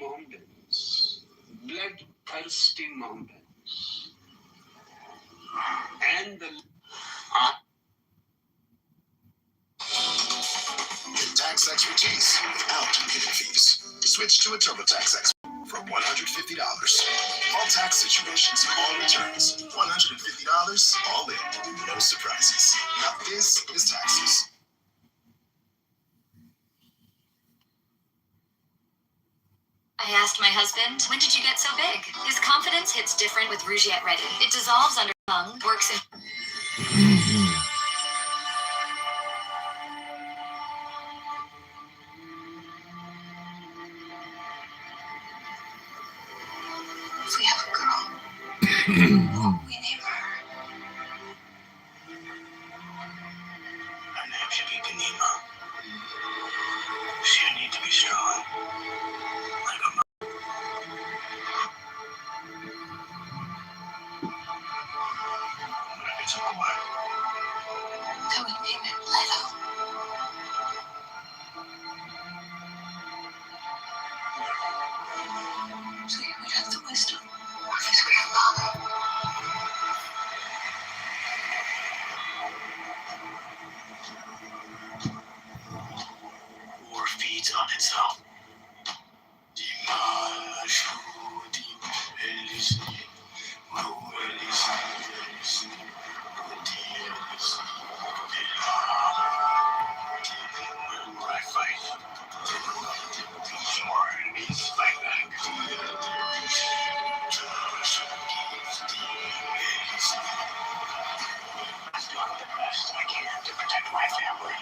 mountains, bloodthirsty mountains, and the tax expertise without hidden fees. Switch to a TurboTax expert for $150. All tax situations, all returns. $150 all in. No surprises. Now this is taxes. I asked my husband, when did you get so big? His confidence hits different with Rougiette Ready. It dissolves under tongue, works in... If we have a girl, what will we name her? Her name should be Ganima. She'll need to be strong, like a mother. But if it's a boy, Can we name it Leto? So you would have the wisdom of his grandfather. war feeds on itself. Whenever I fight, more enemies fight back. I'm doing the best I can to protect my family.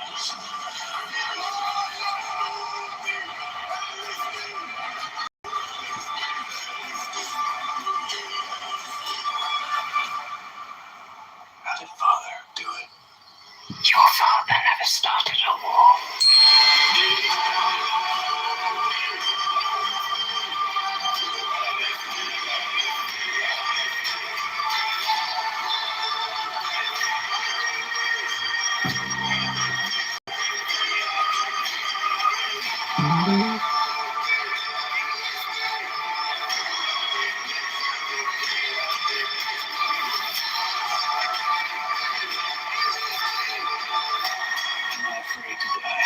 How did Father do it? Your father never started a war. I'm not afraid to die.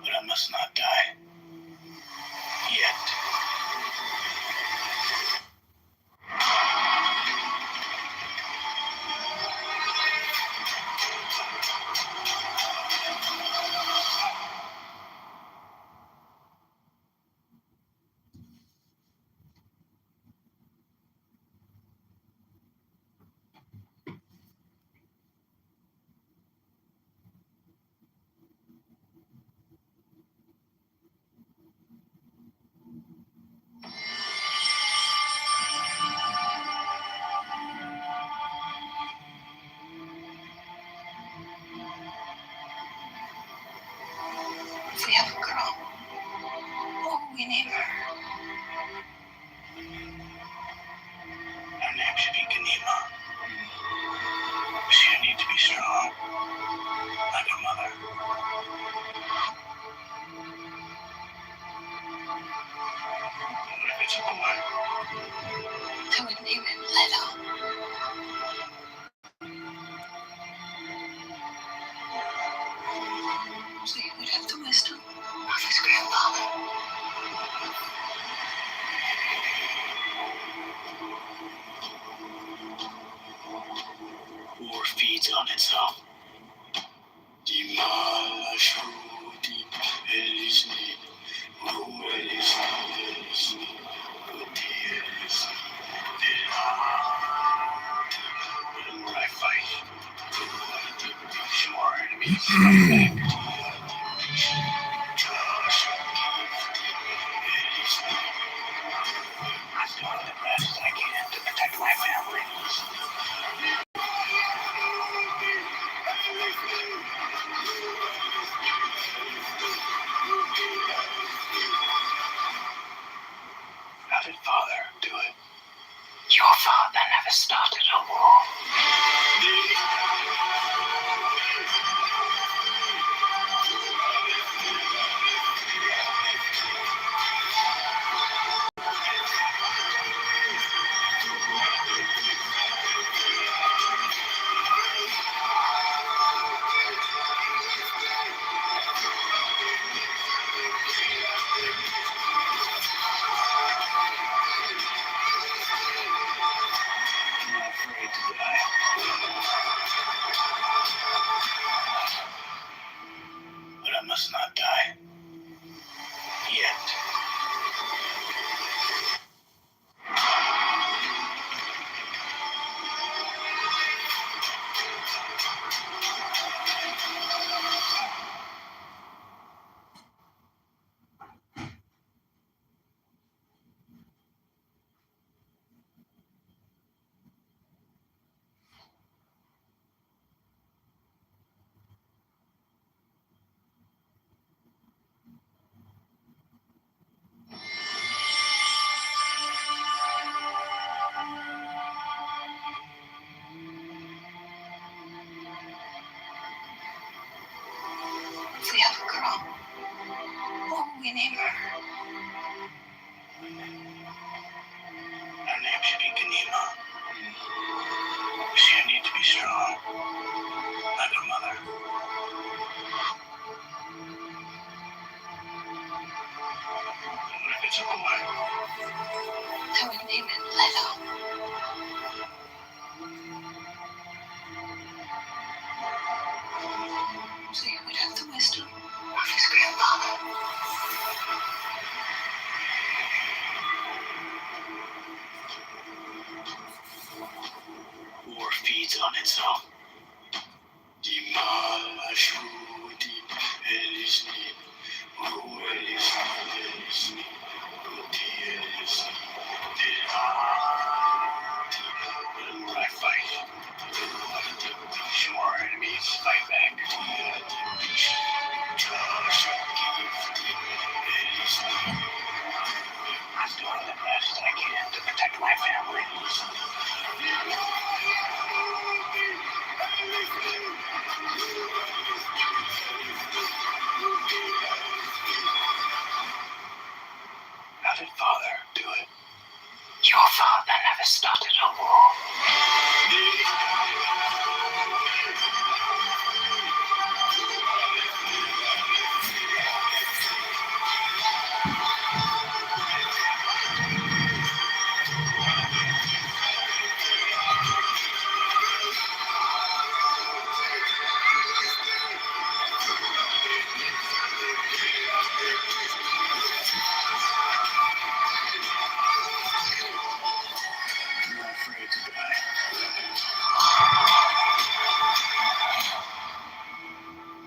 But I must not die. Yet. If we have a girl, what will we name her? Her name should be Ganima. She'll need to be strong, like a mother. But if it's a boy, Can we name it Leto? So you would have the wisdom of his grandfather. war feeds on itself. Whenever I fight, more enemies fight back. I'm doing the best I can to protect my family. How did Father do it? Your father never started a war. I must not die. Yet. If we have a girl, what will we name her? Her name should be Ganima. She'll need to be strong, like her mother. What if it's a boy? I would name it Leto. So you would have the wisdom of his grandfather. War feeds on itself. I fight. Show our enemies, fight back. I'm doing the best I can to protect my family. How did Father do it? Your father never started a war. I'm not afraid to die.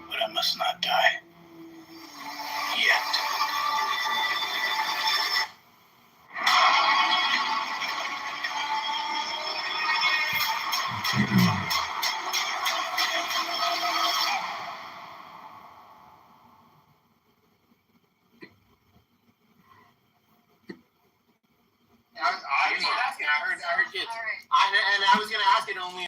But I must not die. Yet. I heard kids. All right. I was gonna ask it only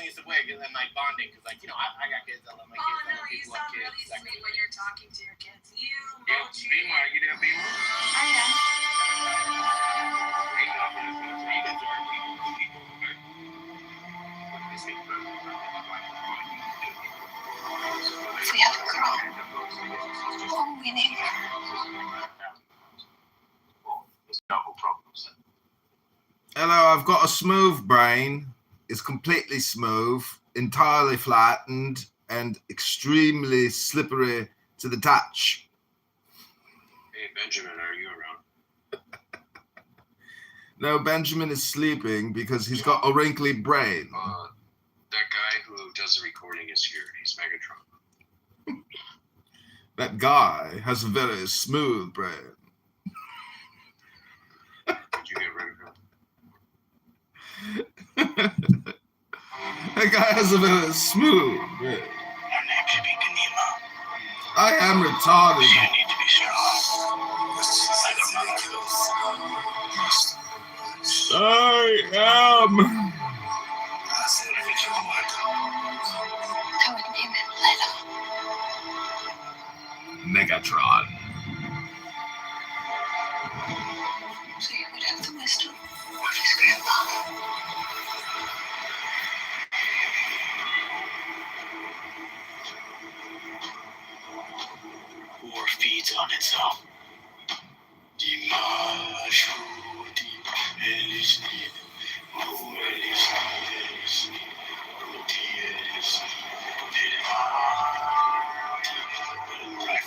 it's a way and like bonding because like I got kids. I love my kids. Oh I no, love you people who have sound really kids. sweet when you're talking to your kids. You Yeah, mochi. Beamer, you didn't Beamer? I am. If we have a girl, what will we name her? Hello, I've got a smooth brain. It's completely smooth, entirely flattened, and extremely slippery to the touch. Hey, Benjamin, are you around? No, Benjamin is sleeping because he's got a wrinkly brain. That guy who does the recording is here. He's Megatron. That guy has a very smooth brain. Did you get rid of him? That guy has a very smooth brain. Her name should be Ganima. I am retarded. She'll need to be strong, like her mother. I am. What if it's a boy? I would name it Leto. Megatron. So you would have the wisdom of his grandfather. War feeds on itself. I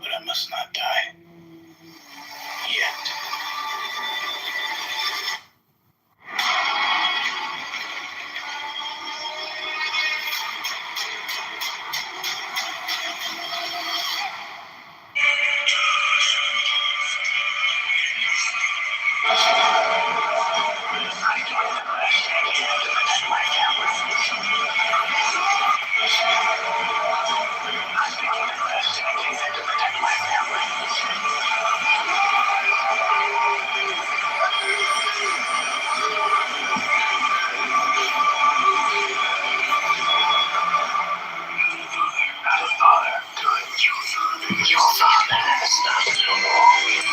But I must not die. Yet. Your father never started a war.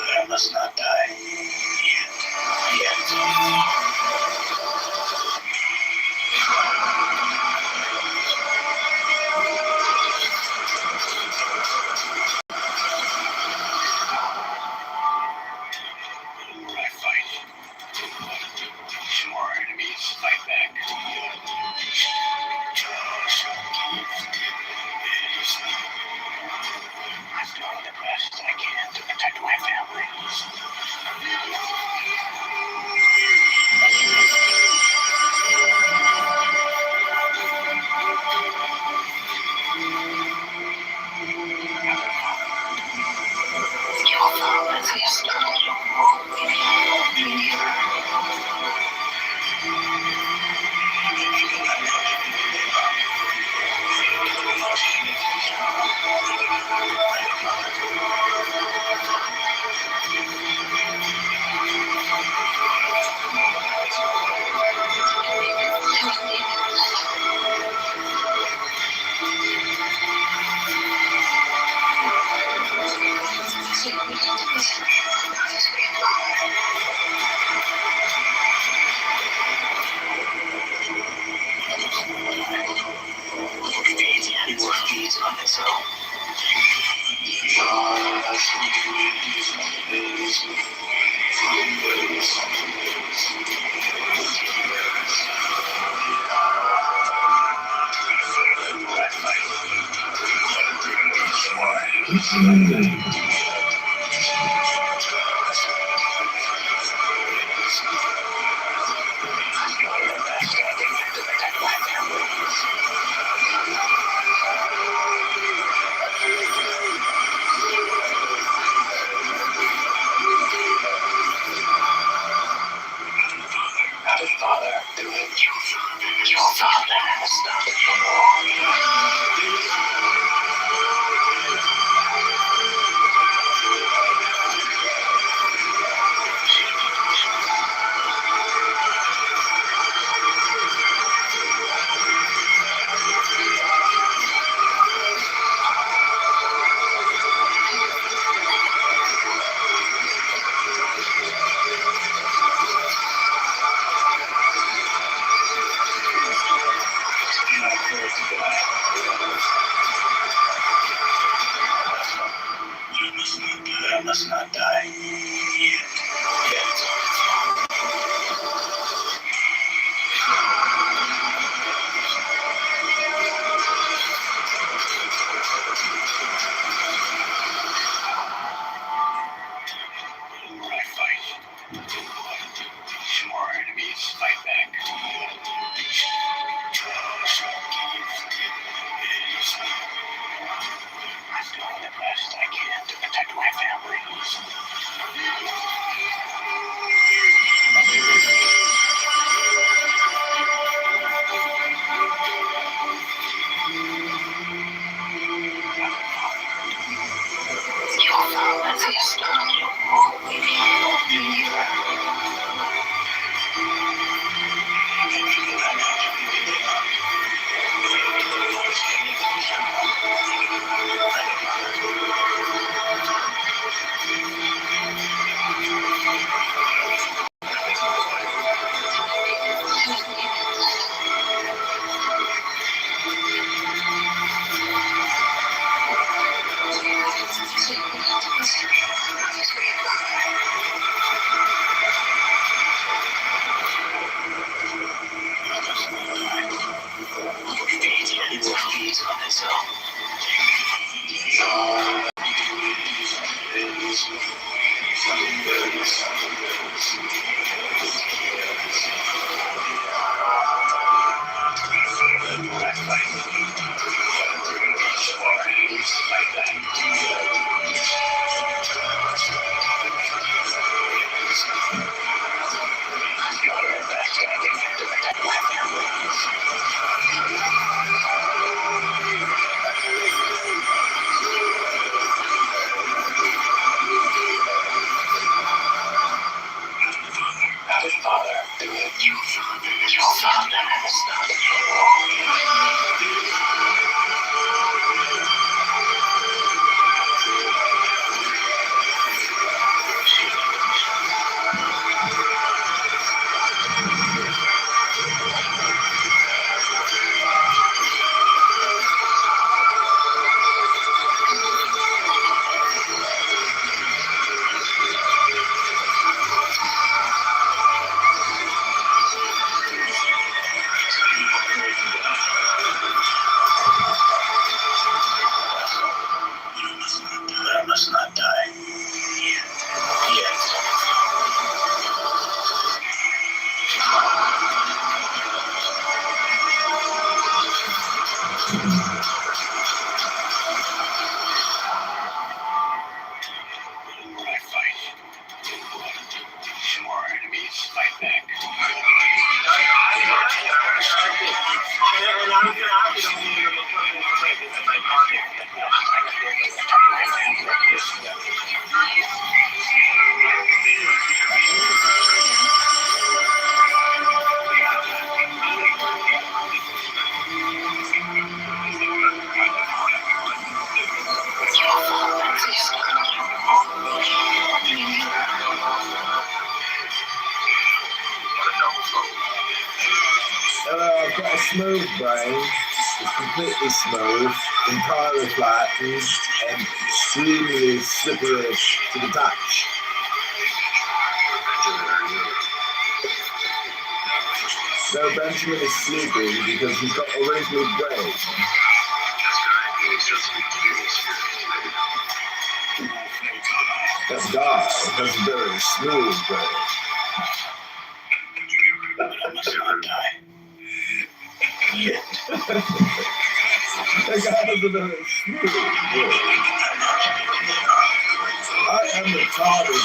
I must not die. Yet. I fight. More enemies fight back. I'm doing the best I can to protect my family. Your father never started a war. Me neither. He wore feet on his own. How did father do it? Your father never started a war. did Father do it? Your father never started a war. I must not die. Yet. When I fight, more enemies fight back. I've got a smooth brain. It's completely smooth, entirely flattened, and extremely slippery to the touch. So Benjamin is sleeping because he's got a wrinkly brain. That guy has a very smooth brain. I must not die. Yet. That guy has a very smooth brain. I am retarded.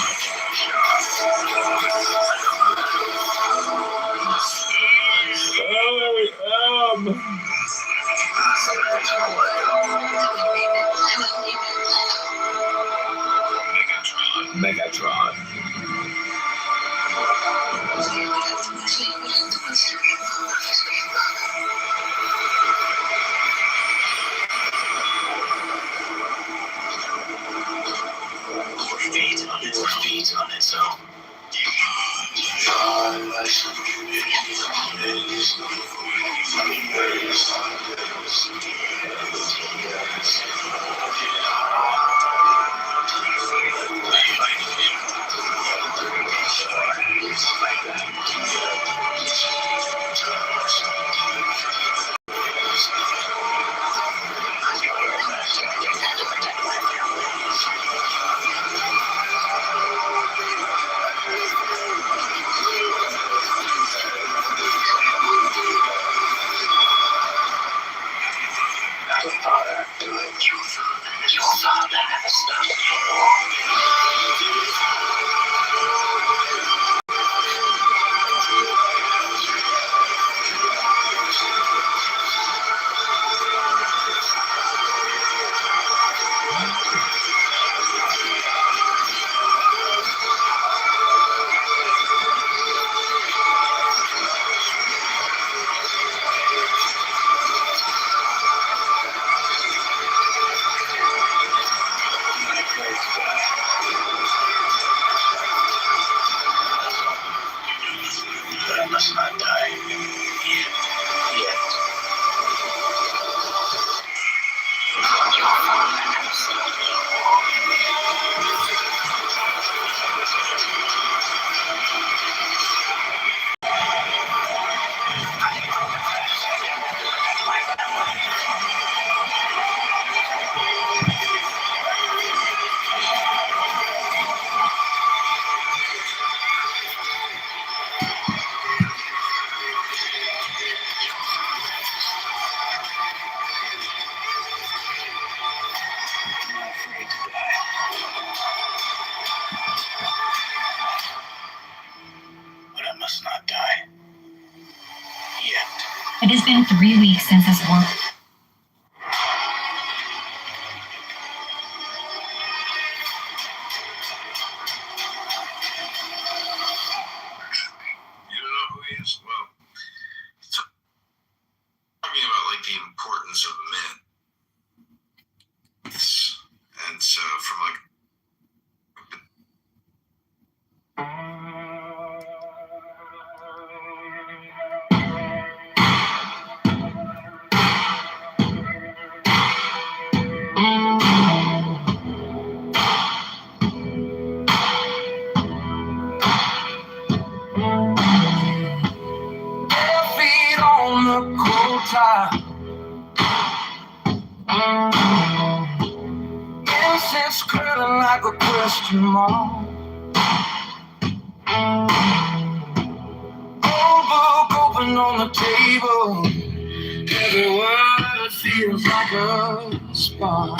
Megatron. Or feeds on its own. Father, do it. Your father never started a war. But I must not die. Yet. Your father never started a war. But I must not die. Yet. It has been 3 weeks since this war. child. Innocence curling like a question mark. Old book open on the table. Every word feels like a spark.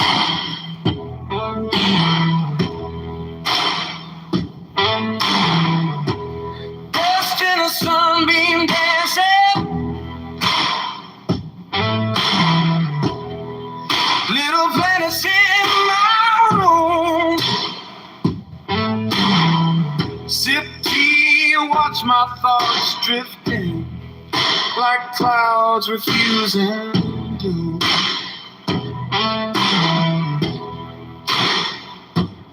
Dust in a sunbeam dancing. Little planets in my room. Sip tea, watch my thoughts drifting like clouds refusing to.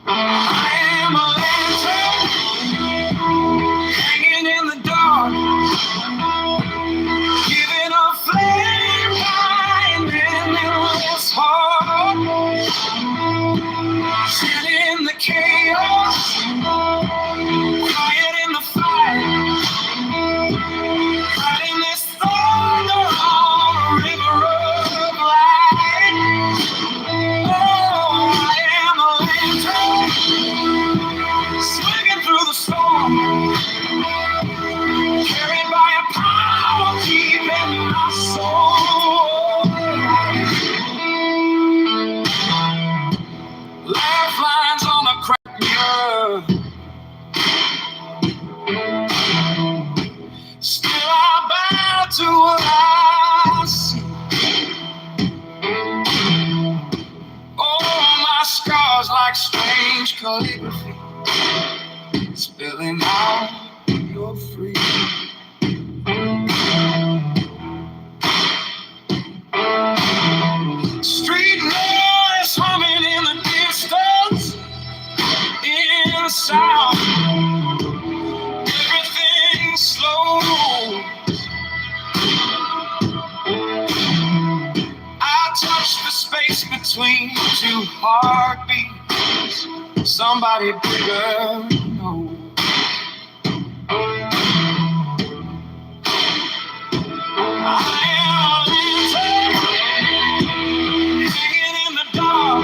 I am a lantern hanging in the dark, giving a flame behind an endless heart. Sitting in the chaos, quiet in the fight, fighting this thunder on a river of light. Oh, I am a lantern, swinging through the storm, carried by a power deep in my soul. Lifelines on a cracked mirror. Still I bow to what I see. Oh, my scars like strange calligraphy, spilling out, you're free. Street noise humming in the distance. In the south, everything slow. I touch the space between two heartbeats. Somebody bigger knows. I am a lantern, hanging in the dark,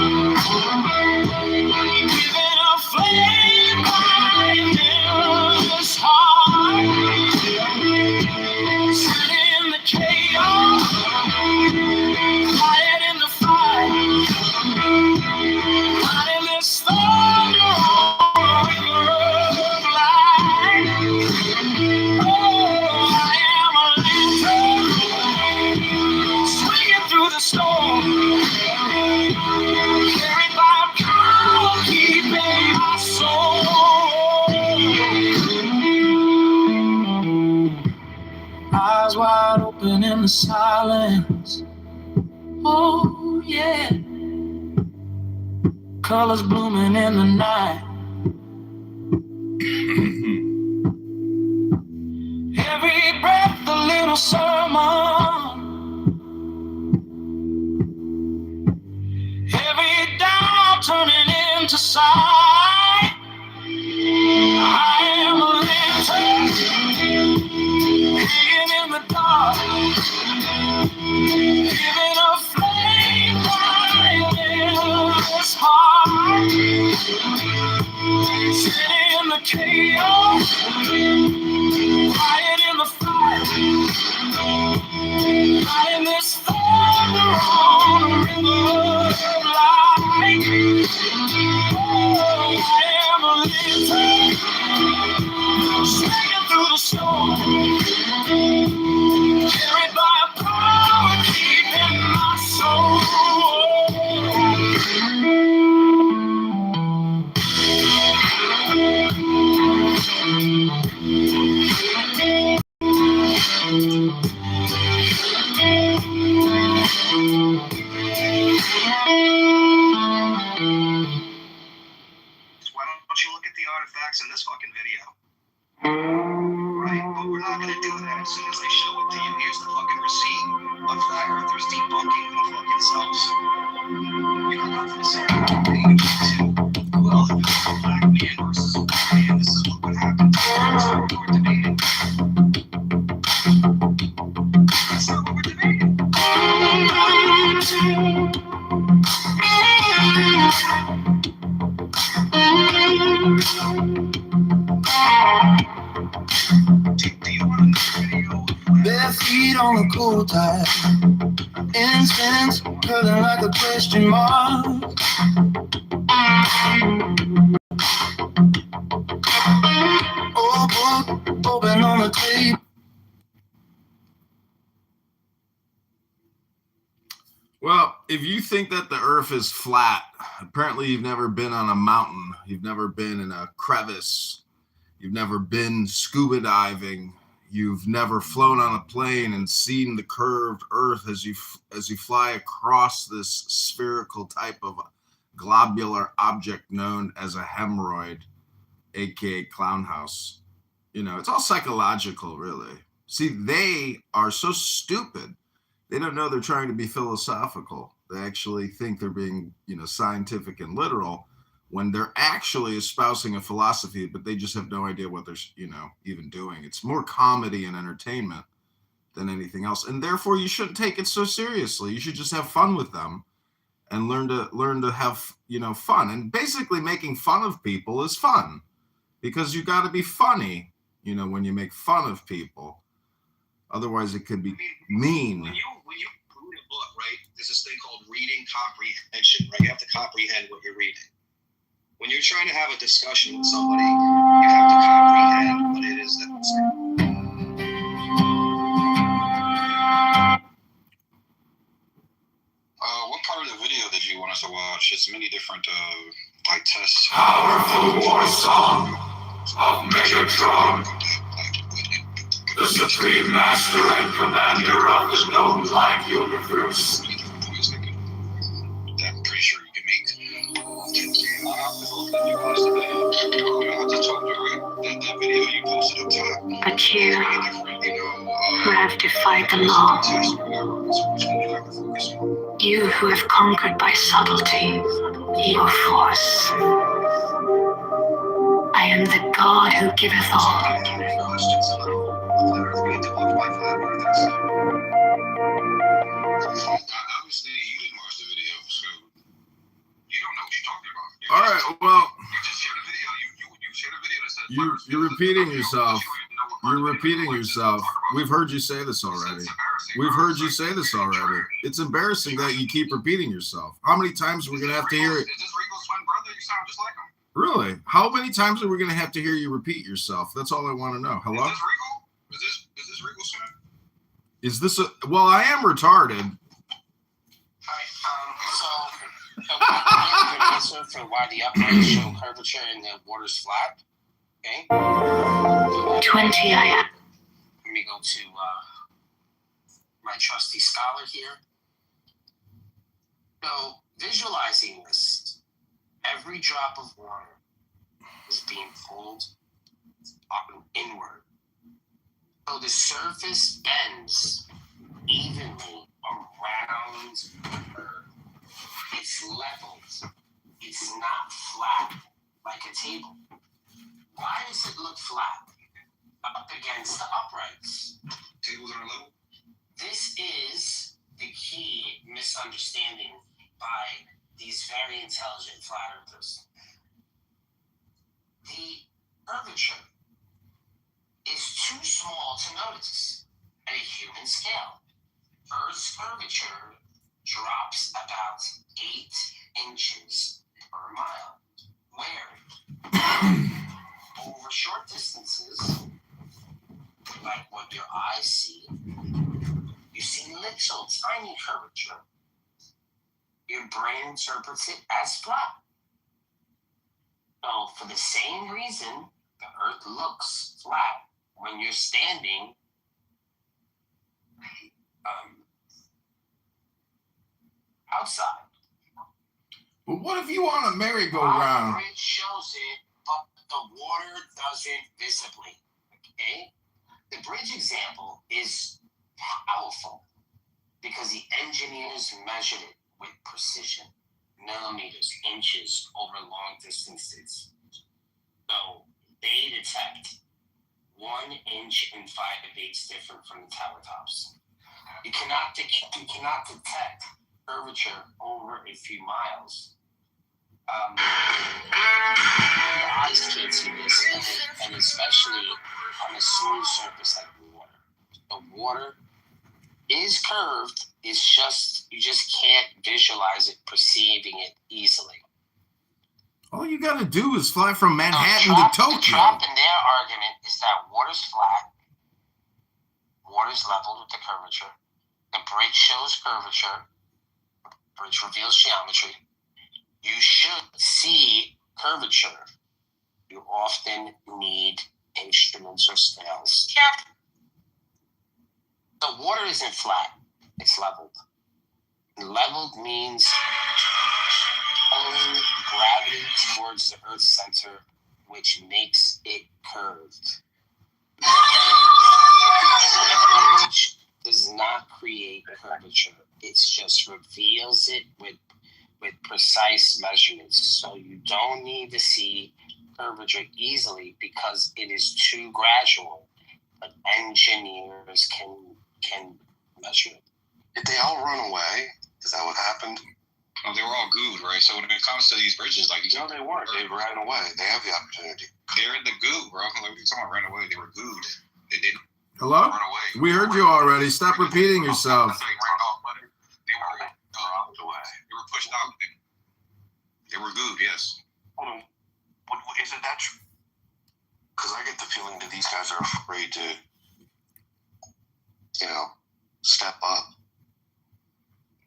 giving a flame behind this heart. Sitting in the chaos, quiet in the fight, fighting this thunder on a river of light. Oh, I am a lantern, swinging through the storm, carried by a power keeping my soul. Eyes wide open in the silence. Oh yeah, colors blooming in the night. Every breath a little sermon. Every doubt turning into sight. I am a lantern, hanging in the dark, giving a flame behind this heart. Sitting in the chaos, quiet in the fight, fighting this thunder on a river of light. Oh, I am a lantern, swinging through the storm, carried by a power keeping my soul. Why don't you look at the artifacts in this fucking video? Right, but we're not gonna do that. As soon as they show it to you, here's the fucking receipt of flat earthers debunking themselves. You got nothing to say about it. Well, if it's a black man versus a white man, this is what would happen to us. That's not what we're debating. That's not what we're debating. Bare feet on the cold tide. Incense curling like a question mark. Old book open on the table. Well, if you think that the earth is flat, apparently you've never been on a mountain. You've never been in a crevice. You've never been scuba diving. You've never flown on a plane and seen the curved earth as you fly across this spherical type of globular object known as a hemorrhoid, aka clown house. You know, it's all psychological, really. See, they are so stupid. They don't know they're trying to be philosophical. They actually think they're being, scientific and literal when they're actually espousing a philosophy, but they just have no idea what they're, even doing. It's more comedy and entertainment than anything else. And therefore you shouldn't take it so seriously. You should just have fun with them and learn to have, fun. And basically making fun of people is fun because you got to be funny, when you make fun of people. Otherwise it could be mean. When you read a book, right, there's this thing called reading comprehension, right? You have to comprehend what you're reading. When you're trying to have a discussion with somebody, you have to comprehend what it is that they're saying. What part of the video did you want us to watch? It's many different, tests. Powerful war song of Megatron, the supreme master and commander of the known-like universe. I'm pretty sure you can make. I just told you that video you posted up top. But you who have defied the law, you who have conquered by subtlety your force. I am the God who giveth all. Obviously, you didn't watch the video, so you don't know what you're talking about. All right, well, You just shared a video. You shared a video that says you're repeating yourself. You're repeating yourself. We've heard you say this already. We've heard you say this already. It's embarrassing that you keep repeating yourself. How many times are we going to have to hear it? Is this Rico's twin brother? You sound just like him. Really? How many times are we going to have to hear you repeat yourself? That's all I want to know. Hello? Is this Rico? Is this Rico's twin? Is this well, I am retarded. Alright, an answer for why the uprights show curvature and the water's flat. Okay. 20 I am. Let me go to my trusty scholar here. So, visualizing this, every drop of water is being pulled up inward. So the surface bends evenly around the earth. It's leveled. It's not flat like a table. Why does it look flat up against the uprights? Tables are level. This is the key misunderstanding by these very intelligent flat earthers. The curvature is too small to notice at a human scale. Earth's curvature drops about 8 inches per mile, where over short distances, like what your eyes see, you see little tiny curvature. Your brain interprets it as flat. So for the same reason, the earth looks flat when you're standing outside. But what if you want a The merry-go-round? bridge shows it, but the water doesn't visibly. Okay? The bridge example is powerful because the engineers measured it with precision, millimeters, inches over long distances. So they detect 1 inch and 5/8 different from the tower tops. You cannot detect curvature over a few miles. Your eyes can't see this, and especially on a smooth surface like water. The water is curved. It's just, you just can't visualize it, perceiving it easily. All you got to do is fly from Manhattan The to Tokyo. The trap in their argument is that water's flat, water's leveled with the curvature, the bridge shows curvature, the bridge reveals geometry. You should see curvature. You often need instruments or scales. The water isn't flat, it's leveled. Leveled means pulling gravity towards the Earth's center, which makes it curved. Which does not create curvature. It just reveals it with precise measurements. So you don't need to see curvature easily because it is too gradual. But engineers can measure it. Did they all run away? Is that what happened? No, they were all gooed, right? So when it comes to these bridges, like No, they weren't. They ran away. They have the opportunity. They're in the goo, bro. Like, what are you talking about? Ran away. They were gooed. They didn't Hello? run away. We heard you already. Stop repeating yourself. They ran off, but they were pushed out. They were gooed, yes. Hold on. Isn't that true? Because I get the feeling that these guys are afraid to, step up.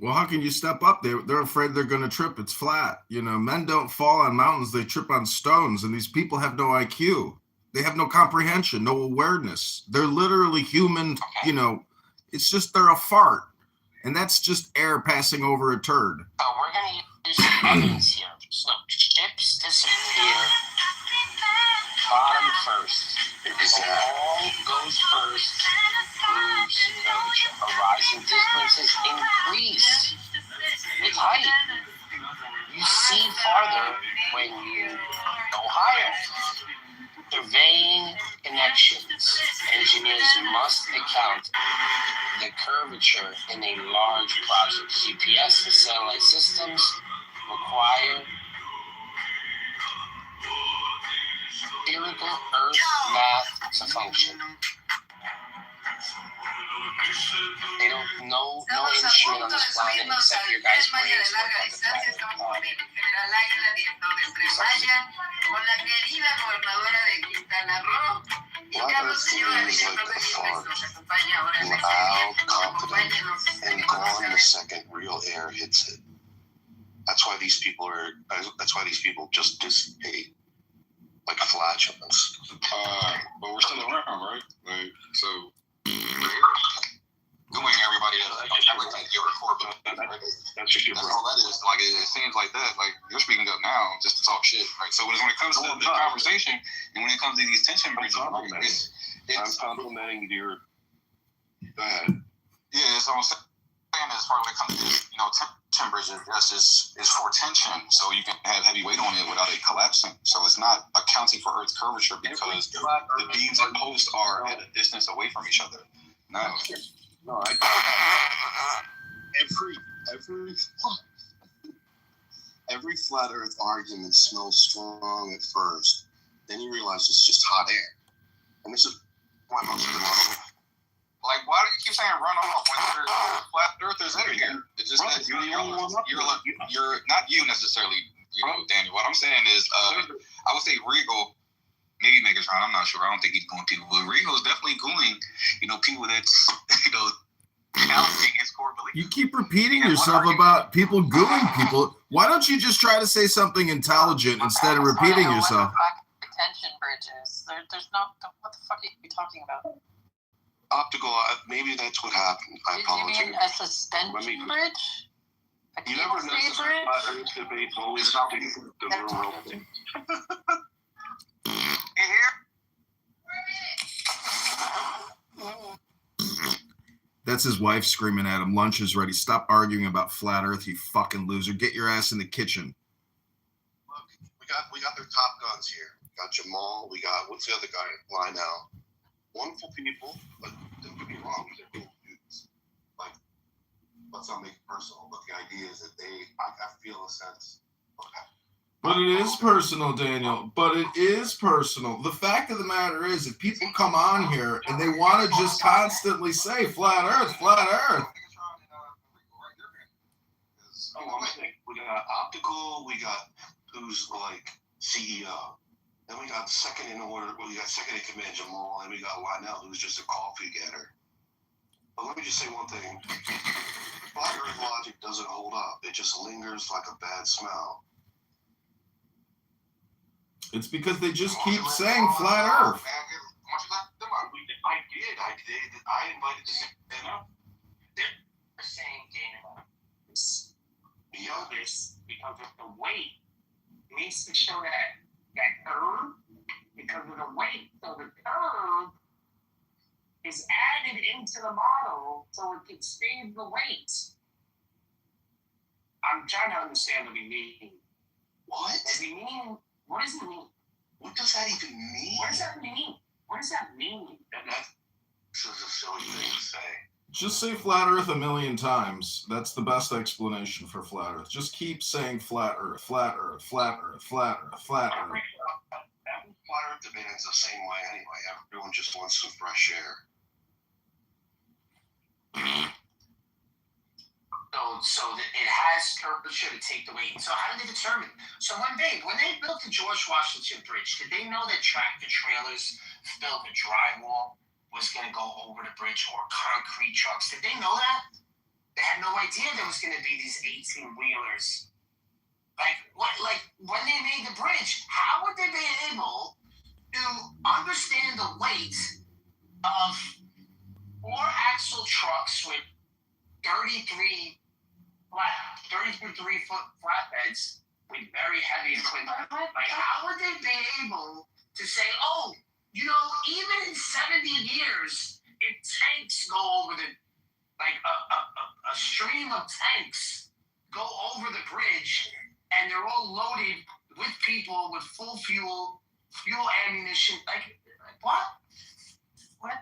Well, how can you step up? They're afraid they're going to trip. It's flat. Men don't fall on mountains. They trip on stones. And these people have no IQ. They have no comprehension, no awareness. They're literally human. It's just they're a fart. And that's just air passing over a turd. We're going to use some evidence here. So ships disappear bottom first. All goes first proves curvature. Horizon differences increase with height. You see farther when you go higher. Surveying connections. Engineers must account the curvature in a large project. GPS and satellite systems require spherical Earth math to function. They don't know no instrument on this planet except your guys' brains work on the planet. Loud, confident, and gone the second real air hits it. That's why these people just dissipate like flatulence. But we're still around, right? Like, so we're here. Doing everybody else. Everything you record, right? That's just your That's brain. all that is. Like, it seems like that. Like, you're speaking up now just to talk shit, right? So when it comes to the conversation and when it comes to these tension bridges, I'm complimenting your. Go ahead. Yeah, so I'm saying as far as when it comes to tension bridges, yes, is for tension, so you can have heavy weight on it without it collapsing. So it's not accounting for Earth's curvature because the beams and posts are at a distance away from each other. No, every flat Earth argument smells strong at first. Then you realize it's just hot air, and this is why most of them are. like, why do you keep saying run off when there's flat earthers in here? It's just that you're not you necessarily, Daniel. What I'm saying is, I would say Regal, maybe Megatron, I'm not sure. I don't think he's going people, but Regal is definitely going, people that's, challenging his core beliefs. You keep repeating yourself about people gooing people. Why don't you just try to say something intelligent instead of repeating yourself? Tension bridges. There's no. What the fuck are you talking about? Optical, maybe that's what happened. I apologize. You mean a suspension bridge? A You never know. cantilever bridge? Flat Earth debate always not the real world thing. You hear? That's his wife screaming at him. Lunch is ready. Stop arguing about flat Earth, you fucking loser. Get your ass in the kitchen. Look, we got their top guns here. We got Jamal. We got, what's the other guy? Lionel. Wonderful people, but don't get me wrong, they're cool dudes. Like, let's not make it personal, but the idea is that I feel a sense. Okay. But it is personal, Daniel. But it is personal. The fact of the matter is, if people come on here and they want to just constantly say flat Earth, flat Earth. We got Optical, we got who's like CEO. Then we got second in order, well, we got second in command Jamal, and we got Lionel, who's just a coffee getter. But let me just say one thing. Flat Earth logic doesn't hold up. It just lingers like a bad smell. It's because they just keep saying flat Earth. I did. I invited them up. They're saying, Dana, this because of the weight needs to show that curve because of the weight. So the curve is added into the model so it can save the weight. I'm trying to understand what we mean. What? Does he mean? What does it mean? What does that even mean? What does that mean? What does that mean? That's a silly thing to say. Just say flat Earth a million times. That's the best explanation for flat Earth. Just keep saying flat Earth, flat Earth, flat Earth, flat Earth, flat Earth. Flat Earth demands the same way anyway. Everyone just wants some fresh air. So it has curvature to take the weight. So how did they determine? So when they built the George Washington Bridge, did they know that tractor trailers filled with drywall was going to go over the bridge, or concrete trucks? Did they know that? They had no idea there was going to be these 18-wheelers. Like when they made the bridge, how would they be able to understand the weight of 4-axle trucks with 33-foot flatbeds with very heavy equipment? Like, how would they be able to say, oh, even in 70 years, if tanks go over a stream of tanks go over the bridge, and they're all loaded with people with full fuel ammunition. Like what? What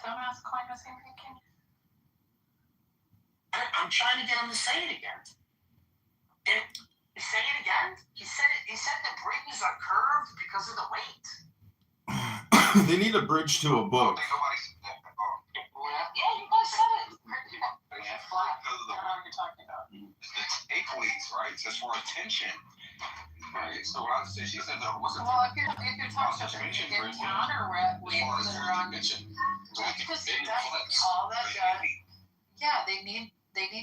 dumbass claim is he making? I'm trying to get him to say it again. Say it again? He said the bridges are curved because of the weight. They need a bridge to a book. Yeah, you guys said it. Flat. I don't know what you're talking about. It's the take weights, right? It's just for attention. Right. So what I said, she said that wasn't. Well, if you're talking about the counter weights that are on, just all that does. Yeah, they need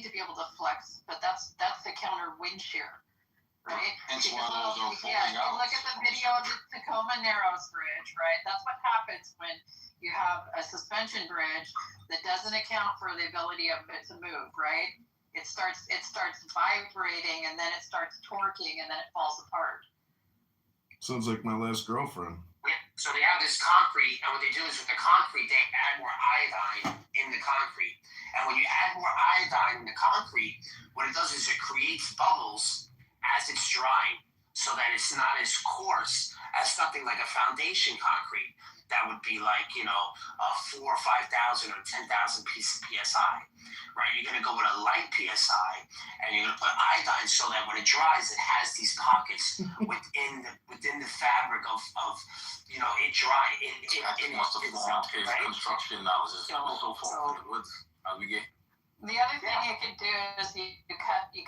to be able to flex, but that's the counter wind shear, right? Hence why those are falling out. Look at the video of the Tacoma Narrows Bridge, right? That's what happens when you have a suspension bridge that doesn't account for the ability of it to move, right? It starts vibrating, and then it starts torquing, and then it falls apart. Sounds like my last girlfriend. So they have this concrete, and what they do is with the concrete, they add more iodine in the concrete. And when you add more iodine in the concrete, what it does is it creates bubbles as it's drying, so that it's not as coarse as something like a foundation concrete that would be like, 4,000 or 5,000 or 10,000 PSI, right? You're going to go with a light PSI, and you're going to put iodine so that when it dries, it has these pockets within the fabric of it dry. Right? Construction analysis. So far, how we get. The other thing you could do is you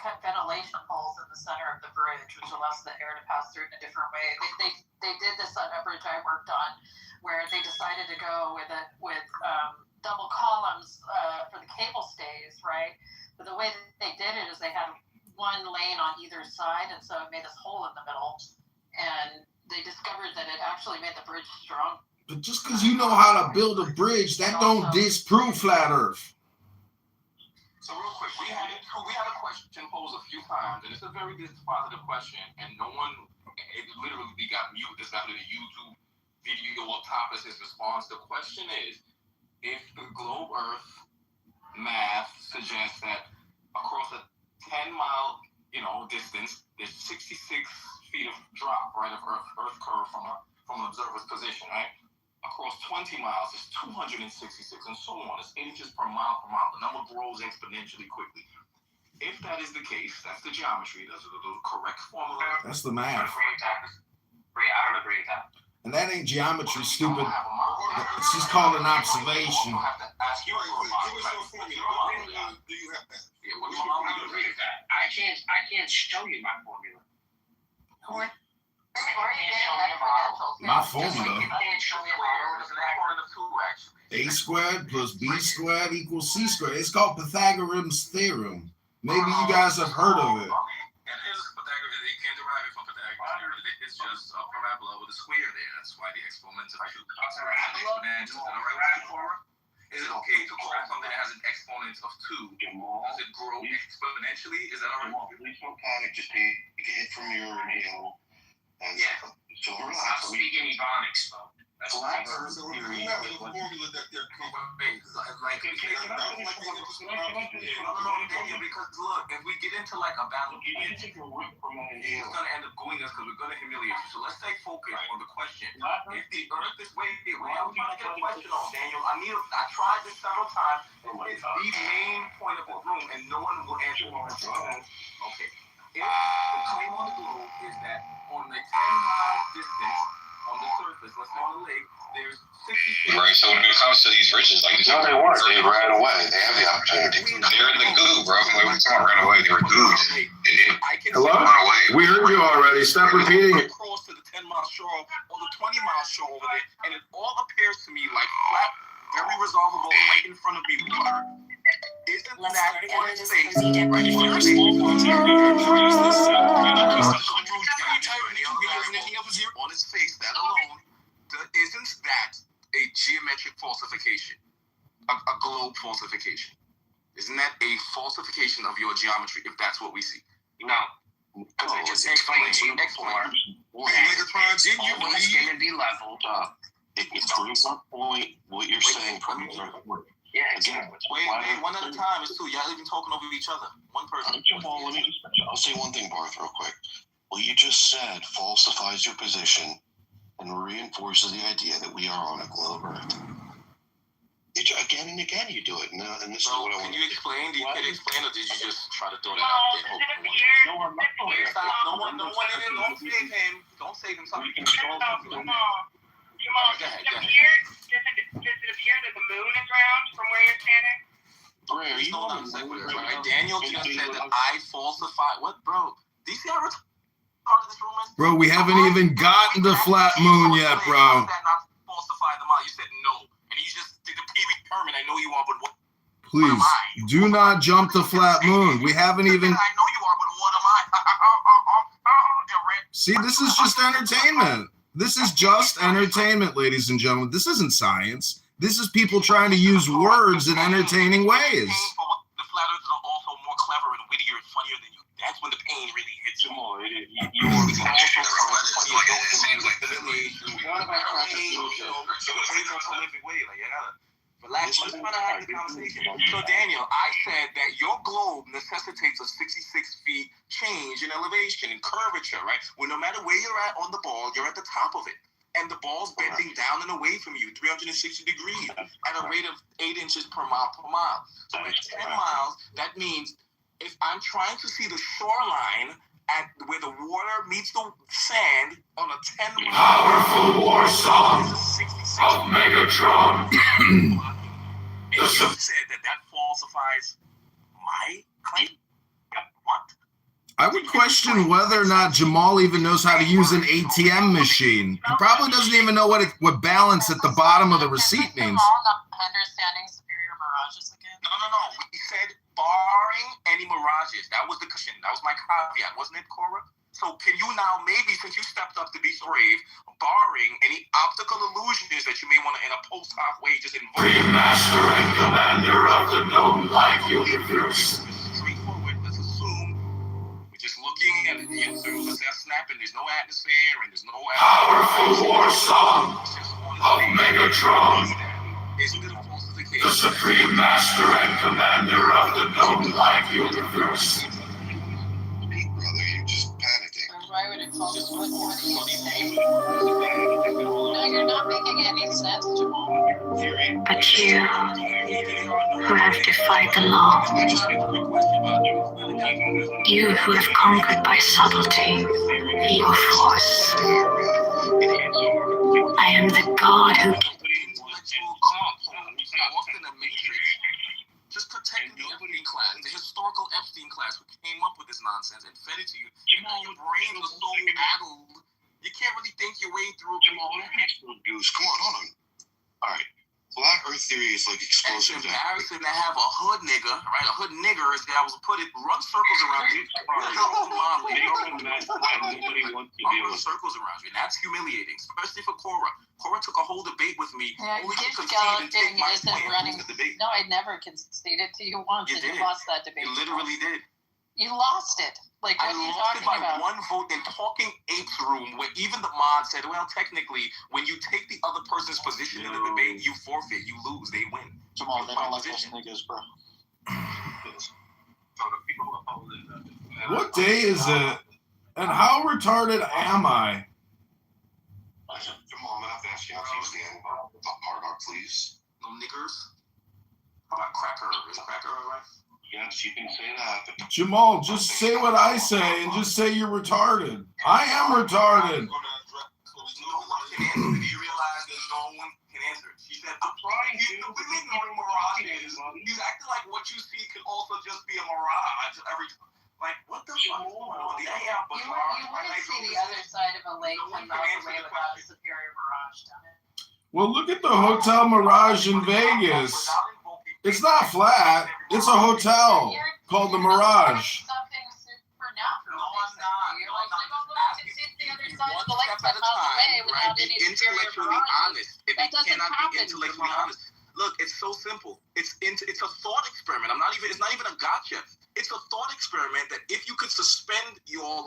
cut ventilation holes in the center of the bridge, which allows the air to pass through in a different way. They did this on a bridge I worked on, where they decided to go with double columns for the cable stays, right? But the way that they did it is they had one lane on either side, and so it made this hole in the middle, and they discovered that it actually made the bridge strong. But just because you know how to build a bridge, that don't disprove flat Earth. So real quick, we had a question posed a few times, and it's a very positive question, and no one, it literally got muted. It's not in a YouTube video up top as his response. The question is, if the globe Earth math suggests that across a 10-mile, distance, there's 66 feet of drop, right, of Earth curve from an observer's position, right? Across 20 miles, it's 266, and so on. It's inches per mile. The number grows exponentially quickly. If that is the case, that's the geometry. Those are the correct formula. That's the math. I don't agree with that. And that ain't geometry, stupid. It's just called an observation. I have to ask you for a model. Do you have that? Yeah, what I don't agree with that. I can't show you my formula. Or you can't show me a model. My formula. You can't show me a model. It's an equation of 2, actually. A squared plus B squared equals C squared. It's called Pythagorean's theorem. Maybe you guys have heard of it. It is Pythagoras. You can't derive it from Pythagoras. It's just a parabola with a square there. That's why the exponents of 2 Is it okay to graph something that has an exponent of 2? Does it grow exponentially? Is that all right? Please don't panic. Just take a hit from your inhale. And so I'm speaking Ebonics, though. That's what I'm So you have a formula that they're because look, if we get into like a battle, it's gonna end up going us because we're gonna humiliate you. So let's stay focused on the question. If the earth is way I'm trying to get a question on, Daniel. I tried this several times. It's the main point of the room, and no one will answer my question. Okay. If the claim on the globe is that on the 10-mile distance on the surface, let's say on the lake, there's 60 feet. Right, so when it comes to these ridges, like you no, they weren't. They ran away. They have the opportunity. they're in the goo, bro. When someone ran away, they were gooed. They didn't Hello? run away. We heard you already. Stop repeating it. Across to the 10-mile shore or the 20-mile shore over there, and it all appears to me like flat, very resolvable, right in front of me water. Isn't Let's that start on into its this face? crazy deck. Right? On its face, that alone, isn't that a geometric falsification? A globe falsification? Isn't that a falsification of your geometry if that's what we see? No. Because I just explained to you before. It's always going to be leveled up. It's proves my point. What you're saying proves my point. Yeah, exactly. Wait, one at a time. It's 2. Y'all even talking over each other. One person. I'll say one thing, Barth, real quick. What you just said falsifies your position and reinforces the idea that we are on a globe Earth. Again and again you do it. And this is what I want to do. Can you explain? Can you explain, or did you just try to throw that No, out no one didn't. Don't save him. Don't save him. Sorry. Jamal, does it appear that the moon is round from where you're standing? Bray, are you on right? Daniel just said that I falsified. What, bro? Do you see how part of this room is? Bro, we haven't even gotten to flat moon yet, bro. Not falsify them out. You said no, and you just did the PV permit. I know you are, but what? Please do not jump to flat moon. We haven't even. I know you are, but what am I? See, this is just entertainment. This is just entertainment, ladies and gentlemen. This isn't science. This is people trying to use words in entertaining ways. The flat earthers are also more clever and wittier and funnier than you. That's when the pain really hits you more. Relax. Let's try to have the conversation. So, Daniel, I said that your globe necessitates a 66 feet change in elevation and curvature, right? Well, no matter where you're at on the ball, you're at the top of it. And the ball's bending down and away from you, 360 degrees, at a rate of 8 inches per mile. So at 10 miles, that means if I'm trying to see the shoreline at where the water meets the sand on a 10-mile... Powerful war song of Megatron. And you said that falsifies my claim? What? I would question whether or not Jamal even knows how to use an ATM machine. He probably doesn't even know what balance at the bottom of the receipt means. Understanding superior mirages again. No. We said barring any mirages. That was the question. That was my caveat, wasn't it, Cora? So can you now, maybe since you stepped up to be brave, barring any optical illusions that you may want to, in a post-op way, just invoke? Master and commander of the known life universe. Straightforward. Let's assume we're just looking at the answers. Let's say I snap and there's no atmosphere and there's no Powerful war song of Megatron. Isn't it a falsification? The supreme master and commander of the known life universe. brother, you're just panicking. Why would it No, you're not making any sense, Jamal. But you, who have defied the law, you who have conquered by subtlety, your force. I am the God who just protecting the Epstein class, the historical Epstein class who came up with this nonsense and fed it to you. Your brain was so addled, you can't really think your way through it. Come on, hold on. All right. Flat Earth theory is like explosive. It's embarrassing to have a hood nigga, right? A hood nigger, as I was put it, run circles around you. Run circles around you, and that's humiliating, especially for Cora. Cora took a whole debate with me. Yeah, only to gift concede and take galloping my isn't plan. running. The debate. No, I never conceded to you once, You and did. you lost that debate. You literally did. You lost it. Like, I what are you lost it talking by about? one vote in Talking Apes room, where even the mod said, well, technically, when you take the other person's position in the debate, you forfeit, you lose, they win. Jamal, they don't like us niggas, bro. What day is it? And how retarded am I? Jamal, I'm gonna have to ask you how to use the hard R, please. No niggers? How about cracker? Is cracker all right? Yes, you can say that, but Jamal, just say what I say and just say you're retarded. I am retarded. Do you realize that no one can answer it? She said, I'm trying to. The really ignoring mirage is, he's acting like what you see can also just be a mirage every time. Like, what the fuck is going on? You wouldn't see the other side of a lake 10 miles away without a superior mirage, done it. Well, look at the Hotel Mirage in Vegas. It's not flat. It's a hotel called the Mirage. Something supernatural. No, I'm not. You're like, I can see the other side of the lake 10 At a miles away time, right? without Be any superior intellectually mirage. honest. If That you doesn't cannot happen, be intellectually Jamal. honest. Look, it's so simple. It's a thought experiment. It's not even a gotcha. It's a thought experiment that if you could suspend your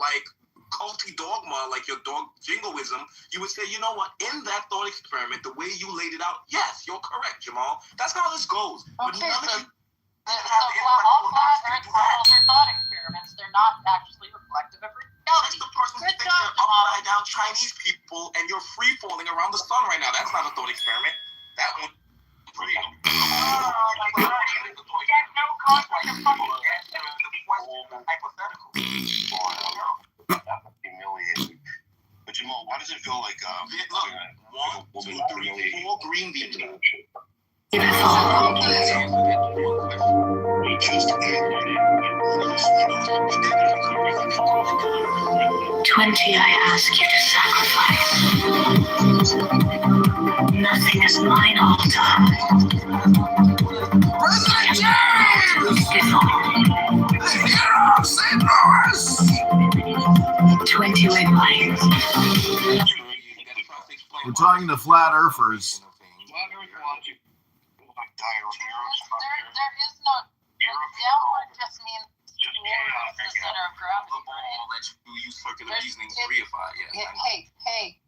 culty dogma, like your dog jingoism, you would say, you know what, in that thought experiment, the way you laid it out, yes, you're correct, Jamal. That's how this goes. But Okay, none so of you all flat earth models are thought experiments. They're not actually reflective of That's reality. the person who Good thinks job, they're Jamal. upside down Chinese people and you're free falling around the sun right now. That's not a thought experiment. That one. Oh my God. There's no concept of fucking Hypothetical. humiliating. But Jamal, why does it feel like Look, 1, 2, 3, 4 green beans. we just 20 I ask you to sacrifice. Nothing is mine altar. President James! The hero of St. Louis! 20 remains. We're talking to flat earthers. There is no downward just means towards the center of gravity, right? You use circular reasoning to reify, Hey,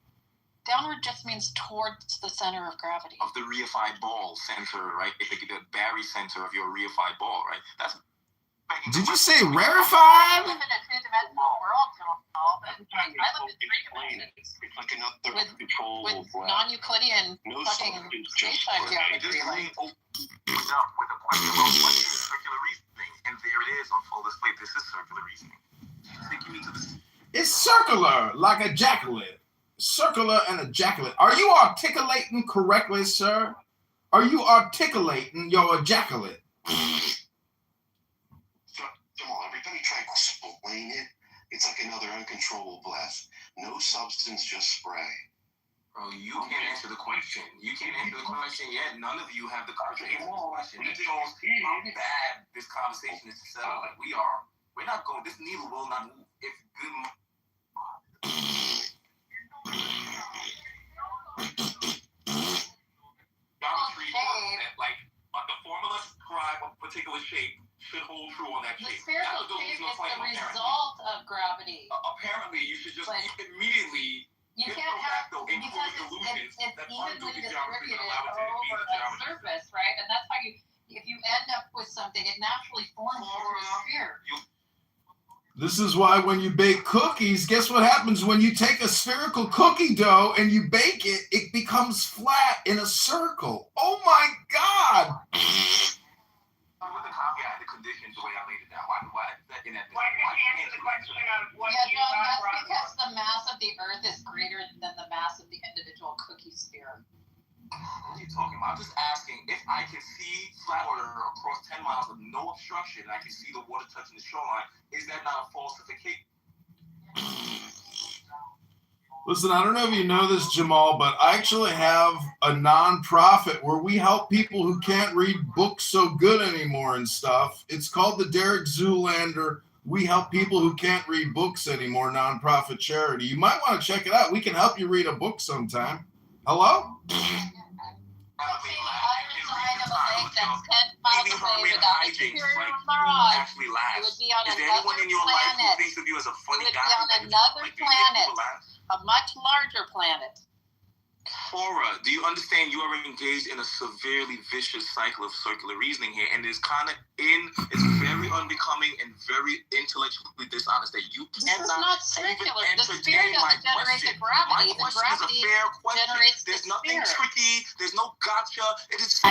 downward just means towards the center of gravity. Of the reified ball center, right? The Barry center of your reified ball, right? That's. Did you say rarefied? I live in a two-dimensional world, Jamal, but I live in 3 dimensions. It's like another control With non-Euclidean fucking space-time geometry, like. Up with a question about what is circular reasoning, and there it is on full display. This is circular reasoning. Taking me to the. It's circular, like a ejaculate. Circular and ejaculate. Are you articulating correctly, sir? Are you articulating your ejaculate? Jamal, every time you try to explain it, it's like another uncontrollable blast. No substance, just spray. Bro, you can't answer the question. You can't answer the question yet. None of you have the courage to answer the question. It shows how bad this conversation is set up. Like we're not going. This needle will not move. If good. Geometry shows that the formula describe a particular shape should hold true on that The shape. spherical shape is the result of gravity. Apparently, you should just immediately. You can't have, because it's evenly distributed over a surface, right? And that's how if you end up with something, it naturally forms into a sphere. This is why when you bake cookies, guess what happens when you take a spherical cookie dough and you bake it, it becomes flat in a circle. Oh my God. With the caveat, the conditions, the way I laid it down. Why is that inadmissible? That's because the mass of the Earth is greater than the mass of the individual cookie sphere. What are you talking about? I'm just asking if I can see flat water across 10 miles with no obstruction and I can see the water touching the shoreline, is that not a falsification? Listen, I don't know if you know this, Jamal, but I actually have a nonprofit where we help people who can't read books so good anymore and stuff. It's called the Derek Zoolander We Help People Who Can't Read Books Anymore nonprofit charity. You might want to check it out. We can help you read a book sometime. Hello? Actually laugh. Is there anyone in your life who thinks of you as a funny guy? On another planet, a much larger planet. Cora, do you understand you are engaged in a severely vicious cycle of circular reasoning here, and it's it's very unbecoming and very intellectually dishonest that you cannot. This is not circular. The sphere entertain my doesn't generate question. the gravity. My The question is a gravity fair question. generates There's the nothing sphere. tricky. There's no gotcha. It is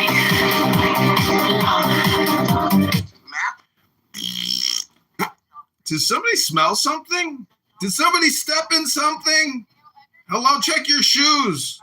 map. Did somebody smell something? Did somebody step in something? Hello, check your shoes.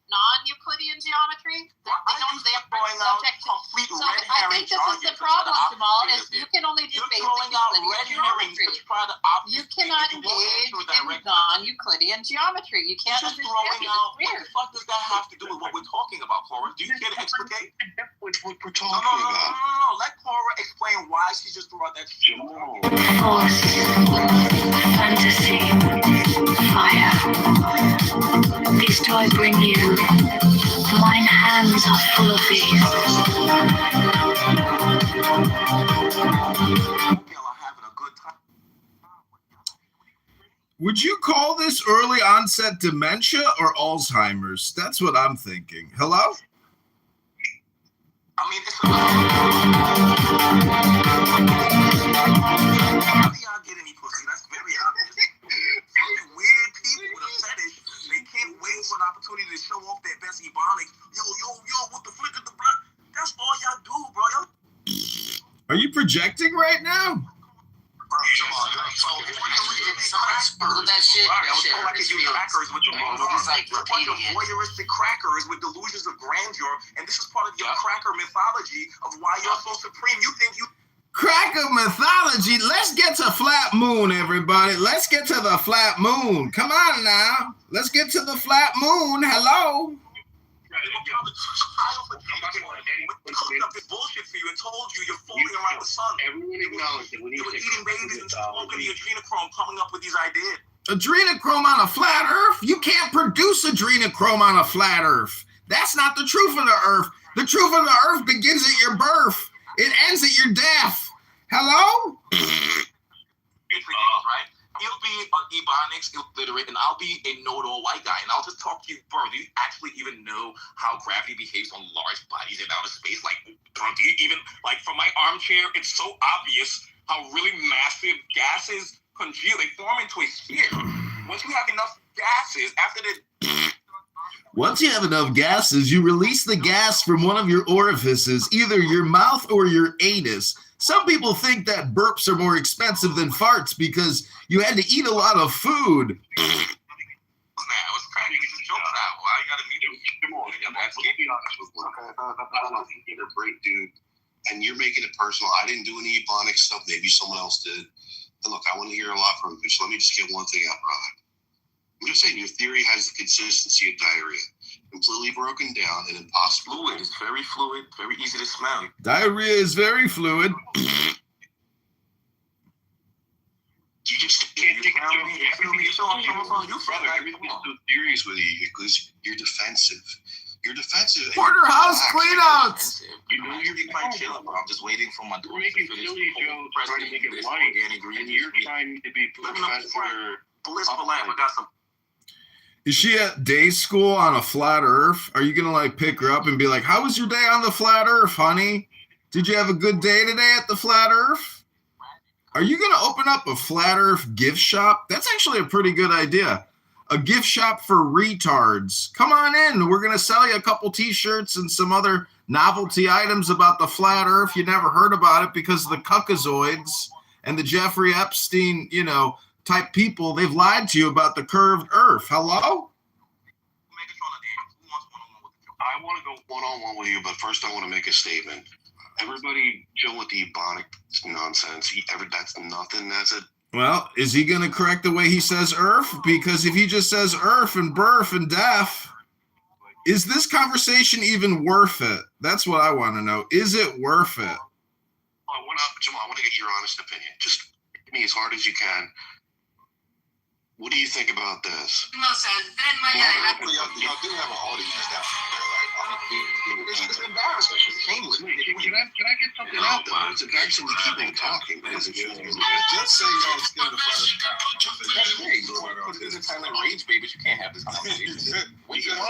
Non-Euclidean geometry. They don't. They are subject to. Complete So red I think this is the problem, Jamal. Is you can only do You're basic throwing out red Euclidean herrings geometry. to try to You cannot engage in non-Euclidean geometry. You can't just understand throwing the out. What sphere. the fuck does that have to do with what we're talking about, Cora? Do you care to explicate? What we're No. talking about. Let Cora explain why she just threw out that shit. Force, fantasy, fire. These do I bring you. Mine hands are full of these. Would you call this early onset dementia or Alzheimer's? That's what I'm thinking. Hello? I mean, it's how do y'all get any pussy? That's very obvious. Fucking weird people with a fetish. They can't wait for an opportunity to show off their best ebonics. Yo, with the flick of the blood. That's all y'all do, bro. Are you projecting right now? Bro, come on, that shit. Like you crackers with the voyeuristic crackers with delusions of grandeur, and this is part of your cracker mythology of why you're so supreme. You think you. Cracker mythology. Let's get to flat moon, everybody. Let's get to the flat moon. Come on now. Let's get to the flat moon. Hello. I cooked up this bullshit for you and told you you're fooling around the sun. Everyone acknowledges that when You were eating babies and smoking the adrenochrome, coming up with these ideas. Adrenochrome on a flat earth? You can't produce adrenochrome on a flat earth. That's not the truth of the earth. The truth of the earth begins at your birth. It ends at your death. Hello? Right? He'll be ebonics illiterate, and I'll be a know-it-all white guy, and I'll just talk to you, bro. Do you actually even know how gravity behaves on large bodies in outer space? Like, bro, do you even, like, from my armchair, it's so obvious how really massive gases congeal. They form into a sphere. Once you have enough gases, Once you have enough gases, you release the gas from one of your orifices, either your mouth or your anus. Some people think that burps are more expensive than farts because you had to eat a lot of food. And you're making it personal. I didn't do any ebonic stuff. Maybe someone else did. And look, I want to hear a lot from you. So let me just get one thing out, brother. I'm just saying your theory has the consistency of diarrhea. Completely broken down and impossible. Fluid. It's very fluid, very easy to smell. Diarrhea is very fluid. You just can't take it. Brother, everything's so serious with you because you're defensive. You're defensive. Porterhouse cleanouts. You know you're quite chill, bro. I'm just waiting for my door to finish. Trying to make it light, and you're trying to be professor. Blissful life. I got some. Is she at day school on a flat earth? Are you going to like pick her up and be like, how was your day on the flat earth, honey? Did you have a good day today at the flat earth? Are you going to open up a flat earth gift shop? That's actually a pretty good idea. A gift shop for retards. Come on in. We're going to sell you a couple t-shirts and some other novelty items about the flat earth. You never heard about it because of the cuckozoids and the Jeffrey Epstein, type people. They've lied to you about the curved earth. Hello? I want to go one-on-one with you, but first I want to make a statement. Everybody chill with the Ebonic nonsense. That's nothing. That's it. Well, is he going to correct the way he says earth? Because if he just says earth and birth and death, is this conversation even worth it? That's what I want to know. Is it worth it? Jamal, I want to get your honest opinion. Just hit me as hard as you can. What do you think about this? Y'all do have an audience down there. It's embarrassing. It's shameless. Can I get something out, though? It's embarrassing to keep on talking. Just say y'all scared of fire. This is kind of rage, baby, but you can't have this conversation. Y'all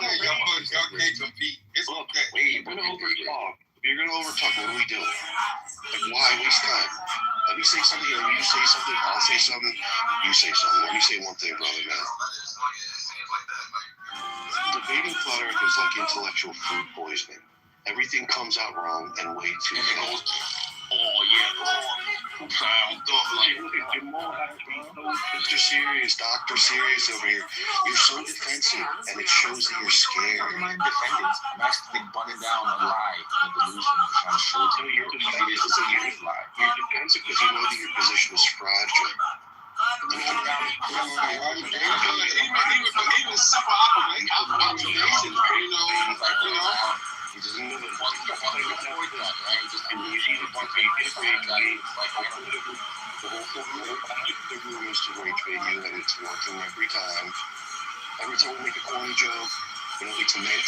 can't compete. It's okay. Wait, you're going to overtalk. If you're going to overtalk, what do we do? Like, why waste time? Let me say something. You say something. I'll say something. You say something. Let me say one thing, brother, man. Debating flat earth is like intellectual food poisoning. Everything comes out wrong and way too fast. Mr. Serious, Dr. Serious over here. You're so defensive, and it shows that you're scared. I'm not defending. I'm actually bunning down a lie, a delusion. I'm trying to show to you the lie. This is a huge lie. You're defensive because you know that your position is fragile. Even simple observations, He doesn't know that and you see the one thing the whole room is to rage bait you, and it's working every time. Every time we make a corny joke, it's meant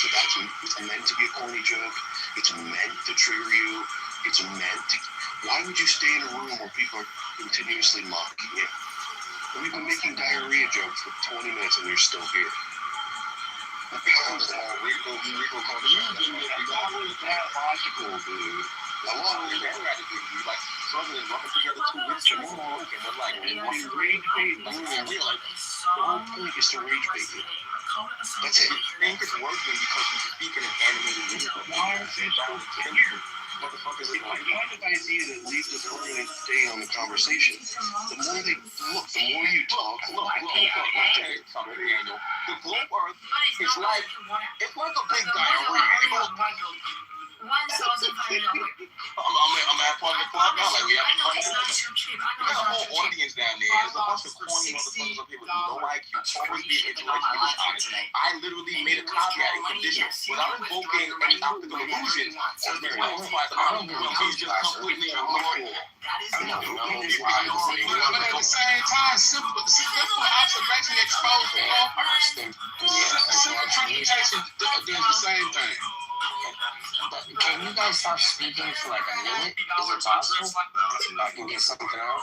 to be a corny joke. It's meant to trigger you. It's meant to. Why would you stay in a room where people are continuously mocking you? We've been making diarrhea jokes for 20 minutes and you're still here. Rico logical, dude. I want to be like struggling, rubbing together 2 weeks and more. Okay, but like, you rage bait, the whole point is to rage bait you. That's it. I think it's working because he's speaking in animated music. Why are they so scared? Motherfuckers, the kind of idea that leaves us only to stay on the conversation. The more they look, the more you talk. Look. The globe earth is like a big diarrhea. I'm at part of the club now. Like, we have a whole audience down there. There's a bunch of corny motherfuckers up here with no IQ, always being intellectually dishonest. I literally made a caveat and condition without invoking any optical illusion. He's just completely ignored. But at the same time, simple observation exposed to all person. Simple interpretation does the same thing. Can you guys stop speaking for like a minute? Is it possible? I can get something out.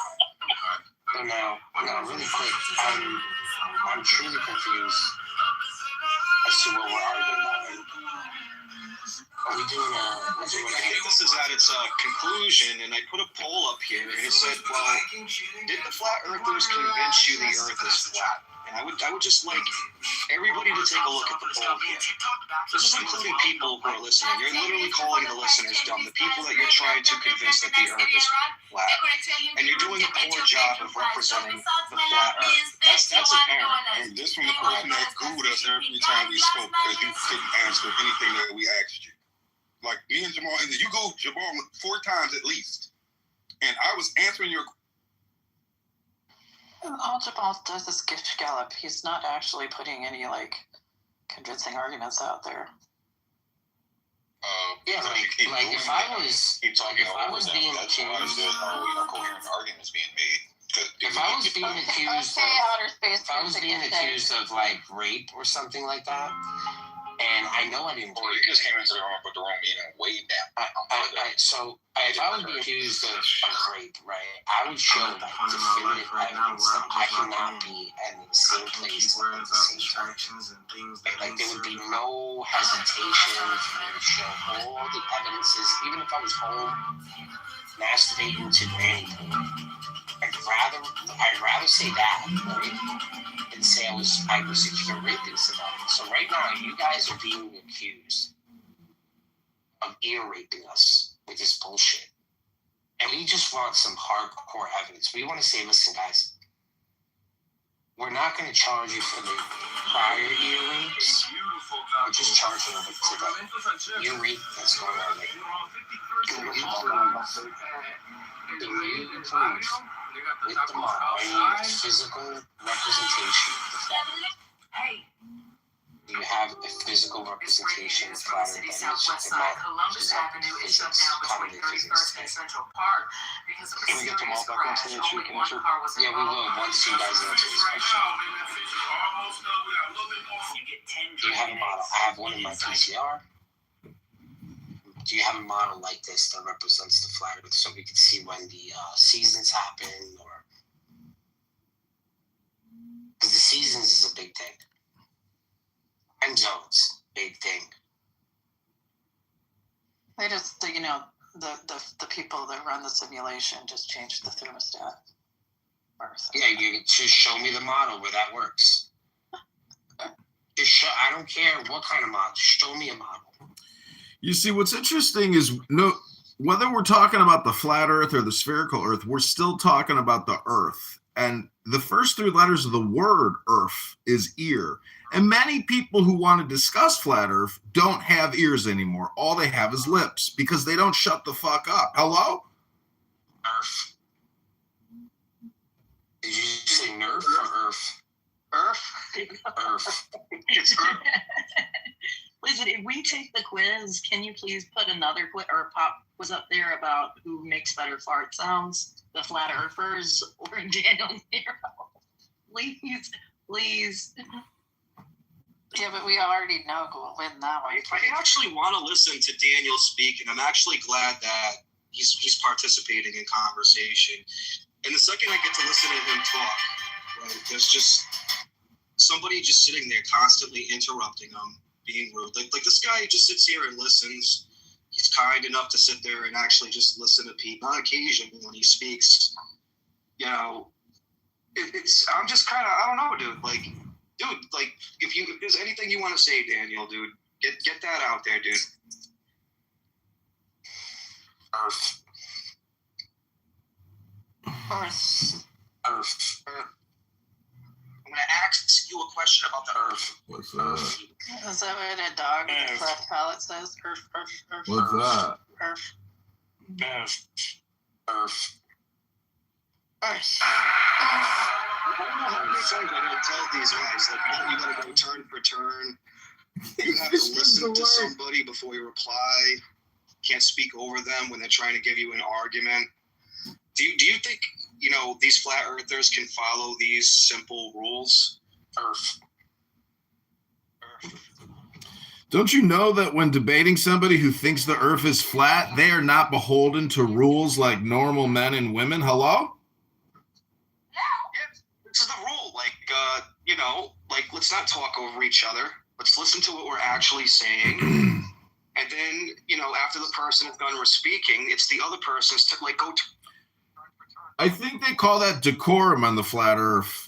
But now, really quick, I'm truly confused as to what we're arguing about. Are we doing I think this is at its conclusion, and I put a poll up here, and it said, well, did the flat earthers convince you the earth is flat? And I would just like everybody to take a look at the poll here. This is including people who are listening. You're literally calling the listeners dumb. The people that you're trying to convince that the earth is flat. And you're doing a poor job of representing the flat earth. That's apparent. And this from the person that Googled us every time we spoke, because you couldn't answer anything that we asked you. Like me and Jamal, and you go Jamal 4 times at least. And I was answering your. All Jamal does is gift gallop. He's not actually putting any convincing arguments out there. Yeah, like if I was being accused, arguments being made. If I was being accused of like rape or something like that, and I know I didn't. Or you just came into the room, put the wrong meaning way down. So if I was being accused of rape, right, I would show like definitive evidence that I cannot be in the same place at the same time. Like there would be no hesitation for me to show all the evidences, even if I was home masturbating to anything. And I'd rather say that, right, than say I was convinced about it. So right now, you guys are being accused of ear raping us with this bullshit. And we just want some hardcore evidence. We want to say, listen, guys, we're not going to charge you for the prior ear rapes. We're just charging you for the ear rape that's going on right now. Can you prove with the model, I need physical representation of the flat? Do you have a physical representation of flat Earth that meets the physics, cognitive physics? Can we get them all back into the issue? Yeah, we will once you guys answer this question. Do you have a model? I have one in my PCR. Do you have a model like this that represents the flat Earth so we can see when the seasons happen? Or because the seasons is a big thing. Time zones, big thing. They just, the people that run the simulation just changed the thermostat. Yeah, you just show me the model where that works. Just show. I don't care what kind of model. Show me a model. You see, what's interesting is whether we're talking about the flat Earth or the spherical Earth, we're still talking about the Earth. And the first three letters of the word Earth is ear. And many people who want to discuss flat Earth don't have ears anymore. All they have is lips because they don't shut the fuck up. Hello? Earth. Did you say Nerf or Earth? Earth. It's Earth. Listen, if we take the quiz, can you please put another quiz or pop quiz up there about who makes better fart sounds, the flat earthers or Daniel Nero? Please. Yeah, but we already know who will win that one. I actually want to listen to Daniel speak, and I'm actually glad that he's participating in conversation. And the second I get to listen to him talk, right, there's just somebody just sitting there constantly interrupting him, being rude. Like this guy just sits here and listens. He's kind enough to sit there and actually just listen to people. On occasion, when he speaks, I'm just kind of, I don't know, dude. Like, if there's anything you want to say, Daniel, dude, get that out there, dude. Earth. I'm going to ask you a question about the Earth. What's that? Is that what a dog with a flat palate says? Earth. What's that? Earth. How many times I gotta tell these guys that you gotta go turn for turn. You have to listen to somebody before you reply. Can't speak over them when they're trying to give you an argument. Do you think these flat earthers can follow these simple rules? Earth. Don't you know that when debating somebody who thinks the Earth is flat, they are not beholden to rules like normal men and women? Hello? This is the rule. Let's not talk over each other. Let's listen to what we're actually saying. And then, after the person is done speaking, it's the other person's to go to. I think they call that decorum on the flat Earth.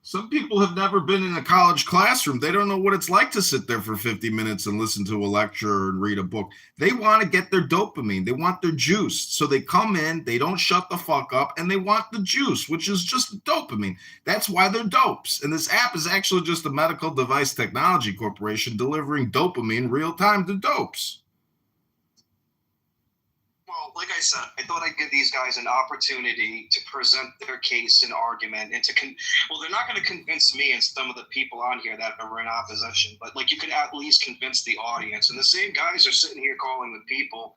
Some people have never been in a college classroom. They don't know what it's like to sit there for 50 minutes and listen to a lecture and read a book. They want to get their dopamine. They want their juice. So they come in, they don't shut the fuck up, and they want the juice, which is just dopamine. That's why they're dopes. And this app is actually just a medical device technology corporation delivering dopamine real time to dopes. Well, like I said, I thought I'd give these guys an opportunity to present their case and argument, and they're not going to convince me and some of the people on here that are in opposition, but you can at least convince the audience. And the same guys are sitting here calling the people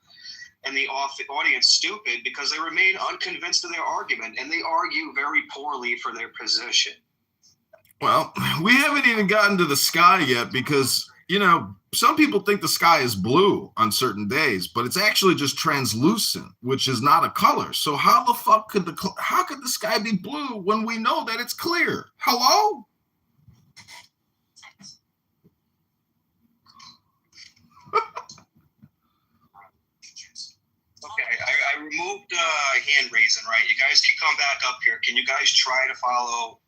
and the audience stupid because they remain unconvinced of their argument, and they argue very poorly for their position. Well, we haven't even gotten to the sky yet because, some people think the sky is blue on certain days, but it's actually just translucent, which is not a color. So how the fuck could the sky be blue when we know that it's clear? Hello? Okay, I removed hand raising, right? You guys can come back up here. Can you guys try to follow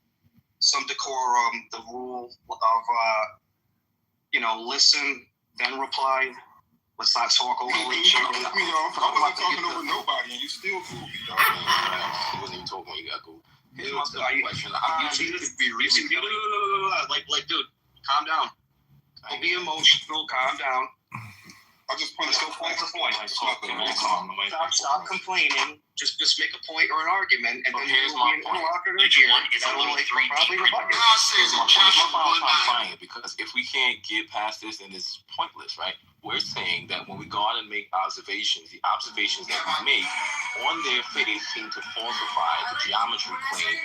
some decorum, the rule of, listen, then reply? Let's not talk over each other. I wasn't talking over nobody, and you still cool me, dog. You wasn't even talking when you got cool. Here's my simple question. Dude, calm down. Don't be emotional. Calm down. I just point Let's go point for point. Stop complaining. Just make a point or an argument, and then here's my point. Probably rebut you. Here's my point. I'm fine because if we can't get past this, then it's pointless, right? We're saying that when we go out and make observations, the observations that we make on their face seem to falsify the geometry plane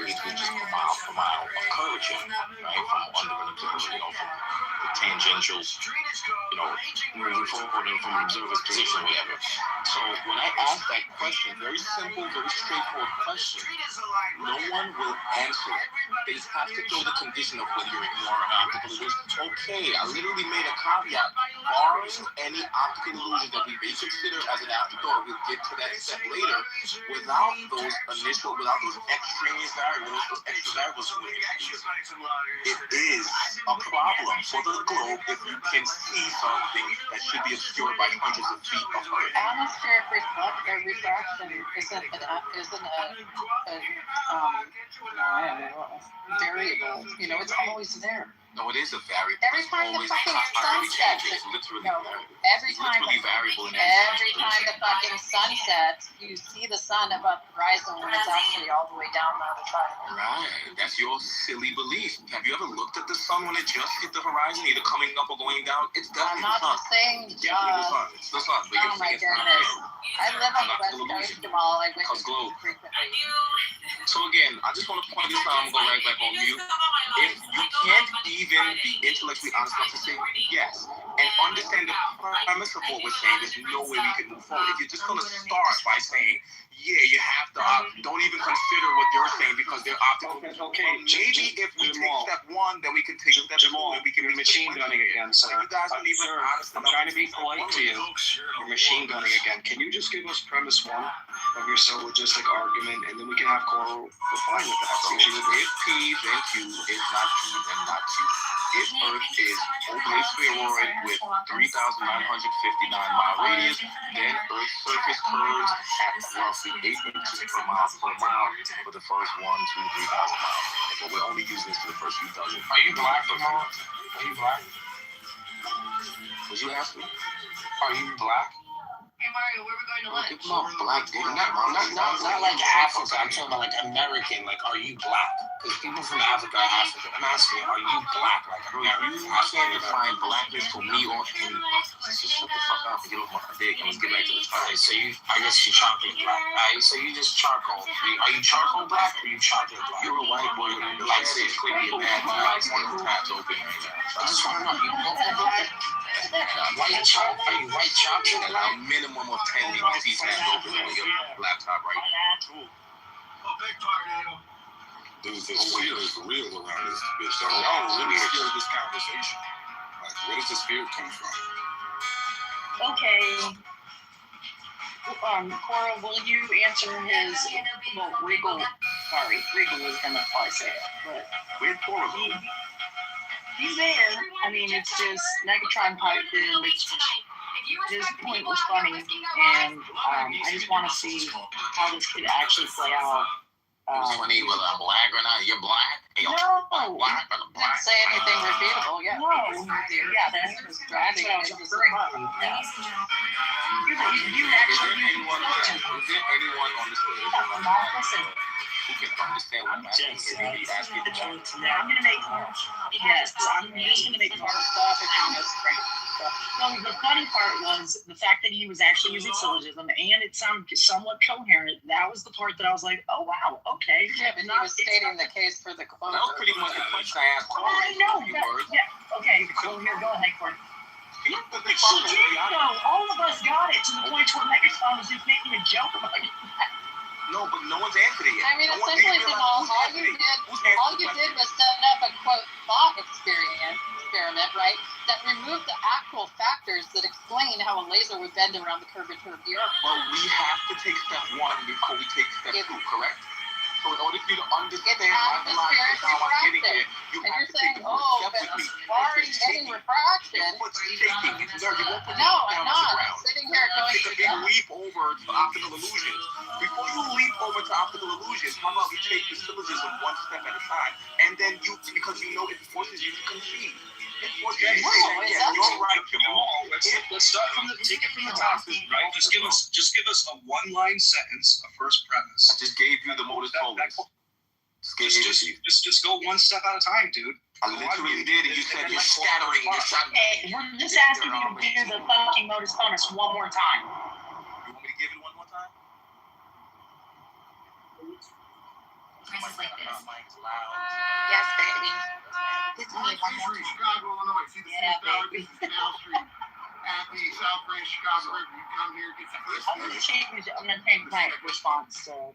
between just mile for mile of curvature, right? From under an observer, from the tangential, moving forward and from an observer's position or whatever. So when I ask that question, very simple, very straightforward question, no one will answer it. They have to throw the condition of whether you're ignoring optical illusion. Okay, I literally made a caveat. Barring any optical illusion that we may consider as an afterthought, we'll get to that step later. Without those extraneous variables, those extra variables, it is a problem for the globe if you can see something that should be obscured by hundreds of feet of earth. Atmospheric refraction isn't a variable. It's always there. No, it is a variable. Every time the fucking sun sets, it's literally every time the fucking sun sets, you see the sun above the horizon when it's actually all the way down the other side. Right. That's your silly belief. Have you ever looked at the sun when it just hit the horizon, either coming up or going down? It's definitely I'm not just saying just. It's the sun. But Oh my goodness. I live on the West Coast, Jamal. I witness it frequently. So again, I just want to point this out. I'm going to go right back on you. If you can't even be intellectually honest enough to say yes and understand the premise of what we're saying, there's no way we can move forward. If you're just going to start by saying, yeah, you have to, don't even consider what they're saying because they're optical. Okay. Maybe if we take step one, then we can take step two and we can be machine gunning again, sir. You guys don't even honest I'm trying to be polite to you. You're machine gunning again. Can you just give us premise one of your syllogistic argument, and then we can have Coral reply with that? So if P then Q is not P then not Q. If Earth is oblate spheroid with 3,959 mile radius, then Earth's surface curves at roughly 8 inches per mile for the first 1, 2, 3,000 miles. But we're only using this for the first few dozen. Are you black, Jamal? Are you black? Was you asking? Are you black? Hey Mario, where are we going to lunch? No, black. Not like Africa. I'm talking about like American. Like, are you black? Because people from Africa are African. I'm asking, are you black? Like American? I can't define blackness for me or any. Just shut the fuck up and get off my dick and let's get back to the topic. So I guess you're chocolate black. Alright, so you just charcoal. Are you charcoal black or you chocolate black? You're a white boy with a light skin. Clearly a bad guy. One of the tabs open right now. I just want to know, you local black? White chocolate? Are you white chocolate black? A minimum of 10 DVC tabs open on your laptop right now. Dude, the fear is real around this bitch. So y'all really scared of this conversation. Like, where does this fear come from? Okay. Coral, will you answer his, Regal was gonna probably say it, but Where'd Coral go? he's there. I mean, it's just Megatron piped in, which his point was funny, and I just want to see how this could actually play out. It's funny whether I'm black or not. You're black? Hey, No. Black or black? Didn't say anything refutable. Yeah. No. Yeah, that's what I was referring to. Yeah. You actually Is there anyone on the stage listen. who can understand what I'm asking? Is he asking the truth? I'm gonna make yes. I'm just gonna make part stuff and just stuff. No, the funny part was the fact that he was actually using syllogism and it sounded somewhat coherent. That was the part that I was like, oh wow, okay. Yeah, but he was stating the case for the quote. That was pretty much the question I asked. I know. Yeah. Okay. So here, go ahead, Court. She did though. All of us got it to the point where Megatron was just making a joke about it. No, but no one's answered it yet. I mean, No one essentially, did Jamal, realize all you did was set up a quote thought experience experiment, right, that removed the actual factors that explain how a laser would bend around the curvature of the Earth. But we have to take step one before we take step two, correct? So in order for you to understand my logic and how I'm getting here, you and have you're to saying, take the first step with me. barring any refraction. Your foot's shaking. You won't put No, your foot down I'm on the not. ground. I'm sitting here going Take a big leap over to optical illusions. Before you leap over to optical illusions, how about we take the syllogism one step at a time, and then you, because you know it forces you to concede. It forces you to say, yeah, you're right, Jamal. Let's start from take it from the top, right? Just give us a one-line sentence, a first premise. I just gave you the modus tollens. Just go one step at a time, dude. I literally did, and you said you're scattering. Okay, we're just asking you to do the fucking modus ponens one more time. You want me to give it one more time? Presses like this. Yes, baby. This is me one more time. Chicago, Illinois. See the Yeah, South baby. Street at the South Branch Chicago River. You come here, get the first I'm gonna change my response. So,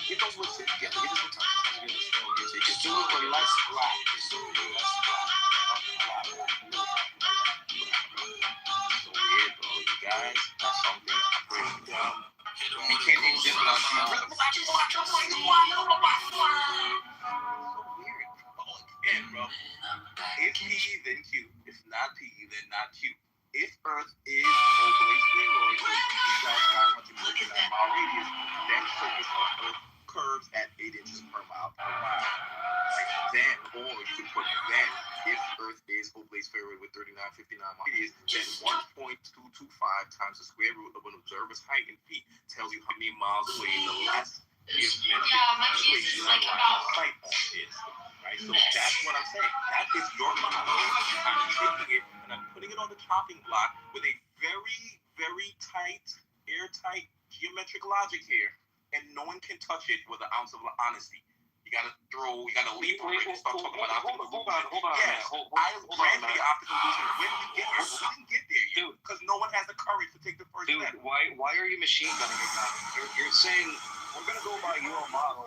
Get those lips in together. Get this time. Just do it with less black. Just do it with less black. So weird, bro. You guys have something breaking down. You can't exist without you. So weird. Again, bro. If P, then Q. If not P, then not Q. If Earth is overly spheroid, you guys got 159 mile radius, then surface of Earth curves at 8 inches per mile per mile. Right? Then, or you can put then, if Earth is overly spheroid with 59 mile radius, then 1.225 times the square root of an observer's height in feet tells you how many miles away the last My case is like about sight is. Right? So that's what I'm saying. That is your model. I'm taking it and I'm putting it on the chopping block with a very, very tight, airtight geometric logic here, and no one can touch it with an ounce of honesty. You gotta leap over it and start talking about optical illusion. Hold on. Yes, I grant the optical illusion. When we get there, we didn't get there yet, because no one has the courage to take the first step. Why are you machine gunning it now? You're saying we're gonna go by your model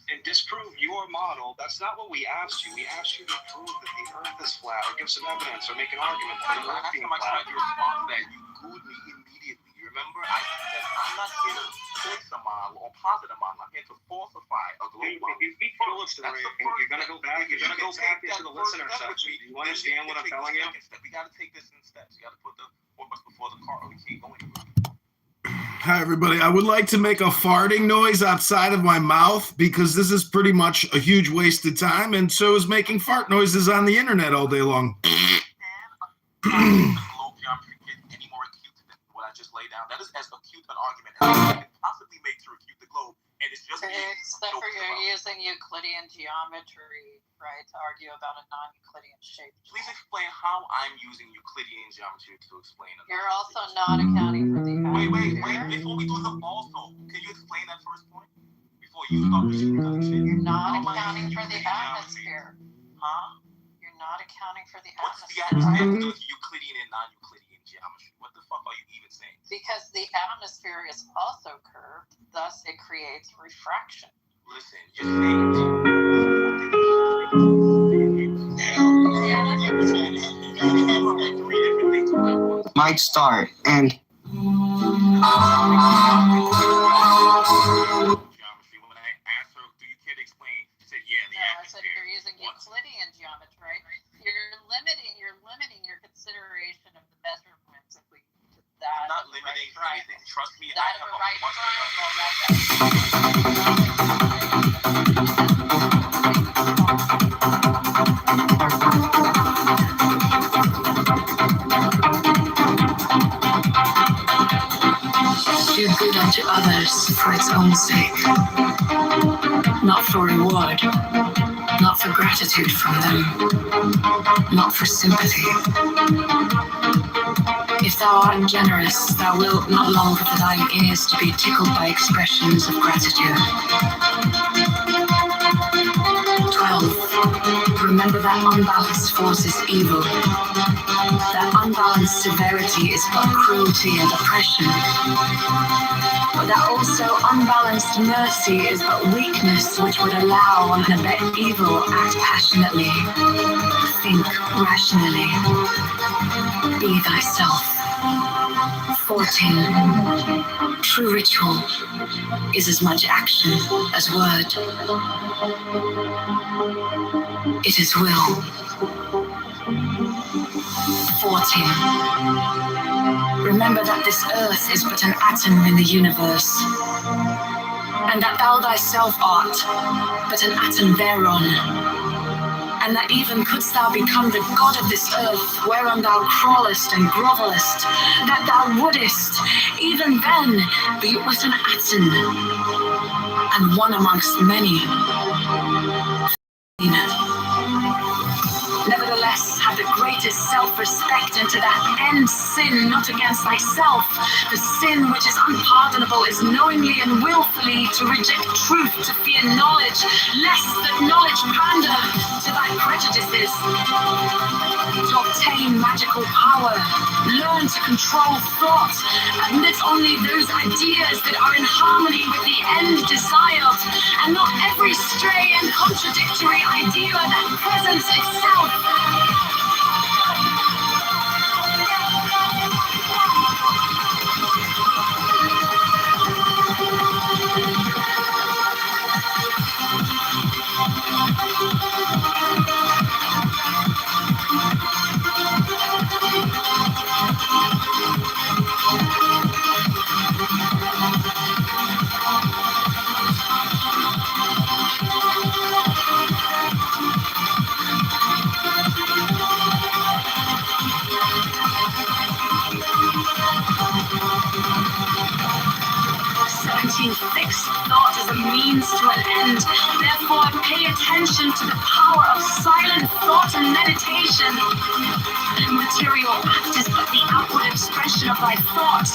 and disprove your model. That's not what we asked you. We asked you to prove that the Earth is flat, or give some evidence, or make an argument for the Earth being flat. I tried to respond to that. You gooed me immediately. You remember? I said I'm not here to place a model or posit a model. I'm here to falsify a globe model. If you speak Phillips story, you're gonna go back. You're gonna go back into the listener section. Do you understand what I'm telling you? We gotta take this in steps. You gotta put the horse before the car, or we can't go anywhere. Hi, everybody. I would like to make a farting noise outside of my mouth because this is pretty much a huge waste of time, and so is making fart noises on the internet all day long. Any more acute than what I just laid down? That is as acute an argument as I can possibly make to refute the globe, and it's just Except for you're using Euclidean geometry, right, to argue about a non-Euclidean shape. Please explain how I'm using Euclidean geometry to explain it. You're also not accounting for the Wait. Before we do the also, can you explain that first point? Before you start machine gunning shit. You're not accounting for the atmosphere. Huh? You're not accounting for the What's the atmosphere. atmosphere? Euclidean and non-Euclidean geometry. What the fuck are you even saying? Because the atmosphere is also curved, thus it creates refraction. Listen, you're saying might start and geometry. When I asked her, do you care to explain? She said, yeah. I said you're using Euclidean geometry. You're limiting your consideration of the measurements if we did that. I'm not limiting anything. Trust me. That of a right Do good unto others for its own sake, not for reward, not for gratitude from them, not for sympathy. If thou art generous, thou wilt not long for thy gaze to be tickled by expressions of gratitude. 12. Remember that unbalanced force is evil, that unbalanced severity is but cruelty and oppression, but that also unbalanced mercy is but weakness which would allow and abet evil, act passionately, think rationally, be thyself. 14. True ritual is as much action as word. It is will. 14. Remember that this earth is but an atom in the universe, and that thou thyself art but an atom thereon, and that even couldst thou become the god of this earth whereon thou crawlest and grovellest, that thou wouldest even then be but an atom, and one amongst many. Nevertheless, have the greatest self-respect, and to that end sin not against thyself. The sin which is unpardonable is knowingly and willfully to reject truth, to fear knowledge, lest that knowledge pander to thy prejudices. To obtain magical power, learn to control thought, admit only those ideas that are in harmony with the end desired, and not every stray and contradictory idea that presents itself. Fixed thought is a means to an end. Therefore, pay attention to the power of silent thought and meditation. Material act is but the outward expression of thy thought,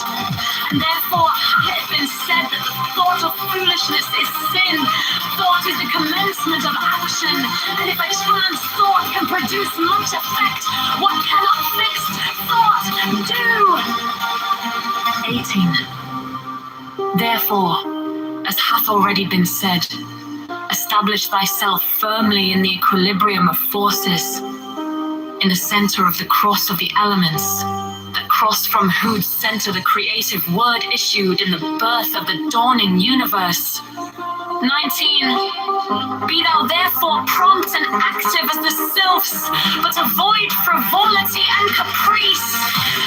and therefore hath it been said that the thought of foolishness is sin. Thought is the commencement of action, and if a trans thought can produce much effect, what cannot fixed thought do? 18. Therefore, as hath already been said, establish thyself firmly in the equilibrium of forces, in the center of the cross of the elements, the cross from whose center the creative word issued in the birth of the dawning universe. 19. Be thou therefore prompt and active as the sylphs, but avoid frivolity and caprice.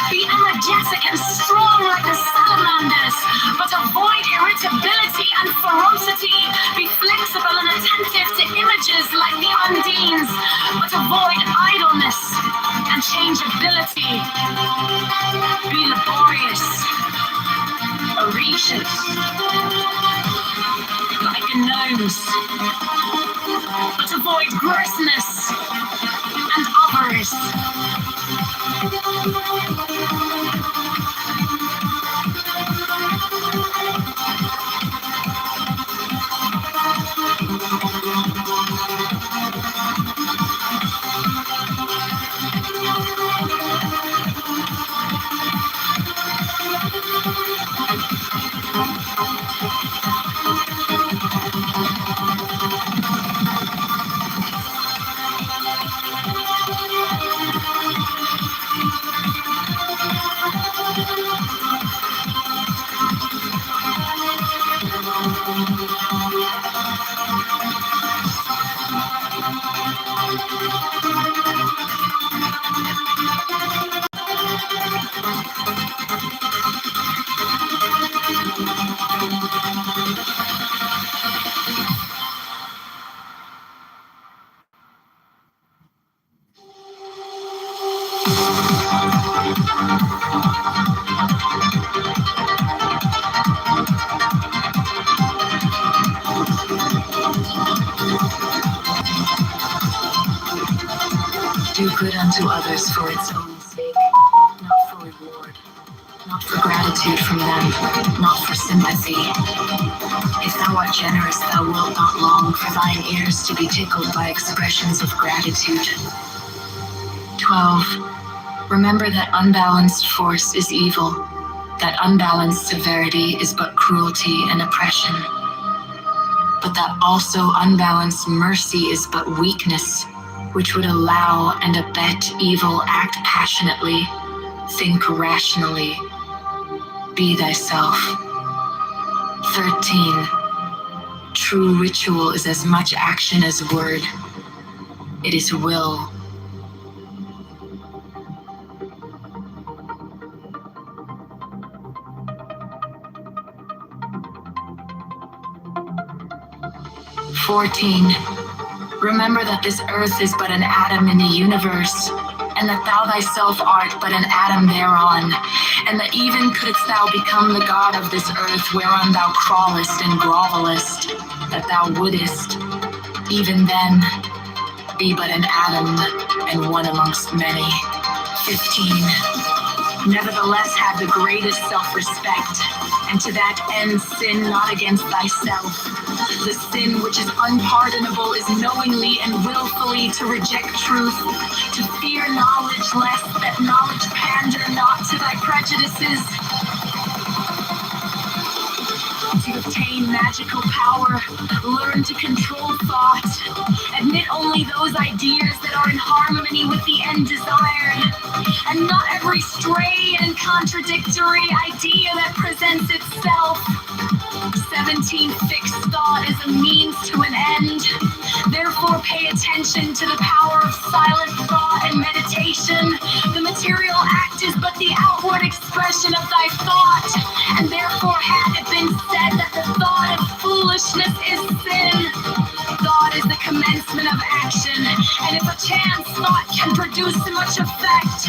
Be energetic and strong like the salamanders, but avoid irritability and ferocity. Be flexible and attentive to images like the undines, but avoid idleness and changeability. Be laborious, voracious, like a gnomes, but avoid grossness and avarice. Do good unto others for its own sake, not for reward, not for gratitude from them, not for sympathy. If thou art generous, thou wilt not long for thine ears to be tickled by expressions of gratitude. 12. Remember that unbalanced force is evil, that unbalanced severity is but cruelty and oppression, but that also unbalanced mercy is but weakness, which would allow and abet evil. Act passionately, think rationally, be thyself. 13. True ritual is as much action as word. It is will. Remember that this earth is but an atom in the universe, and that thou thyself art but an atom thereon, and that even couldst thou become the god of this earth whereon thou crawlest and grovelest, that thou wouldest, even then, be but an atom and one amongst many. 15. Nevertheless, have the greatest self-respect, and to that end sin not against thyself. The sin which is unpardonable is knowingly and willfully to reject truth, to fear knowledge lest that knowledge pander not to thy prejudices, to obtain magical power, learn to control thought, admit only those ideas that are in harmony with the end desired, and not every stray and contradictory idea that presents itself. 17. Fixed thought is a means to an end. Therefore, pay attention to the power of silent thought and meditation. The material act is but the outward expression of thy thought, and therefore had it been said that the thought of foolishness is sin. Thought is the commencement of action, and if a chance thought can produce much effect,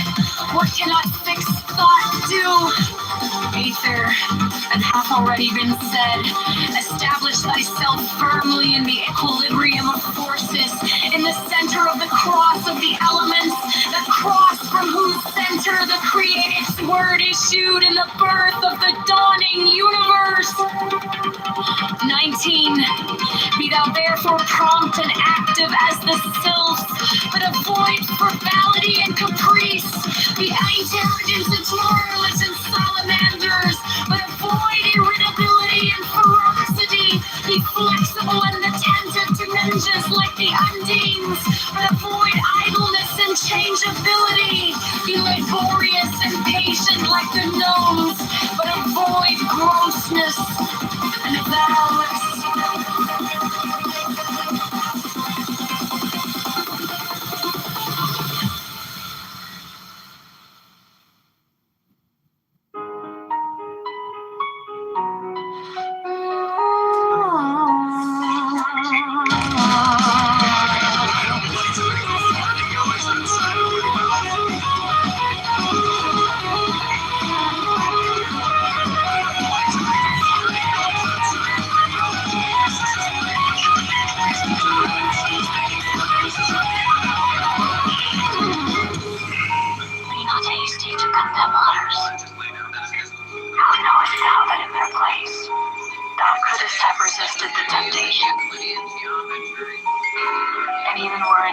what cannot fixed thought do? Aether, and hath already been said, establish thyself firmly in the equilibrium of forces, in the center of the cross of the elements, the cross from whose center the created word issued in the birth of the dawning universe. 19. Be thou therefore prompt and active as the sylphs, but avoid frivolity and caprice. Be intelligent and tomorrowless and salamanders, but avoid irritability and ferocity. Be flexible and attentive to ninjas like the undines, but avoid idleness and changeability. Be laborious and patient like the gnomes, but avoid grossness and valorous.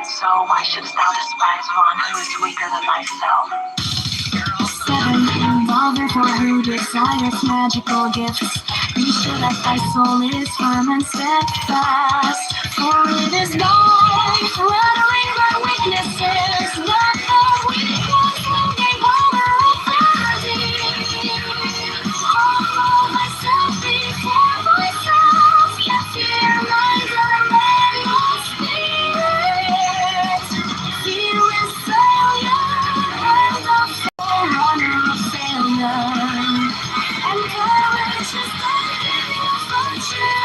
So why shouldst thou despise one who is weaker than thyself? 7. Thou therefore who desireth magical gifts, be sure that thy soul is firm and steadfast. For it is thy flattering thy weaknesses, that the weak ones will gain power authority. Humble thyself before thyself, yet fear neither man nor spirit. Fear is failure, and the forerunner of failure, and courage is the beginning of virtue.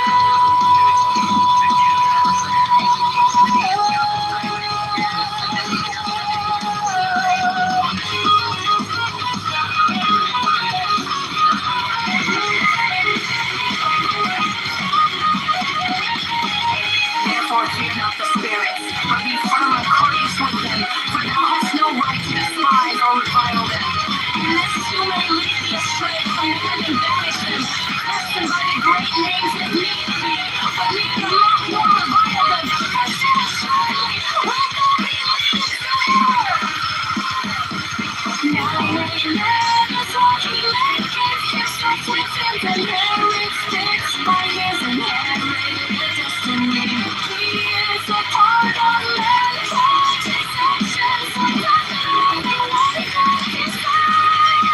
Never saw he made his stripes within the lyrics, fixed by his inherited destiny. He is a part of mental deception, so definitely one of his style,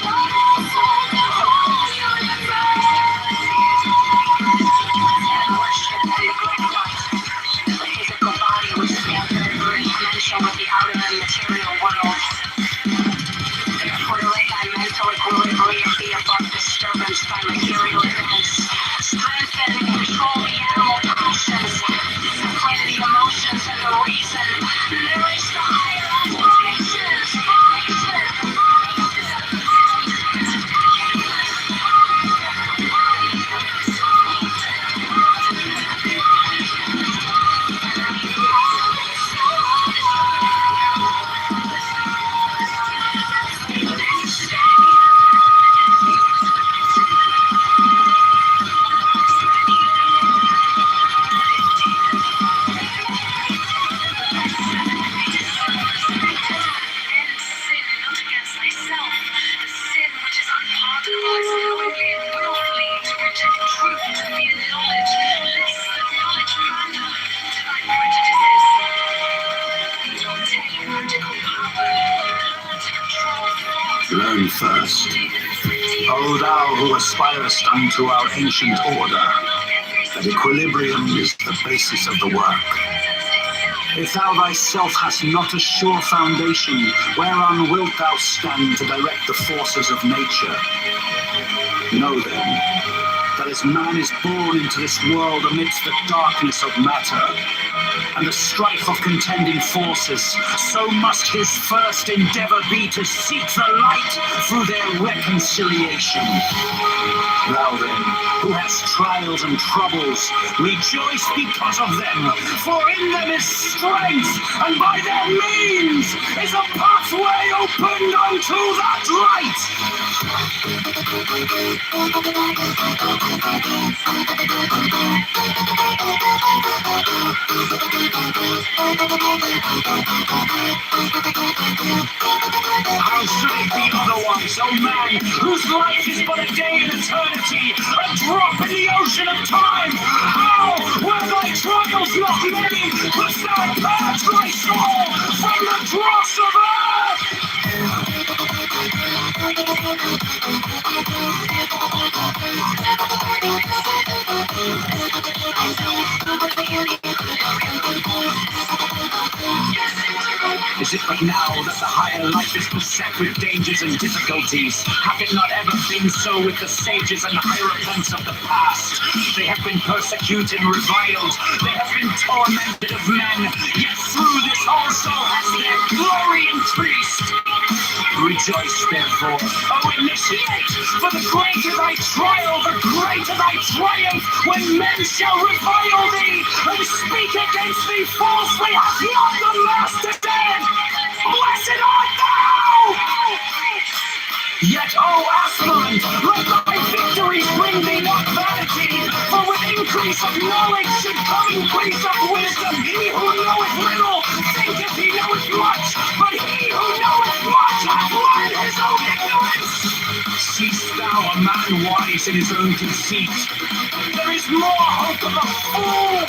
but also the whole universe. Worship and neglect life. The physical body which is the third dimension of the outer material world. Therefore, let thy mental equilibrium be above disturbance by material events. Strengthen and control the animal passions. Discipline the emotions and the reason. Nourish the higher aspirations. Learn first, O thou who aspirest unto our ancient order, that equilibrium is the basis of the work. If thou thyself hast not a sure foundation, whereon wilt thou stand to direct the forces of nature? Know then, that as man is born into this world amidst the darkness of matter, and the strife of contending forces, so must his first endeavor be to seek the light through their reconciliation. Thou then, who hast trials and troubles, rejoice because of them, for in them is strength, and by their means is a pathway opened unto that light. How should it be otherwise, O man, whose life is but a day in eternity, a drop in the ocean of time? How, were thy trials not many, couldst thou purge thy soul from the dross of earth? Is it but now that the higher life is beset with dangers and difficulties? Hath it not ever been so with the sages and hierophants of the past? They have been persecuted and reviled, they have been tormented of men, yet through this also has their glory increased. Rejoice therefore, O initiate, for the greater thy trial, the greater thy triumph, when men shall revile thee and speak against thee falsely, hath not the master said, blessed art thou! Yet, O aspirant, let thy victories bring thee not vanity, for with increase of knowledge should come increase of wisdom. He who knoweth little thinketh he knoweth much, but he who knoweth much hath learned his own ignorance. Seest thou a man wise in his own conceit? There is more hope of a fool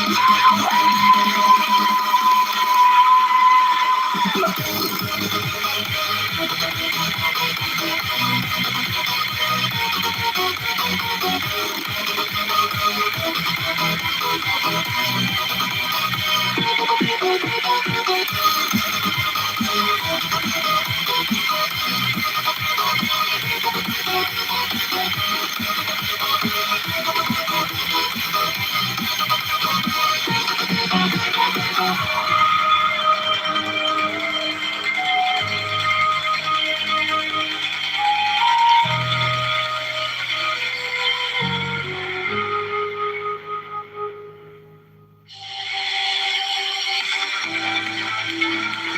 than of him!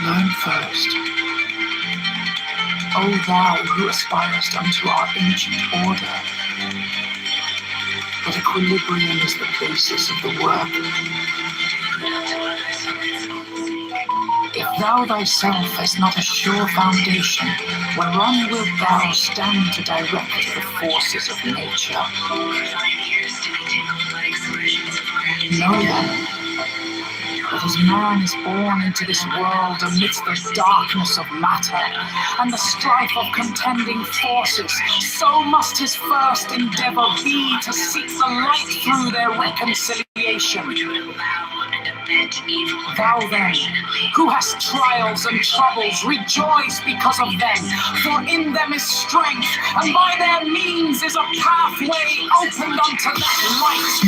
Learn first, O thou who aspirest unto our ancient order, that equilibrium is the basis of the work. If Thou thyself hast not a sure foundation, whereon wilt thou stand to direct the forces of nature. Know then, that as man is born into this world amidst the darkness of matter and the strife of contending forces, so must his first endeavor be to seek the light through their reconciliation. Thou then, who hast trials and troubles, rejoice because of them, for in them is strength, and by their means is a pathway opened unto that light.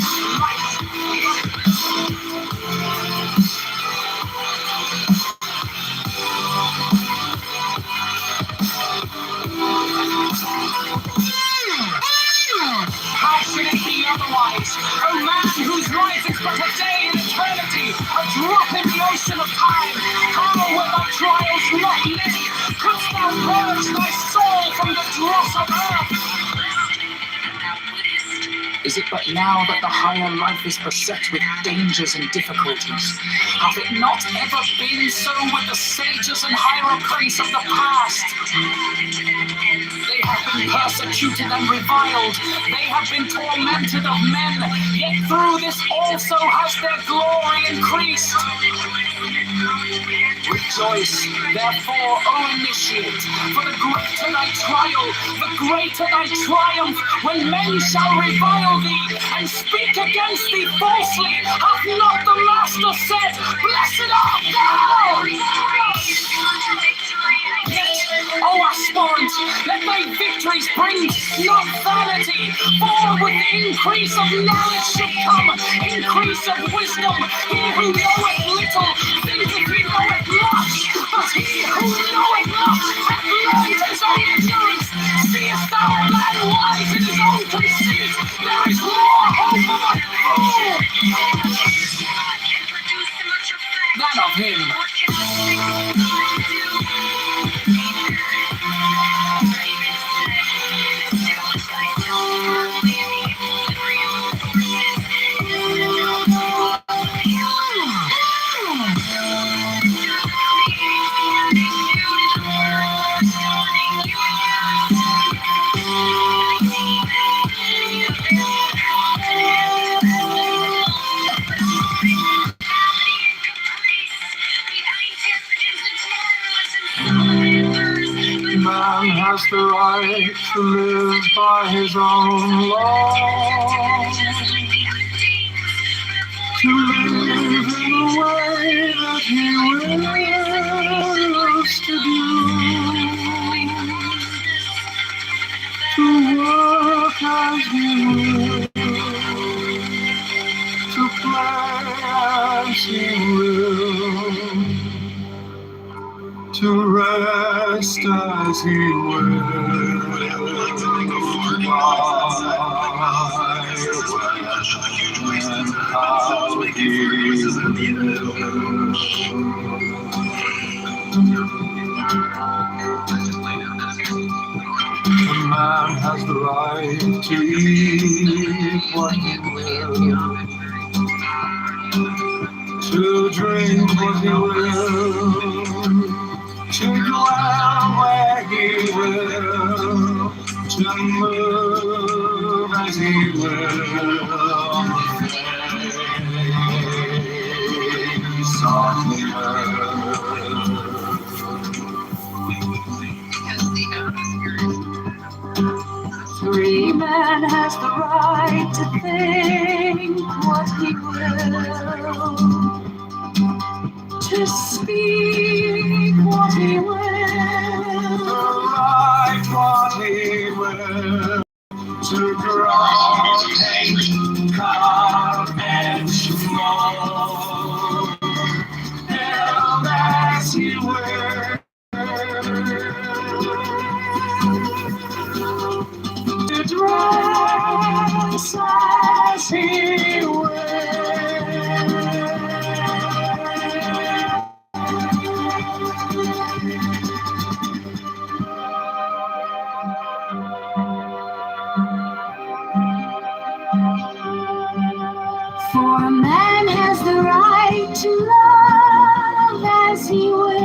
How should it be otherwise? O man whose life is but a day in eternity, a drop in the ocean of time, how were thy trials not many? Couldst thou purge thy soul from the dross of earth? Is it but now that the higher life is beset with dangers and difficulties? Hath it not ever been so with the sages and hierophants of the past? They have been persecuted and reviled. They have been tormented of men. Yet through this also has their glory increased. Rejoice, therefore, O initiate, for the greater thy trial, the greater thy triumph, when men shall revile thee and speak against thee falsely. Hath not the Master said, Blessed art thou? O aspirant, let thy victories bring not vanity, for with the increase of knowledge should come increase of wisdom. He who knoweth little thinketh he knoweth much, but he who knoweth not hath learned his own ignorance. Seest thou a man wise in his own conceit? There is more hope of a fool than of him. Man has the right to live by his own law, to live in the way that he wills to do, to work as he will, to play as he will, to rest as he will. The man has the right to eat what he will, to drink what he will, to dwell where he will, to move as he will on the face of the earth. Free man has the right to think what he will, to speak what he will, to write what he will, to draw, paint, carve, etch, mold, build as he will, to dress as he will. For a man has the right to love as he will,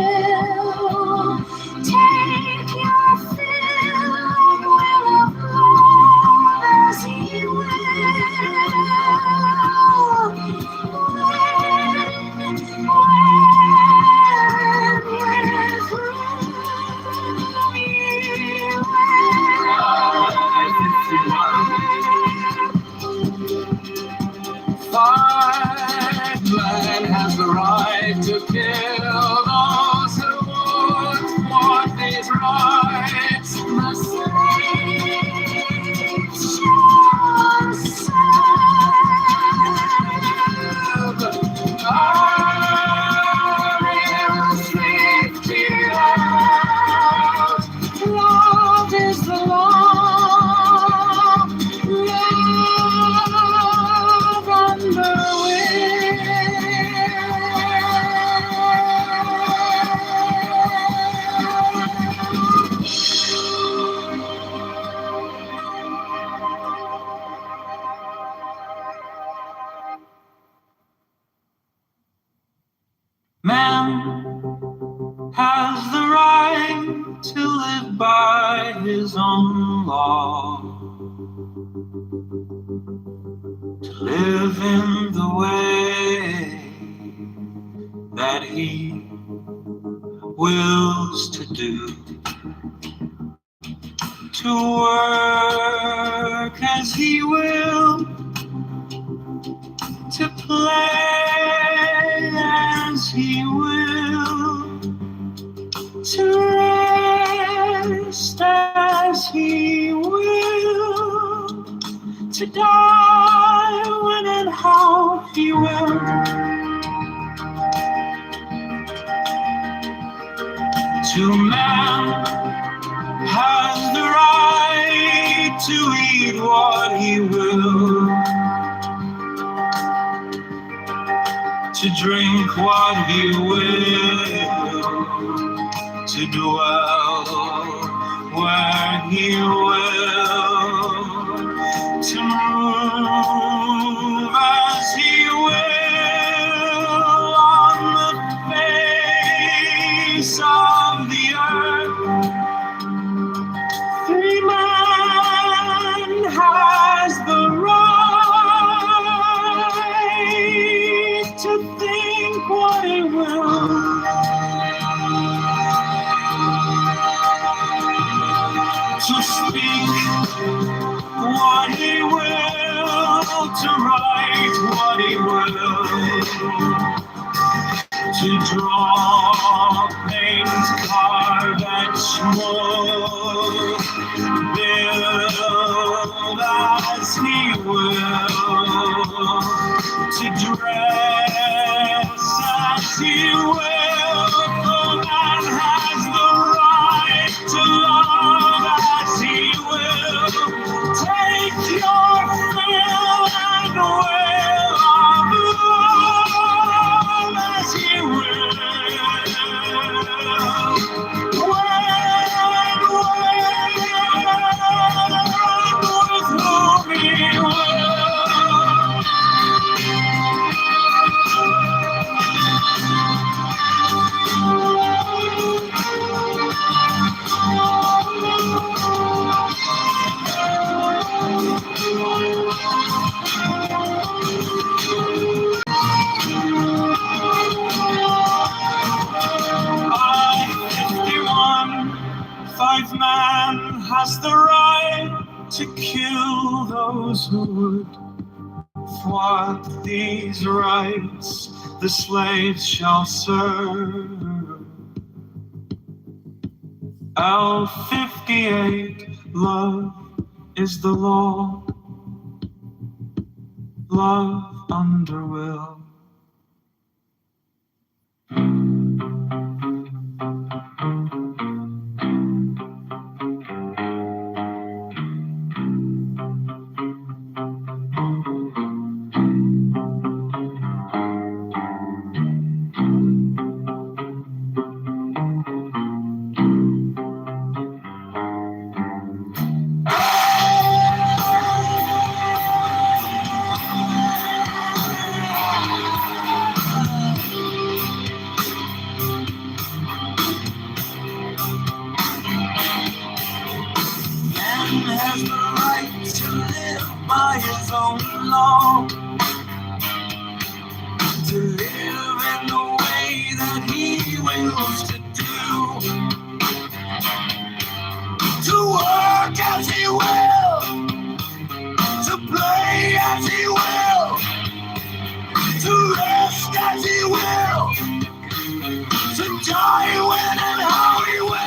has the right to live by his own law, to live in the way that he wills to do, to work as he will, to play as he will, to rest as he will, to die when and how he will. To man has the right to eat what he will, to drink what he will, to dwell where he will, to move as he will on the face of the earth. Free man has the right to think what he will, to speak what he will, to write what he will, to draw, paint, carve, and smooth, build as he will, to dress as he will. The man has the right to love as he will. Take your fill and will of love as he will. With whom he will. Five man has the right to kill those who would thwart these rights. The slaves shall serve. L58, love is the law. Love under will. Has the right to live by his own law, to live in the way that he wills to do, to work as he will, to play as he will, to rest as he will, to die when and how he will.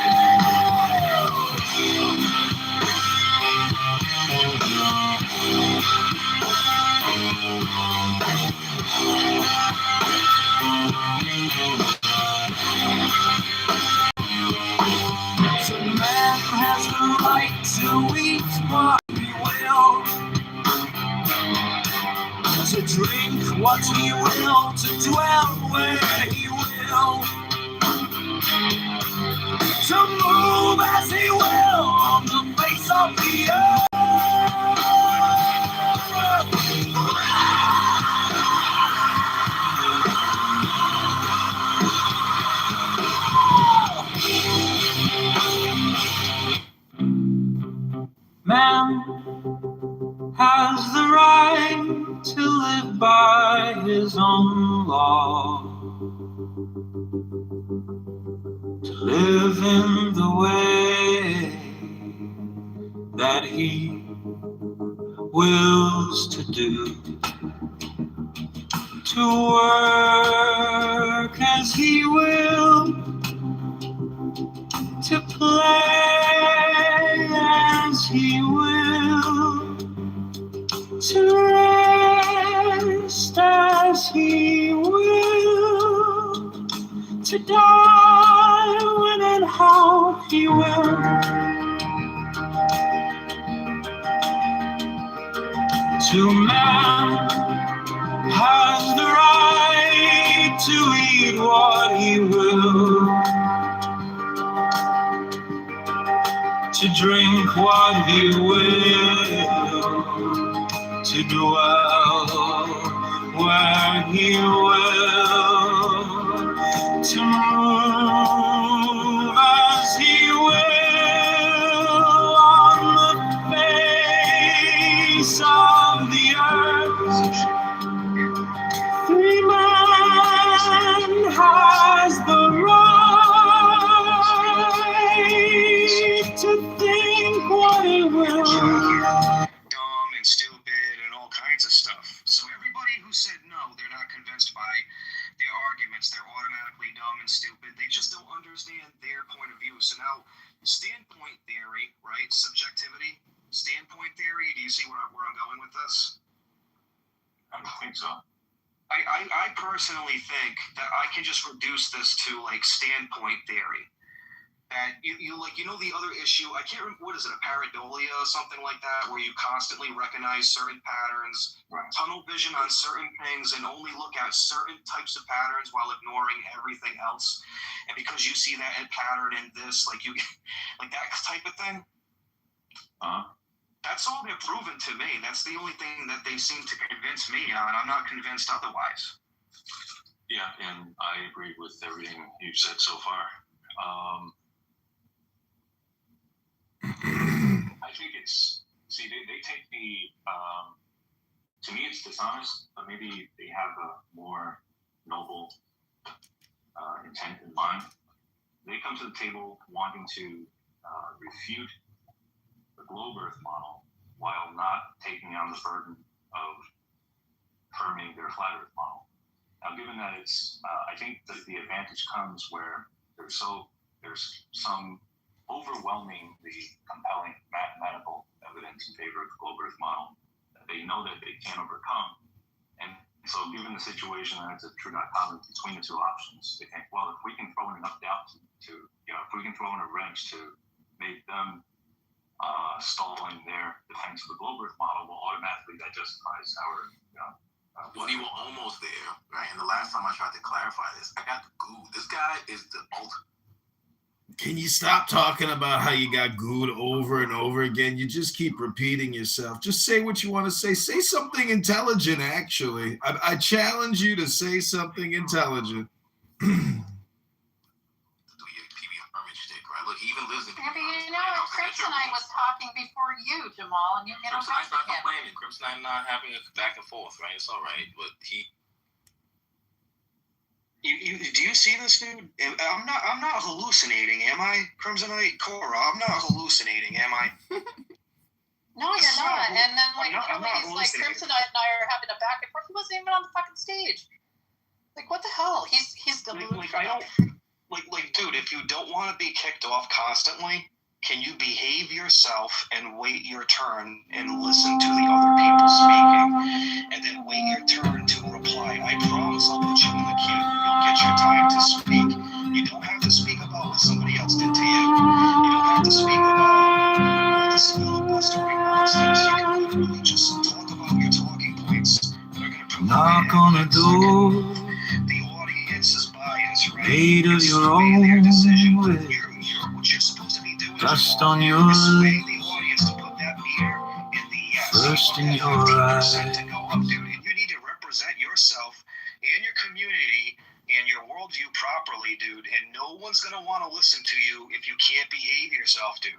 So man has the right to eat what he will, to drink what he will, to dwell where he will, to move as he will on the face of the earth. to live in the way that he wills to do, to work as he will, to play as he will, to rest as he will, to die when and how he will. To man has the right to eat what he will, to drink what he will, to dwell where he will, to move as he will on the face of the earth. Free man has the right to think what he will. Dumb and stupid and all kinds of stuff. So everybody who said no, they're not convinced by their arguments, they're automatically dumb and stupid. They just don't understand their point of view. So now, standpoint theory, right? Subjectivity, standpoint theory. Do you see where I'm going with this? I don't think so. I personally think that I can just reduce this to like standpoint theory. That you like, you know, the other issue, I can't remember, what is it, a pareidolia or something like that, where you constantly recognize certain patterns, Right. tunnel vision on certain things, and only look at certain types of patterns while ignoring everything else. And because you see that pattern in this, like you, like that type of thing. That's all they're proving to me. That's the only thing that they seem to convince me on. I'm not convinced otherwise. Yeah, and I agree with everything you've said so far. I think it's, see, they take the, to me it's dishonest, but maybe they have a more noble intent in mind. They come to the table wanting to refute the globe Earth model while not taking on the burden of affirming their flat Earth model. Now, given that it's, I think that the advantage comes where there's some overwhelmingly compelling mathematical evidence in favor of the globe Earth model that they know that they can't overcome. And so given the situation that it's a true dichotomy between the two options, they think, well, if we can throw in enough doubt to if we can throw in a wrench to make them stall in their defense of the globe Earth model, well, automatically that justifies our, Well, we were almost there, right? And the last time I tried to clarify this, I got the goo. This guy is the ultimate. Can you stop talking about how you got gooed over and over again? You just keep repeating yourself. Just say what you want to say. Say something intelligent, actually. I challenge you to say something intelligent. Look, he even lives in. Yeah, but you know, Crimsonite was talking before you, Jamal, and you don't Crimsonite's not him. complaining. Crimsonite not having a back and forth, right? It's all right, but he. Do you see this, dude? I'm not hallucinating, am I, Crimsonite Cora? I'm not hallucinating, am I? No, you're not. And then, like, I'm not he's like, hallucinating. Crimsonite and I are having a back and forth. He wasn't even on the fucking stage. Like, what the hell? He's delusional. Like, I don't. Like, dude, if you don't want to be kicked off constantly, can you behave yourself and wait your turn and listen to the other people speaking, and then wait your turn to reply? I promise I'll put you in the queue. You'll get your time to speak. You don't have to speak about what somebody else did to you. You don't have to speak about this filibustering nonsense. You can literally just talk about your talking points that are going to prove Knock on the door. the audience's bias, right? Made of It's your sway their own decision. way. What you're supposed to be doing Dust is on your sway lips. the audience to put that meter in the yes. First You in want your that 15% eyes. to go up, dude. And you need to represent yourself and your community and your worldview properly, dude. And no one's gonna want to listen to you if you can't behave yourself, dude.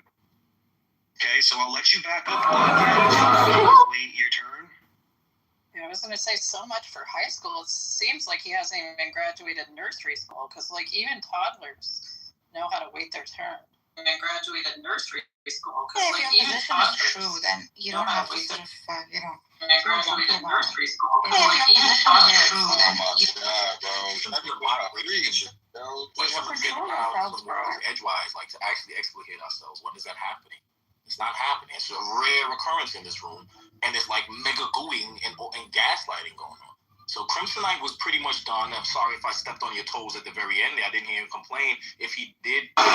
Okay, so I'll let you back up. Wait your turn. Yeah, I was going to say so much for high school. It seems like he hasn't even graduated nursery school because, like, even toddlers know how to wait their turn. And graduated nursery school because, like, even toddlers true, then you don't have to sort of, you know. And graduated nursery school. If your definition is true, then you We have a big crowd edgewise, like to actually explicate ourselves. When is that happening? It's not happening. It's a rare occurrence in this room, and it's like mega gooing and gaslighting going on. So Crimsonite was pretty much done. I'm sorry if I stepped on your toes at the very end there. I didn't hear him complain. If he did, I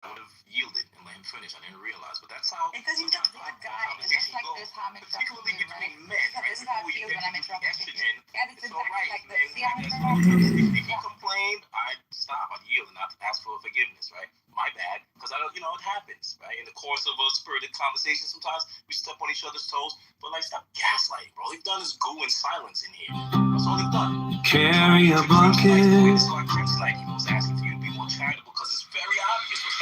would have yielded and let him finish. I didn't realize, but that's how. because he's a black guy. It's just like this how I'm particularly interrupting you, between right? men. This is how it feels when I'm interrupting you. Yeah, it's It's all exactly right. like this. See how I'm If interrupting? he complained, I'd stop. I'd yield and I'd ask for forgiveness, right? My bad, because I don't, it happens, right? In the course of a spirited conversation, sometimes we step on each other's toes, but like, stop gaslighting, bro. All they've done is goo and silence in here. That's all they've done. Carry a bucket. So I Crimsonite, was asking for you to be more charitable because it's very obvious what's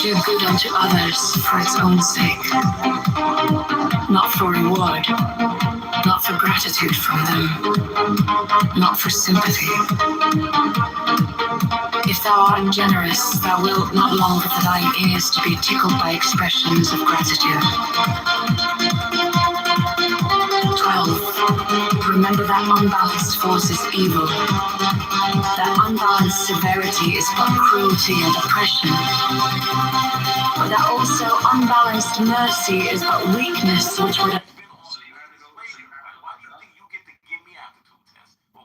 Do good unto others for its own sake, not for reward, not for gratitude from them, not for sympathy. If thou art generous, thou wilt not long for thine ears to be tickled by expressions of gratitude. 12. Remember that unbalanced force is evil. That unbalanced severity is but cruelty and oppression. But that also unbalanced mercy is but weakness which would...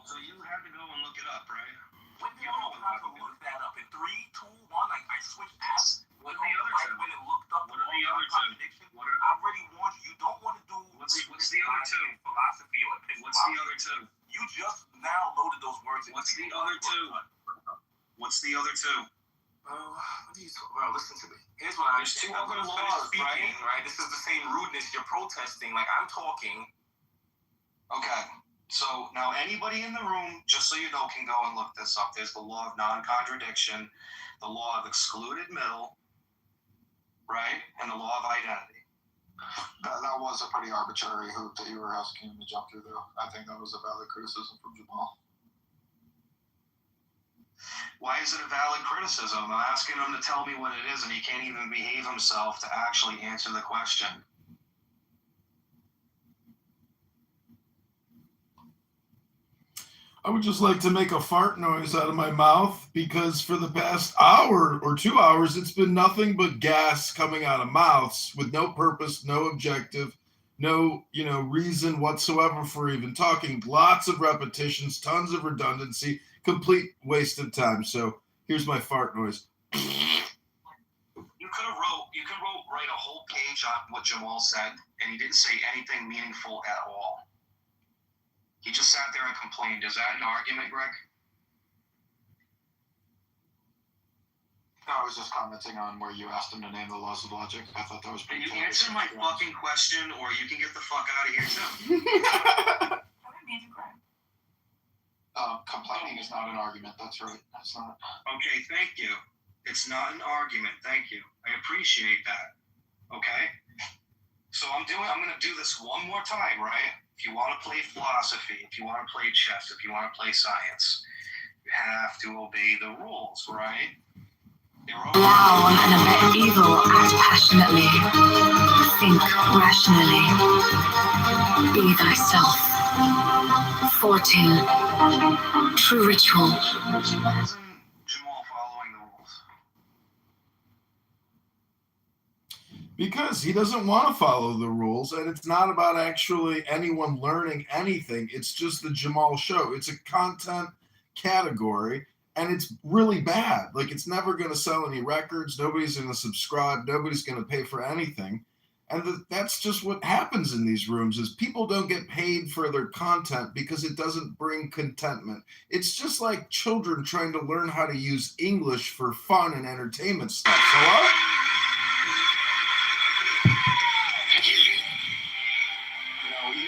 So you had to go and look it up, right? When you don't have to look that up in 3, 2, 1, like I switched apps. What are the other two? When it looked up, What are the other two? I already warned you. You don't want to do What's the other two? Philosophy or What's the other two? You just now loaded those words. What's the other two? What's the other two? Well, listen to me. Here's what There's two other laws, right? This is the same rudeness you're protesting. Like I'm talking. Okay. So now anybody in the room, just so you know, can go and look this up. There's the law of non-contradiction, the law of excluded middle, right? And the law of identity. That was a pretty arbitrary hoop that you were asking him to jump through, though. I think that was a valid criticism from Jamal. Why is it a valid criticism? I'm asking him to tell me what it is, and he can't even behave himself to actually answer the question. I would just like to make a fart noise out of my mouth because for the past hour or 2 hours, it's been nothing but gas coming out of mouths with no purpose, no objective, no, reason whatsoever for even talking. Lots of repetitions, tons of redundancy, complete waste of time. So here's my fart noise. You could write a whole page on what Jamal said, and he didn't say anything meaningful at all. He just sat there and complained. Is that an argument, Greg? No, I was just commenting on where you asked him to name the laws of logic. I thought that was pretty Can you answer my fucking question, or you can get the fuck out of here, too? Complaining is not an argument. That's right. That's not. Okay, thank you. It's not an argument. Thank you. I appreciate that. Okay? So I'm going to do this one more time, right? If you want to play philosophy, if you want to play chess, if you want to play science, you have to obey the rules, right? Allow and abet evil, act passionately, think rationally, be thyself. 14. True ritual. Why isn't Jamal following the rules? Because he doesn't want to follow the rules, and it's not about actually anyone learning anything. It's just the Jamal show. It's a content category, and it's really bad. Like, it's never going to sell any records. Nobody's going to subscribe. Nobody's going to pay for anything. And that's just what happens in these rooms is people don't get paid for their content because it doesn't bring contentment. It's just like children trying to learn how to use English for fun and entertainment stuff. So what?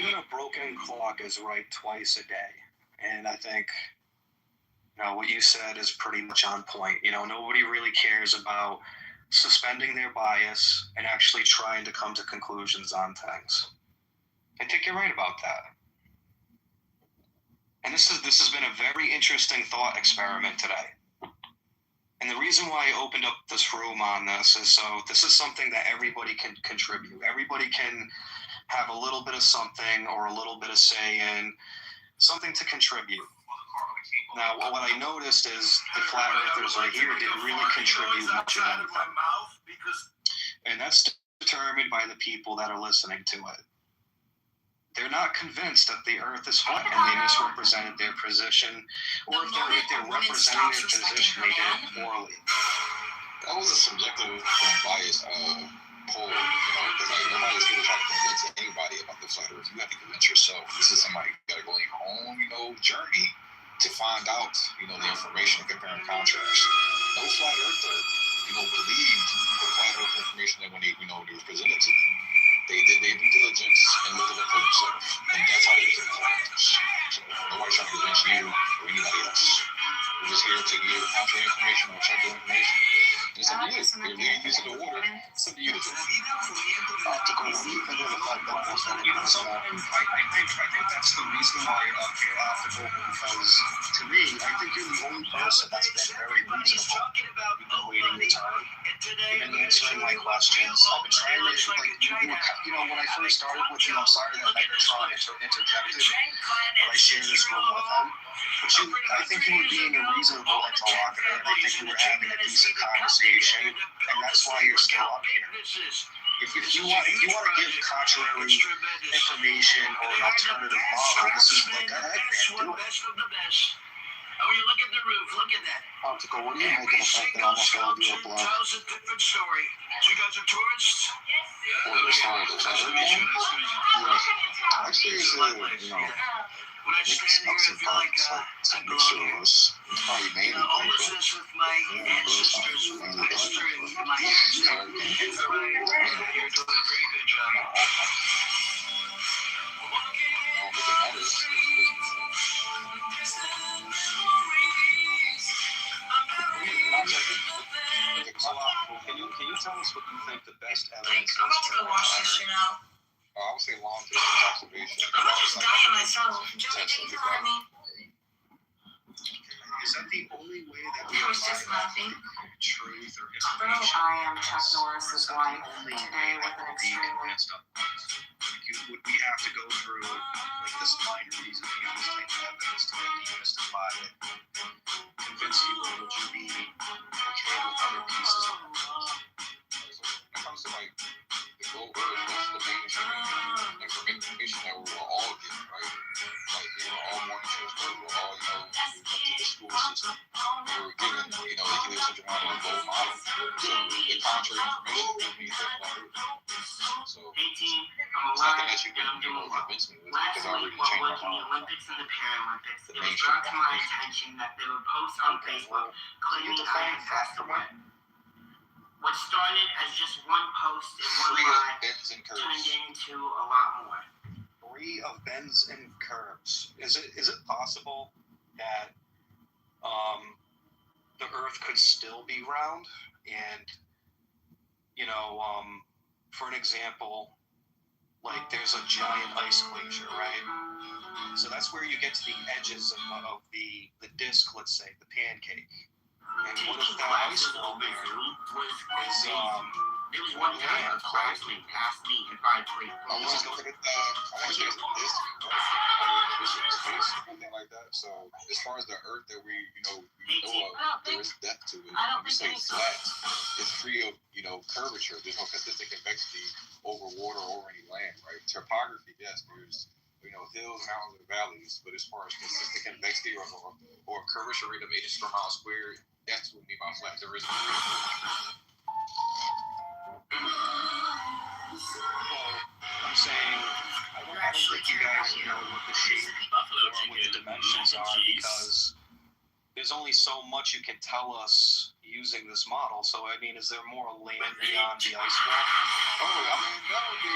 Even a broken clock is right twice a day. And I think, what you said is pretty much on point. Nobody really cares about suspending their bias and actually trying to come to conclusions on things. I think you're right about that. And this has been a very interesting thought experiment today. And the reason why I opened up this room on this is so this is something that everybody can contribute. Everybody can have a little bit of something or a little bit of say in, something to contribute. Now, what I noticed is the flat earthers right here didn't really contribute much of anything. And that's determined by the people that are listening to it. They're not convinced that the earth is flat and they misrepresented their position, or if they're representing their position, they did it poorly. That was a subjective bias poll, because nobody's going to try to convince anybody about the flat earth. You have to convince yourself. This is somebody who got to go on your own, journey to find out, the information and compare and contrast. No flat earther, believed the flat earth information that when they was presented to them. They did their due diligence and looked at it for themselves. And that's how they became flat earthers. So nobody's trying to convince you or anybody else. We're just here to give contrary information or check information. It's up to you. If you're using the water, it's up to you to do it. Optical, what do you think of the fact that almost everyone is I think that's the reason why you're up here, Optical, because to me, I think you're the only person that's been very reasonable. You've been waiting your turn. You've been answering my questions. I've been trying to, when I first started with you, I'm sorry that Megatron interjected, but I shared this room with him. But I think you were being a reasonable interlocutor, and I think you were having a decent conversation, and that's why you're still up here. If you want to give contrary information or an alternative model, this is like, go ahead, man, do it. Oh, you look at the roof. Look at that. Optical, what do you make of the fact that almost all of you are black? Tells a different story. So you guys are tourists? Well, as far as the flat earth, yes. Actually, it's When I stand here, I feel like I belong here. Probably mainly All this is with my ancestors, with my history, with my heritage. And you're doing a very good job. Can you tell us what you think the best evidence is? I'm about to go wash this shit out. I would say long distance observation. I'm not just dying myself. Do you want me to take you for me? Is that the only way that we I are was just laughing. truth or Bro, information? I am Chuck Norris's wife today with an extremely. Would we have to go through this line reasoning and this type of evidence to demystify it? Convince people that you be okay with other pieces of it? When it comes to the globe earth, that's the mainstream information that we will all get, right? Like we were all born into this world, we're all, we went to the school system. We were given, the heliocentric model and gold model. So the contrary information that we think about it. So it's nothing that you can convince me with because I already changed my mind. The Olympics and the Paralympics, it was brought to my attention that there were posts on Facebook claiming I had passed away. What started as just one post and one lie turned into a lot more. Free of bends and curves. Is it possible that the Earth could still be round? And for an example, like there's a giant ice glacier, right? So that's where you get to the edges of the disc, let's say, the pancake. And what if that ice floe there is There was one time a classmate passed me and tried to I want to look at this, something like that. So as far as the Earth that we know of, there is depth to it. When you say flat, it's free of curvature. There's no consistent convexity over water or over any land, right? Topography, yes, there's hills, mountains, and valleys, but as far as consistent convexity or curvature rate of inches per mile squared, that's what we mean by flat. There is no I'm saying I don't think you guys know what the shape or what the dimensions are because there's only so much you can tell us using this model. So, I mean, is there more land beyond the ice wall? Oh, I mean, that would be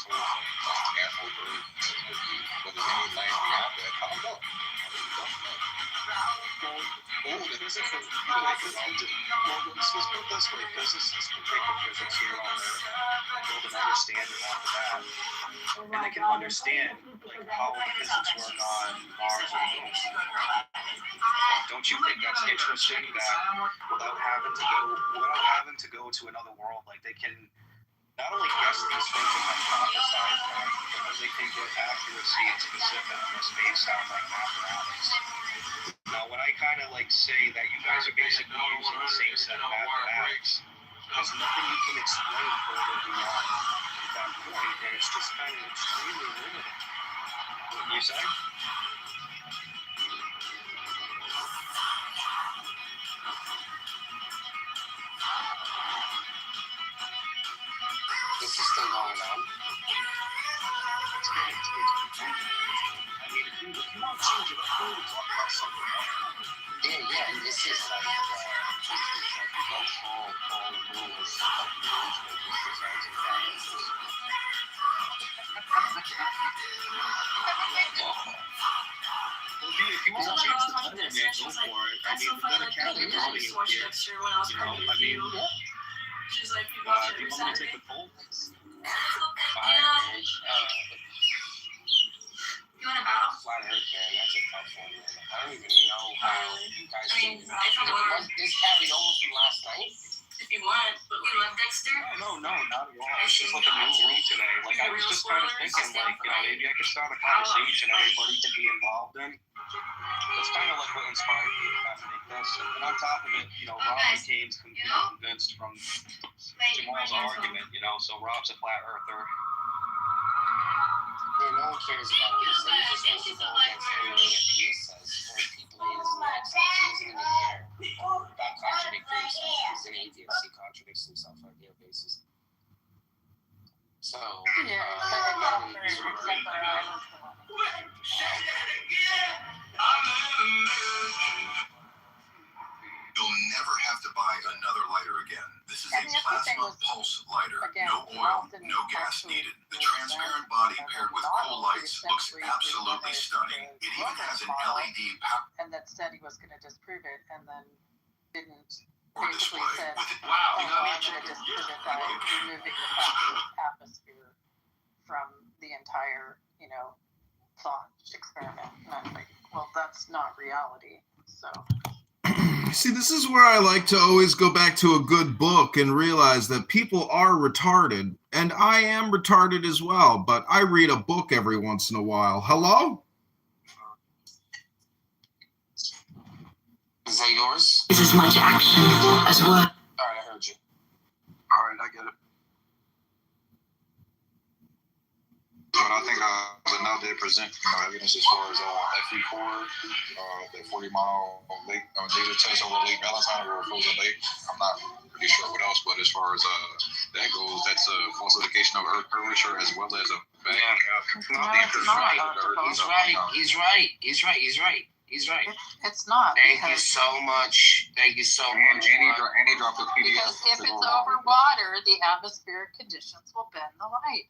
told careful bird, but there's any land we have that, I don't know. Well, it isn't for, let's put it this way, physicists can take the physics here on Earth and build an understanding off of that, and they can understand like how the physics work on Mars and the Moon. Don't you think that's interesting that without having to go to another world, like they can not only guess these things and hypothesize them, but they can get accuracy and specifics based on like mathematics. Now, when I kind of like say that you guys are basically using the same set of mathematics, there's nothing you can explain further beyond that point, and it's just kind of extremely limited. What do you say? This is still going on. Yeah, and this is like full rules of the If you want to change the title, man, go for it. I mean, the better Cali is only here. I mean, she's like, do you want me to take the poll? You want a battle? Flat Earth, man, that's a tough one, man. I don't even know how you guys this carried over from last night. If you want, but you love Dexter? No, not at all. It's just like a new room today. Like, I was just kind of thinking, like, maybe I could start a conversation everybody can be involved in. That's kind of like what inspired me to kind of make this. And on top of it, Rob became convinced from Jamal's argument, so Rob's a flat earther. No one cares about what he says. He just wants to go against everything that Dia says. Or people he doesn't like. He doesn't even care about contradicting himself. He's an atheist. He contradicts himself on a daily basis. So, You'll never have to buy another lighter again. This is a plasma pulse lighter. No oil, no gas needed. The transparent body paired with cool lights looks absolutely stunning. It even has an LED power. And that said he was going to disprove it, and then didn't. Or basically display said, with it. wow, I'm going to disprove it by removing the atmosphere from the entire, thought experiment. And I'm like, well, that's not reality. So. See, this is where I like to always go back to a good book and realize that people are retarded, and I am retarded as well, but I read a book every once in a while. Hello? Is that yours? This is much action as well. All right, I heard you. All right, I get it. But I think now they present evidence as far as FE4, the 40-mile lake data test over Lake Valentine or frozen lake. I'm not pretty sure what else, but as far as that goes, that's a falsification of Earth curvature as well as a He's right. It's not. Thank you so much. And he dropped the PDF. Because if it's over water, the atmospheric conditions will bend the light.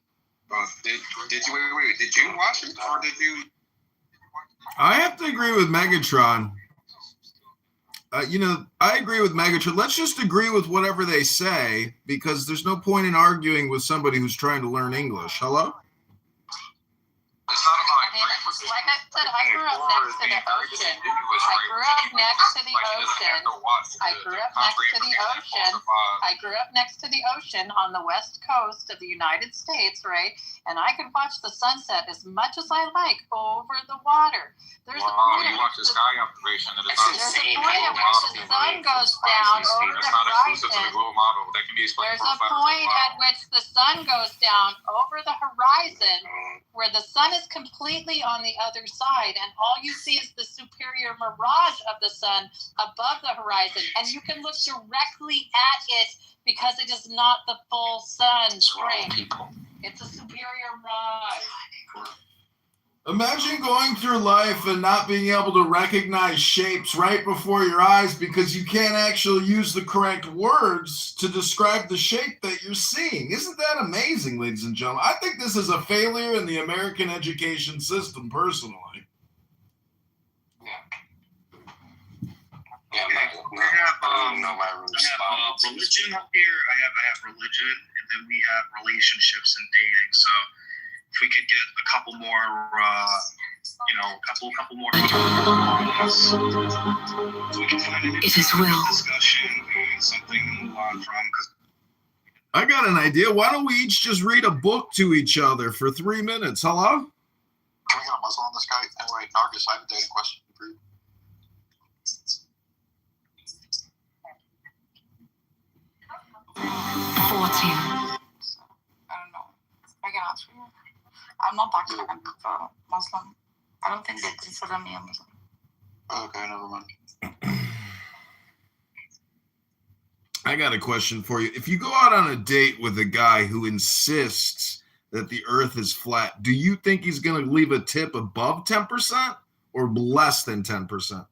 Did you wait? Did you watch it or did you? I have to agree with Megatron. I agree with Megatron. Let's just agree with whatever they say, because there's no point in arguing with somebody who's trying to learn English. Hello? It's not about Like I said, I grew up next to the ocean. I grew up next to the ocean on the west coast of the United States, right? And I could watch the sunset as much as I like over the water. There's a point you watch the sky observation. at which the sun goes down over the horizon. There's a point at which the sun goes down over the horizon where the sun is completely on the other side, and all you see is the superior mirage of the sun above the horizon, and you can look directly at it because it is not the full sun frame. It's a superior mirage. Imagine going through life and not being able to recognize shapes right before your eyes because you can't actually use the correct words to describe the shape that you're seeing. Isn't that amazing, ladies and gentlemen? I think this is a failure in the American education system, personally. Yeah, we have religion up here. I have religion, and then we have relationships and dating. So if we could get a couple more, couple more so we can find an discussion and something to move on from. I got an idea. Why don't we each just read a book to each other for 3 minutes? Hello? Can we get a muzzle on this guy? Anyway, Nargis, I have a dating question for you. 14. I don't know. I can answer you. I'm not that kind of Muslim. I don't think they consider me a Muslim. Okay, never mind. I got a question for you. If you go out on a date with a guy who insists that the earth is flat, do you think he's going to leave a tip above 10% or less than 10%? Well,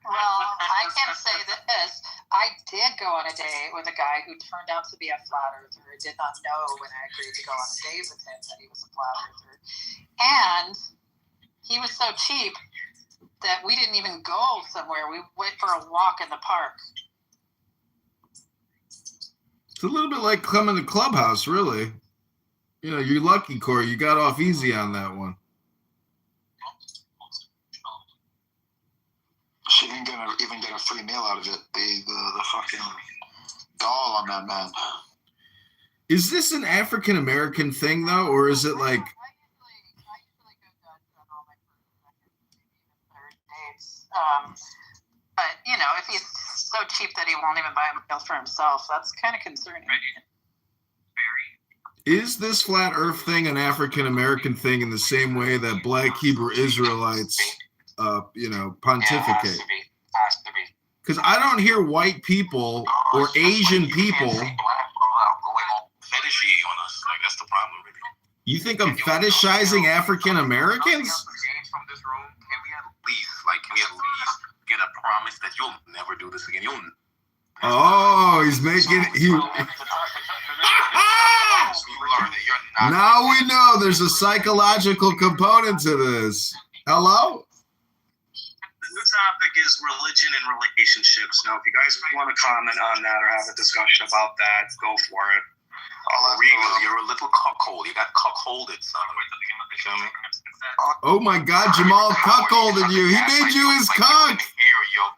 I can say this. I did go on a date with a guy who turned out to be a flat earther. I did not know when I agreed to go on a date with him that he was a flat earther. And he was so cheap that we didn't even go somewhere. We went for a walk in the park. It's a little bit like coming to Clubhouse, really. You know, you're lucky, Corey. You got off easy on that one. She didn't even get a free meal out of it. The fucking doll on that man. Is this an African American thing though, or is it like? But you know, if he's so cheap that he won't even buy a meal for himself, that's kind of concerning. Is this flat Earth thing an African American thing in the same way that Black Hebrew Israelites, pontificate? Because I don't hear white people or Asian people. Fetishy on us. Like that's the problem, really. You think I'm fetishizing African Americans? Can we at least get a promise that you'll never do this again? Oh, he's making Now we know there's a psychological component to this. Hello? The new topic is religion and relationships. Now, if you guys want to comment on that or have a discussion about that, go for it. Regal, you're a little cuckold. You got cuckolded, son. You feel me? Oh my God, Jamal cuckolded you. He made you his cuck.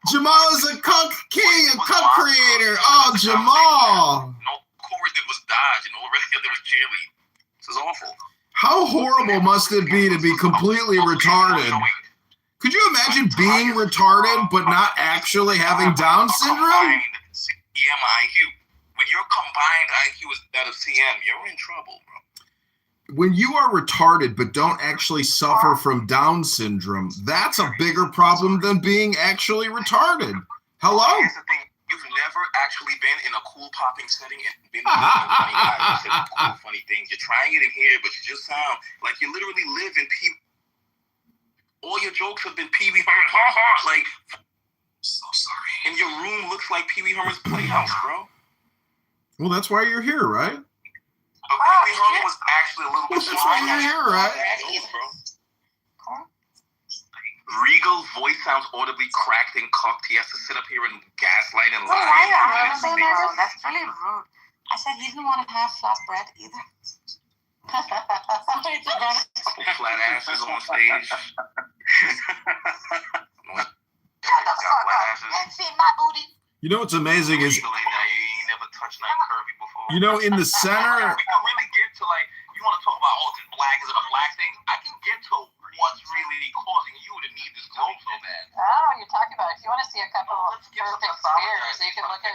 Jamal is a cuck king, a cuck creator. Oh, Jamal. No, Corey did was dodge, and all the rest of it was cheerleading. This is awful. How horrible must it be to be completely retarded? Could you imagine being retarded but not actually having Down syndrome? CM IQ. When your combined IQ is that of CM, you're in trouble, bro. When you are retarded but don't actually suffer from Down syndrome, that's a bigger problem than being actually retarded. Hello? Here's the thing. You've never actually been in a cool popping setting and been funny guys. You said cool, funny things. You're trying it in here, but you just sound like you literally live in all your jokes have been Pee Wee Herman. Like, so sorry. And your room looks like Pee Wee Herman's playhouse, bro. Well, that's why you're here, right? But Pee Wee Herman was actually a little bit That's why you're here, right? Regal's voice sounds audibly cracked and cucked. He has to sit up here and gaslight and lie. That's really rude. I said he didn't want to have flat bread either. Couple flat asses on stage. See my booty. You know what's amazing is, You ain't never touched nothing curvy before. you know, in the center. We can really get to like, you want to talk about, oh, it's black, is it a black thing? I can get to what's really causing you to need this glow so bad. Oh, you're talking about it. If you want to see a couple of perfect spears, you can look at,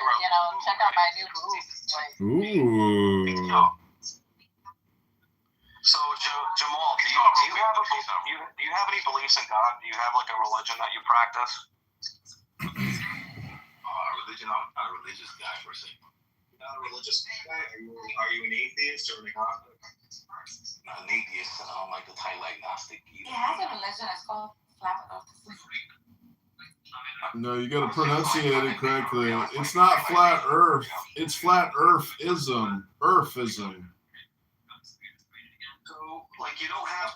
check out my new boobs. Ooh. So, Jamal, do you have any beliefs in God? Do you have like a religion that you practice? Religion, I'm not a religious guy per se. not a religious guy? Are you an atheist or an agnostic? Not an atheist, and I don't like the title agnostic either. He has a religion. It's called Flat Earth. No, you got to pronunciate it correctly. It's not flat Earth. It's flat Earthism. Earthism. So, like, you don't have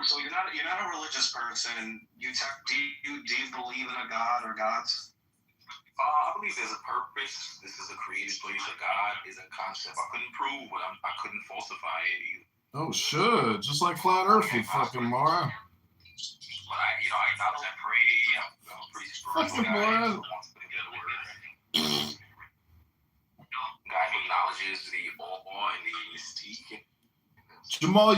so you're not a religious person. Do you believe in a god or gods? I believe there's a purpose. This is a created place. A God is a concept. I couldn't prove, but I couldn't falsify it either. Oh, sure. Just like flat Earth, you fucking Mara. But I acknowledge I pray. I'm a pretty spiritual guy. So wants to get a word. Guy who acknowledges the awe and the mystique. Jamal,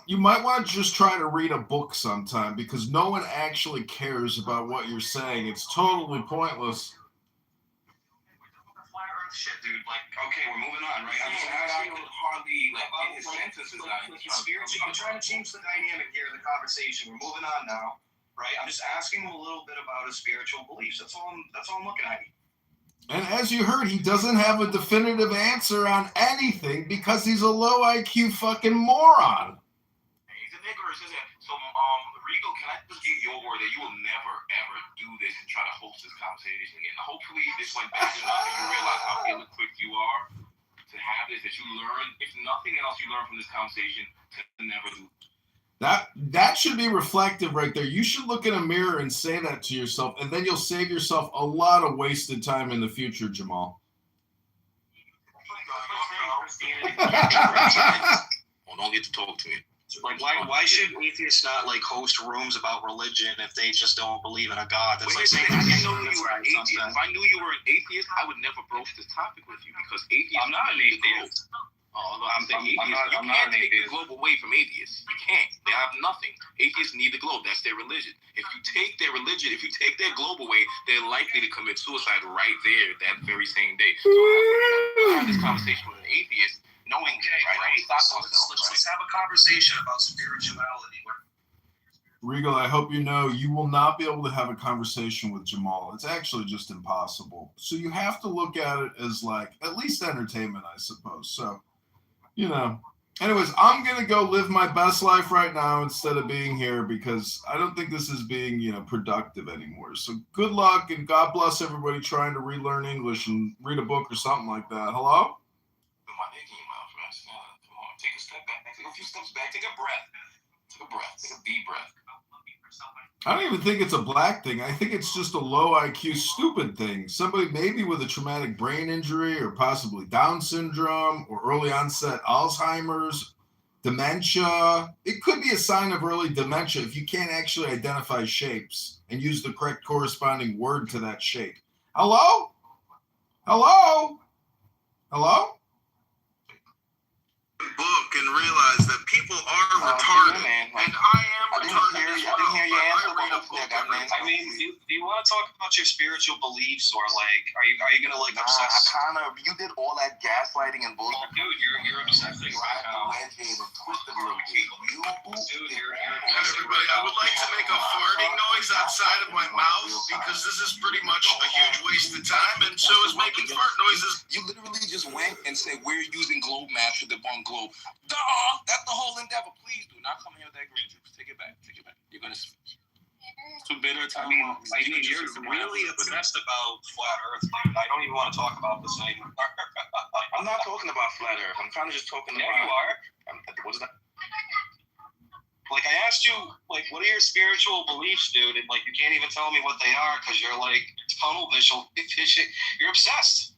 you might want to just try to read a book sometime because no one actually cares about what you're saying. It's totally pointless. Flat Earth shit, dude. Like, okay, we're moving on, right? I'm just asking hardly like in his sentences. I'm trying to change the dynamic here of the conversation. We're moving on now, right? I'm just asking him a little bit about his spiritual beliefs. That's all I'm looking at. And as you heard, he doesn't have a definitive answer on anything because he's a low IQ fucking moron. He's an ignorant. So, Rigo, can I just give your word that you will never, ever do this and try to host this conversation again? Hopefully, this went back enough and you realize how ill-equipped you are to have this, that you learn, if nothing else, you learn from this conversation to never do. That should be reflective right there. You should look in a mirror and say that to yourself, and then you'll save yourself a lot of wasted time in the future, Jamal. Well, don't get to talk to me. Like, why should atheists not like host rooms about religion if they just don't believe in a god? That's like saying I didn't know you were an atheist. If I knew you were an atheist, I would never broach this topic with you because atheists. I'm not an atheist. I'm not an atheist. The globe away from atheists. You can't. They have nothing. Atheists need the globe. That's their religion. If you take their religion, if you take their globe away, they're likely to commit suicide right there that very same day. So I have this conversation with an atheist, knowing let's have a conversation about spirituality. Regal, I hope you know you will not be able to have a conversation with Jamal. It's actually just impossible. So you have to look at it as like at least entertainment, I suppose. So, you know, anyways, I'm going to go live my best life right now instead of being here because I don't think this is being, productive anymore. So good luck and God bless everybody trying to relearn English and read a book or something like that. Hello? Take a step back. Take a few steps back. Take a breath. Take a breath. Take a deep breath. I don't even think it's a black thing. I think it's just a low IQ, stupid thing. Somebody maybe with a traumatic brain injury or possibly Down syndrome or early onset Alzheimer's, dementia. It could be a sign of early dementia if you can't actually identify shapes and use the correct corresponding word to that shape. Hello? Hello? Hello? Book and realize that people are retarded, and I am retarded as well. I read a book. I mean, do you want to talk about your spiritual beliefs, or like, are you gonna like obsess? You did all that gaslighting and bullshit. Dude, you're obsessing right now. Dude, everybody, I would like to make a farting noise outside of my mouth because this is pretty much a huge waste of time, and so is making fart noises. You literally just went and said we're using globe maps to debunk globe. Duh! That's the whole endeavor. Please do not come here with that green juice. Take it back. Take it back. You're gonna. Too bitter. I mean, you're really obsessed about flat Earth, dude. I don't even want to talk about this anymore. I'm not talking about flat Earth. I'm kind of just talking about. Yeah, you are. What's that? Like, I asked you, like, what are your spiritual beliefs, dude? And like, you can't even tell me what they are because you're like tunnel vision. You're obsessed.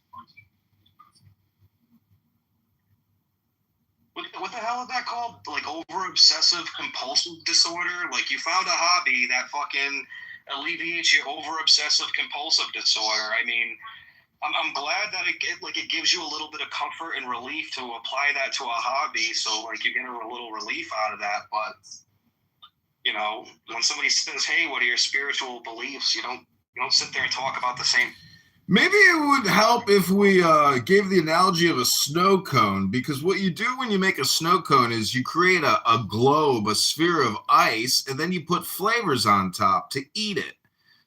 What the hell is that called? Like over obsessive compulsive disorder? Like you found a hobby that fucking alleviates your over obsessive compulsive disorder. I mean, I'm glad that it gives you a little bit of comfort and relief to apply that to a hobby. So like you get a little relief out of that. But when somebody says, "Hey, what are your spiritual beliefs?" You don't sit there and talk about the same. Maybe it would help if we gave the analogy of a snow cone, because what you do when you make a snow cone is you create a globe, a sphere of ice, and then you put flavors on top to eat it.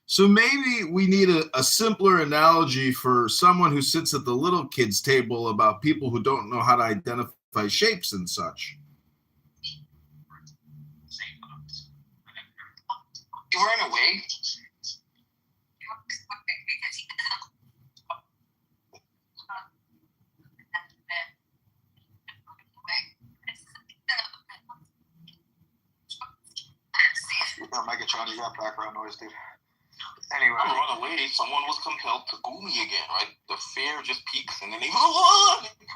So maybe we need a simpler analogy for someone who sits at the little kids' table about people who don't know how to identify shapes and such. You ran away? Megatron, you got background noise, dude. Anyway, I run away. Someone was compelled to goo me again, right? The fear just peaks, and then they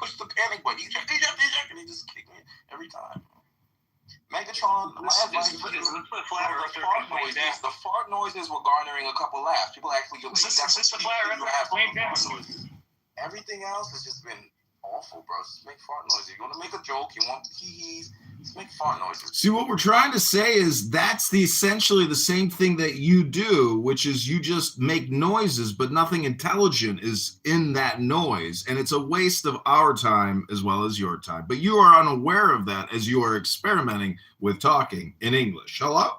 push the panic button. Eject, and they just kick me every time. Megatron, the fart noises were garnering a couple laughs. People actually just everything else has just been awful, bro. Just make fart noises. You want to make a joke, you want hee-hees, just make fart noises. See, what we're trying to say is that's essentially the same thing that you do, which is you just make noises, but nothing intelligent is in that noise. And it's a waste of our time as well as your time. But you are unaware of that as you are experimenting with talking in English. Hello?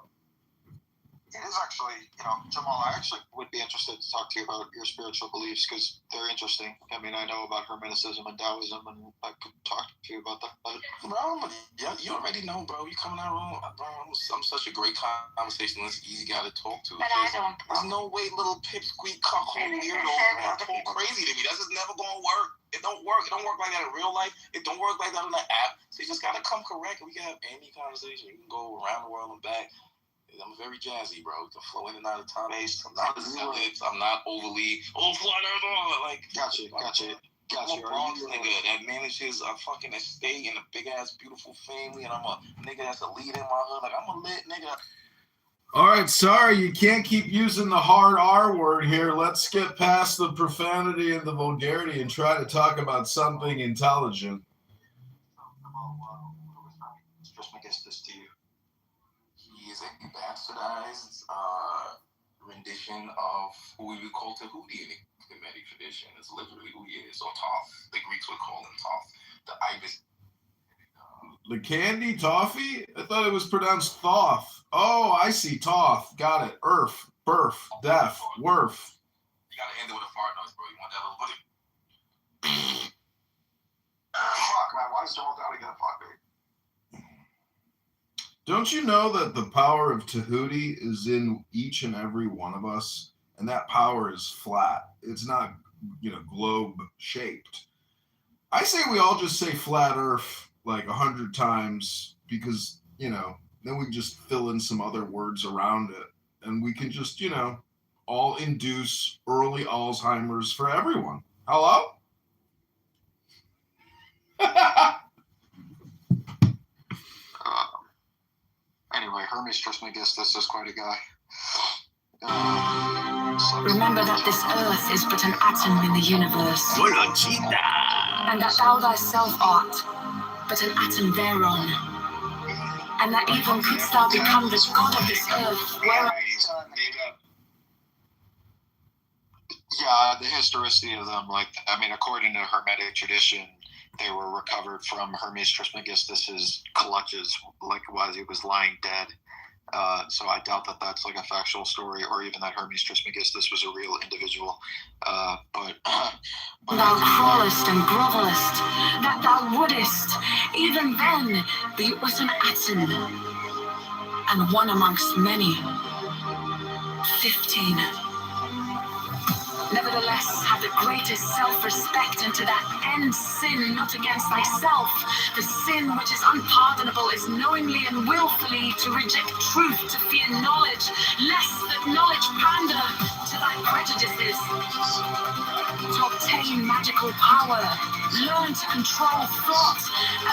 It is actually, Jamal, I actually would be interested to talk to you about your spiritual beliefs because they're interesting. I mean, I know about Hermeticism and Taoism, and I could talk to you about that. But bro, yeah, you already know, bro. You coming out wrong, bro. I'm such a great conversationalist, easy guy to talk to. But I don't. There's no way little pipsqueak, cockhole weirdo man talk crazy to me. That's just never gonna work. It don't work. It don't work like that in real life. It don't work like that on the app. So you just gotta come correct, and we can have any conversation. You can go around the world and back. I'm very jazzy, bro. To flow in and out of time. I'm not zealots. I'm not overly like. Gotcha. I'm a Bronx nigga that manages a fucking estate and a big ass beautiful family, and I'm a nigga that's a leader in my hood. Like I'm a lit nigga. All right, sorry, you can't keep using the hard R word here. Let's get past the profanity and the vulgarity and try to talk about something intelligent. just make this to you. He is a bastardized rendition of who we would call Tahuti in the Kemetic tradition. It's literally who he is, or Thoth. The Greeks would call him Thoth. The Ibis. The candy toffee? I thought it was pronounced Thoth. Oh, I see. Thoth. Got it. Earth, birth, death, worth. You gotta end it with a fart noise, bro. You want that little Fuck, man. Why does Jamal Dowdy get a fuck, baby? Don't you know that the power of Tahuti is in each and every one of us? And that power is flat. It's not, globe shaped. I say we all just say flat Earth like 100 times because, then we just fill in some other words around it. And we can just, all induce early Alzheimer's for everyone. Hello? Anyway, Hermes Trismegistus is quite a guy. Remember that this earth is but an atom in the universe, and that thou thyself art but an atom thereon, and that even couldst thou become the god of this earth, Yeah, the historicity of them, according to Hermetic tradition, they were recovered from Hermes Trismegistus's clutches, while he was lying dead. So I doubt that that's like a factual story, or even that Hermes Trismegistus was a real individual. But thou crawlest and grovelest, that thou wouldest, even then, be but an atom, and one amongst many. 15. Nevertheless, have the greatest self-respect unto that end sin not against thyself. The sin which is unpardonable is knowingly and willfully to reject truth, to fear knowledge, lest that knowledge pander to thy prejudices. To obtain magical power, learn to control thought,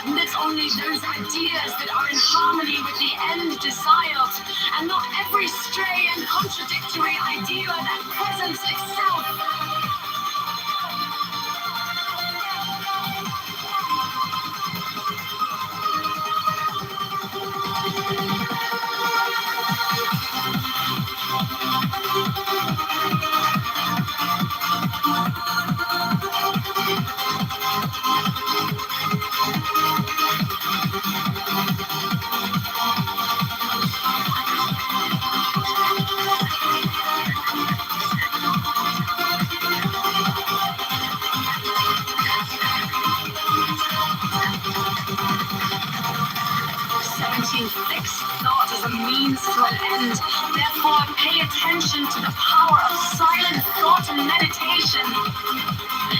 admit only those ideas that are in harmony with the end desired, and not every stray and contradictory idea that presents itself. an end. Therefore, pay attention to the power of silent thought and meditation.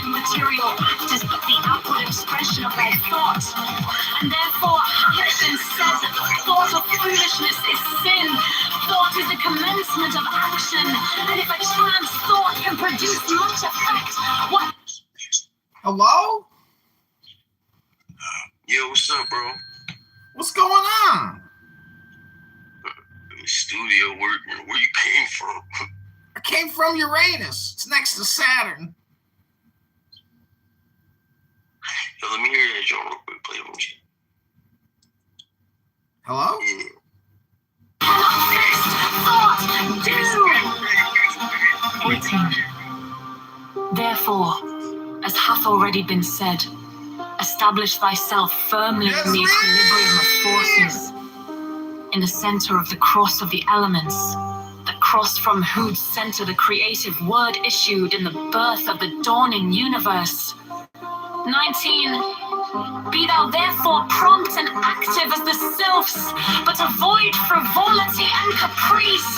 Material act is but the outward expression of thy thought. And therefore, hath it been said that the thought of foolishness is sin. Thought is the commencement of action. And if a chance thought can produce much effect, what? Hello? Yo, what's up, bro? What's going on? In the studio, where you came from? I came from Uranus. It's next to Saturn. Yo, let me hear that joint real quick. Play it, shit. Hello? Yeah. 18. Therefore, as hath already been said, establish thyself firmly in the equilibrium of forces, in the center of the cross of the elements, the cross from whose center the creative word issued in the birth of the dawning universe. 19. Be thou therefore prompt and active as the sylphs, but avoid frivolity and caprice.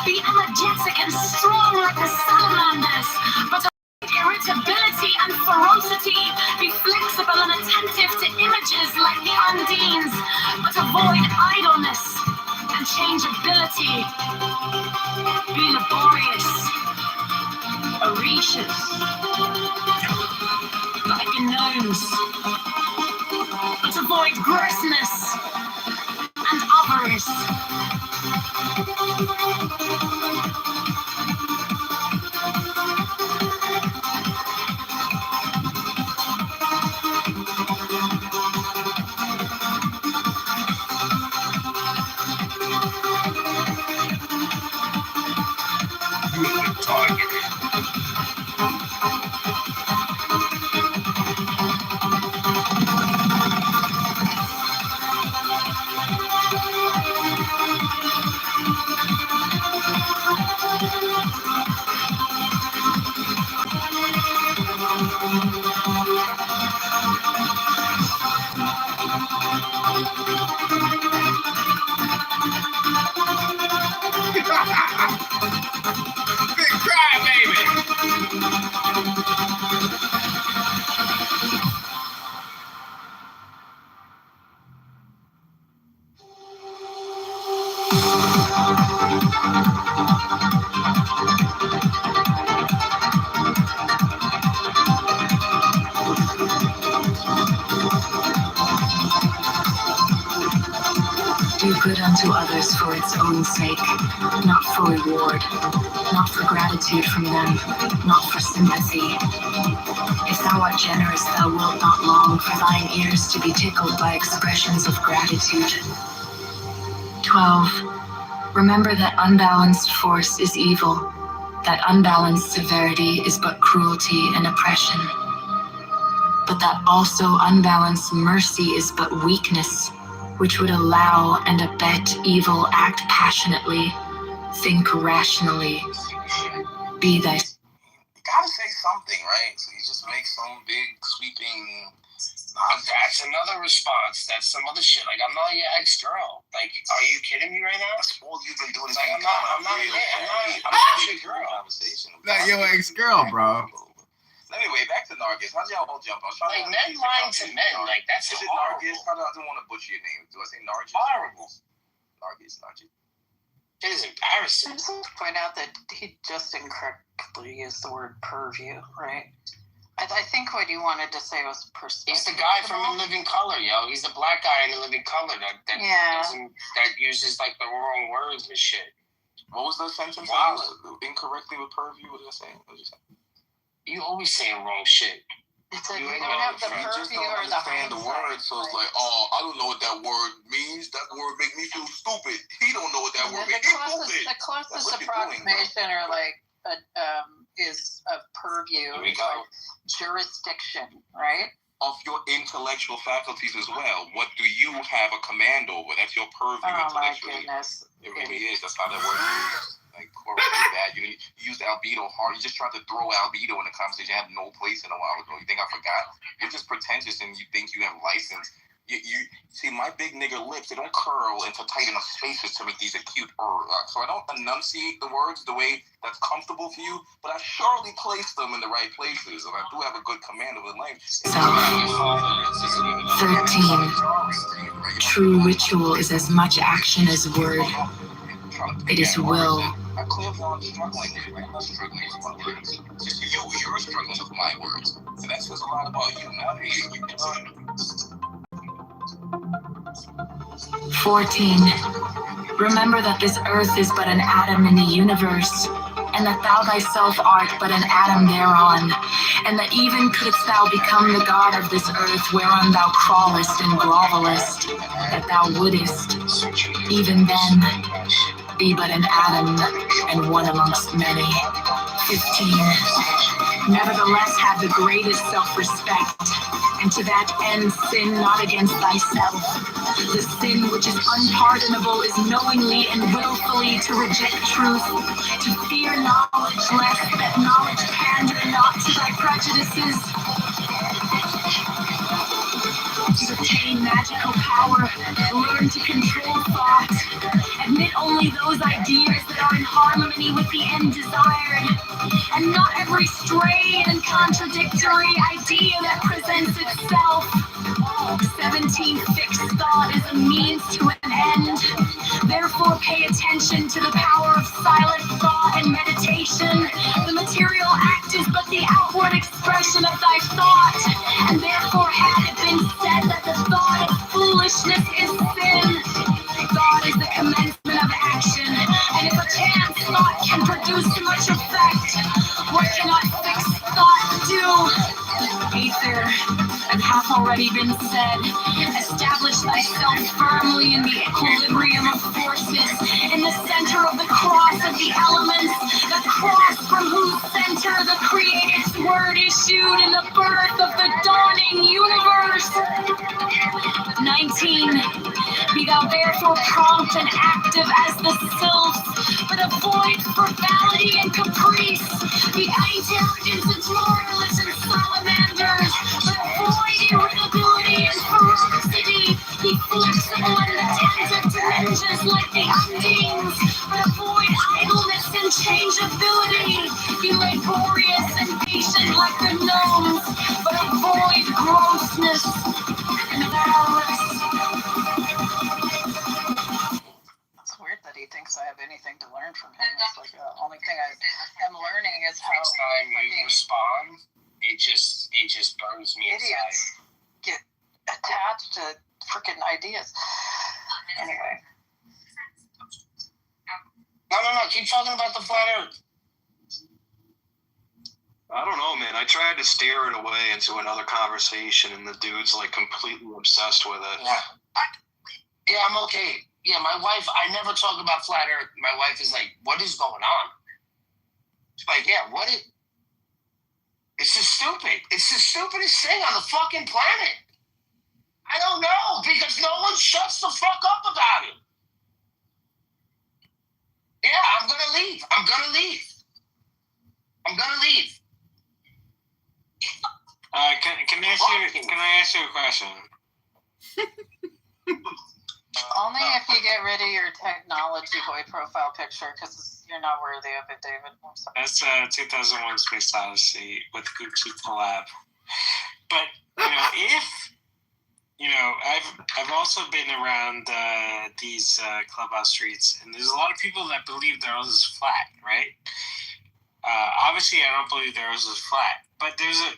Be energetic and strong like the salamanders, but avoid irritability and ferocity. Be flexible and attentive to images like the undines, but avoid idleness and changeability. Be laborious, heretious, like gnomes, but avoid grossness and avarice. Do good unto others for its own sake, not for reward, not for gratitude from them, not for sympathy. If thou art generous, thou wilt not long for thine ears to be tickled by expressions of gratitude. 12. Remember that unbalanced force is evil, that unbalanced severity is but cruelty and oppression, but that also unbalanced mercy is but weakness, which would allow and abet evil, act passionately, think rationally, be thy... You gotta say something, right? So you just make some big, sweeping... That's another response. That's some other shit. Like, I'm not your ex-girl. Like, are you kidding me right now? That's all you've been doing. Like, I'm not your girl. Not your ex-girl, bro. Anyway, back to Nargis. How's y'all all jump? Like, men lying to men. Like, that's Is it horrible. Nargis? I don't want to butcher your name. Do I say Nargis? Horrible. Nargis. It is embarrassing. I just want to point out that he just incorrectly used the word purview, right? I think what you wanted to say was perspective. He's the guy from In Living Color, yo. He's the black guy in In Living Color that uses, like, the wrong words and shit. What was the sentence? Wow. Incorrectly with purview? What did I say? What did you say? You always saying wrong shit. It's like You you ain't don't have the You just purview don't or the understand the word, so it's like, oh, I don't know what that word means. That word make me feel stupid. He don't know what that word means. The closest approximation or like is of purview is like jurisdiction, right? Of your intellectual faculties as well. What do you have a command over? That's your purview intellectually. My goodness. It really is. That's how that word is. Like, really bad. You used albedo hard. You just tried to throw albedo in the conversation. I had no place in a while ago. You think I forgot? You're just pretentious and you think you have license You see, my big nigger lips, they don't curl into tight enough spaces to make these acute so I don't enunciate the words the way that's comfortable for you, but I surely place them in the right places, and I do have a good command of the language. 13. True ritual is as much action as word. It is will. I'm clearly on struggling. I'm not struggling with my words. It's just you're struggling with my words. And that says a lot about you, not me. 14. Remember that this earth is but an atom in the universe, and that thou thyself art but an atom thereon, and that even couldst thou become the god of this earth whereon thou crawlest and grovelest, that thou wouldest, even then, be but an atom and one amongst many. 15. Nevertheless have the greatest self-respect, and to that end sin not against thyself. The sin which is unpardonable is knowingly and willfully to reject truth, to fear knowledge lest that knowledge pander not to thy prejudices. To attain magical power, learn to control thought, admit only those ideas that are in harmony with the end desired, and not every stray and contradictory idea that presents itself. 17. Fixed thought is a means to an end. Therefore pay attention to the power of silent thought and meditation. The material act is but the outward expression of thy thought, and therefore had it been said that the thought of foolishness is sin, thought is the commencement of action, and if a chance thought can produce much effect, what cannot fixed thought do? Ether, and hath already been said, establish thyself firmly in the equilibrium of forces, in the center of the cross of the elements, the cross from whose center the Creator's word issued in the birth of the dawning universe. 19. Be thou therefore prompt and active as the sylph, but avoid frivolity and caprice. Be intelligent and moralist and salamanders, but avoid irritability and ferocity. Be flexible and attentive to ninjas like the undines, but avoid idleness and changeability. Be laborious and patient like the gnomes, but avoid grossness and malice. It's weird that he thinks I have anything to learn from him. It's like the only thing I am learning is how next time you respond, it just burns me idiots inside. get attached to freaking ideas. Anyway. No, keep talking about the flat earth. I don't know, man. I tried to steer it away into another conversation, and the dude's like completely obsessed with it. Yeah, I'm okay. Yeah, my wife, I never talk about flat earth. My wife is like, what is going on? She's like, yeah, what is... It's just stupid. It's the stupidest thing on the fucking planet. I don't know, because no one shuts the fuck up about it. Yeah, I'm gonna leave. Can I ask you a question? Only if you get rid of your technology boy profile picture, because you're not worthy of it, David. I'm sorry. That's 2001 Space Odyssey with Gucci collab. But I've also been around these clubhouse streets, and there's a lot of people that believe the Earth is flat, right? Obviously, I don't believe the Earth is flat, but there's a...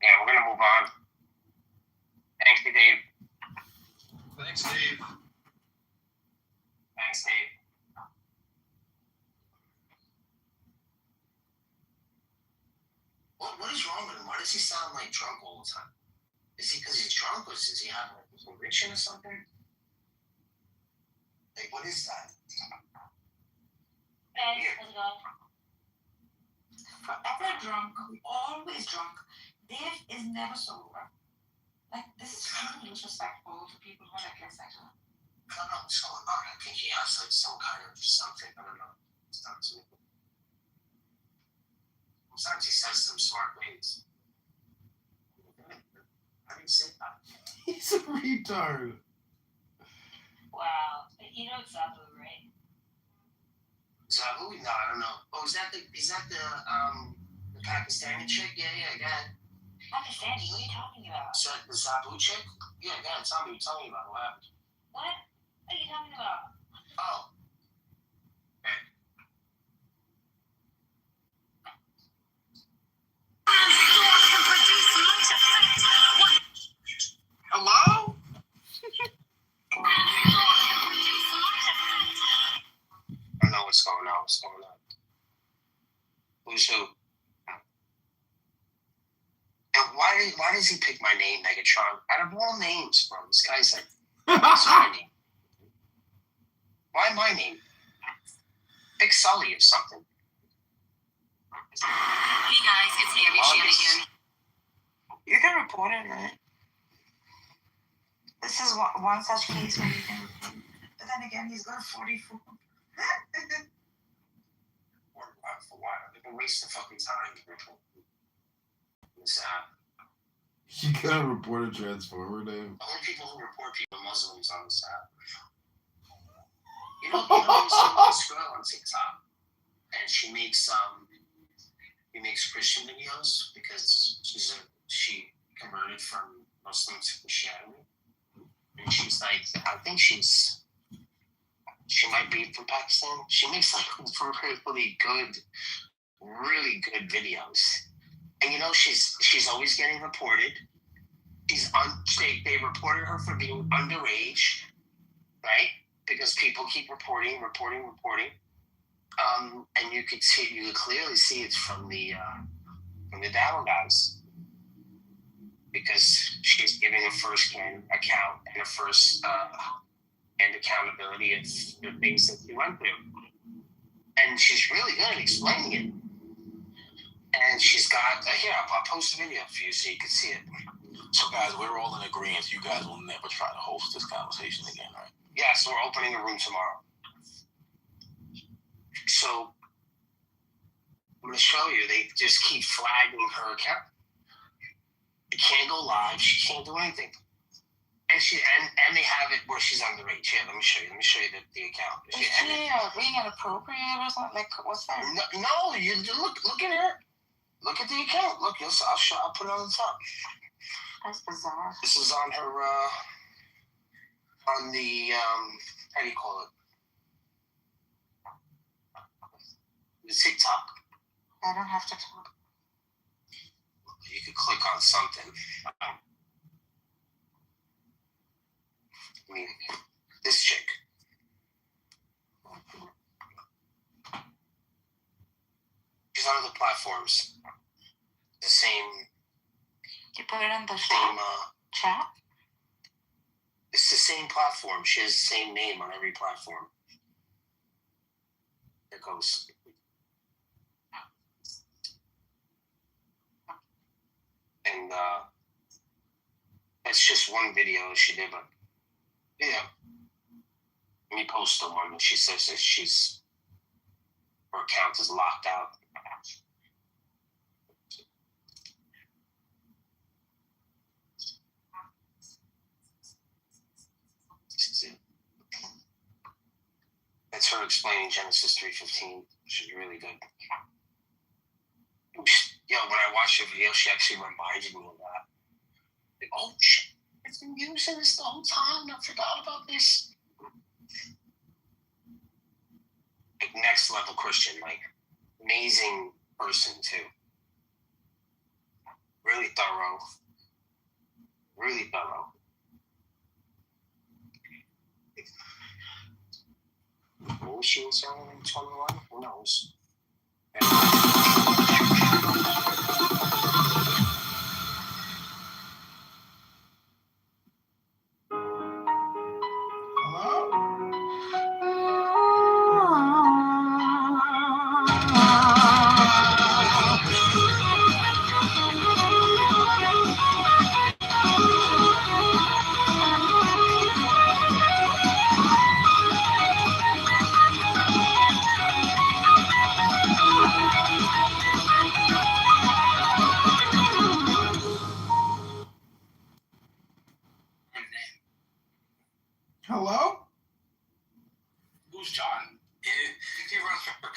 Yeah, we're gonna move on. Thanks, Dave. Thanks, Dave. What is wrong with him? Why does he sound like drunk all the time? Is he because he's drunk, or does he have like an addiction or something? Like, what is that? Forever drunk, always drunk. Dave is never sober. Like, this is really disrespectful to people who are like this, actually. I don't know what's going on. I think he has like some kind of something. I don't know. Sometimes he says some smart things. He's a retard. Wow. You know it's Zabu, right? Zabu? No, I don't know. Oh, is that the Pakistani chick? Yeah, go ahead. Pakistani? What are you talking about? Is that the Zabu chick? Yeah, go ahead. Tell me about what happened. What are you talking about? Oh. Hello? I know what's going on. Who's who? And why does he pick my name, Megatron? Out of all names, bro, this guy's like, what's my name? Why my name? Pick Sully or something. Hey guys, it's Amy Shanahan. You can report it, right? This is one such case where you can report it. But then again, he's got 44. For what? They've been wasting fucking time. This app. You gotta report a Transformer name. The only people who report people are Muslims on this app. You know this girl on TikTok, and she makes Christian videos because she converted from Muslim to Christianity, and she's like, I think she might be from Pakistan. She makes like really good videos, and you know she's always getting reported. They reported her for being underage, right? Because people keep reporting. And you could clearly see it's from the Down guys, because she's giving a first-hand account and a first-hand accountability of the things that she went through, and she's really good at explaining it. And she's got here. I'll post a video for you so you can see it. So, guys, we're all in agreement. You guys will never try to host this conversation again, right? Yeah, so we're opening a room tomorrow. So I'm going to show you. They just keep flagging her account. She can't go live. She can't do anything. And they have it where she's underage. Here, let me show you the account. Is she being inappropriate or something? Like, what's that? No, you look at her. Look at the account. Look, I'll put it on the top. That's bizarre. This is on her, on the, how do you call it? The TikTok. I don't have to talk. You could click on something. I mean, this chick. She's on other platforms. The same. You put it in the chat? It's the same platform. She has the same name on every platform. There goes. And that's just one video she did, but yeah. Let me post the one that she says that her account is locked out. That's her explaining Genesis 3:15. She's really good. Yo, when I watched the video, she actually reminded me of that. Like, oh shit, I've been using this the whole time. I forgot about this. Like, next level Christian, like amazing person too. Really thorough. Really thorough. Maybe she was only 21. Who knows?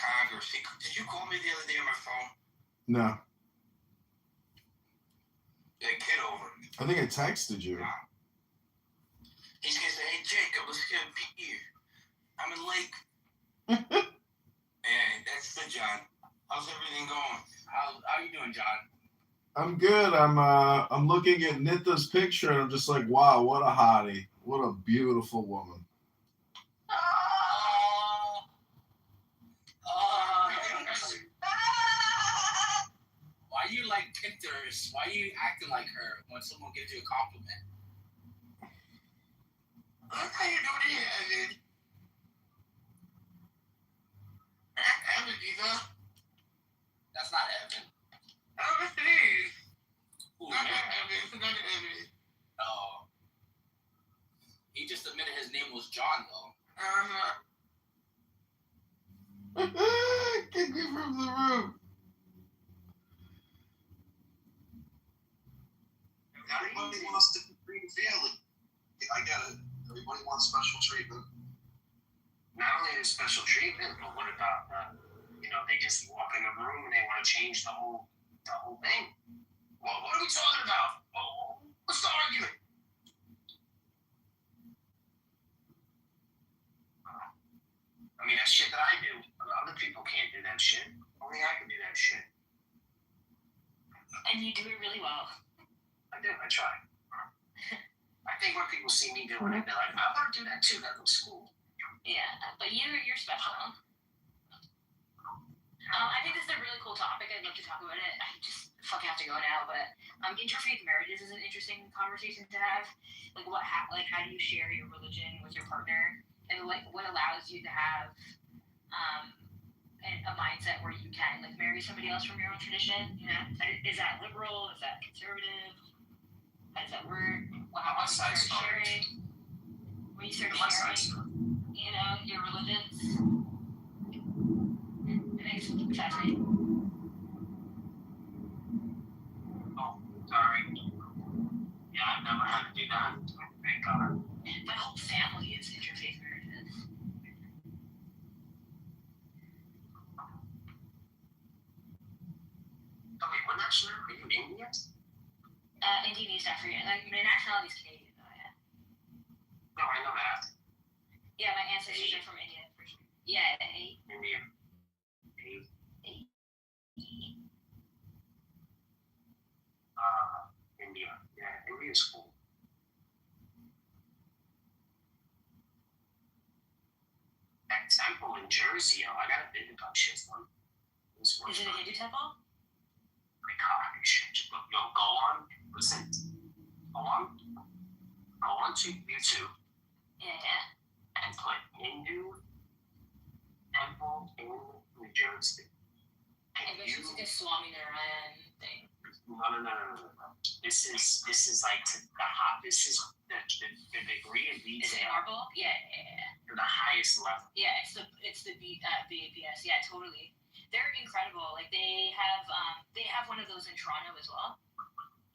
Congress. Did you call me the other day on my phone? No. Yeah, Kitover. I think I texted you. He's gonna say, hey, Jacob, let's get a beer. I'm in Lake. Hey, that's the John. How's everything going? How you doing, John? I'm good. I'm looking at Nitha's picture and I'm just like, wow, what a hottie. What a beautiful woman. Why you like Pinterest? Why you acting like her when someone gives you a compliment? How you doing here, Evan? Evan, either. That's not Evan. Oh, yes it is. Ooh, not Evan. It's another Evan. Oh. He just admitted his name was John, though. Kick me from the room. Everybody wants to treat fairly. I get it. Everybody wants special treatment. Not only is special treatment, but what about they just walk in the room and they want to change the whole thing? Well, what are we talking about? What's the argument? I mean, that's shit that I do. Other people can't do that shit. Only I can do that shit. And you do it really well. I do. I try. I think when people see me doing it, they're like, I want to do that too. That looks cool. Yeah, but you're special. I think this is a really cool topic. I'd love to talk about it. I just fucking have to go now. But interfaith marriages is an interesting conversation to have. How do you share your religion with your partner, and what allows you to have a mindset where you can marry somebody else from your own tradition? You know, is that liberal? Is that conservative? How does that work? When you start sharing, your religions. I think it's fascinating. Oh, sorry. Yeah, I've never had to do that. Thank God. My whole family is interfaith marriages. Okay, what nationality? Are you Indian? Indian East African. My nationality is Canadian, though, yeah. No, I know that. Yeah, my ancestors are from India, for sure. Yeah, India. India. Yeah, India's cool. That temple in Jersey, I gotta think about shit. Is it a Hindu temple? My God, you should just go on. Listen. Go on to YouTube. Yeah. And put Hindu temple in New Jersey. I bet it's like a Swami Narayan thing. No. This is like the hot. This is the degree of detail. Is it marble? Yeah. To the highest level. Yeah, it's the BAPS. Yeah, totally. They're incredible. They have one of those in Toronto as well,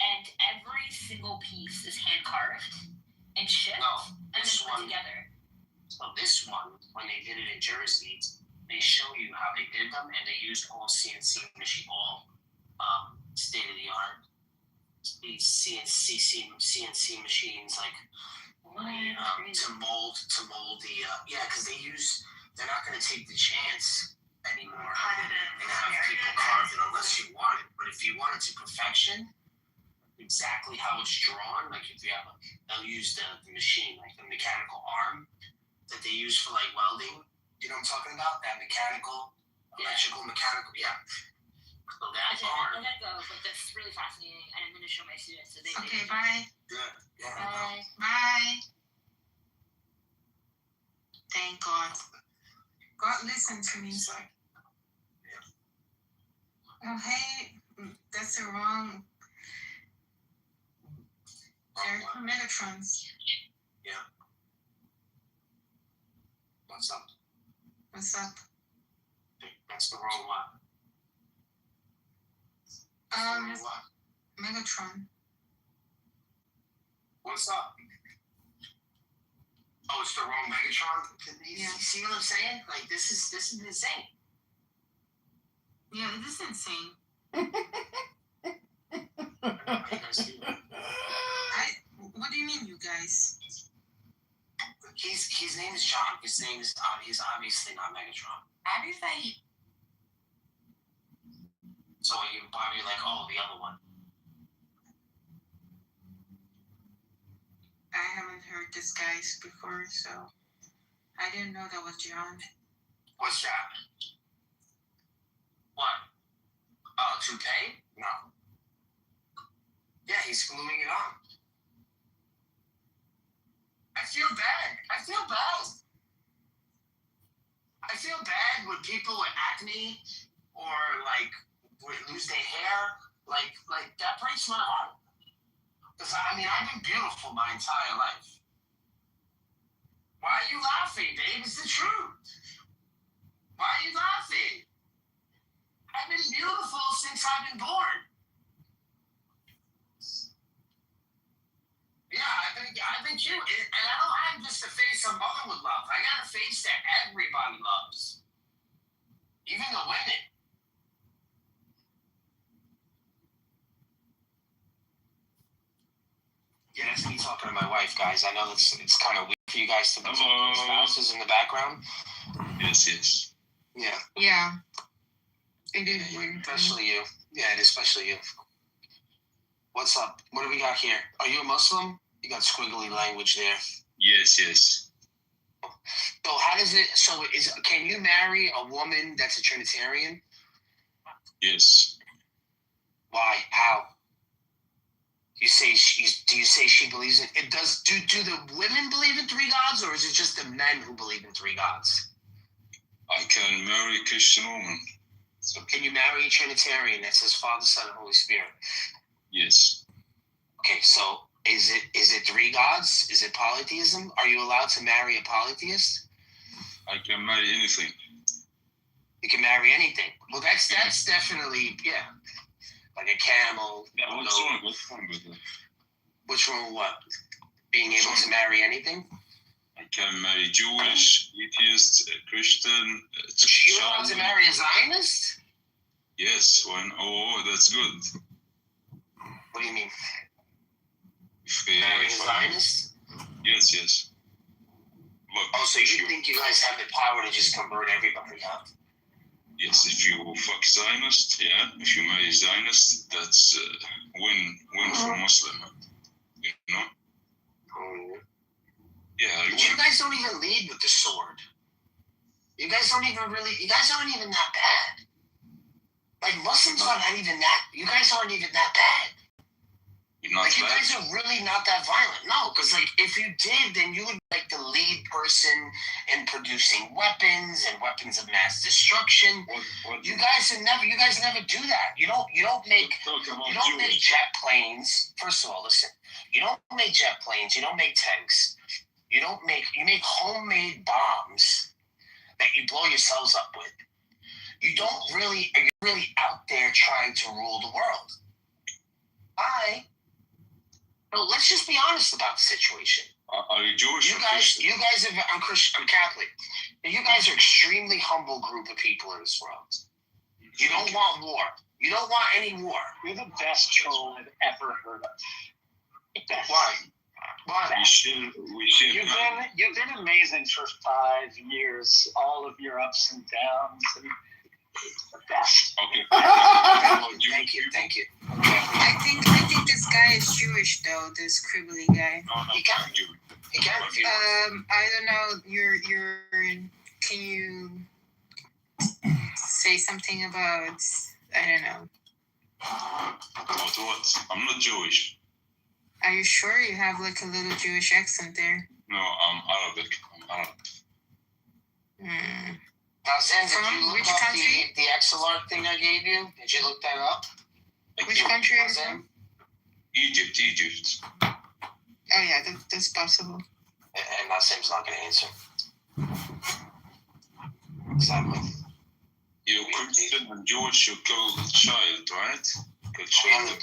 and every single piece is hand carved and shipped and then put together. So this one, when they did it in Jersey, they show you how they did them, and they used all CNC machine, all state of the art. These CNC machines, to mold the because they're not going to take the chance anymore and have people carve it unless you want it. But if you want it to perfection, exactly how it's drawn, if you have they'll use the machine, the mechanical arm that they use for welding. You know what I'm talking about? That electrical, mechanical, yeah. So that arm. I'm gonna go, but that's really fascinating, and I'm gonna show my students so they. Okay, bye. Good. Yeah. Bye. Thank God. God listen to me. Oh, hey, that's the wrong. They're Metatrons. Yeah. What's up? What's up? That's the wrong one. Megatron. What's up? Oh, it's the wrong Megatron? Yeah. You see what I'm saying? This is insane. Yeah, it is insane. What do you mean, you guys? His name is John. His name is he's obviously not Megatron. Obviously. So you probably like, oh, the other one. I haven't heard this guys before, so I didn't know that was John. What's that? What? Toupee? No. Yeah, he's gluing it on. I feel bad. I feel bad when people with acne or like lose their hair. Like that breaks my heart. Because I mean, I've been beautiful my entire life. Why are you laughing, babe? It's the truth. Why are you laughing? I've been beautiful since I've been born. Yeah, I've been cute. And I don't have just a face a mother would love. I got a face that everybody loves. Even the women. Yeah, that's me talking to my wife, guys. I know it's kind of weird for you guys to be talking to spouses in the background. Yes. Yeah. Yeah. It is weird. Especially you. Yeah, especially you. What's up? What do we got here? Are you a Muslim? You got squiggly language there. Yes. So how does it? Can you marry a woman that's a Trinitarian? Yes. Why? How? Do you say she believes in it? Does do the women believe in three gods, or is it just the men who believe in three gods? I can marry a Christian woman. So can you marry a Trinitarian that says Father, Son, and Holy Spirit? Yes. Okay, so is it three gods? Is it polytheism? Are you allowed to marry a polytheist? I can marry anything. You can marry anything. Well, that's definitely, yeah. Like a camel. Yeah, what's wrong with that? What's wrong with what? Being able to marry anything? I can marry Jewish, atheist, Christian. You're allowed to marry a Zionist? Yes, that's good. What do you mean? Marry a Zionist? Yes. Look, so you think you guys have the power to just convert everybody, huh? Yes, if you fuck Zionist, yeah. If you marry Zionist, that's win for Muslim. You know? Yeah. But you guys don't even lead with the sword. You guys aren't even that bad. Like, Muslims are not even that. You guys aren't even that bad. You guys are really not that violent. No, because if you did, then you would be like the lead person in producing weapons and weapons of mass destruction. You guys never do that. You don't make jet planes. First of all, listen. You don't make jet planes. You don't make tanks. You make homemade bombs that you blow yourselves up with. Are you really out there trying to rule the world? No, let's just be honest about the situation. Are you Jewish? I'm Christian. I'm Catholic. And you guys are extremely humble group of people in this world. You don't want war. You don't want any war. You're the best troll I've ever heard of. Best. Why? We should. You've been amazing for 5 years. All of your ups and downs. And the best. Okay. Thank you. I think this guy is Jewish though. This cribbly guy. No, he can't. I don't know. Can you say something about? I don't know. About what? I'm not Jewish. Are you sure you have like a little Jewish accent there? No, I'm Arabic. Now, Zen, did you look up the XLR thing I gave you? Did you look that up? Which country is it? Egypt. Oh yeah, that's possible. And Nassim's not going to answer. Exactly. You're Christian and Jewish, you killed a child, right?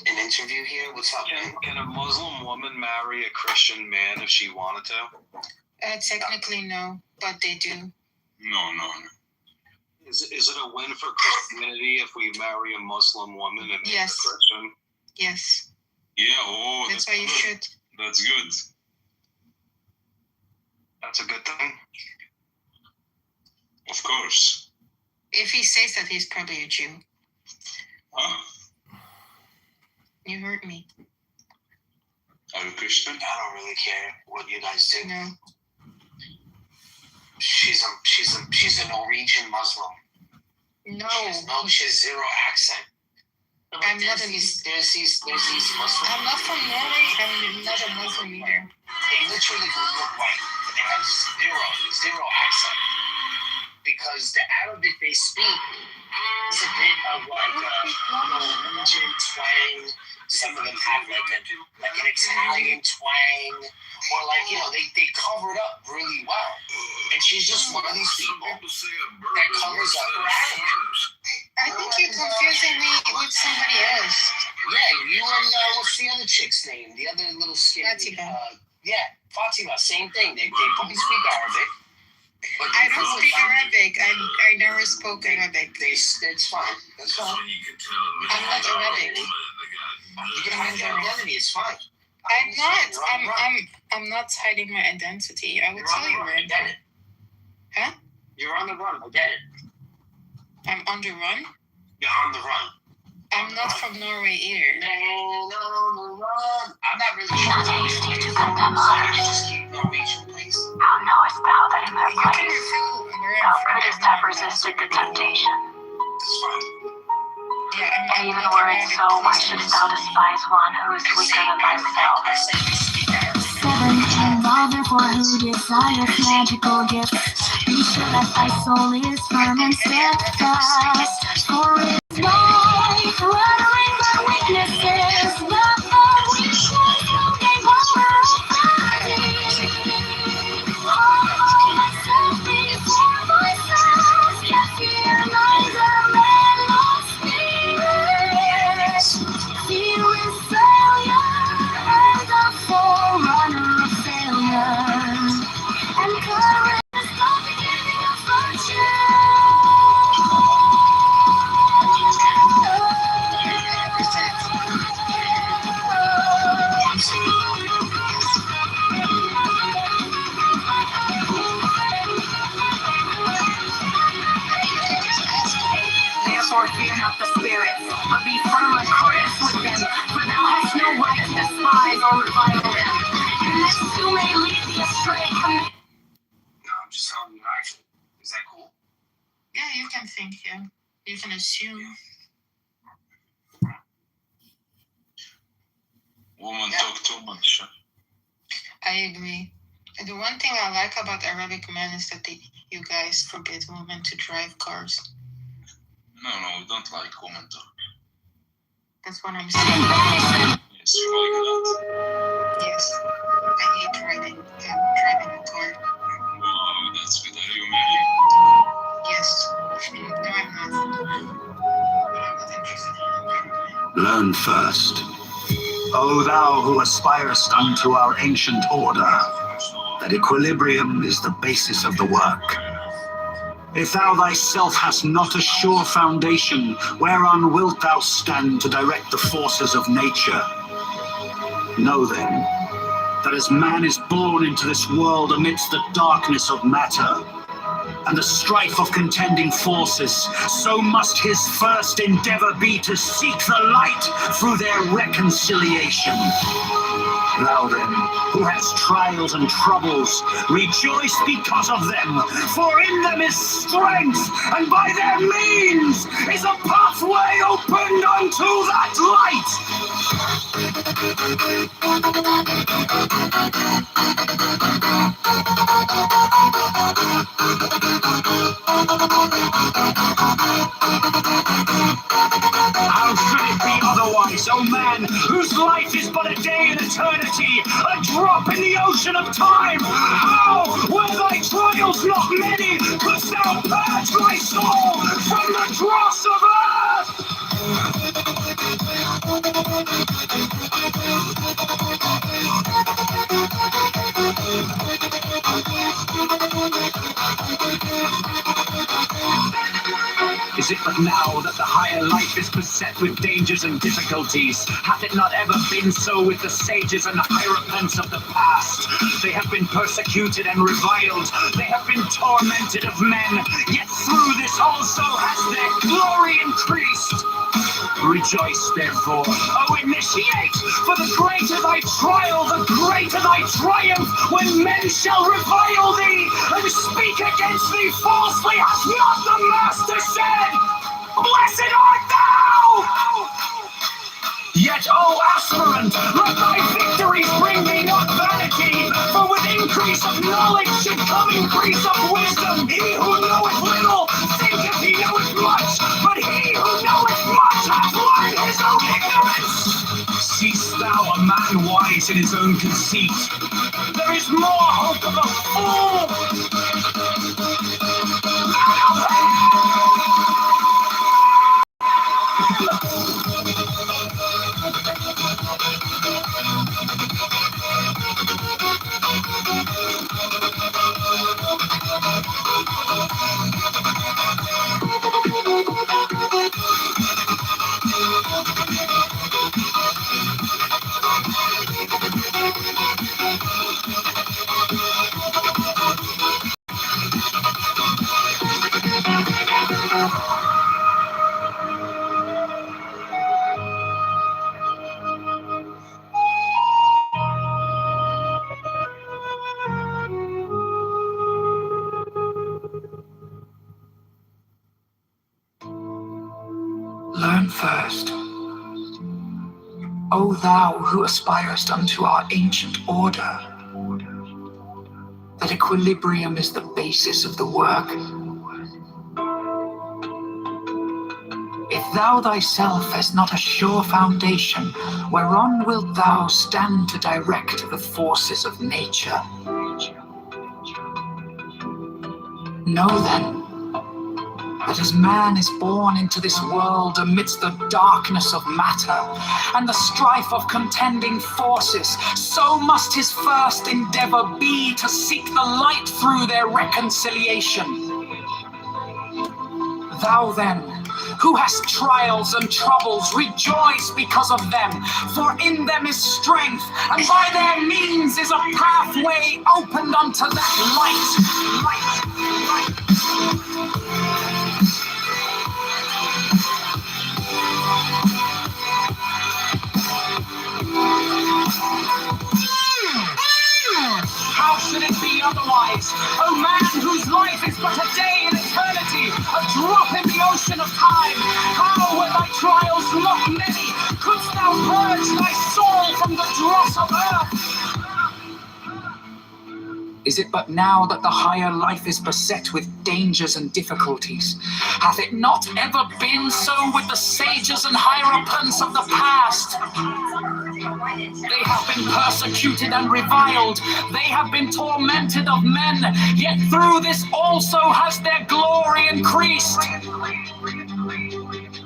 An interview here? What's up, man? Can a Muslim woman marry a Christian man if she wanted to? Technically no, but they do. No. Is it a win for Christianity if we marry a Muslim woman and make Yes. a Christian? Yes. Yeah, That's why you should. That's good. That's a good thing. Of course. If he says that, he's probably a Jew. Huh? You heard me. Are you Christian? I don't really care what you guys do. No. She's a Norwegian Muslim. No. She has zero accent. I'm not a. There's these Muslims. I'm not from Norway. I'm not a Muslim either. They literally look white, but they have zero accent. Because the Arabic they speak is a bit of like Norwegian twang. Some of them have like an Italian twang, or like they cover it up really well. And she's just one of these people that covers up her accent. I think you're confusing me with somebody else. Yeah, you and what's the other chick's name? The other little skinny. Yeah, Fatima. Same thing. They both speak Arabic. I don't speak Arabic. I never spoke Arabic. It's fine. That's fine. I'm not Arabic. You can hide your identity. It's fine. I'm not. I'm not hiding my identity. I will tell you where. I get it. Huh? You're on the run. I get it. I'm on the run? You're on the run. I'm not from Norway either. Man, on the run. I'm not really sure how to do that. Just keep Norwegian, please. How knowest thou that in their You can place feel where thou I'm from. couldst have resisted the temptation? That's fine. Yeah, And even were it so, why shouldst thou despise one who is weaker than thyself? 7, thou therefore who desireth magical gifts, be sure that thy soul is firm and steadfast. For it's life, fluttering but weaknesses, but the weakness will gain power of humble myself before myself, yet fear neither man nor spirit. Fear is failure, and the forerunner of failure, and courage is the beginning of virtue. Therefore fear not the spirits, but be firm and courageous with them, for thou hast no right to despise or revile them. And lest you may lead thee astray, No, I'm just telling you actually. Is that cool? Yeah, you can think, yeah. You can assume. Woman talk too much. I agree. The one thing I like about Arabic men is that you guys forbid women to drive cars. No, we don't like women talk. That's what I'm saying. Yes, you like that. Yes. I hate driving a car. Wow, that's good. Are you married? Yes. No, I'm not. I'm not interested in it. Learn first, O thou who aspirest unto our ancient order, that equilibrium is the basis of the work. If thou thyself hast not a sure foundation, whereon wilt thou stand to direct the forces of nature? Know then, that as man is born into this world amidst the darkness of matter, and the strife of contending forces, so must his first endeavor be to seek the light through their reconciliation. Thou then, who hast trials and troubles, rejoice because of them, for in them is strength, and by their means is a pathway opened unto that How should it be otherwise, O man, whose life is but a day in eternity, a drop in the ocean of time? How, were thy trials not many, couldst thou purge thy soul from the dross of earth? Is it but now that the higher life is beset with dangers and difficulties? Hath it not ever been so with the sages and the hierophants of the past? They have been persecuted and reviled. They have been tormented of men. Yet through this also has their glory increased. Rejoice, therefore, O initiate, for the greater thy trial, the greater thy triumph, when men shall revile thee and speak against thee falsely. Hath not the Master said, Blessed art thou! Yet, O aspirant, let thy victories bring thee not vanity, for with increase of knowledge should come increase of wisdom. He who knoweth little thinketh he knoweth much, but he who knoweth much hath learned his own ignorance. Seest thou a man wise in his own conceit? There is more hope of a fool than of Learn first, O thou who aspirest unto our ancient order, that equilibrium is the basis of the work. If thou thyself hast not a sure foundation, whereon wilt thou stand to direct the forces of nature? Know then, that as man is born into this world amidst the darkness of matter and the strife of contending forces, so must his first endeavor be to seek the light through their reconciliation. Thou then, who hast trials and troubles, rejoice because of them, for in them is strength, and by their means is a pathway opened unto that light. How should it be otherwise? O man whose life is but a day in eternity, a drop in the ocean of time. How were thy trials not many? Couldst thou purge thy soul from the dross of earth? Is it but now that the higher life is beset with dangers and difficulties? Hath it not ever been so with the sages and hierophants of the past? They have been persecuted and reviled. They have been tormented of men. Yet through this also has their glory increased.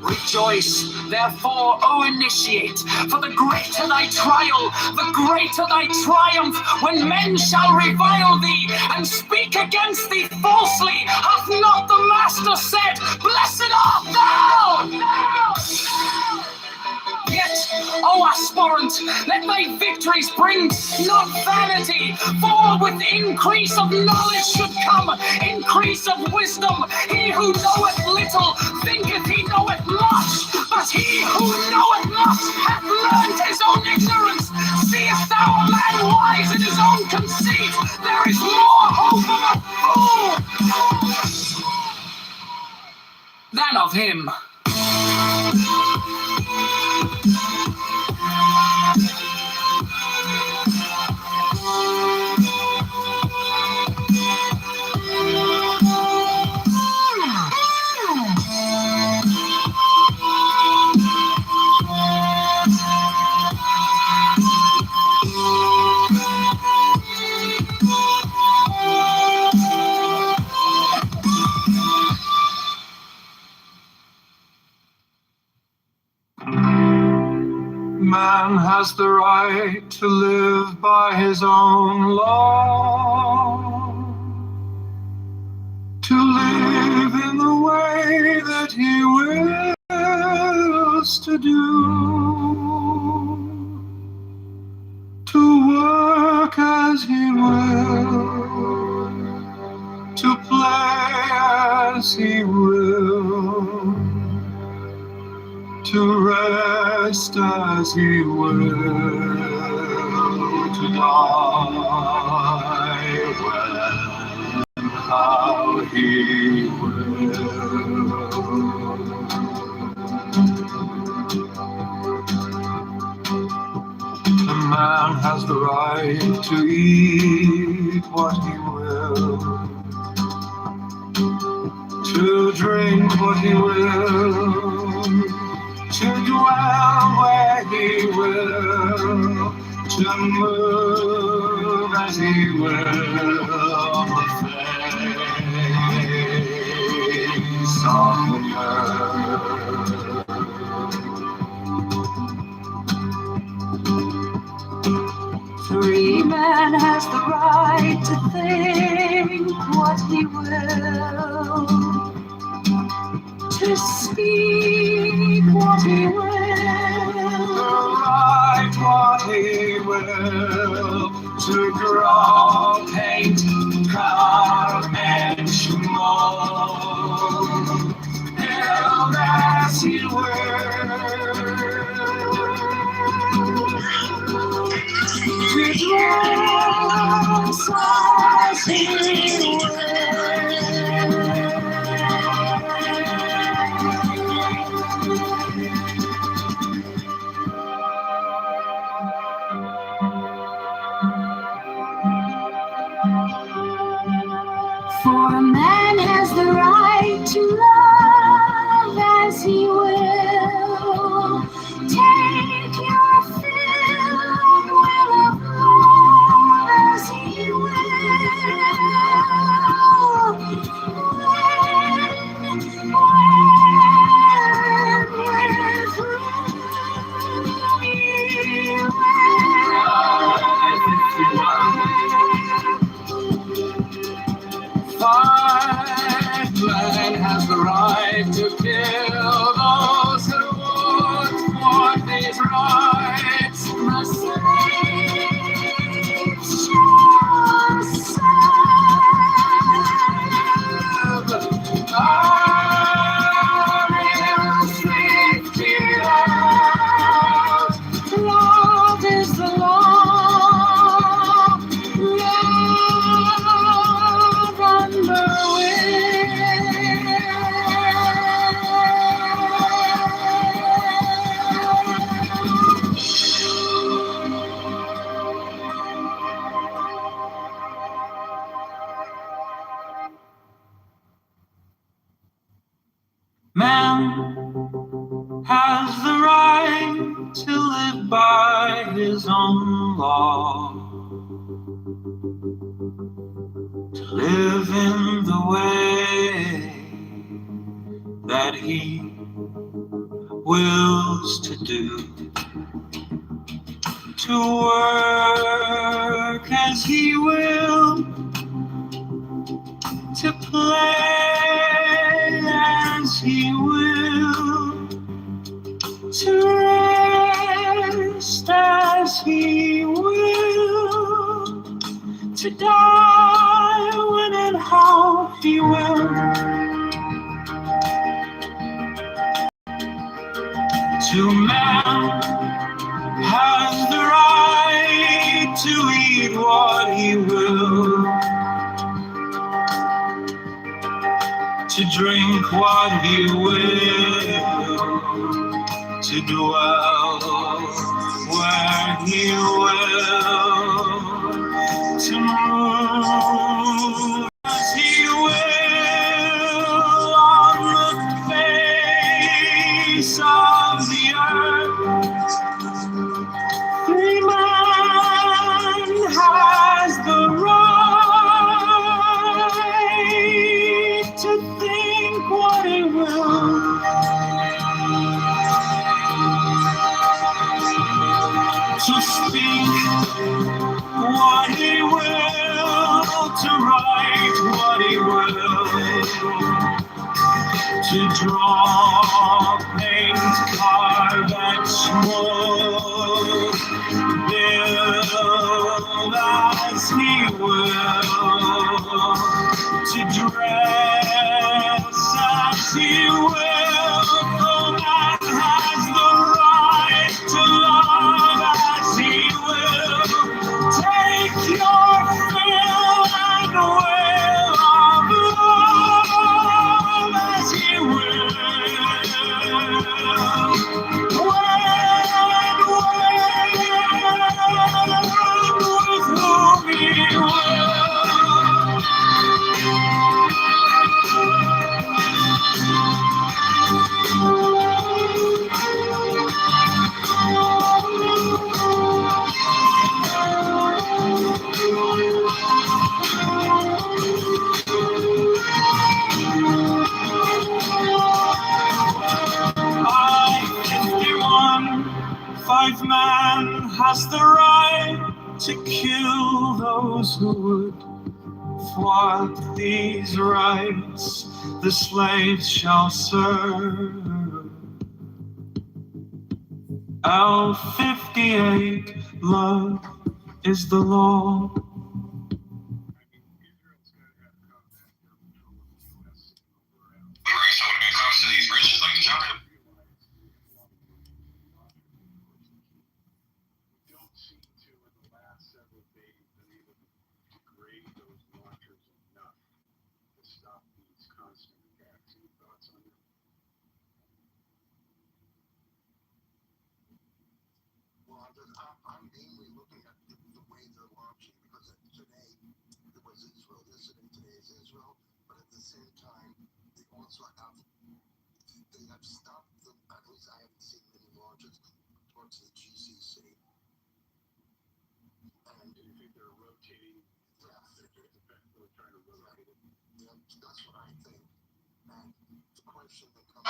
Rejoice, therefore, O initiate, for the greater thy trial, the greater thy triumph, when men shall revile thee and speak against thee falsely. Hath not the Master said, Blessed art thou! Yet, O aspirant, let thy victories bring not vanity, for with increase of knowledge should come increase of wisdom. He who knoweth little thinketh he knoweth much, but he who knoweth not hath learned his own ignorance. Seest thou a man wise in his own conceit? There is more hope of a fool than of him. Man has the right to live by his own law, to live in the way that he wills to do, to work as he will, to play as he will, to rest as he will, to die when and how he will. The man has the right to eat what he will, to drink what he will, to dwell where he will, to move as he will on the face of the earth. Free man has the right to think what he will, to speak what he will, to write what he will, to draw, paint, carve, etch, mold, build as he will, to dress as he will. For a man has the right to love as he will. Take your fill and will of love as he will. Fireland has the right to kill those who would thwart these rights. The slaves shall serve. Love is the law. Love under Man has the right to live by his own law, to live in the way that he wills to do, to work as he will, to play as he will, to rest as he will, to die when and how he will. To man has the right to eat what he will, to drink what he will, to dwell where he will, to move as he will on the face of the earth. Free man has the right to think what he will, to speak what he will, to write what he will, to draw, paint, carve, and smooth, build as he will, to dress as he will, for man has the right to love as he will. Take your fill and will of love as he will. With whom he will. Five man has the right to kill those who would thwart these rights. The slaves shall serve. L58, love is the law. I'm mainly looking at the way they're launching, because today it was Israel, today is Israel, but at the same time they also have stopped them. At least I haven't seen many launches towards the GCC. And do you think they're rotating? Yeah, they're trying to rotate it. Yeah, that's what I think. And the question that comes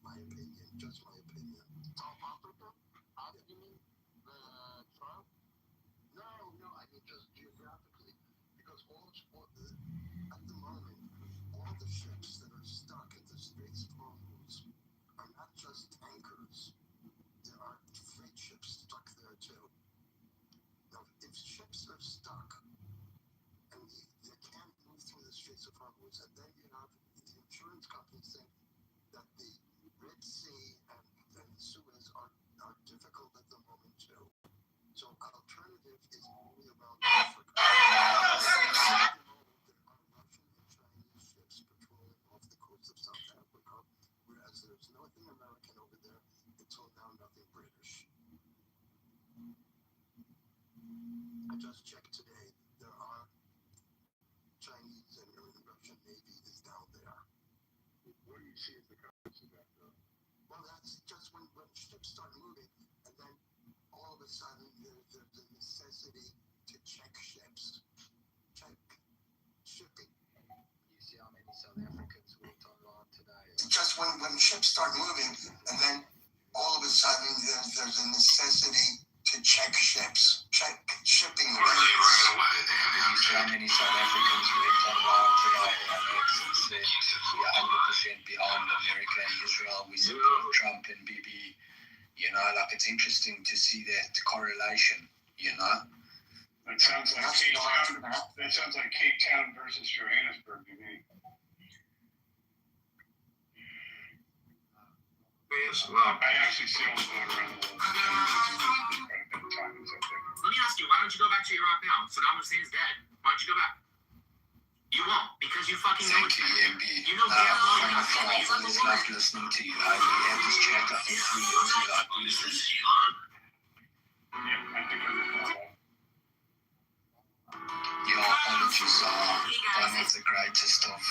my opinion, just my opinion. South Africa? You mean Trump? No, I mean just geographically, because at the moment, all the ships that are stuck at the Straits of Hormuz are not just tankers. There are freight ships stuck there too. Now, if ships are stuck and they can't move through the Straits of Hormuz, and then you have the insurance companies saying that the Red Sea and Suez are difficult at the moment too. So alternative is only around Africa. At the moment, there are Russian and Chinese ships patrolling off the coast of South Africa, whereas there's nothing American over there, until now nothing British. I just checked today, there are Chinese and Russian Navy is down there. What do you see as the consequence of that, though? Well, that's just when ships start moving, and then all of a sudden there's a necessity to check ships, check shipping. You see how many South Africans worked online today? Just when ships start moving, and then all of a sudden there's a necessity to check ships, check shipping lanes. Right away. You see how many South Africans worked online today? Alex said we're 100% behind America and Israel. We support Trump and Bibi. You know, like it's interesting to see that correlation, you know? That sounds like Cape Town. That sounds like Cape Town versus Johannesburg to me. Well, I actually sailed a boat around the world. Quite a bit of time in South Africa. Let me ask you, why don't you go back to Iraq now? Saddam Hussein's dead. Why don't you go back? You won't, because you fucking know it's EMB. You know damn well you're not I always loved listening to you. We had this chat, I think, 3 years ago. Yeah, I think I recall that. Your apologies are one of the greatest of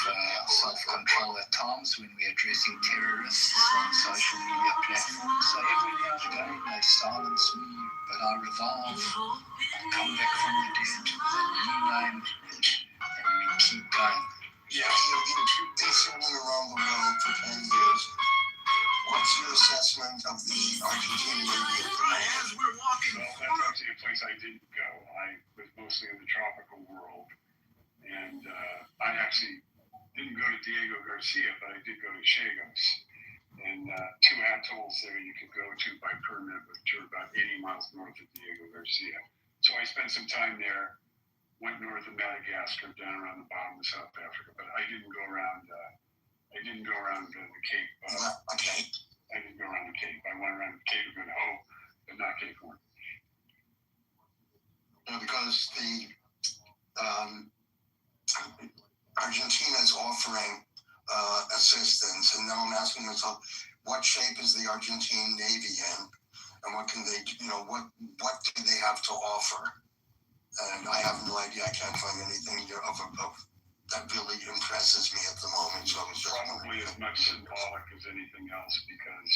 self-control at times when we're addressing terrorists on social media platforms. So every now and again they silence me, but I revive, I come back from the dead with a new name, and we keep going. Yeah, they've been around the world for 10 years. What's your assessment of the Argentinian Navy? As we're walking, well, that's actually a place I didn't go. I was mostly in the tropical world, and I actually didn't go to Diego Garcia, but I did go to Chagos, and two atolls there you could go to by permit, which are about 80 miles north of Diego Garcia. So I spent some time there. Went north of Madagascar, down around the bottom of South Africa, but I didn't go around. I didn't go around the Cape. I didn't go around the Cape. I went around the Cape of Good Hope, but not Cape Horn. Because the Argentina is offering assistance, and now I'm asking myself, what shape is the Argentine Navy in, and what can they, what do they have to offer? And I have no idea. I can't find anything of that really impresses me at the moment. So I was just probably as much symbolic as anything else, because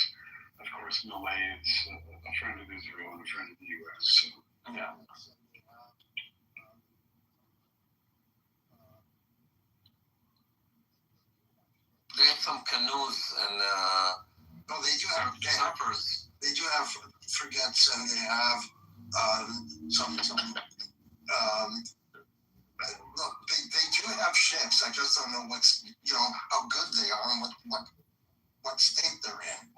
of course Milei is a friend of Israel and a friend of the U.S. So yeah. They have some canoes and no, they do have surfers. They do have frigates, and they have some. Look, they do have ships. I just don't know how good they are and what state they're in.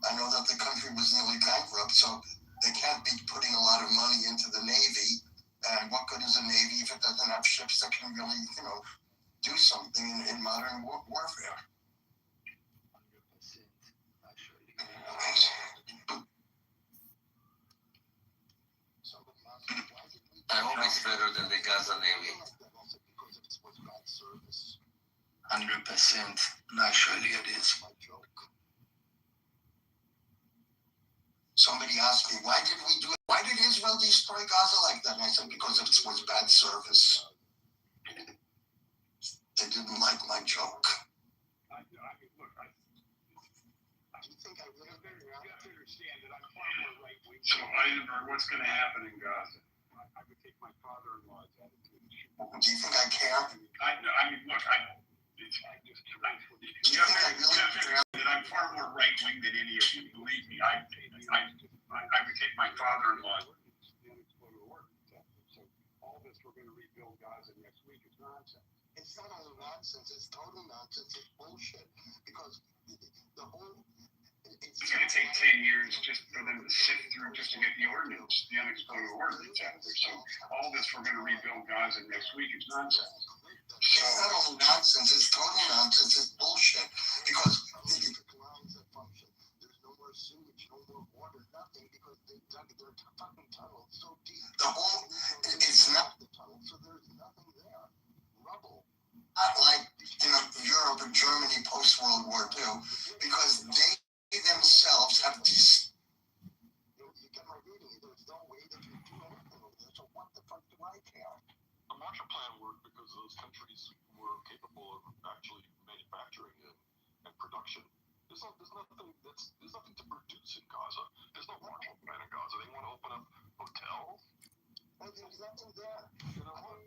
I know that the country was nearly bankrupt, so they can't be putting a lot of money into the Navy. And what good is a Navy if it doesn't have ships that can really, do something in modern warfare? I hope it's better than the Gaza Navy. 100%. Naturally, it is. Somebody asked me, why did Israel destroy Gaza like that? And I said, because it was bad service. They didn't like my joke. So, Eisenberg, what's going to happen in Gaza? I would take my father-in-law's attitude. Do you think I care? You have that I'm far more right-wing than any of you. Believe me, I would take my father-in-law. So all this, we're going to rebuild Gaza next week, is nonsense. It's not only nonsense, it's total nonsense, it's bullshit. Because the whole... It's going to take 10 years just for them to sift through, just to get the ordinance, the unexploded ordinance out there. So all this, we're going to rebuild Gaza next week, is nonsense. It's not only nonsense, it's total nonsense, it's bullshit. Because there's no more sewage, no more water, nothing, because they dug their fucking tunnel so deep. The whole, it's not the tunnel, so there's nothing there. Rubble. Not like, Europe or Germany post-World War II, because they themselves have these. You get my reading. There's no way they can do anything with this. So what the fuck do I care? The Marshall Plan worked because those countries were capable of actually manufacturing and production. There's nothing to produce in Gaza. There's no Marshall Plan in Gaza. They want to open up hotels. Well, there's nothing there. You know what?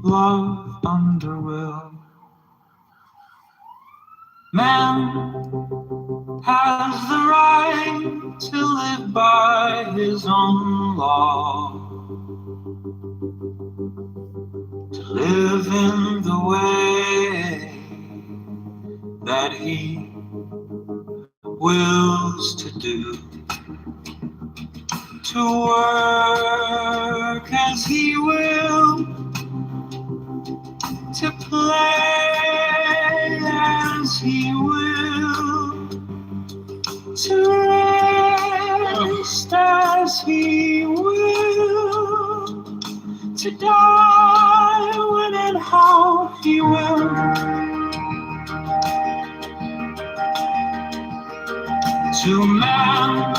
Love under will. Man has the right to live by his own law, to live in the way that he wills to do, to work as he will, to play as he will, to rest as he will, to die when and how he will. To man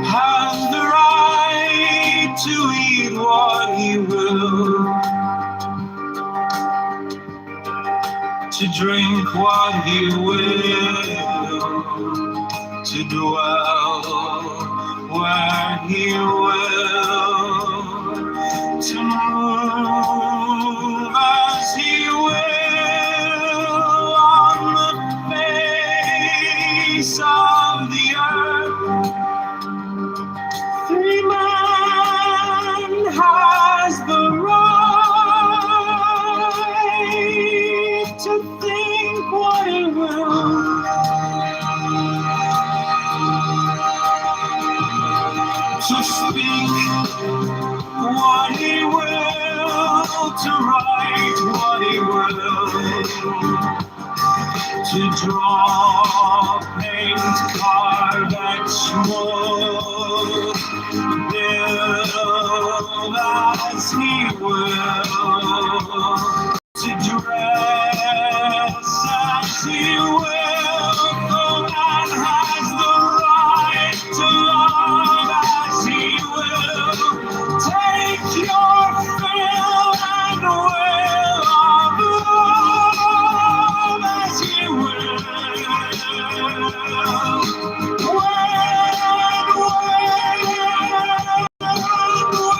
has the right to eat what he will, to drink what he will, to dwell where he will, to move as he will on the face of the earth. Free man has the right to think what he will, to speak what he will, to write what he will, to draw, paint, carve, explode, build as he will, to dress as he will. The man has the right to love as he will. Take your fill and will of love as he will.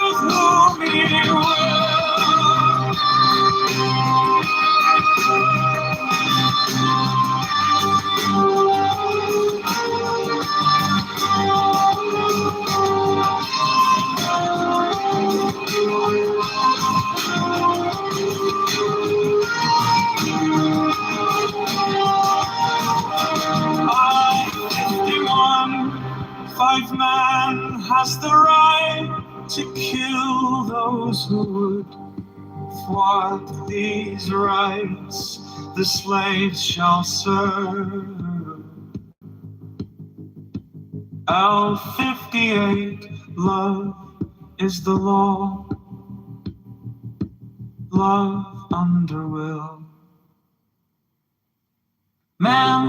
With whom he will. Five man has the right to kill those who would thwart these rights. The slaves shall serve. L58, love is the law. Love under will. Man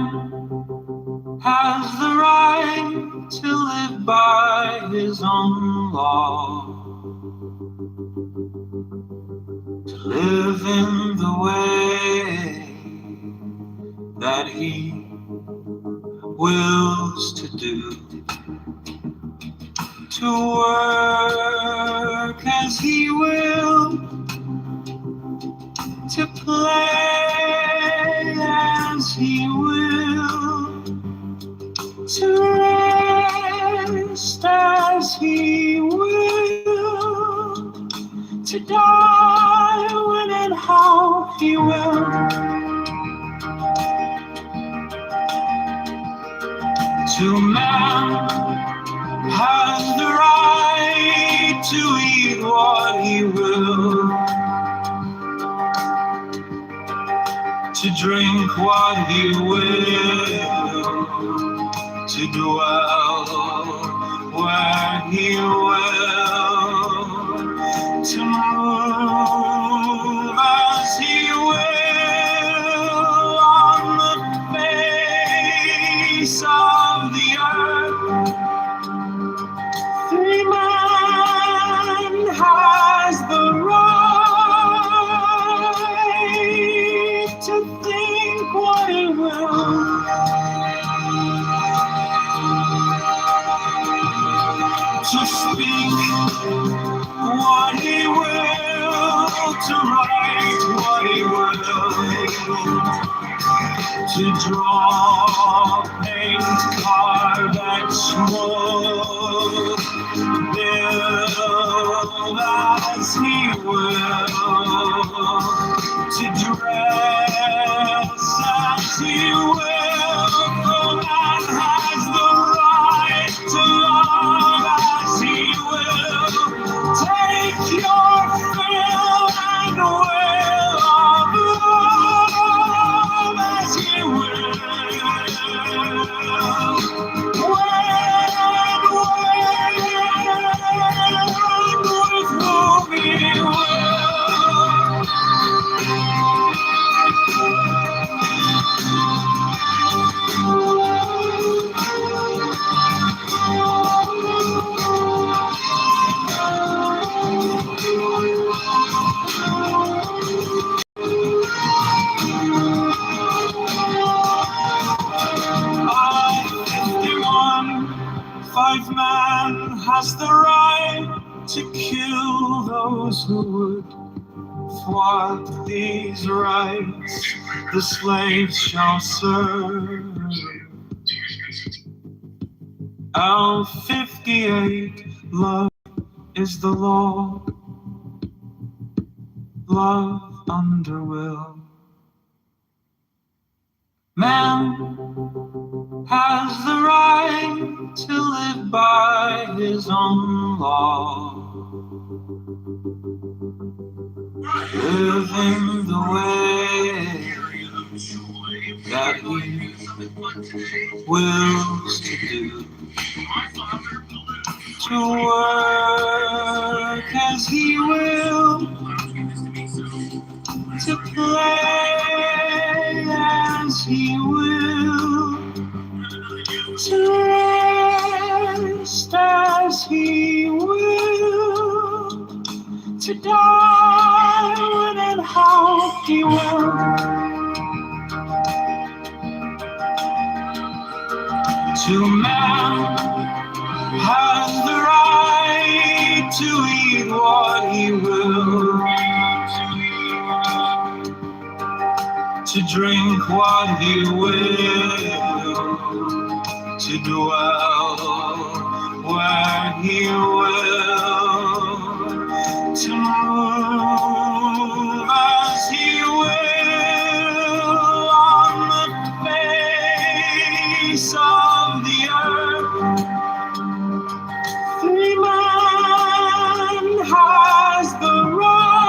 has the right to live by his own law, to live in the way that he wills to do, to work as he will, to play as he will, to rest as he will, to die when and how he will. To man has the right to eat what he will, to drink what he will, to dwell where he will, to move as he will on the face of the earth. Free man has the right to think what he will, to speak what he will, to write what he will, to draw, paint, carve, explode, build as he will, to dress as he will. The man has the right to love as he will. Take your fill and will of love as he will. With whom he will. to kill those who would thwart these rights. The slaves shall serve. L 58, love is the law. Love under will. Man has the right to live by his own law. Live in the way that he wills to do. To work as he will. To play as he will. To rest as he will. To die when and how he will. To man has the right to eat what he will. To drink what he will. To dwell where he will. To move as he will on the face of the earth. Free man has the right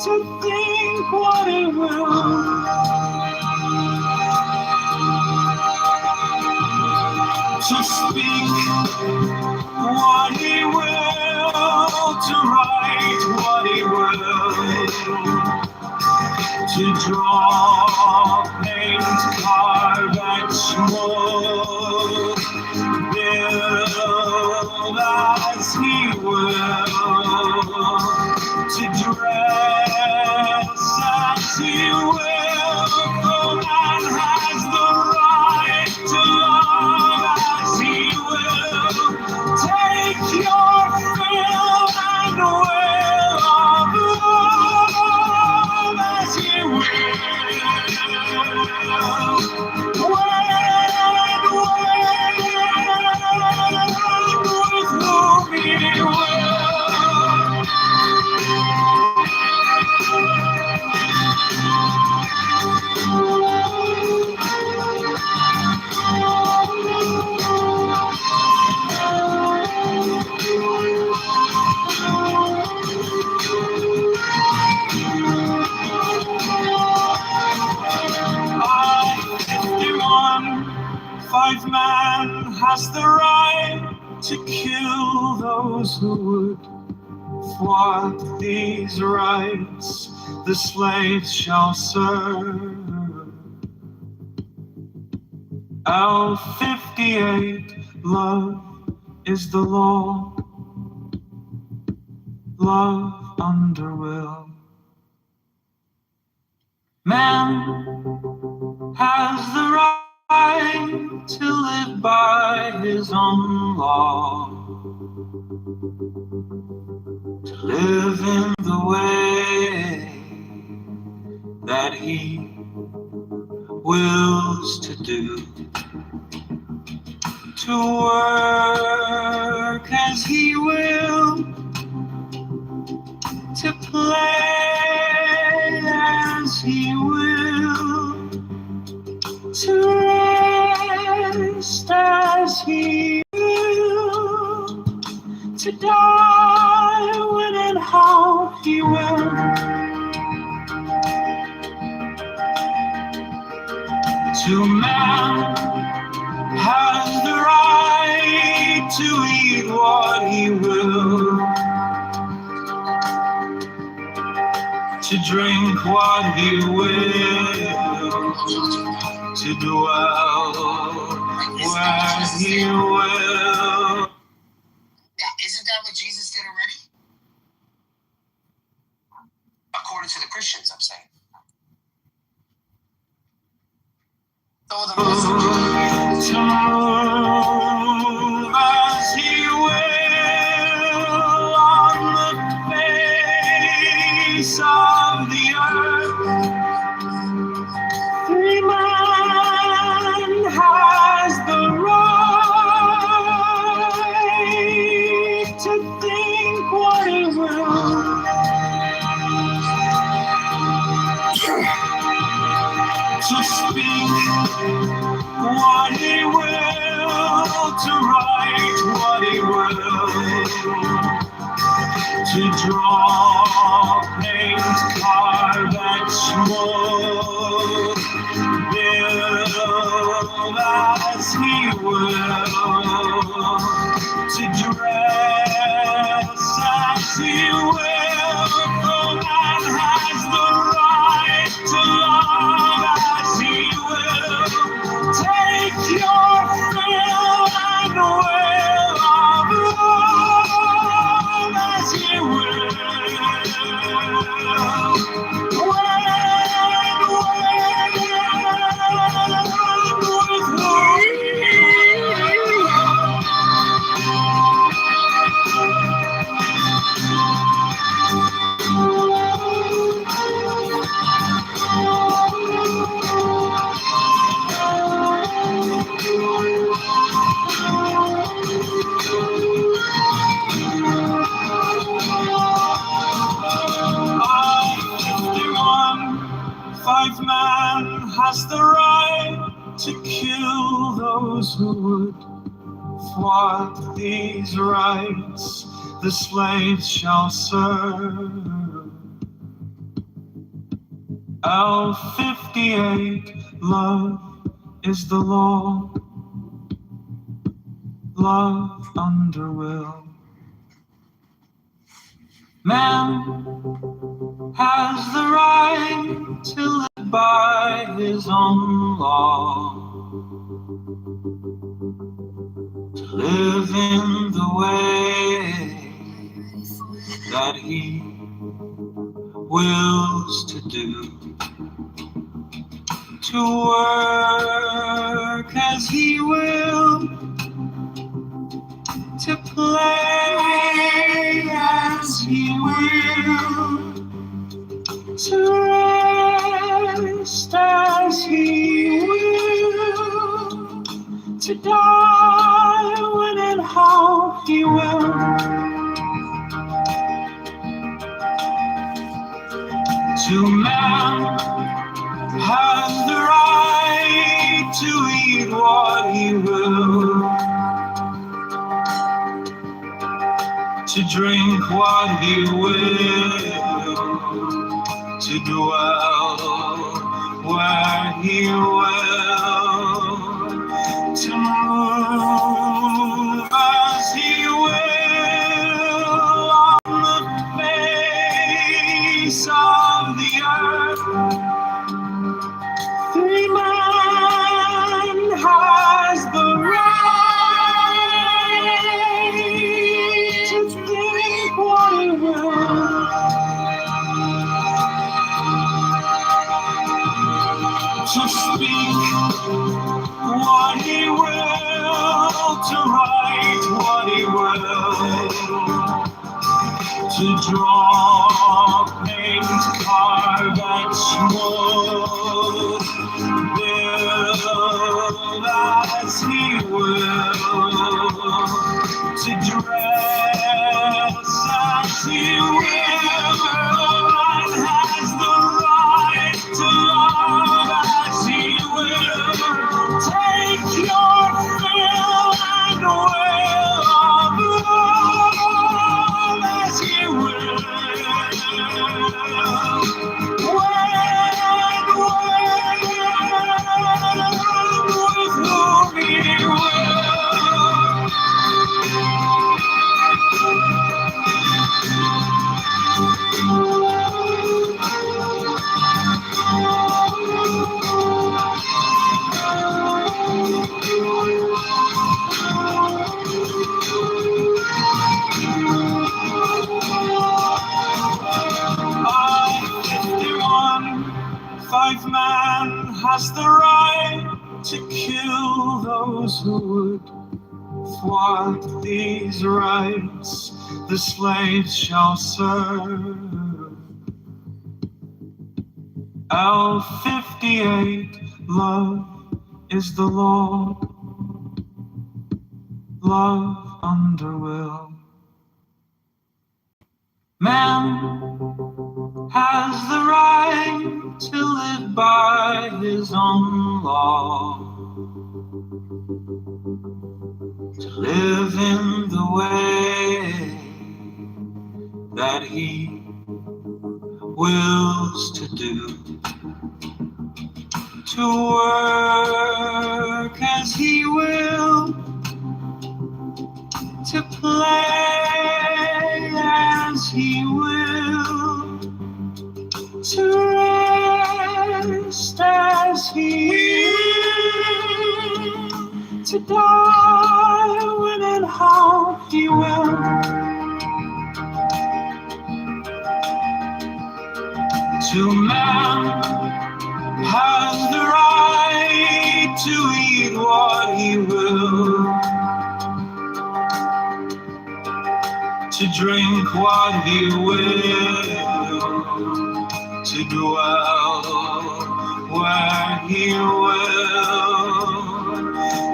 to think what he will. To speak what he will, to write what he will, to draw, paint, carve, and smoke, build as he will, to dress as he will. The man has the right to love as he will. Take your fill and will of love as he will. With whom he will. Five man has the right to kill those who would thwart these rights. The slaves shall serve. L 58, love is the law. Love under will. Man has the right to live by his own law. To live in the way that he wills to do. To work as he will. To play as he will. To rest as he will. To die when and how he will. To man has the right to eat what he will. To drink what he will. To dwell where he will. Isn't that what Jesus did already? According to the Christians, I'm saying. So the face of the earth. Free man has the right to think what he will, to speak what he will, to write what he will, to draw, paint, carve, and smoke, build as he will, to dress as he will. No man has the right to love as he will. Take your fill and will of love as he will. Five man has the right to kill those who would thwart these rights. The slaves shall serve. L58, love is the law. Love under will. Man has the right to live by his own law, to live in the way that he wills to do, to work as he will, to play as he will, to rest as he will, to die when and how he will. To man has the right to eat what he will, to drink what he will, to dwell where he will, to move as he will on the face of the earth. Free man has the right to think what he will, to speak what he will, to write what he will, to draw, paint, carve, and smoke, build as he will, to dress as he will. Man has the right to love as he will. Take your fill and will of love as he will. With whom he will. Five man has the right to kill those who would thwart these rights. The slaves shall serve. L58, love is the law. Love under will. Man has the right to live by his own law, to live in the way that he wills to do, to work as he will, to play as he will, to rest as he will, to die when and how he will. To man has the right to eat what he will, to drink what he will, to dwell where he will,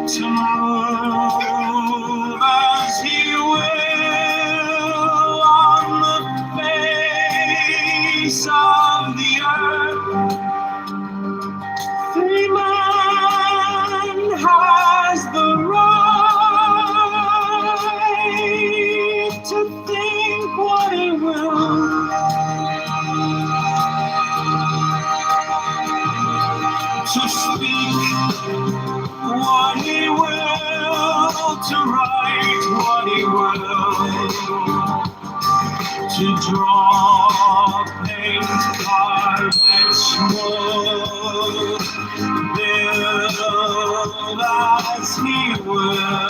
to move as he will on the face of the earth. Free man has the right to think what he will, to speak what he will, to write what he will, to draw, paint, carve, and smooth, build as he will,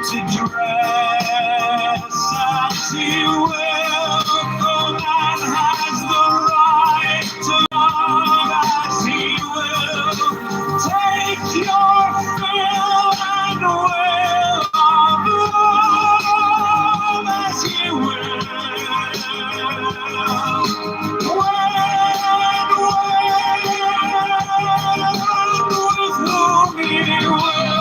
to dress as he will. The man has the right to love as he will. Take your fill and will of love as he will. With whom he will.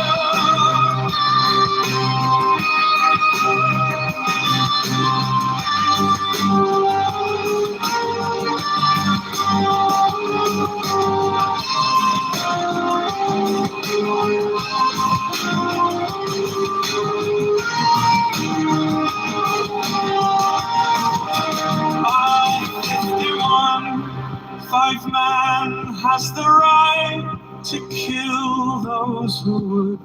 Five man has the right to kill those who would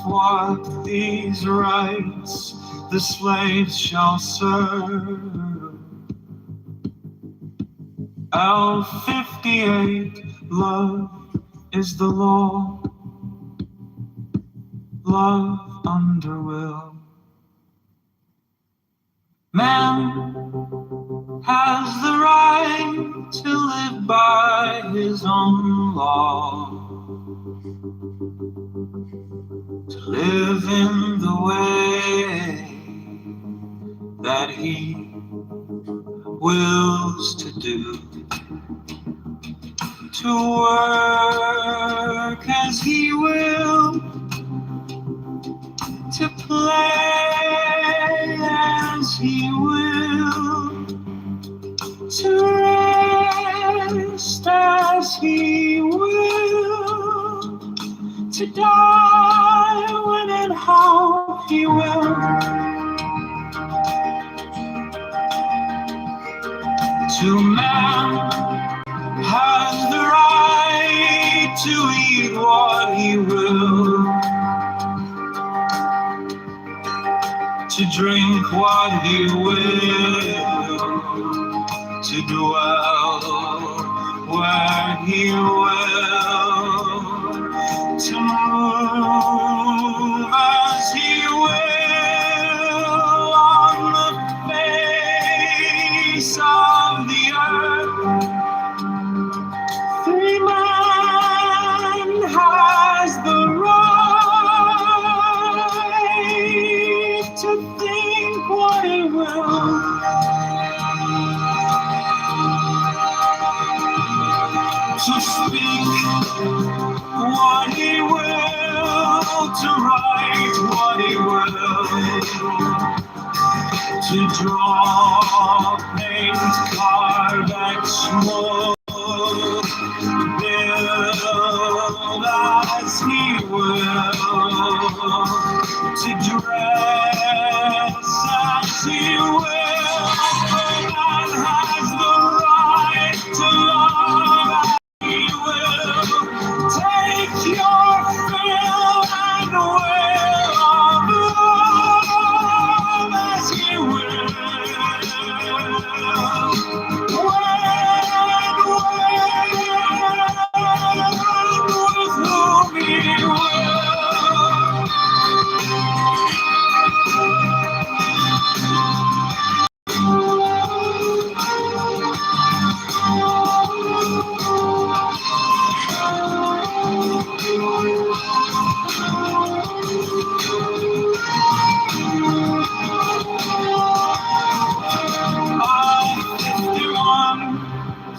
thwart these rights. The slaves shall serve. L58, love is the law. Love under will. Man has the right to live by his own law, to live in the way that he wills to do, to work as he will, to play as he will, to rest as he will, to die when and how he will. To man has the right to eat what he will, to drink what he will, to dwell where he will, to move as he will on the face of the earth. Free man has the right to think what he will. to speak what he will, to write what he will, to draw, paint, carve, explode, build as he will, to dress as he will. Man has the right to love as he will. Take your fill and will of love as he will. With whom he will.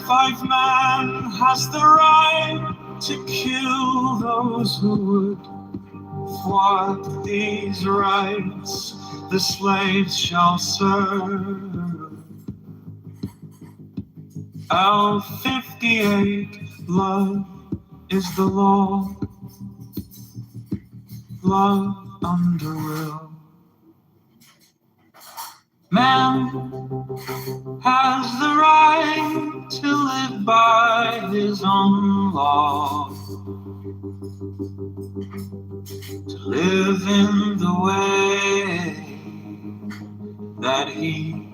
Five man has the right to kill those who would thwart these rights. The slaves shall serve. L58, love is the law. Love under will. Man has the right to live by his own law, to live in the way that he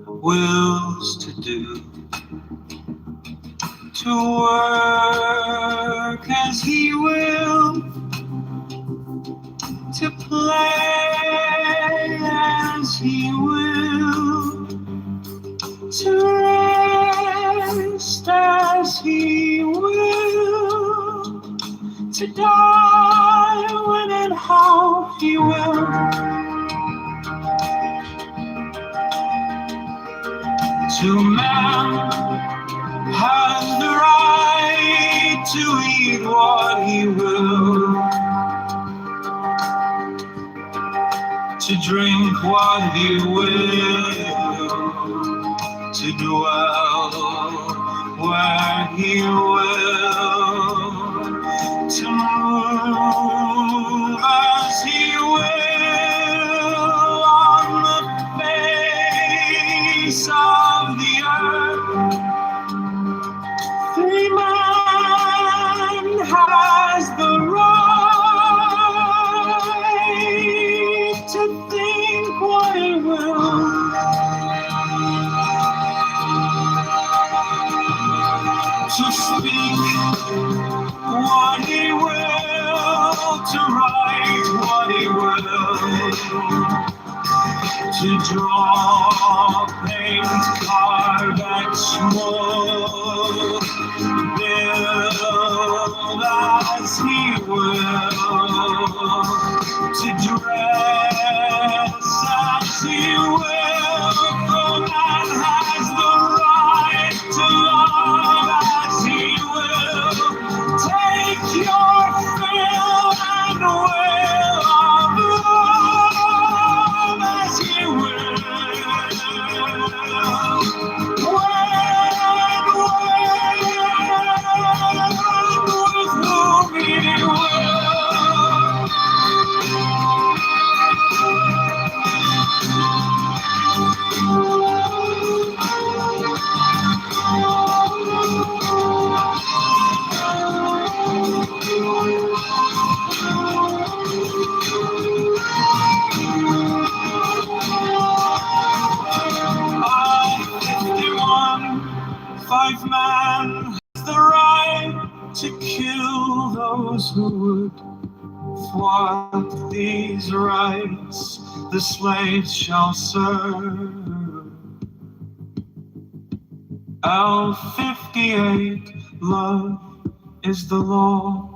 wills to do, to work as he will, to play as he will, to rest as he will, to die when and how he will. To man has the right to eat what he will, to drink what he will, to dwell where he will, to move as he will on the face of the earth. Free man has the right to think what he will, to speak what he will, to write what he will, to draw, paint, carve, explode, build as he will, to dress as he will. For man has the right to love as he will. Take your fill and will of love as he will. With whom he will. Five man has the right to kill those who would thwart these rights. The slaves shall serve. L58, love is the law.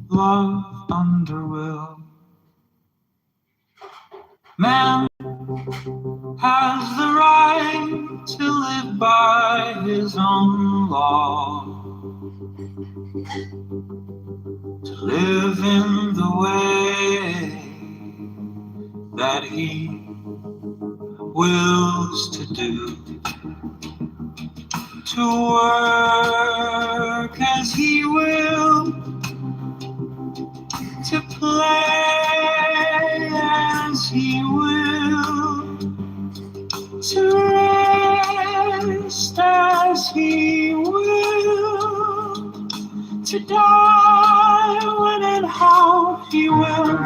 Love under will. Man has the right to live by his own law, to live in the way that he wills to do, to work as he will, to play as he will, to rest as he will, to die when and how he will.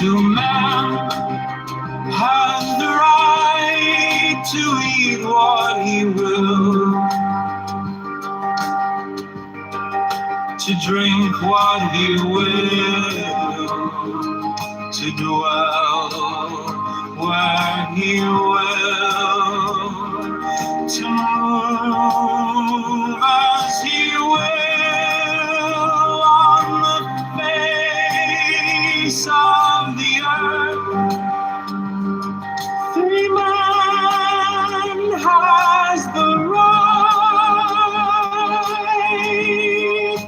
To man has the right to eat what he will, to drink what he will, to dwell where he will, to move as he will on the face of the earth. Free man has the right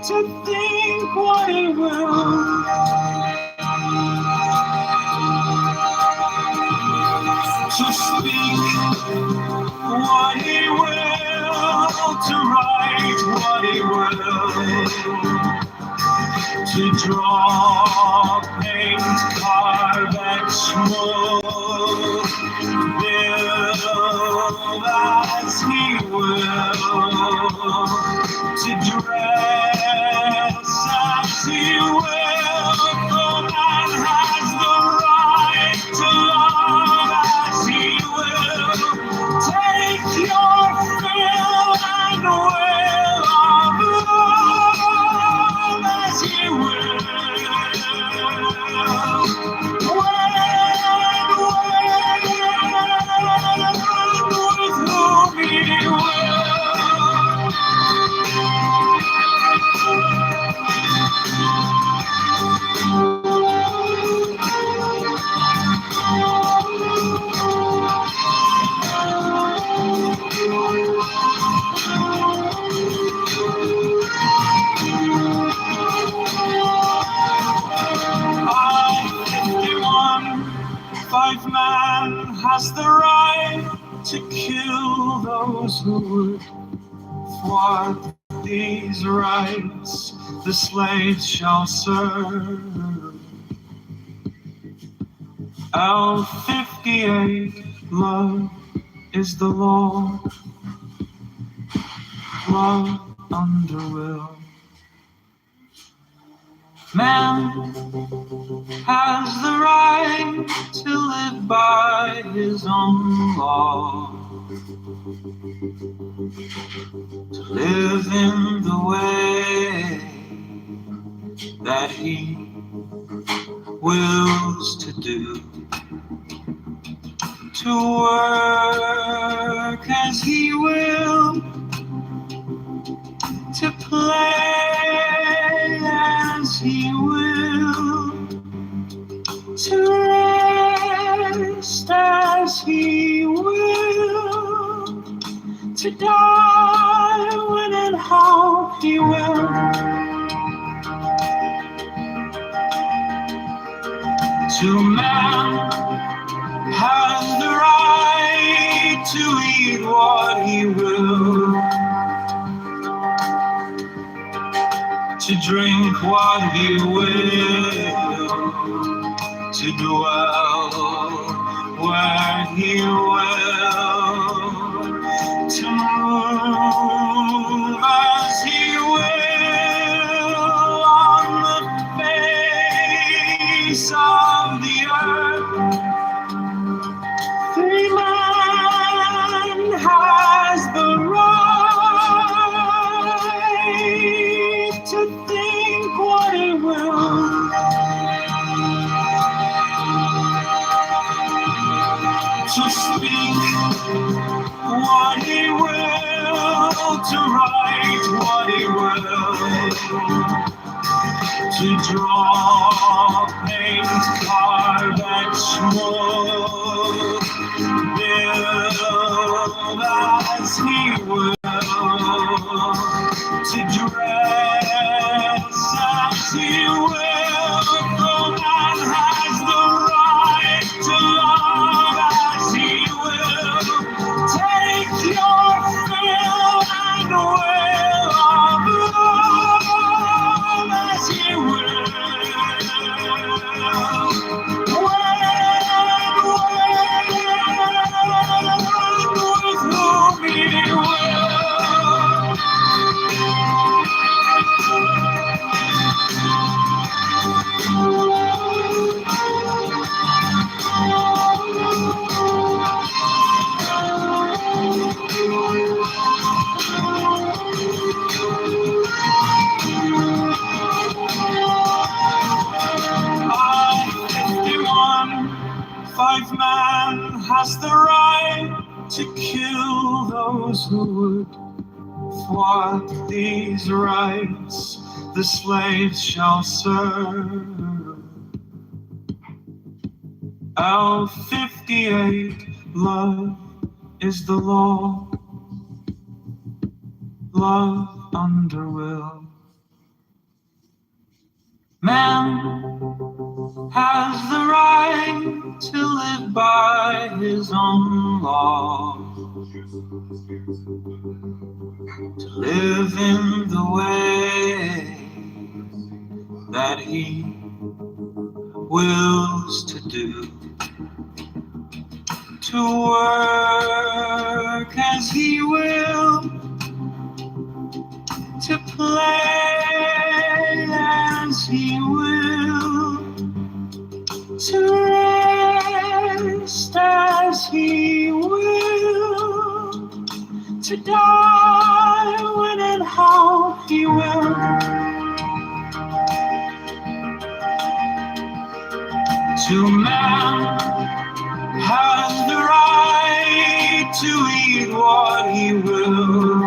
to think what he will, to speak what he will, to write what he will, to draw, paint, carve, explode, build as he will, to dress as he will. For man has the right to love as he will. Take your fill and will of love as he will. With whom he will. Five man has the right to kill those who would thwart these rights. The slaves shall serve. L58, love is the law. Love under will. Man has the right to live by his own law, to live in the way that he wills to do, to work as he will, to play as he will, to rest as he will, to die when and how he will. To man has the right to eat what he will, to drink what he will, to dwell where he will, to move as he will on the face of the earth. Free man has the right to think what he will, to speak what he will, to write what he will, to draw, paint, carve, and smooth, build as he will, to dress as he will. No man has the right to love as he will. Take your fill and will of love as he will. With whom he will. Five man has the right to kill those who would thwart these rights. The slaves shall serve. L58, love is the law. Love under will. Man has the right to live by his own law, to live in the way that he wills to do, to work as he will, to play as he will, to rest as he will, to die when and how he will. To man has the right to eat what he will,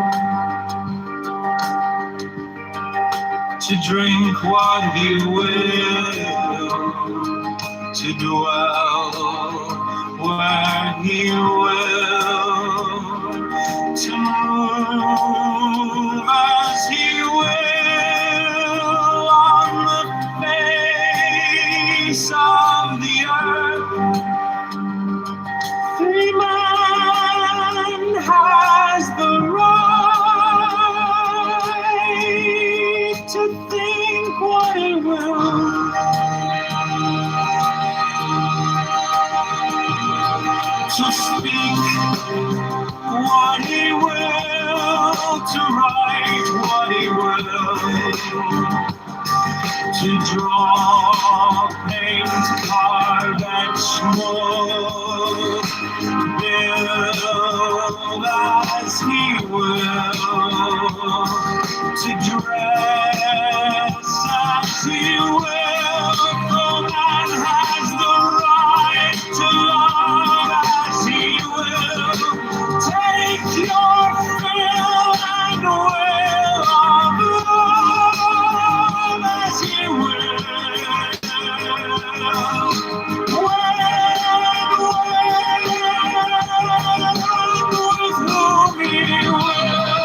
to drink what he will, to dwell where he will, to move as he will on the face of the earth. Free man has the right to think what he will, to speak what he will, to write what he will, to draw, paint, carve, and smooth, build as he will, to dress as he will. No man has the right to love as he will. Take your fill and will of love as he will. With whom he will.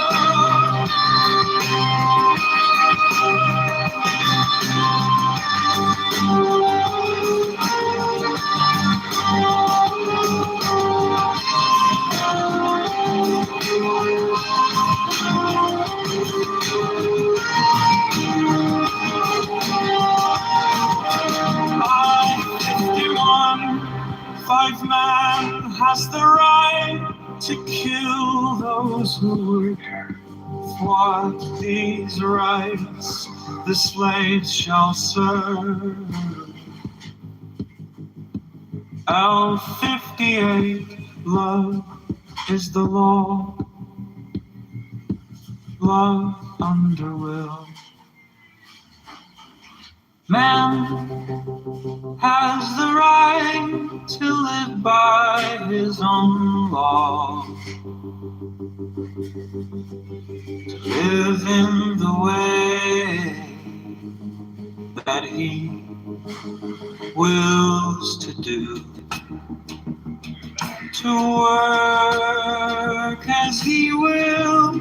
Five man has the right to kill those who would thwart these rights. The slaves shall serve. L58, love is the law. Love under will. Man has the right to live by his own law, to live in the way wills to do, to work as he will,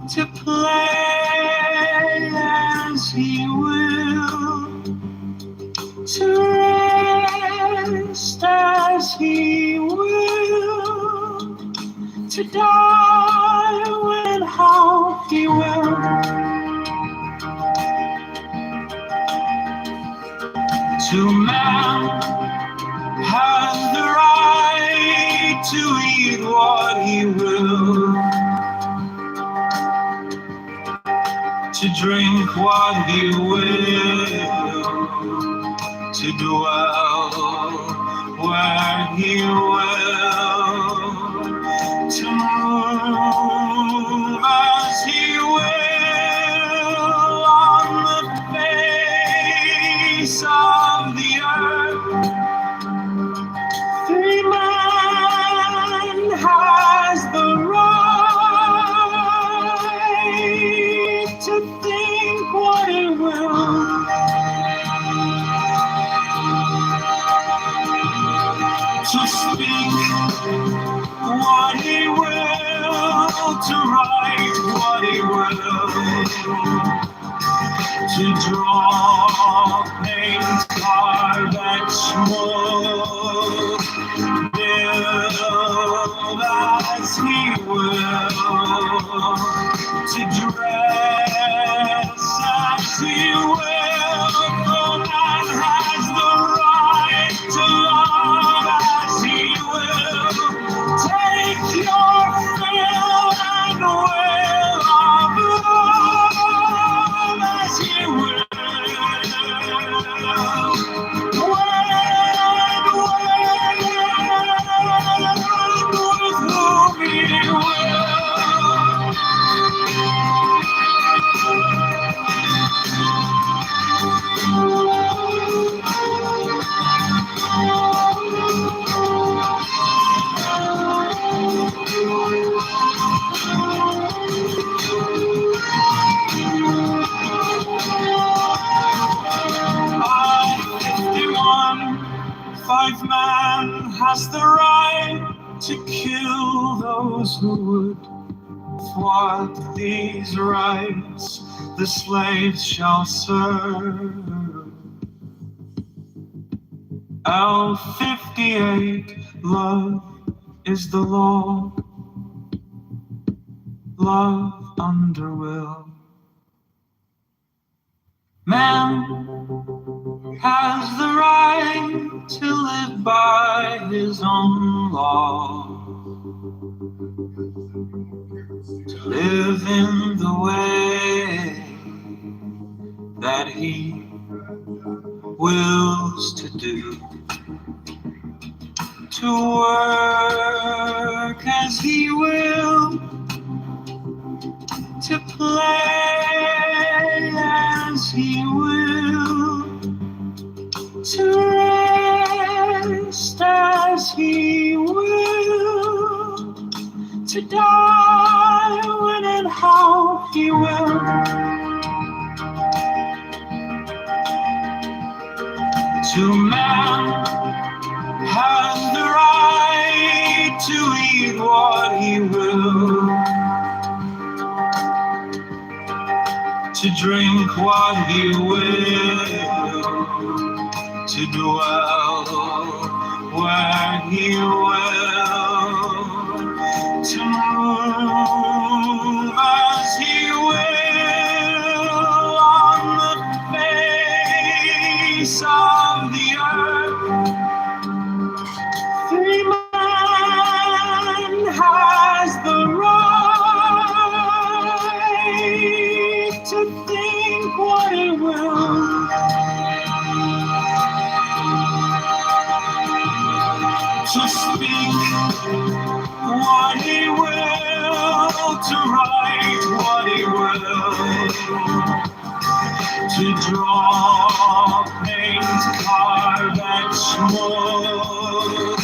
to play as he will, to rest as he will, to die when how he will. To man has the right to eat what he will, to drink what he will, to dwell where he will, to move as he will on the face of the earth. Free man has the right to think what he will, to speak what he will, to write what he will, to draw, paint, carve, and smoke, build as he will, to dress as he will. For man has the right to love as he will. Take your fill and will of love as he will. Five man has the right to kill those who would thwart these rights. The slaves shall serve. L58, love is the law. Love under will. Man has the right to live by his own law, to live in the way that he wills to do, to work as he will, to play as he will, to rest as he will, to die when and how he will. To man has the right to eat what he will, to drink what he will, to dwell where he will, to move as he will on the face of the earth. Free man has the right to think what he will, to speak what he will, to write what he will, to draw, paint, carve, and smoke,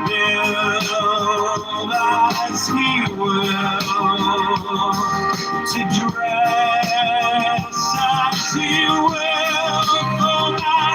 build as he will, to dress as he will. For man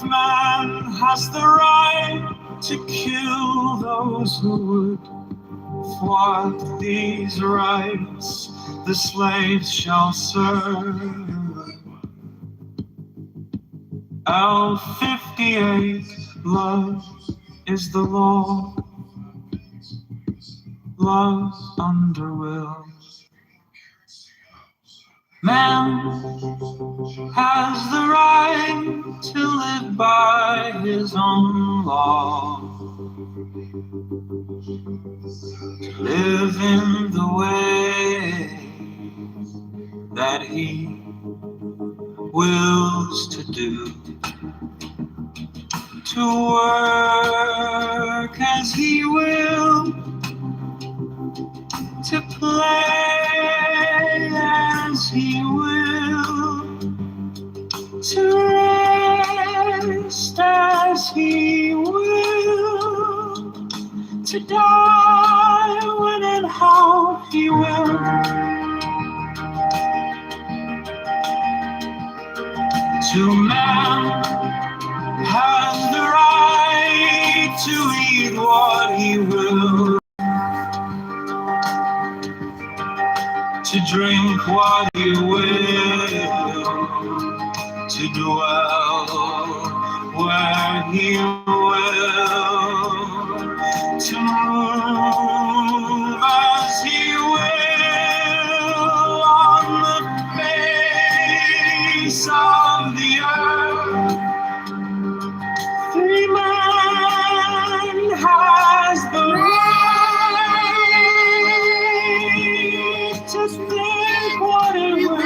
man has the right to kill those who would thwart these rights. The slaves shall serve. L58, love is the law. Love under will. Man has the right to live by his own law. To live in the way that he wills to do. To work as he will. To play as he will, to rest as he will, to die when and how he will. To man has the right to eat what he will. To drink what he will, to dwell where he will, to move as he will on the face of the earth. Free man has the right to think what he will,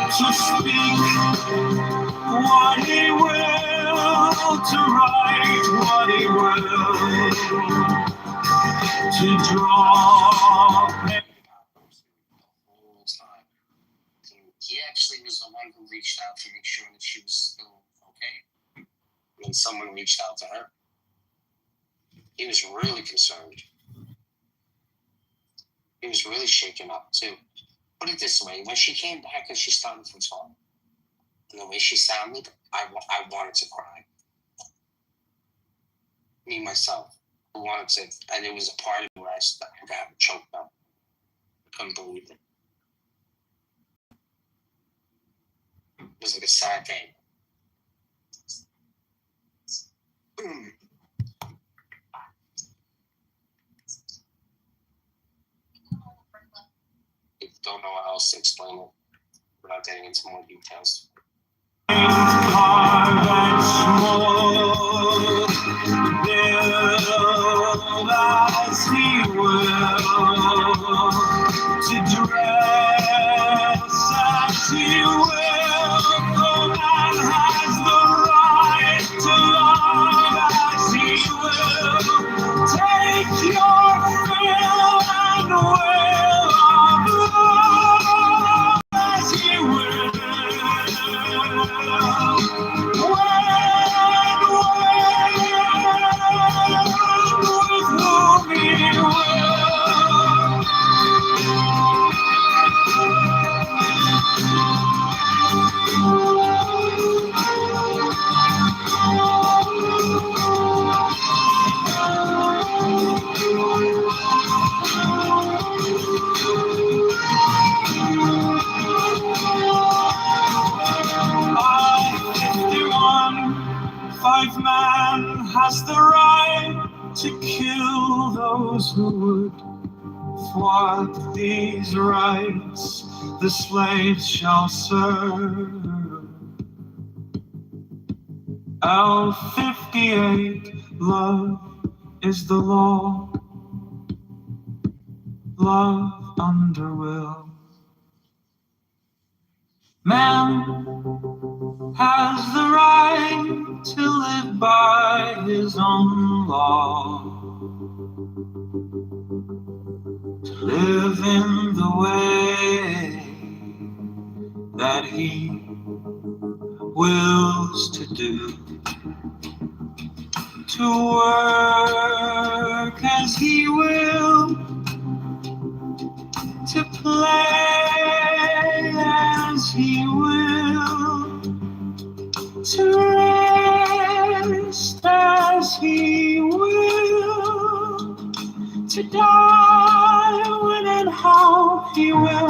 to speak what he will, to write what he will, to draw. He actually was the one who reached out to make sure that she was still okay. When someone reached out to her, he was really concerned. He was really shaken up too. Put it this way, when she came back and she started to talk, and the way she sounded, I wanted to cry. Me, myself, I wanted to, and there was a part of me where I got choked up. I couldn't believe it. It was like a sad thing. I don't know how else to explain it without getting into more details. Hard and smooth, build as he will, to dress as he will. The man has the right to love as he will. Take your fill and will of love as he will. Man has the right to kill those who would thwart these rights. The slaves shall serve. L58, love is the law. Love under will. Man has the right to live by his own law, to live in the way that he wills to do, to work as he will, to play how he will.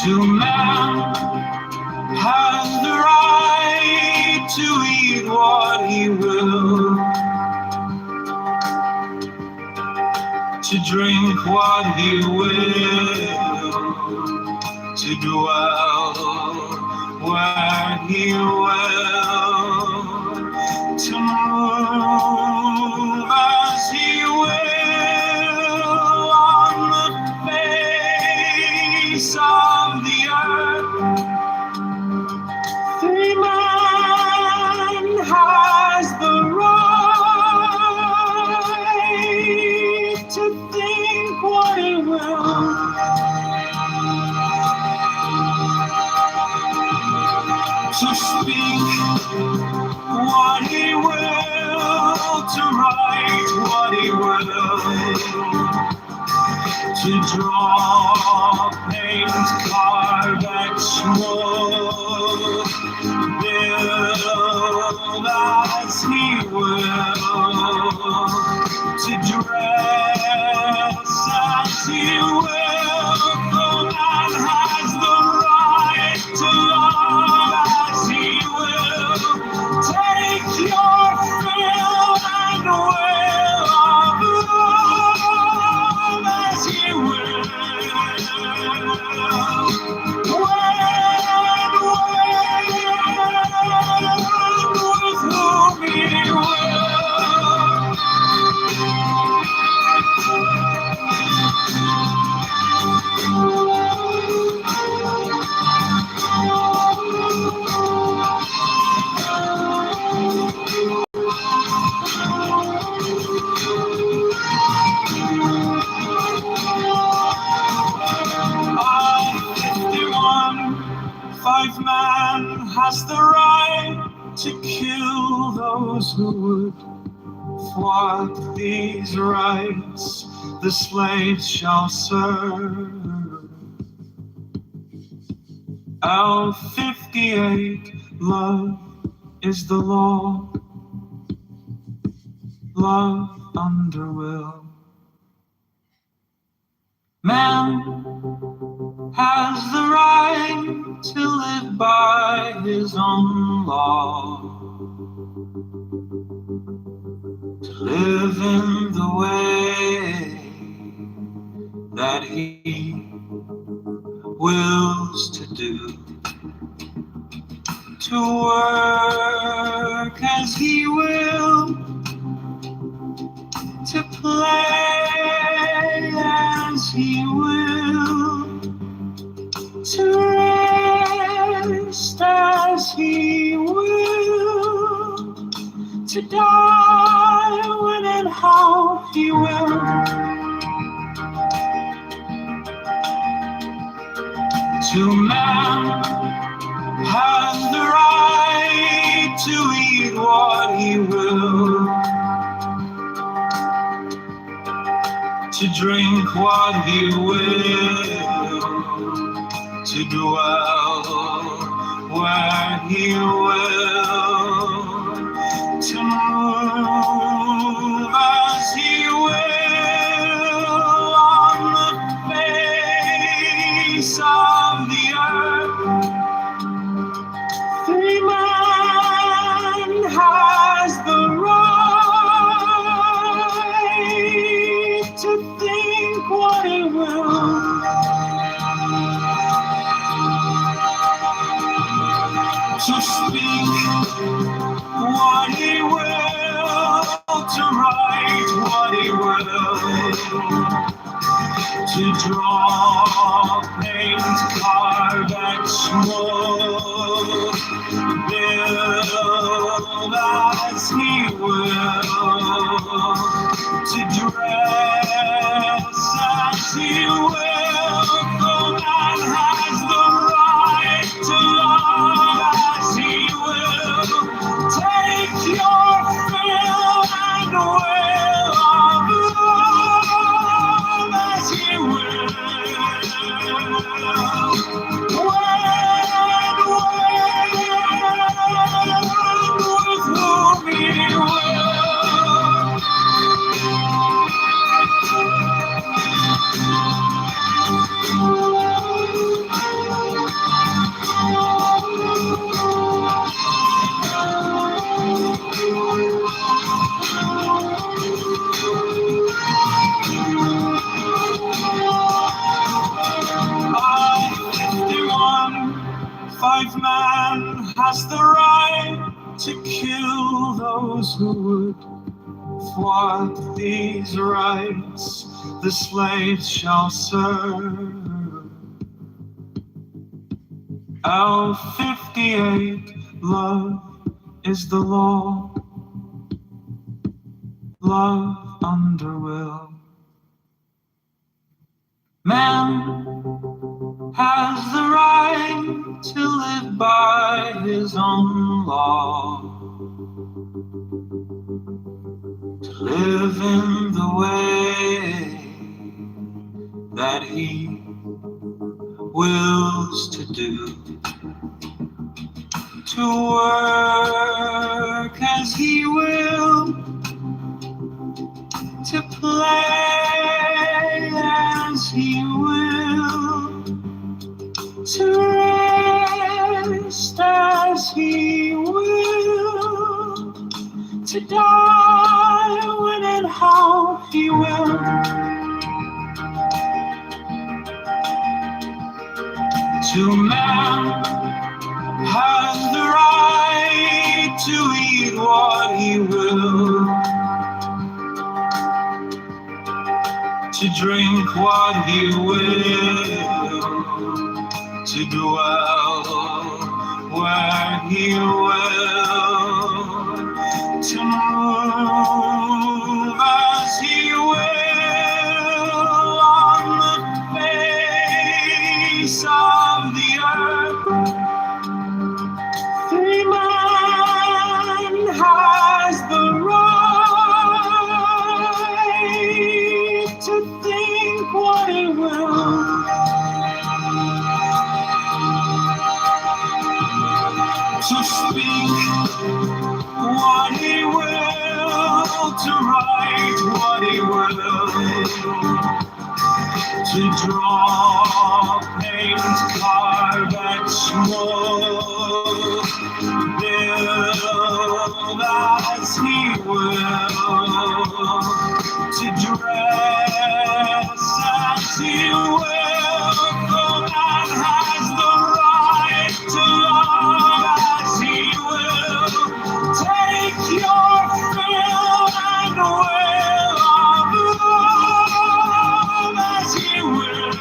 To man has the right to eat what he will, to drink what he will, to dwell where he will, to move as he will on the face of the earth. Free man has the right to think what he will, to speak what he will, to write what he will, to draw, paint, carve, explore, build as he will, to dress as he will. The man has the right to love as he will. Take your fill and will of love as he will. With whom he will. Five man has the right to kill those who would thwart these rights. The slaves shall serve. L58, love is the law. Love under will. Man has the right to live by his own law, to live in the way that he wills to do, to work as he will, to play as he will, to rest as he will, to die when and how he will. To man has the right to eat what he will, to drink what he will, to dwell where he will, to move as he will on the face of the earth. Free man has the right to think what he will, to speak what he will, to write what he will, to draw, paint, carve, explore, build as he will, to dress as he will. The man has the right to love as he will. Take your fill and will of love as he will. With whom he will. has the right to kill those who would thwart these rights. The slaves shall serve. L58, love is the law. Love under will. Man has the right to live by his own law, to live in the way that he wills to do, to work as he will, to play as he will, to rest as he will, to die when and how he will. To man has the right to eat what he will, to drink what he will, to dwell where he will, to move as he will on the face of the earth. Free man has the right to think what he will, to speak what he will, to write what he will, to draw, paint, carve, and smoke, build as he will, to dress as he will. The man has the right to love as he will. Take your fill and will of love as he will.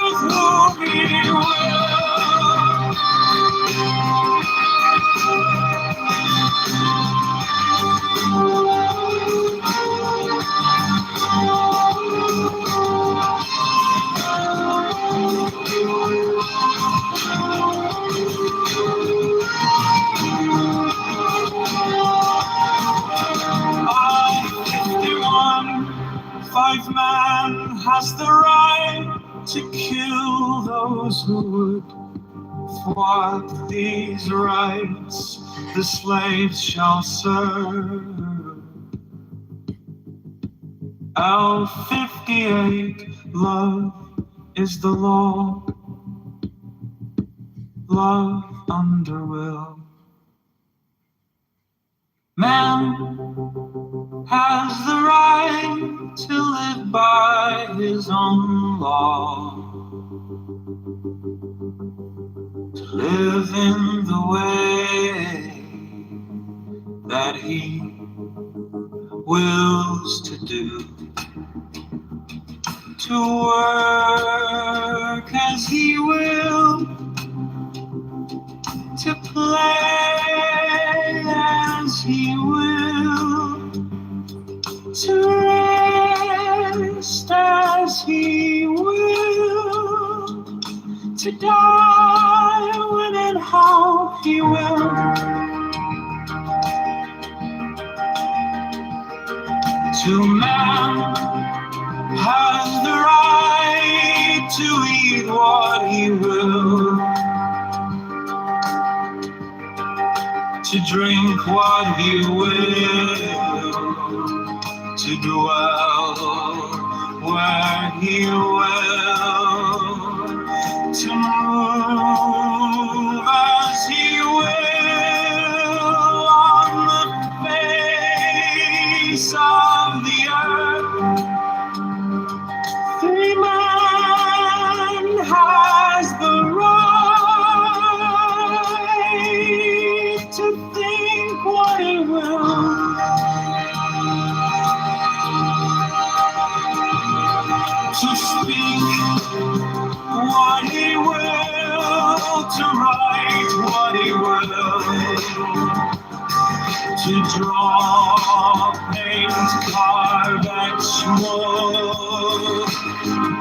With whom he will. Five man has the right to kill those who would thwart these rights. The slaves shall serve. L58, love is the law. Love under will. Man has the right to live by his own law, to live in the way that he wills to do, to work as he will, to play as he will, to rest as he will, to die when and how he will. To man has the right to eat what he will, to drink what he will, to dwell where he will, to move as he will on the face of the earth. to draw, paint, carve, etch, mold,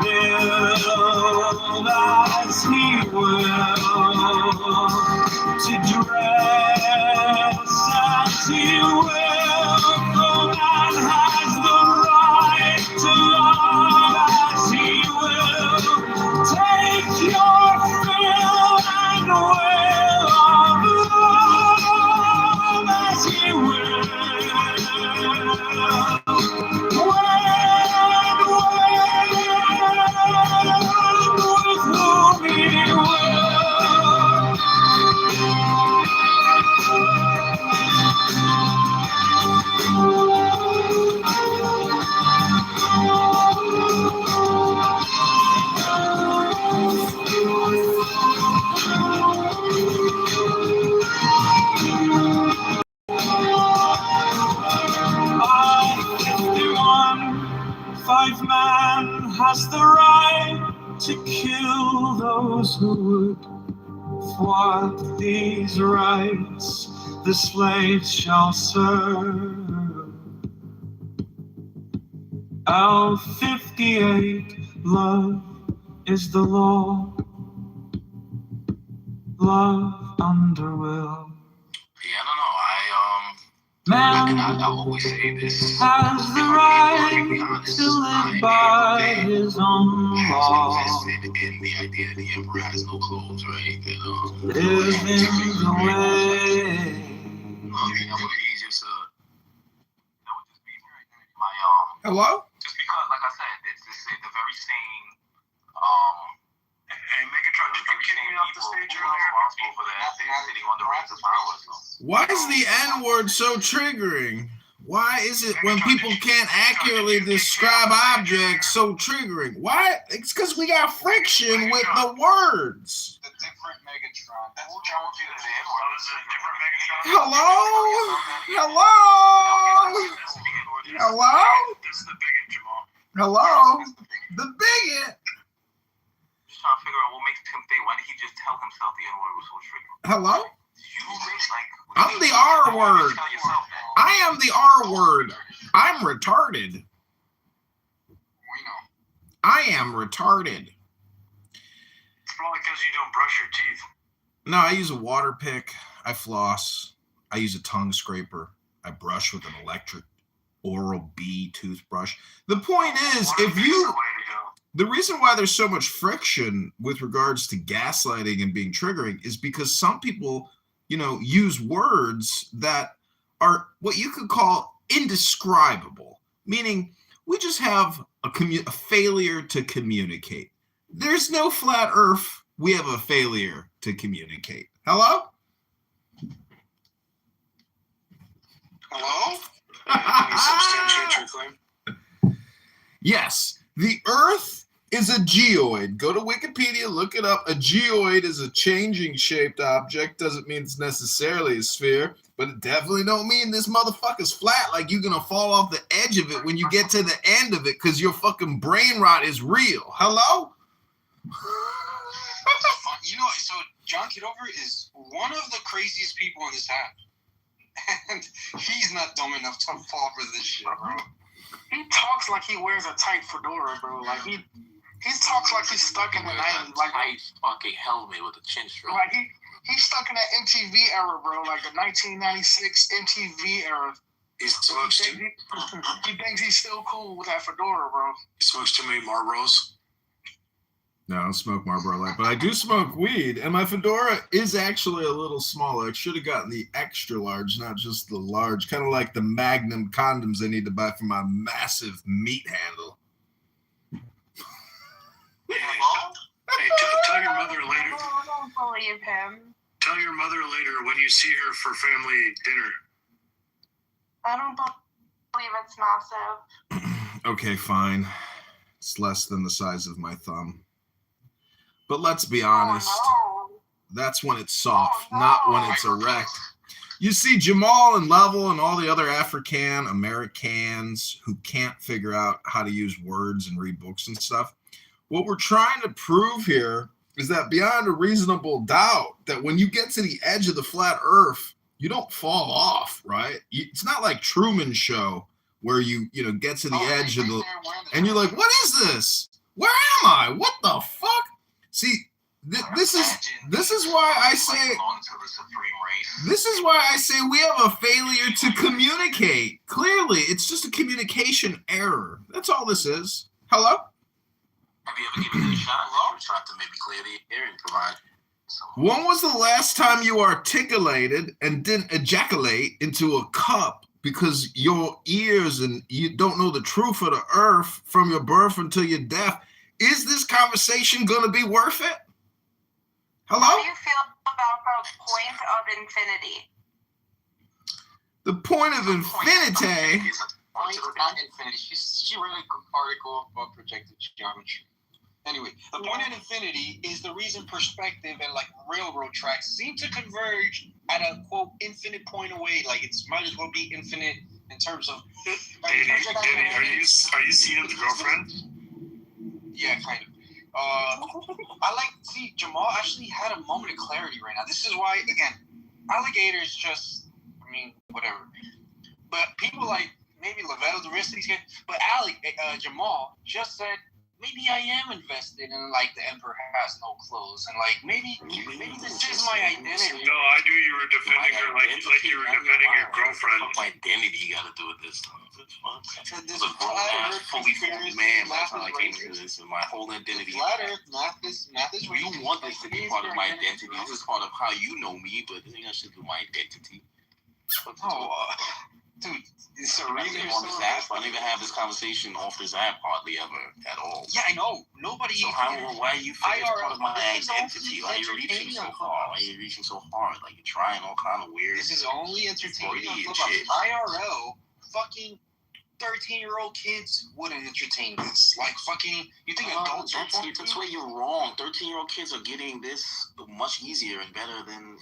build as he will, to dress as he will, for man has the right to love as he will, take your fill and will of love as he will. With whom he will. Five man has the right to kill those who would thwart these rights. The slaves shall serve. L58, love is the law. Love under will. Yeah, I don't know. Man I'll always say this. has the right to live by his own law. Invested in the idea that the emperor has no clothes, right? Live in the way. He's just Hello? just because, like I said, it's the very same. Hey, Megatron, did you kick me off the stage earlier? Responsible for that. They're sitting on the reins of power. So. Why is the N-word so triggering? Why is it when people can't accurately describe objects so triggering? Why? It's because we got friction with the words. The different Megatron. Who told you that the N-word is a different Megatron? Hello? Hello? Hello? This is the bigot, Jamal. Hello? The bigot? Just trying to figure out what makes him think. Why did he just tell himself the N-word was so triggering? Hello? I'm the R R word. I am the R word. I'm retarded. We know. I am retarded. It's probably because you don't brush your teeth. No, I use a water pick. I floss. I use a tongue scraper. I brush with an electric Oral-B toothbrush. The point is, the reason why there's so much friction with regards to gaslighting and being triggering is because some people, use words that are what you could call indescribable, meaning we just have a failure to communicate. There's no flat earth. We have a failure to communicate. Hello? Hello? Can you substantiate your claim? Yes. The earth is a geoid. Go to Wikipedia, look it up. A geoid is a changing shaped object. Doesn't mean it's necessarily a sphere, but it definitely don't mean this motherfucker's flat, like you're gonna fall off the edge of it when you get to the end of it because your fucking brain rot is real. Hello? So John Kitover is one of the craziest people in this app. And he's not dumb enough to fall for this shit, bro. He talks like he wears a tight fedora, bro. Like he talks like he's stuck in the 90s. Like tight fucking helmet with a chin strap. Like he's stuck in that MTV era, bro. Like the 1996 MTV era. He smokes He thinks he's still cool with that fedora, bro. He smokes too many Marlboros. No, I don't smoke Marlboro Light, but I do smoke weed, and my fedora is actually a little smaller. I should have gotten the extra large, not just the large, kind of like the Magnum condoms I need to buy for my massive meat handle. Hey, tell your mother later. I don't believe him. Tell your mother later when you see her for family dinner. I don't believe it's massive. Okay, fine. It's less than the size of my thumb. But let's be honest, that's when it's soft, not when it's erect. You see, Jamal and Level and all the other African Americans who can't figure out how to use words and read books and stuff, what we're trying to prove here is that beyond a reasonable doubt, that when you get to the edge of the flat earth, you don't fall off, right? It's not like Truman Show where you get to the edge of the, and you're like, what is this? Where am I? What the fuck? See, this is why I say we have a failure to communicate. Clearly, it's just a communication error. That's all this is. Hello? Have you ever given it a shot? Or tried to maybe clear the air and provide? When was the last time you articulated and didn't ejaculate into a cup because your ears and you don't know the truth of the earth from your birth until your death? Is this conversation going to be worth it? Hello? How do you feel about the point of infinity? The point of infinity? Point of infinity. She read an article about projected geometry. Anyway, the point of infinity is the reason perspective and like railroad tracks seem to converge at a quote infinite point away. Like it's might as well be infinite in terms of. Danny, are you seeing the girlfriend? Yeah, kind of. See, Jamal actually had a moment of clarity right now. This is why, again, alligators just, whatever. But people like maybe Lavelle, the rest of these guys, but Jamal just said, maybe I am invested in like the Emperor Has No Clothes, and like maybe this is my identity. No, I knew you were defending her like you were defending your girlfriend. What identity you got to do with this stuff? This is flat Earth fully formed man. That's how I came to this, and my whole identity. Flat Earth, math is You want this to be part of my identity. This is part of how you know me, but this ain't got shit to do with my identity. Dude, it's a reason on this app. I don't even have this conversation off this app hardly ever at all. Yeah, I know. Nobody. So why are you feeling part of my identity? Why are you reaching so far? Why are you reaching so hard? Like you're trying all kind of weird. This is only entertaining on shit. IRL. Fucking 13-year-old kids wouldn't entertain this. Like fucking, you think adults are? That's where you're wrong. 13-year-old kids are getting this much easier and better than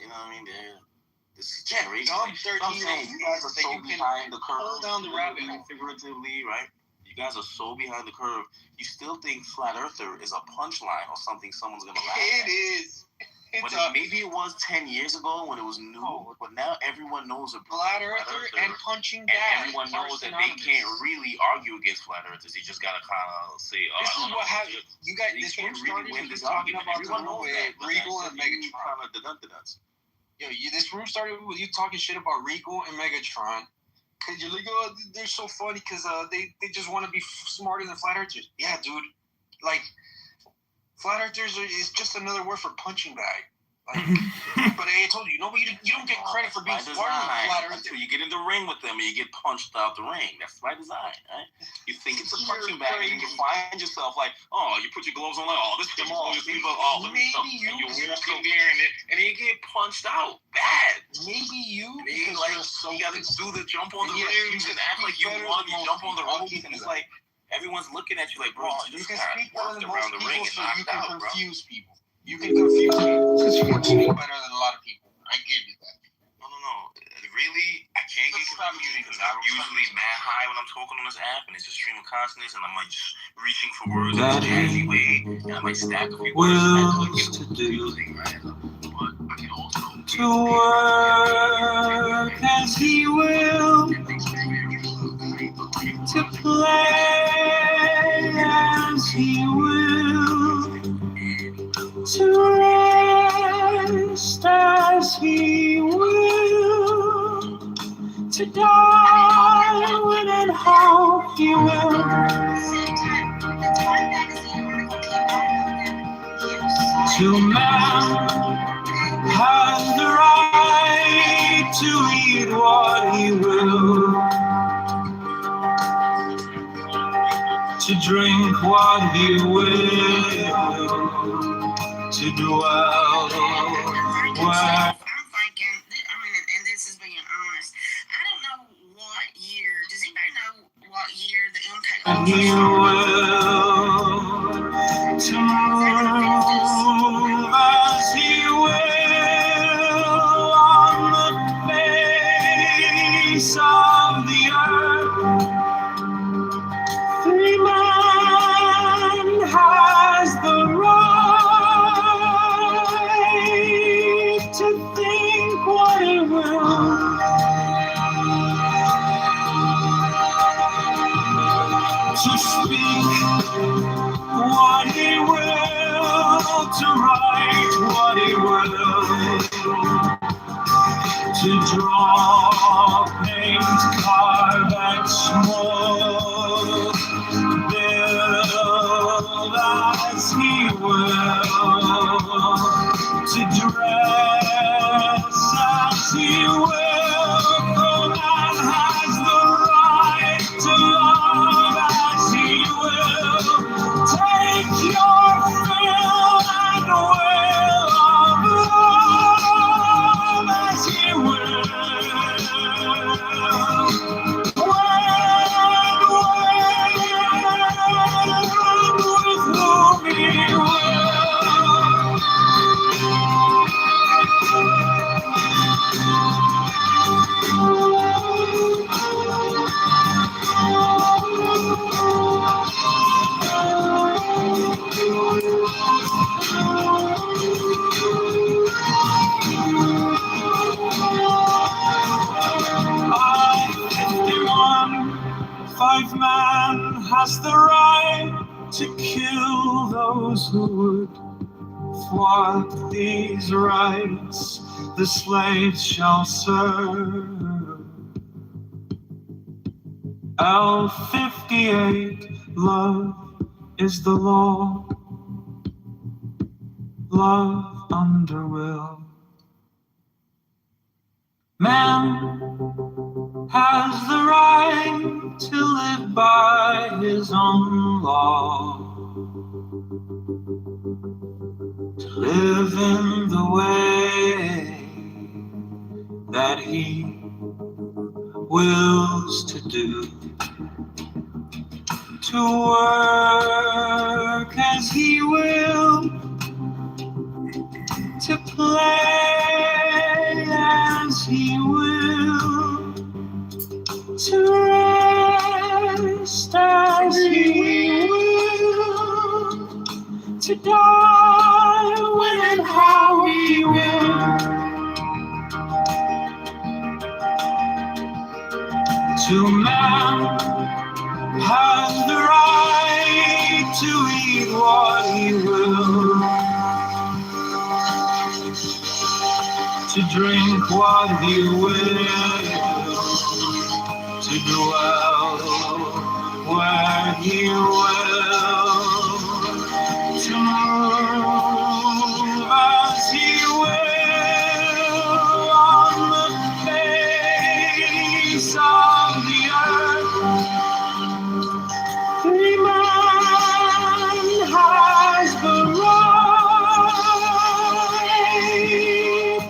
this generation. Dumb 13-year-old. You guys are so behind the curve. Pull down the rabbit hole. Figuratively, right? You guys are so behind the curve. You still think flat earther is a punchline or something someone's gonna laugh at. It is. Maybe it was 10 years ago when it was new, but now everyone knows a flat earther and punching back. And everyone knows that they can't really argue against flat earthers. You just gotta kind of say, this is what happened. You got this room started with just talking about Regal and Megatron. This room started with you talking shit about Regal and Megatron. Cause you're like, oh, they're so funny because they just want to be smarter than flat earthers. Yeah, dude. Like, flat earthers is just another word for punching bag. Like, but I told you, you don't get credit for being smarter than flat earthers. You get in the ring with them and you get punched out the ring. That's by design, right? You think it's a punching bag and you find yourself like, oh, you put your gloves on, like, oh, this Jamal, maybe you walk in there and you get punched out bad. Maybe you gotta do the jump on the ring. You can act like you won. You jump on the rope and it's like everyone's looking at you like, bro, you just kind of walked around the ring and knocked out, bro. People. You can confuse people because you can better than a lot of people. I give you that. No. Really, I can't get confused because I'm usually mad high when I'm talking on this app and it's a stream of consonants and I'm like just reaching for words in a jazzy way and I might stack a few words and I could get confusing, right? But I can also to work as he will, to play as he will, to rest as he will, to die when and how he will. To man has the right to eat what he will, to drink what he will, to dwell where. I'm thinking, and this is being honest, I don't know what year, does anybody know what year the MK And he will, to move as he will on the face of the earth. Free man has the right to think what he will. to write what he will, to draw, paint, carve, and smoke, build as he will, to dress as he will, for man has the right to love as he will. Take your fill and will of love as he will. With whom he will. Five man has the right to kill those who would thwart these rights. The slaves shall serve. L58, love is the law. Love under will. Man has the right to live by his own law, to live in the way that he wills to do, to work as he will, to play as he will, to rest as he will, to die when and how he will, to man has the right to eat what he will, to drink what he will, to dwell where he will, to move as he will on the face of the earth. Free man has the right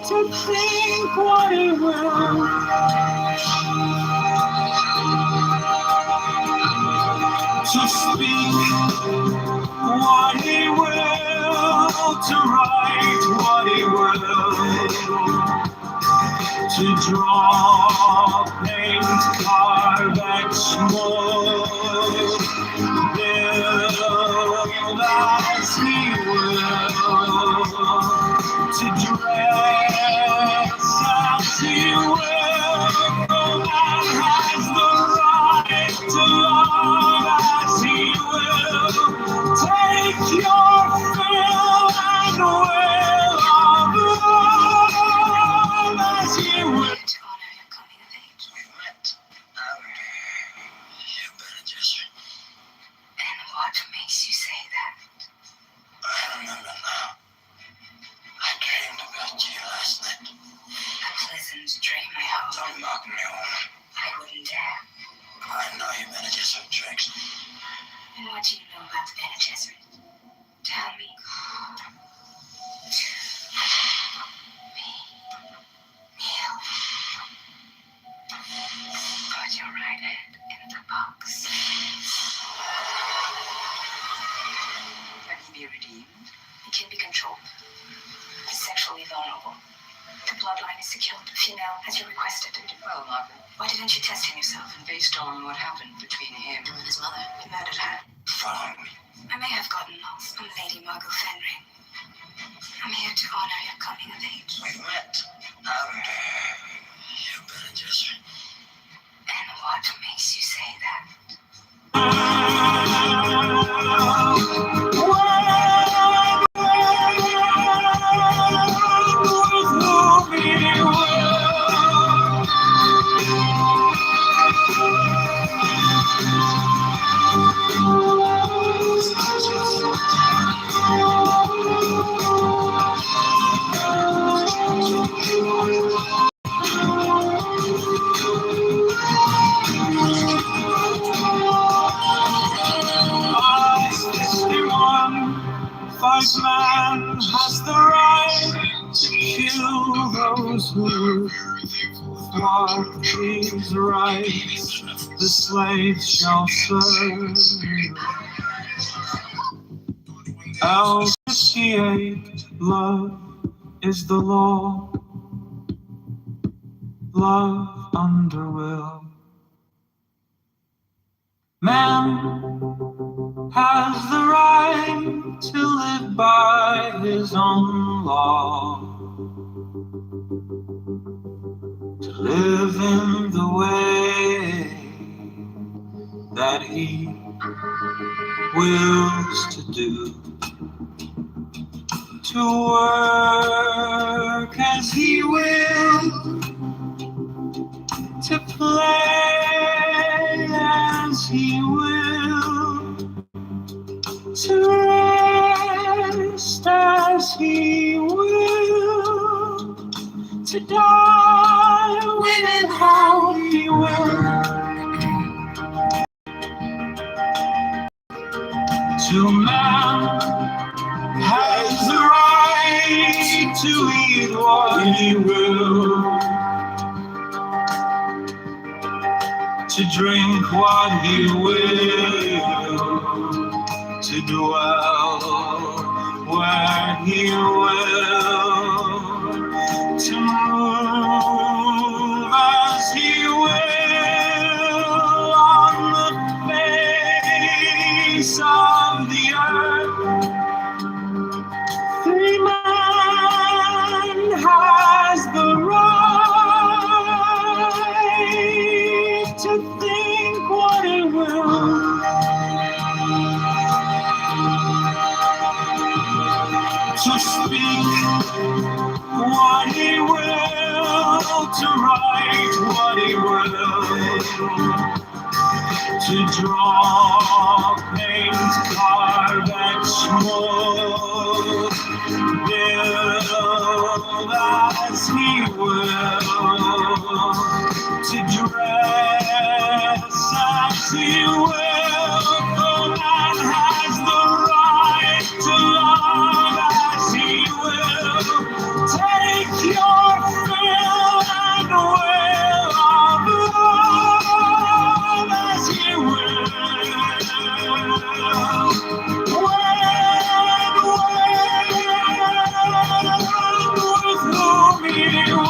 to think what he will, to speak what he will, to write what he will, to draw, paint, carve, and smoke, build as he will, to dress as he will, for man has the right to love as he will. Take your fill and will of love as he will. To honor your coming of age. We met. You better just. And what makes you say that? I remember now. I dreamed about you last night. A pleasant dream, I hope. Don't mock me, woman. I wouldn't dare. I know you better just have tricks. And what do you know about the Bene Gesserit? Tell me. Kneel. Put your right hand in the box. Can he be redeemed? He can be controlled. He's sexually vulnerable. The bloodline is secured. Female, as you requested. Well, Margaret, Why didn't you test him yourself? based on what happened between him And his mother. You murdered her. Follow me. I may have gotten lost. I'm Lady Margot Fenry. I'm here to honor your coming of age. We met. You better just. And what makes you say that? When what these rights the slaves shall serve. L58, love is the law, love under will. Man has the right to live by his own law, to live in the way that he wills to do, to work as he will, to play as he will, to rest as he will, to die when and how he will. To man has the right to eat what he will, to drink what he will, to dwell where he will, to move as he will on the face of the earth. Free man has the right to think what he will, to speak what he will, to write what he will, to draw, paint, carve, and smoke, build as he will, to dress as he will. The man has the right to love as he will. Take your fill and will of love as he will. With whom he will.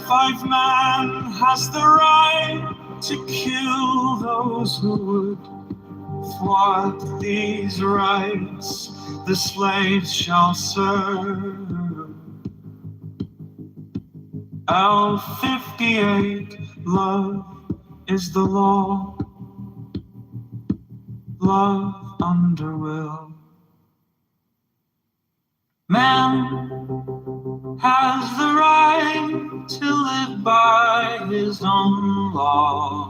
Five man has the right to kill those who would thwart these rights the slaves shall serve. L58, love is the law, love under will. Man has the right to live by his own law,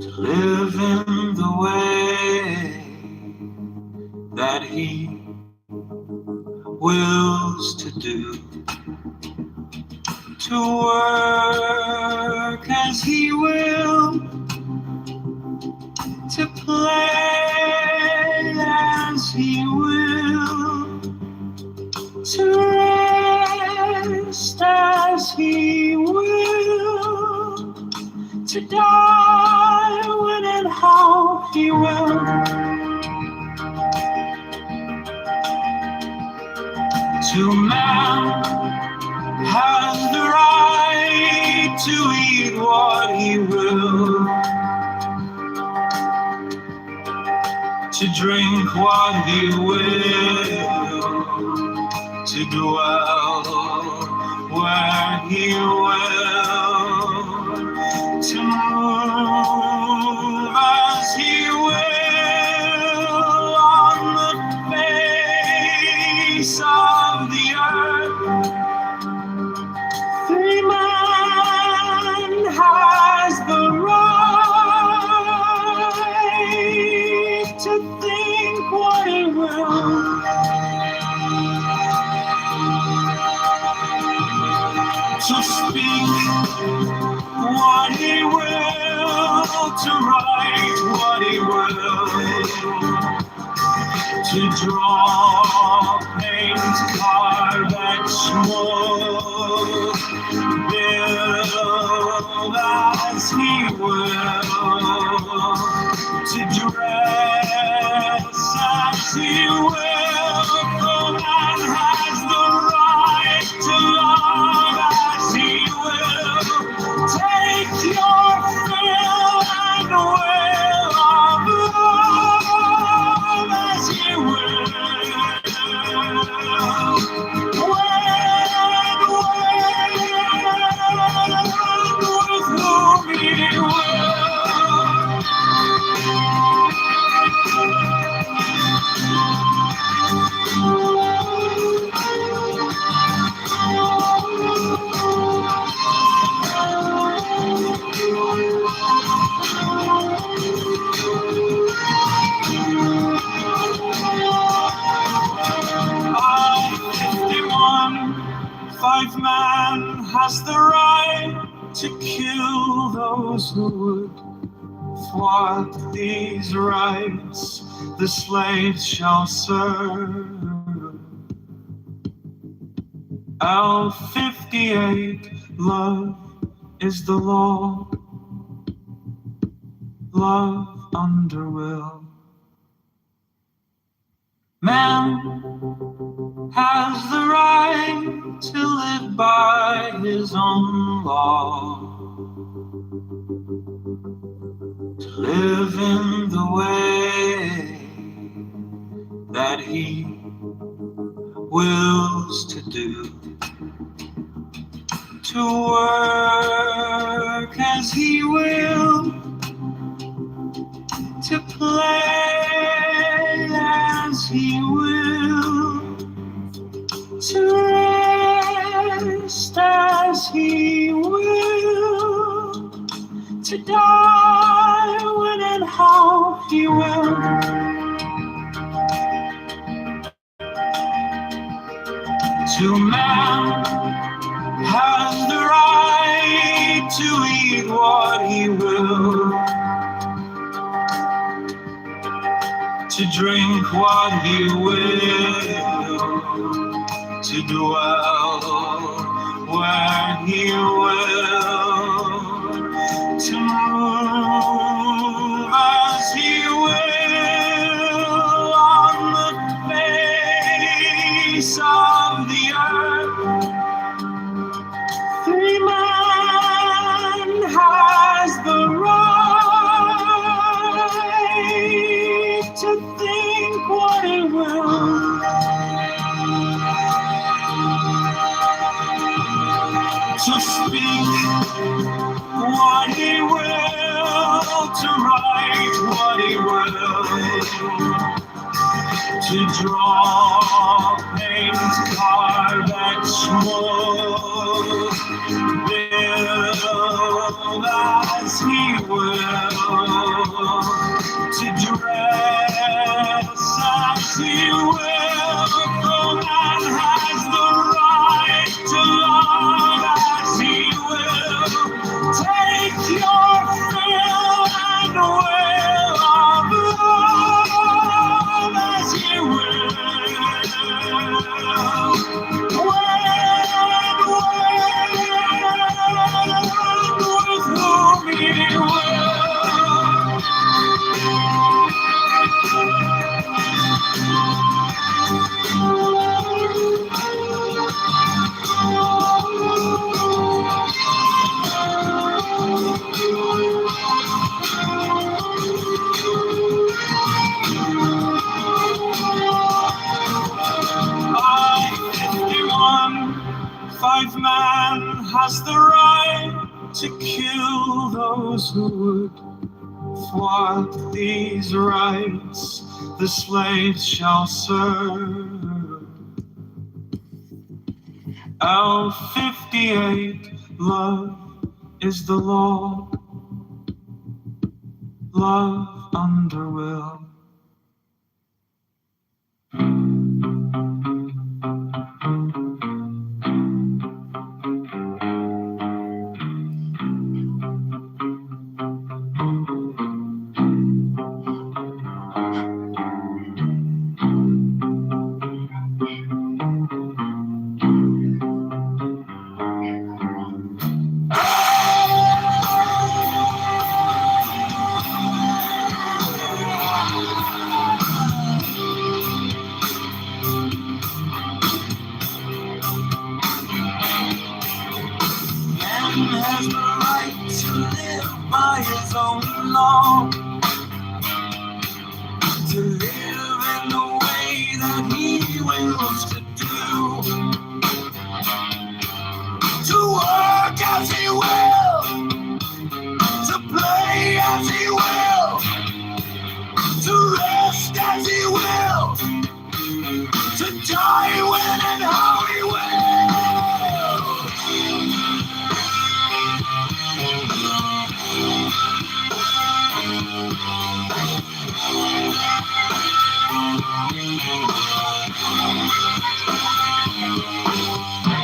to live in the way that he wills to do, to work as he will, to play as he will, to rest as he will, to die when and how he will. To man has the right to eat what he will, to drink what he will, to dwell where he will, to move as he will on the face of the earth. Free man has the right write what he will, to draw, paint, carve, etch, mold, build as he will, to dress as he will. The man has the right to love as he will. Take your fill and will of love as he will. With whom he will. Five man has the right to kill those who would thwart these rights. The slaves shall serve. L58, love is the law. Love under will. Man has the right to live by his own law, to live in the way that he wills to do, to work as he will, to play as he will, to rest as he will, to die when and how he will. To man has the right to eat what he will, to drink what he will, to dwell where he will, to move as he will on the face of the earth. Free man has the right to think what he will, to speak what he will, to write what he will, to draw, paint, carve, etch, mold, build as he will, to dress as he will. The man has the right to love as he will. Take your fill and will of love as he will. With whom he will. Five man has the right to kill those who would thwart these rights. The slaves shall serve. L58, love is the law. Love under will.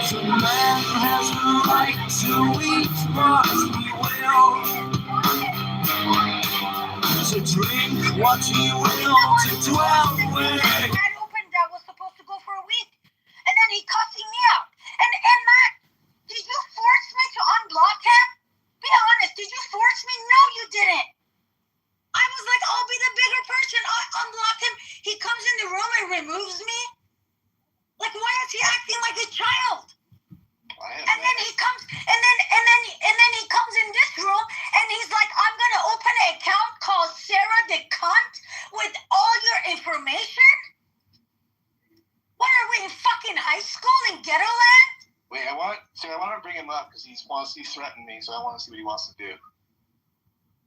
The man has the right to eat what he will, to drink what he will, to dwell where he That opened that was supposed to go for a week, and then he cussing me out. And Matt, did you force me to unblock him? Be honest, did you force me? No, you didn't. I was like, I'll be the bigger person. I unblock him. He comes in the room and removes me. Like, why is he acting like a child? And then he comes, and then he comes in this room, and he's like, I'm gonna open an account called Sarah the Cunt with all your information. What are we in fucking high school in ghetto land? Wait, I want to bring him up because he's threatened me, so I want to see what he wants to do.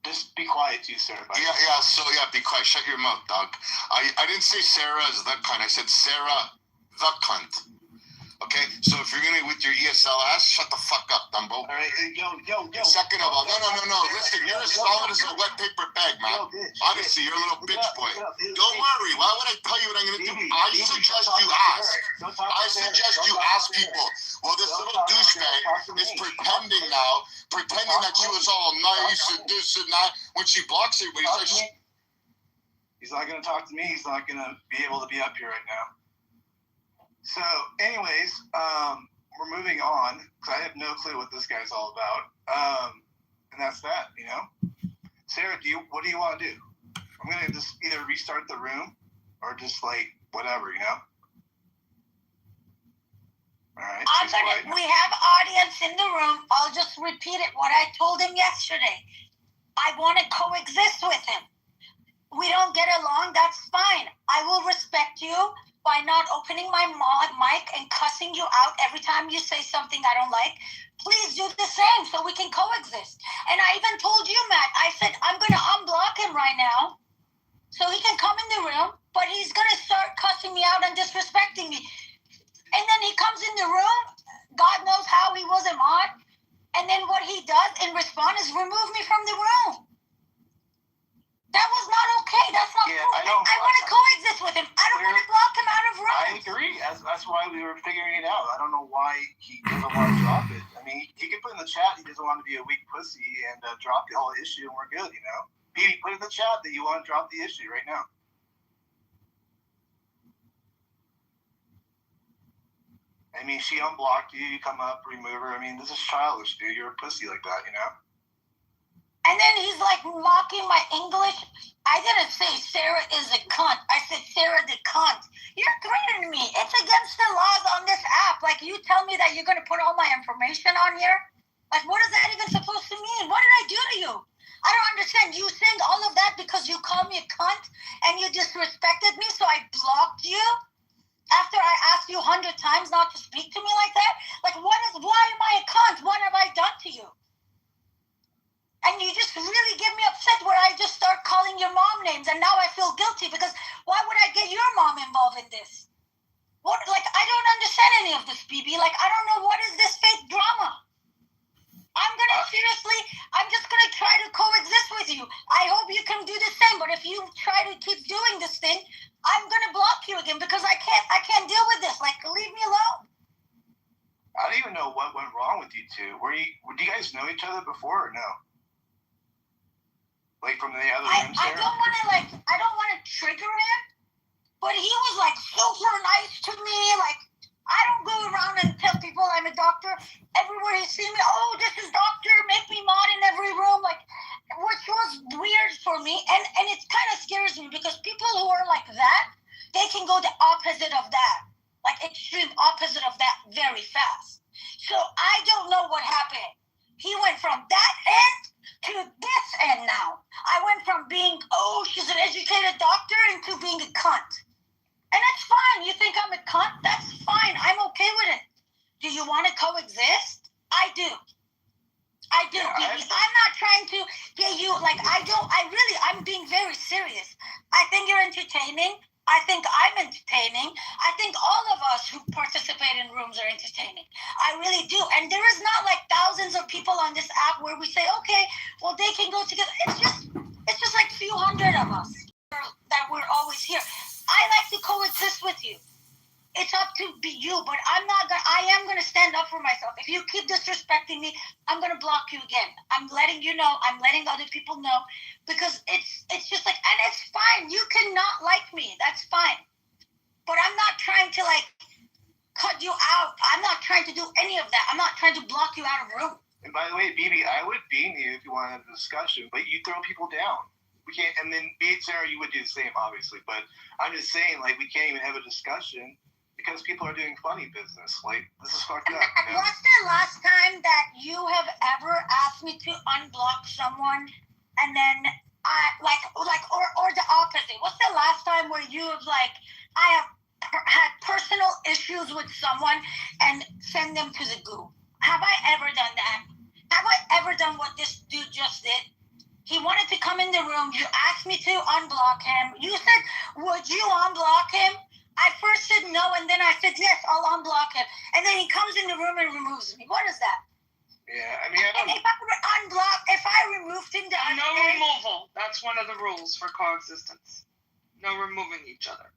Just be quiet, too, Sarah. Yeah, be quiet. Shut your mouth, dog. I didn't say Sarah is the cunt. I said Sarah the cunt. Okay, so if you're gonna with your ESL ass, shut the fuck up, Dumbo. All right, yo. Second of all, no. Listen, you're as solid as a wet paper bag, man. Honestly, you're a little bitch boy. Don't worry. Why would I tell you what I'm gonna do? I suggest you ask people. Well, this little douchebag is pretending that she was all nice and this and that. When she blocks everybody, he's not gonna talk to me. He's not gonna be able to be up here right now. So, anyways, we're moving on because I have no clue what this guy's all about. And that's that, you know. Sarah, what do you want to do? I'm gonna just either restart the room or just like whatever, you know. All right. We have audience in the room. I'll just repeat it. What I told him yesterday. I want to coexist with him. We don't get along. That's fine. I will respect you by not opening my mic and cussing you out every time you say something I don't like. Please do the same so we can coexist. And I even told you, Matt, I said, I'm going to unblock him right now so he can come in the room, but he's going to start cussing me out and disrespecting me. And then he comes in the room, God knows how he wasn't on, and then what he does in response is remove me from the room. That was not okay. That's not cool. I want to coexist with him. I don't want to block him out of rooms. I agree. That's why we were figuring it out. I don't know why he doesn't want to drop it. I mean, he could put in the chat he doesn't want to be a weak pussy and drop the whole issue, and we're good, you know? Petey, put in the chat that you want to drop the issue right now. I mean, she unblocked you. You come up, remove her. I mean, this is childish, dude. You're a pussy like that, you know? And then he's like mocking my English. I didn't say Sarah is a cunt. I said Sarah the cunt. You're threatening me. It's against the laws on this app. Like, you tell me that you're going to put all my information on here? Like, what is that even supposed to mean? What did I do to you? I don't understand. You saying all of that because you called me a cunt and you disrespected me, so I blocked you? After I asked you 100 times not to speak to me like that? Like, why am I a cunt? What have I done to you? And you just really get me upset where I just start calling your mom names, and now I feel guilty because why would I get your mom involved in this? What? Like, I don't understand any of this, BB. Like, I don't know what is this fake drama. I'm just gonna try to coexist with you. I hope you can do the same, but if you try to keep doing this thing, I'm gonna block you again because I can't deal with this. Like, leave me alone. I don't even know what went wrong with you two. Do you guys know each other before or no? Like from the other rooms there? I don't want to trigger him, but he was like super nice to me. Like, I don't go around and tell people I'm a doctor. Everywhere you see me, oh, this is doctor, make me mod in every room. Like, which was weird for me. And it kind of scares me because people who are like that, they can go the opposite of that. Like, extreme opposite of that very fast. So I don't know what happened. He went from that end to this end now. I went from being, oh, she's an educated doctor into being a cunt. And that's fine. You think I'm a cunt? That's fine. I'm okay with it. Do you want to coexist? I do. I'm not trying to get you, like, I'm being very serious. I think you're entertaining. I think I'm entertaining. I think all of us who participate in rooms are entertaining. I really do. And there is not like thousands of people on this app where we say, okay, well, they can go together. It's just like a few hundred of us that we're always here. I like to coexist with you. It's up to you, but I am gonna stand up for myself. If you keep disrespecting me, I'm gonna block you again. I'm letting you know. I'm letting other people know, because it's just like, and it's fine. You cannot like me. That's fine. But I'm not trying to like cut you out. I'm not trying to do any of that. I'm not trying to block you out of a room. And by the way, BB, I would beam you if you want to have a discussion, but you throw people down. We can't, and then Sarah, you would do the same, obviously. But I'm just saying, like, we can't even have a discussion because people are doing funny business. Like, this is fucked up. And what's the last time that you have ever asked me to unblock someone, and then or the opposite? What's the last time where you have like, I have had personal issues with someone and send them to the goo? Have I ever done that? Have I ever done what this dude just did? He wanted to come in the room. You asked me to unblock him. You said, would you unblock him? I first said no, and then I said, yes, I'll unblock him. And then he comes in the room and removes me. What is that? Yeah, I mean, I don't... And if I removed him... No removal. That's one of the rules for coexistence. No removing each other.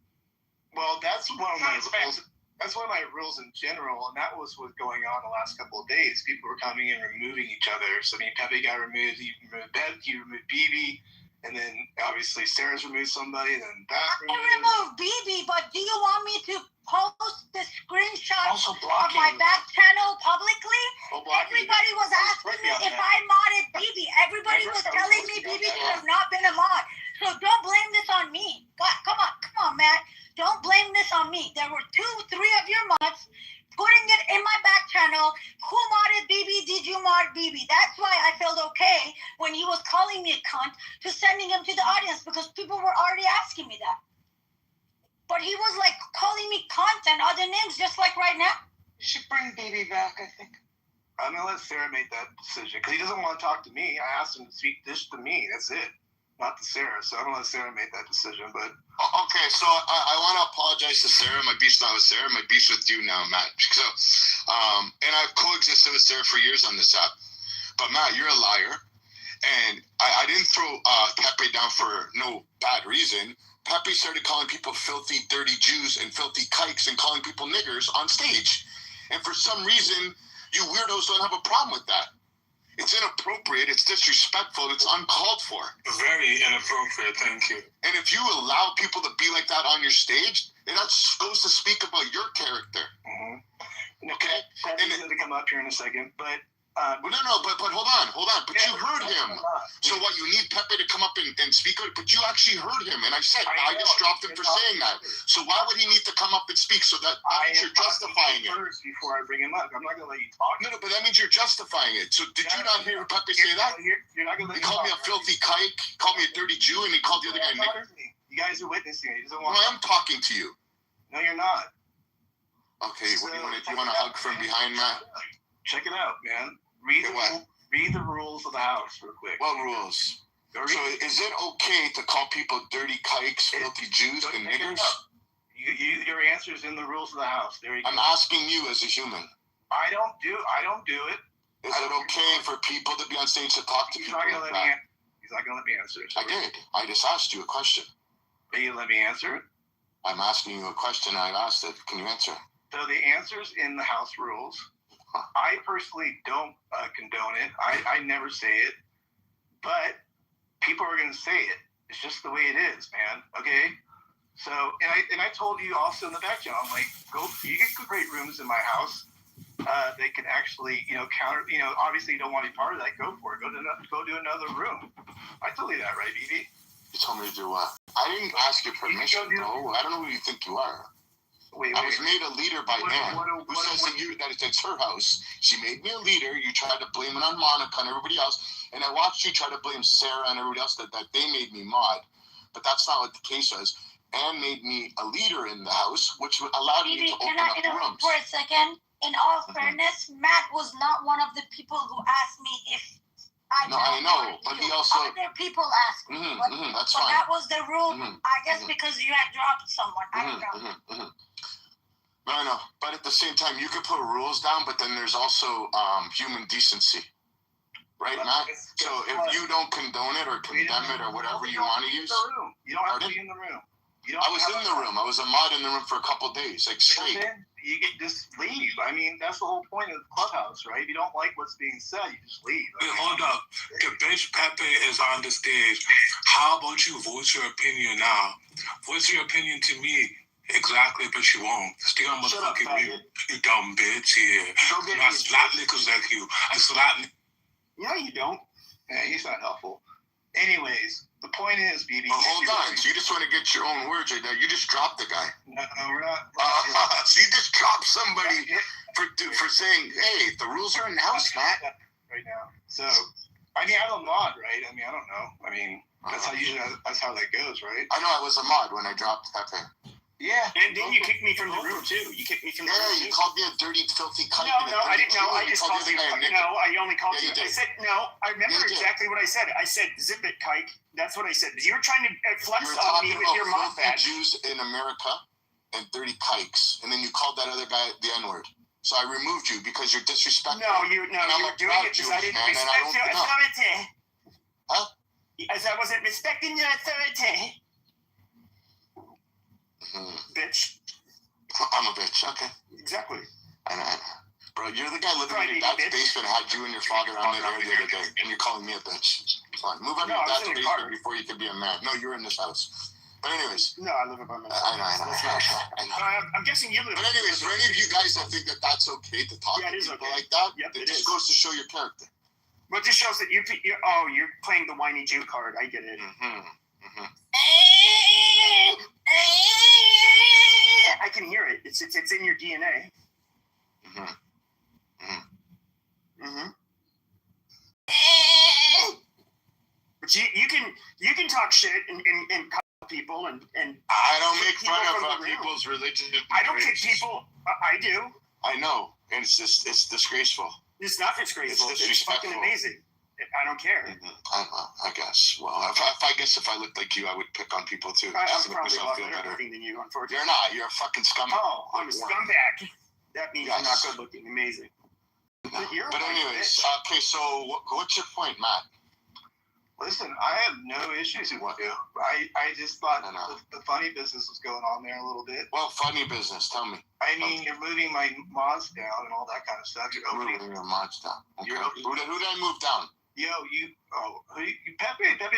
Well, that's one of my rules. That's one of my rules in general, and that was what's going on the last couple of days. People were coming in and removing each other. So, I mean, Pepe got removed, he removed Bev, he removed BB, and then obviously Sarah's removed somebody, and then that I removed BB, but do you want me to post the screenshot of my back channel publicly? Everybody was asking me if I modded BB. Everybody was telling me BB has not been a mod. So don't blame this on me. God, come on, Matt. Don't blame this on me. There were 2-3 of your mods putting it in my back channel. Who modded BB? Did you mod BB? That's why I felt okay when he was calling me a cunt to sending him to the audience, because people were already asking me that. But he was like calling me cunt and other names just like right now. You should bring BB back, I think. I'm going to let Sarah make that decision because he doesn't want to talk to me. I asked him to speak this to me. That's it. Not to Sarah. So I'm going to let Sarah make that decision. But okay, so I want to apologize to Sarah. My beef's not with Sarah. My beef's with you now, Matt. So, and I've coexisted with Sarah for years on this app. But Matt, you're a liar. And I didn't throw Pepe down for no bad reason. Pepe started calling people filthy, dirty Jews and filthy kikes and calling people niggers on stage. And for some reason, you weirdos don't have a problem with that. It's inappropriate, it's disrespectful, it's uncalled for. Very inappropriate, thank you. And if you allow people to be like that on your stage, then that goes to speak about your character. Mm-hmm. Okay? He's going to come up here in a second, but... but hold on. But yeah, you heard him. So what, you need Pepe to come up and speak? But you actually heard him. And I said, I just dropped him for saying that. So why would he need to come up and speak? So that means you're justifying it. First before I bring him up. I'm not going to let you talk. No, but that means you're justifying it. So did you not hear Pepe say that? You're not going to let he called me a filthy kike, called me a dirty Jew, and he called the other guy nigger. You guys are witnessing it. I'm talking to you. No, you're not. Okay, what do you want to hug from behind, Matt? Check it out, man. Read the rules of the house real quick. What rules? So is it okay to call people dirty kikes, filthy Jews, and niggers? Your answer is in the rules of the house. There you go. I'm asking you as a human. I don't do it. Is it okay for people to be on stage to talk to people like that? He's not going to let me answer it. I did. I just asked you a question. Are you let me answer it? I'm asking you a question. I've asked it. Can you answer? So the answer's in the house rules. I personally don't condone it. I never say it, but people are going to say it. It's just the way it is, man. Okay. So, and I told you also in the back channel, I'm like, you can create rooms in my house. They can actually, counter. Obviously you don't want to be part of that. Go for it. Go do another room. I told you that, right, BB? You told me to do what? I didn't ask your permission, though. I don't know who you think you are. I was made a leader by Ann, who says that it's her house. She made me a leader. You tried to blame it on Monica and everybody else. And I watched you try to blame Sarah and everybody else that they made me mod. But that's not what the case was. Ann made me a leader in the house, which allowed me to open up the rooms. For a second? In all fairness, Matt was not one of the people who asked me if I know, but he also... Other people asked me. That's but fine. That was the rule, I guess, because you had dropped someone. I don't know. No, I know. But at the same time, you could put rules down, but then there's also human decency. right, Matt? So if you don't condone it or condemn it or whatever you want to use, you don't have to be in the room. I was in the room. I was a mod in the room for a couple of days, like straight. Well, then you can just leave. I mean, that's the whole point of Clubhouse, right? If you don't like what's being said, you just leave. Wait, hold up. The bitch Pepe is on the stage. How about you voice your opinion now? Voice your opinion to me. Exactly, but you won't. Stay on motherfucking mute, you dumb bitch. Yeah. I slap niggas like you. I slap. Yeah, you don't. Yeah, he's not helpful. Anyways, the point is, BB. Well, hold on. So you just want to get your own words right there. You just dropped the guy. No, we're not. So you just dropped somebody for saying, hey, the rules are announced, Matt. Right now. So, I mean, I'm a mod, right? I mean, I don't know. I mean, that's how that goes, right? I know I was a mod when I dropped Pepe. Yeah. And then you kicked me from the room, too. You kicked me from the room. Yeah, you called me a dirty, filthy cunt. No, I didn't know. I just called you. No, I only called you. I said, no, I remember exactly what I said. I said, zip it, kike. That's what I said. You were trying to flex on me with your mouth badge. Jews in America and 30 kikes. And then you called that other guy the N-word. So I removed you because you're disrespectful. No, you were doing it because I didn't respect your authority. Huh? As I wasn't respecting your authority. Bitch. I'm a bitch. Okay. Exactly. I know. Bro, you're the guy living in your dad's basement, had you and your father on the air the other day, and you're calling me a bitch. Come on, move out of your dad's basement before you could be a man. No, you're in this house. But anyways. No, I live by myself. I know. I'm guessing you live. But anyways, for any of you guys that think that that's okay to talk to people like that, it just goes to show your character. Well, it just shows that you're playing the whiny Jew card. I get it. I can hear it. It's in your DNA. But you can talk shit and call people and I don't make fun of people's religion. I don't kick people. I do. I know, and it's disgraceful. It's not disgraceful. It's It's fucking amazing. I don't care. I guess. Well, if I looked like you, I would pick on people too. I'm probably a lot better looking than you, unfortunately. You're not. You're a fucking scumbag. Oh, I'm a scumbag. That means I'm not good looking. Amazing. But anyways, okay. So what's your point, Matt? Listen, I have no issues with you. I just thought the funny business was going on there a little bit. Well, funny business. Tell me. I mean, you're moving my mods down and all that kind of stuff. You're moving your mods down. Okay. Who did I move down? Pepe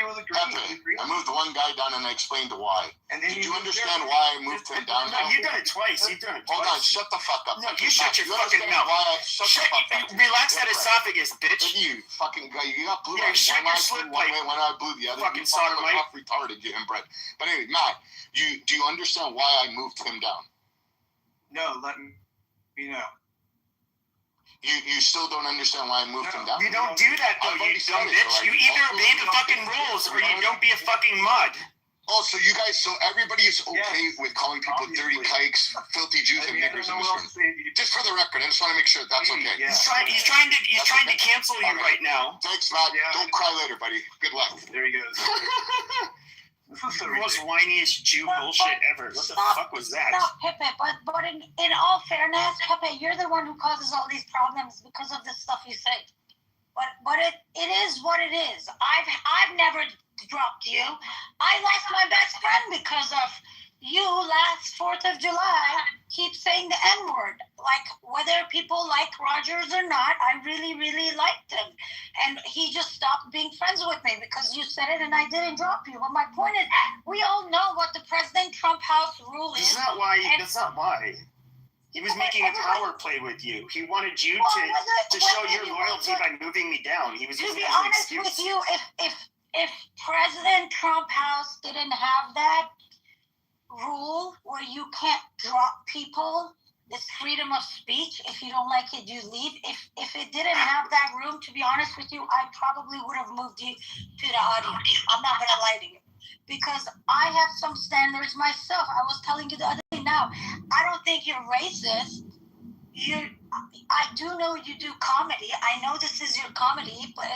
was a green. I moved one guy down and I explained why. And then did you understand why I moved him down? No, you've done it twice. Hold on, shut the fuck up. No, you shut your fucking mouth. Relax that esophagus, bitch. You fucking guy. You got blue. Yeah, shut your slip pipe. One eye blue, the other. Fucking sodomite. Retarded, you inbred. But anyway, Matt, do you understand why I moved him down? No, let me know. You still don't understand why I moved him down? You don't do that though, you dumb bitch. You either obey the fucking rules or you don't be a fucking mud. Oh, so everybody is okay with calling people dirty kikes, filthy Jews, and niggers in this room. Just for the record, I just want to make sure that's okay. He's trying to cancel you right now. Thanks, Matt. Don't cry later, buddy. Good luck. There he goes. This is the most whiniest Jew bullshit ever. What the fuck was that? Stop, Pepe. But in all fairness, Pepe, you're the one who causes all these problems because of the stuff you say. But it is what it is. I've never dropped you. I lost my best friend because of you last 4th of July. Keep saying the N-word. Like, whether people like Rogers or not, I really, really liked him. And he just stopped being friends with me because you said it and I didn't drop you. But my point is, we all know what the President Trump House rule is. That's not why. He was making a power play with you. He wanted you to show your loyalty by moving me down. He was using it as an excuse. To be honest with you, if President Trump House didn't have that rule where you can't drop people, this freedom of speech, if you don't like it, you leave. If it didn't have that room, to be honest with you, I probably would have moved you to the audience. I'm not going to lie to you. Because I have some standards myself. I was telling you the other day now. I don't think you're racist. I do know you do comedy. I know this is your comedy, but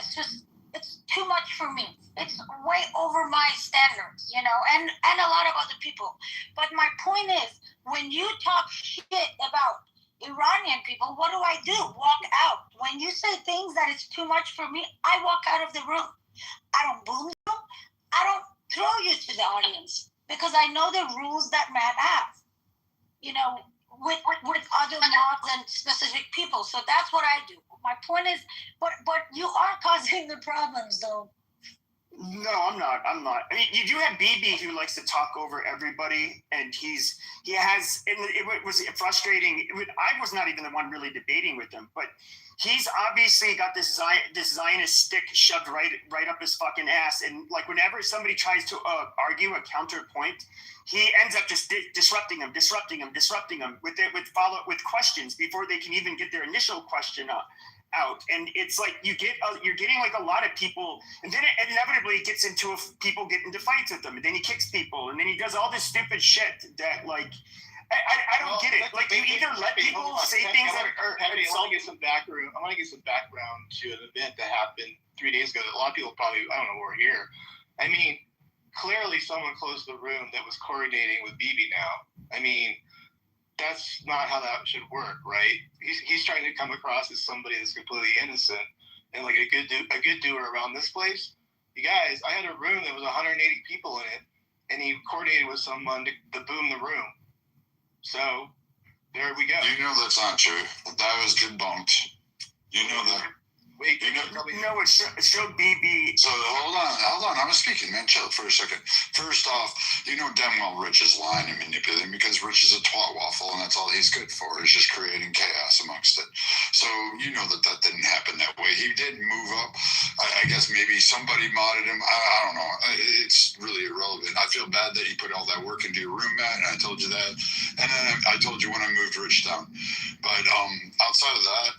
it's too much for me. It's way over my standards, and a lot of other people. But my point is, when you talk shit about Iranian people, what do? Walk out. When you say things that is too much for me, I walk out of the room. I don't boom you. I don't throw you to the audience because I know the rules that Matt has. You know, with other mobs and specific people. So that's what I do. My point is, but you are causing the problems, though. No, I'm not. I mean, you do have BB who likes to talk over everybody, and he has, and it was frustrating. I was not even the one really debating with him, but he's obviously got this Zionist stick shoved right up his fucking ass, and like whenever somebody tries to argue a counterpoint, he ends up just disrupting them with questions before they can even get their initial question out. And it's like you're getting like a lot of people, and then it inevitably gets into people get into fights with them, and then he kicks people, and then he does all this stupid shit that like I don't get it. Like you either let people say things that are I want to get some background. I want to get some background to an event that happened 3 days ago that a lot of people probably I don't know were here. I mean, clearly someone closed the room that was coordinating with BB now. I mean, that's not how that should work, right? He's trying to come across as somebody that's completely innocent and like a good doer around this place. You guys, I had a room that was 180 people in it, and he coordinated with someone to boom the room. So there we go. You know that's not true. That was debunked. You know that. Wait, no, it showed BB. So hold on. I was speaking, man. Chill for a second. First off, you know damn well Rich is lying and manipulating because Rich is a twat waffle, and that's all he's good for is just creating chaos amongst it. So you know that didn't happen that way. He did move up. I guess maybe somebody modded him. I don't know. It's really irrelevant. I feel bad that you put all that work into your room, Matt, and I told you that. And then I told you when I moved Rich down. But outside of that,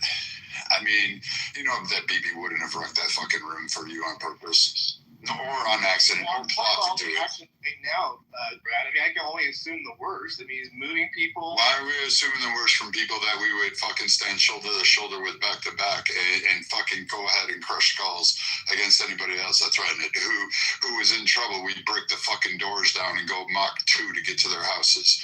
I mean, you know that BB wouldn't have wrecked that fucking room for you on purpose, or on accident, or plot to do it. Right now, Brad. I mean, I can only assume the worst. I mean, he's moving people. Why are we assuming the worst from people that we would fucking stand shoulder to shoulder with back to back and fucking go ahead and crush skulls against anybody else that threatened it? Who was in trouble? We'd break the fucking doors down and go Mach 2 to get to their houses.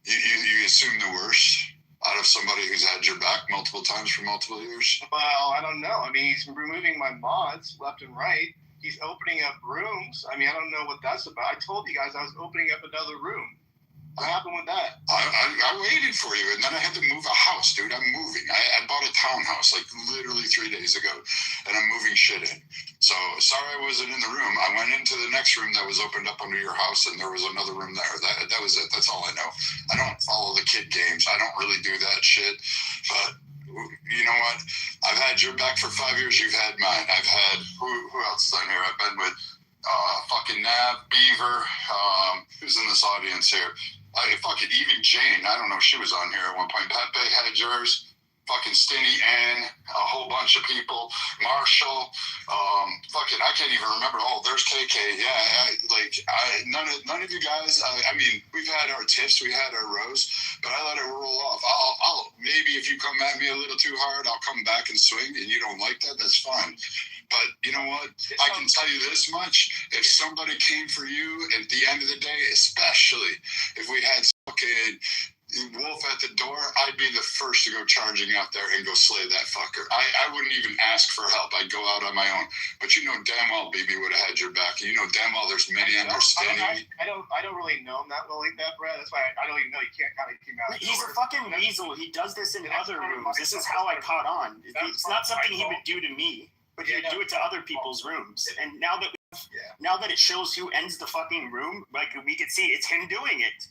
You assume the worst out of somebody who's had your back multiple times for multiple years? Well, I don't know. I mean, he's removing my mods left and right. He's opening up rooms. I mean, I don't know what that's about. I told you guys I was opening up another room. What happened with that? I waited for you, and then I had to move a house, dude. I'm moving. I bought a townhouse like literally 3 days ago, and I'm moving shit in. So sorry I wasn't in the room. I went into the next room that was opened up under your house, and there was another room there. That was it. That's all I know. I don't follow the kid games. I don't really do that shit. But you know what? I've had your back for 5 years. You've had mine. I've had who else is on here? I've been with fucking Nav, Beaver. Who's in this audience here? Fucking even Jane. I don't know if she was on here at one point. Pepe had yours. Fucking Stinny Ann. A whole bunch of people. Marshall. Fucking I can't even remember. Oh, there's KK. Yeah. None of you guys. I mean, we've had our tiffs. We had our rows. But I let it roll off. I'll maybe if you come at me a little too hard, I'll come back and swing. And you don't like that, that's fine. But you know what? I can tell you this much. If somebody came for you at the end of the day, especially if we had fucking Wolf at the door, I'd be the first to go charging out there and go slay that fucker. I wouldn't even ask for help. I'd go out on my own. But you know damn well BB would have had your back. You know damn well there's many understanding. I don't really know him that well like that, Brad. That's why I don't even know. You can't kind of keep out. He's a fucking weasel. He does this in other rooms. This is how I caught on. It's not something he would do to me, but he would do it to other people's rooms. And now that it shows who ends the fucking room, like we could see it's him doing it.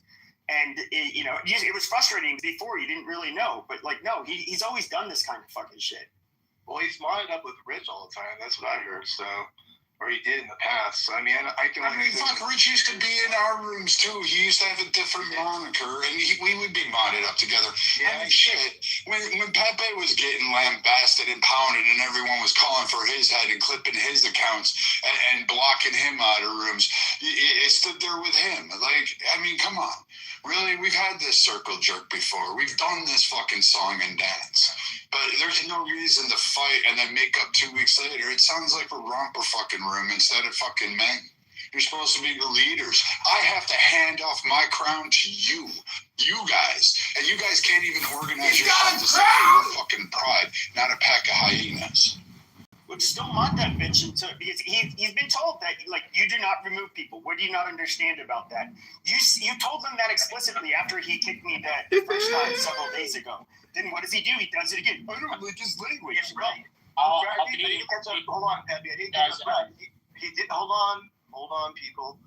And it was frustrating before. You didn't really know, but like, no, he's always done this kind of fucking shit. Well, he's modded up with Rich all the time. That's what I heard. So, or he did in the past. So, I mean, fuck, Rich used to be in our rooms too. He used to have a different moniker, and we would be modded up together. Yeah. I mean, shit. When Pepe was getting lambasted and pounded, and everyone was calling for his head and clipping his accounts and blocking him out of rooms, it stood there with him. Like, I mean, come on. Really, we've had this circle jerk before. We've done this fucking song and dance. But there's no reason to fight and then make up 2 weeks later. It sounds like a romper fucking room instead of fucking men. You're supposed to be the leaders. I have to hand off my crown to you. You guys. And you guys can't even organize yourself to say, hey, we're fucking Pride, not a pack of hyenas. Would still mod that bitch until because he's been told that like you do not remove people. What do you not understand about that? You told him that explicitly after he kicked me that first time several days ago. Then what does he do? He does it again. I don't like his language. Yeah, right. Hold on, Pepe. I didn't catch Brad. He did. Hold on, people.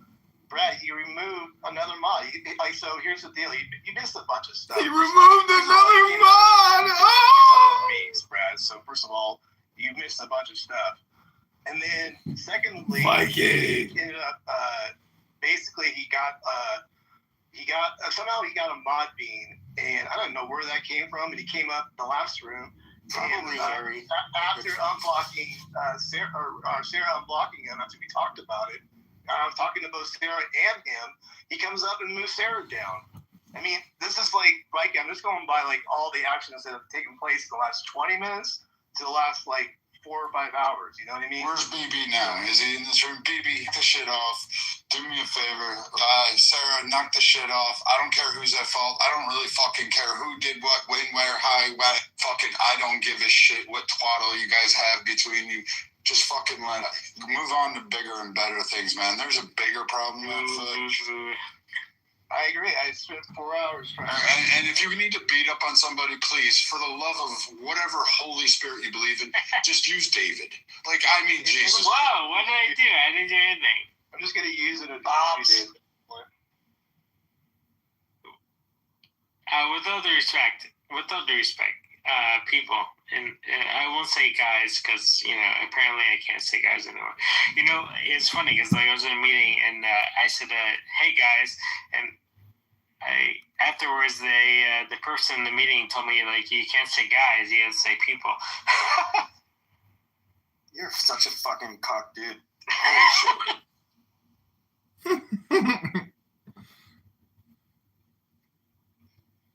Brad, he removed another mod. So here's the deal. You missed a bunch of stuff. He removed another mod. Oh! Brad. So first of all, you missed a bunch of stuff. And then secondly, Mikey. he ended up basically he got somehow he got a mod bean, and I don't know where that came from, and he came up in the last room. Probably Harry. After unblocking Sarah unblocking him, after we talked about it, I was talking to both Sarah and him. He comes up and moves Sarah down. I mean, this is like I'm just going by like all the actions that have taken place in the last 20 minutes to the last like 4 or 5 hours. You know what I mean? Where's BB now? Is he in this room? BB, get the shit off. Do me a favor. Sarah, knock the shit off. I don't care who's at fault. I don't really fucking care who did what, when, where, how, what. Fucking, I don't give a shit what twaddle you guys have between you. Just fucking move on to bigger and better things, man. There's a bigger problem than fudge. I agree. I spent 4 hours trying. And if you need to beat up on somebody, please, for the love of whatever Holy Spirit you believe in, just use David. Like, I mean, Jesus. Wow, what did I do? I didn't do anything. I'm just going to use it as Bob's. With all due respect, people, and I won't say guys because, apparently I can't say guys anymore. It's funny because I was in a meeting and I said, hey guys, and afterwards the person in the meeting told me, like, you can't say guys, you have to say people. You're such a fucking cock, dude. Holy shit.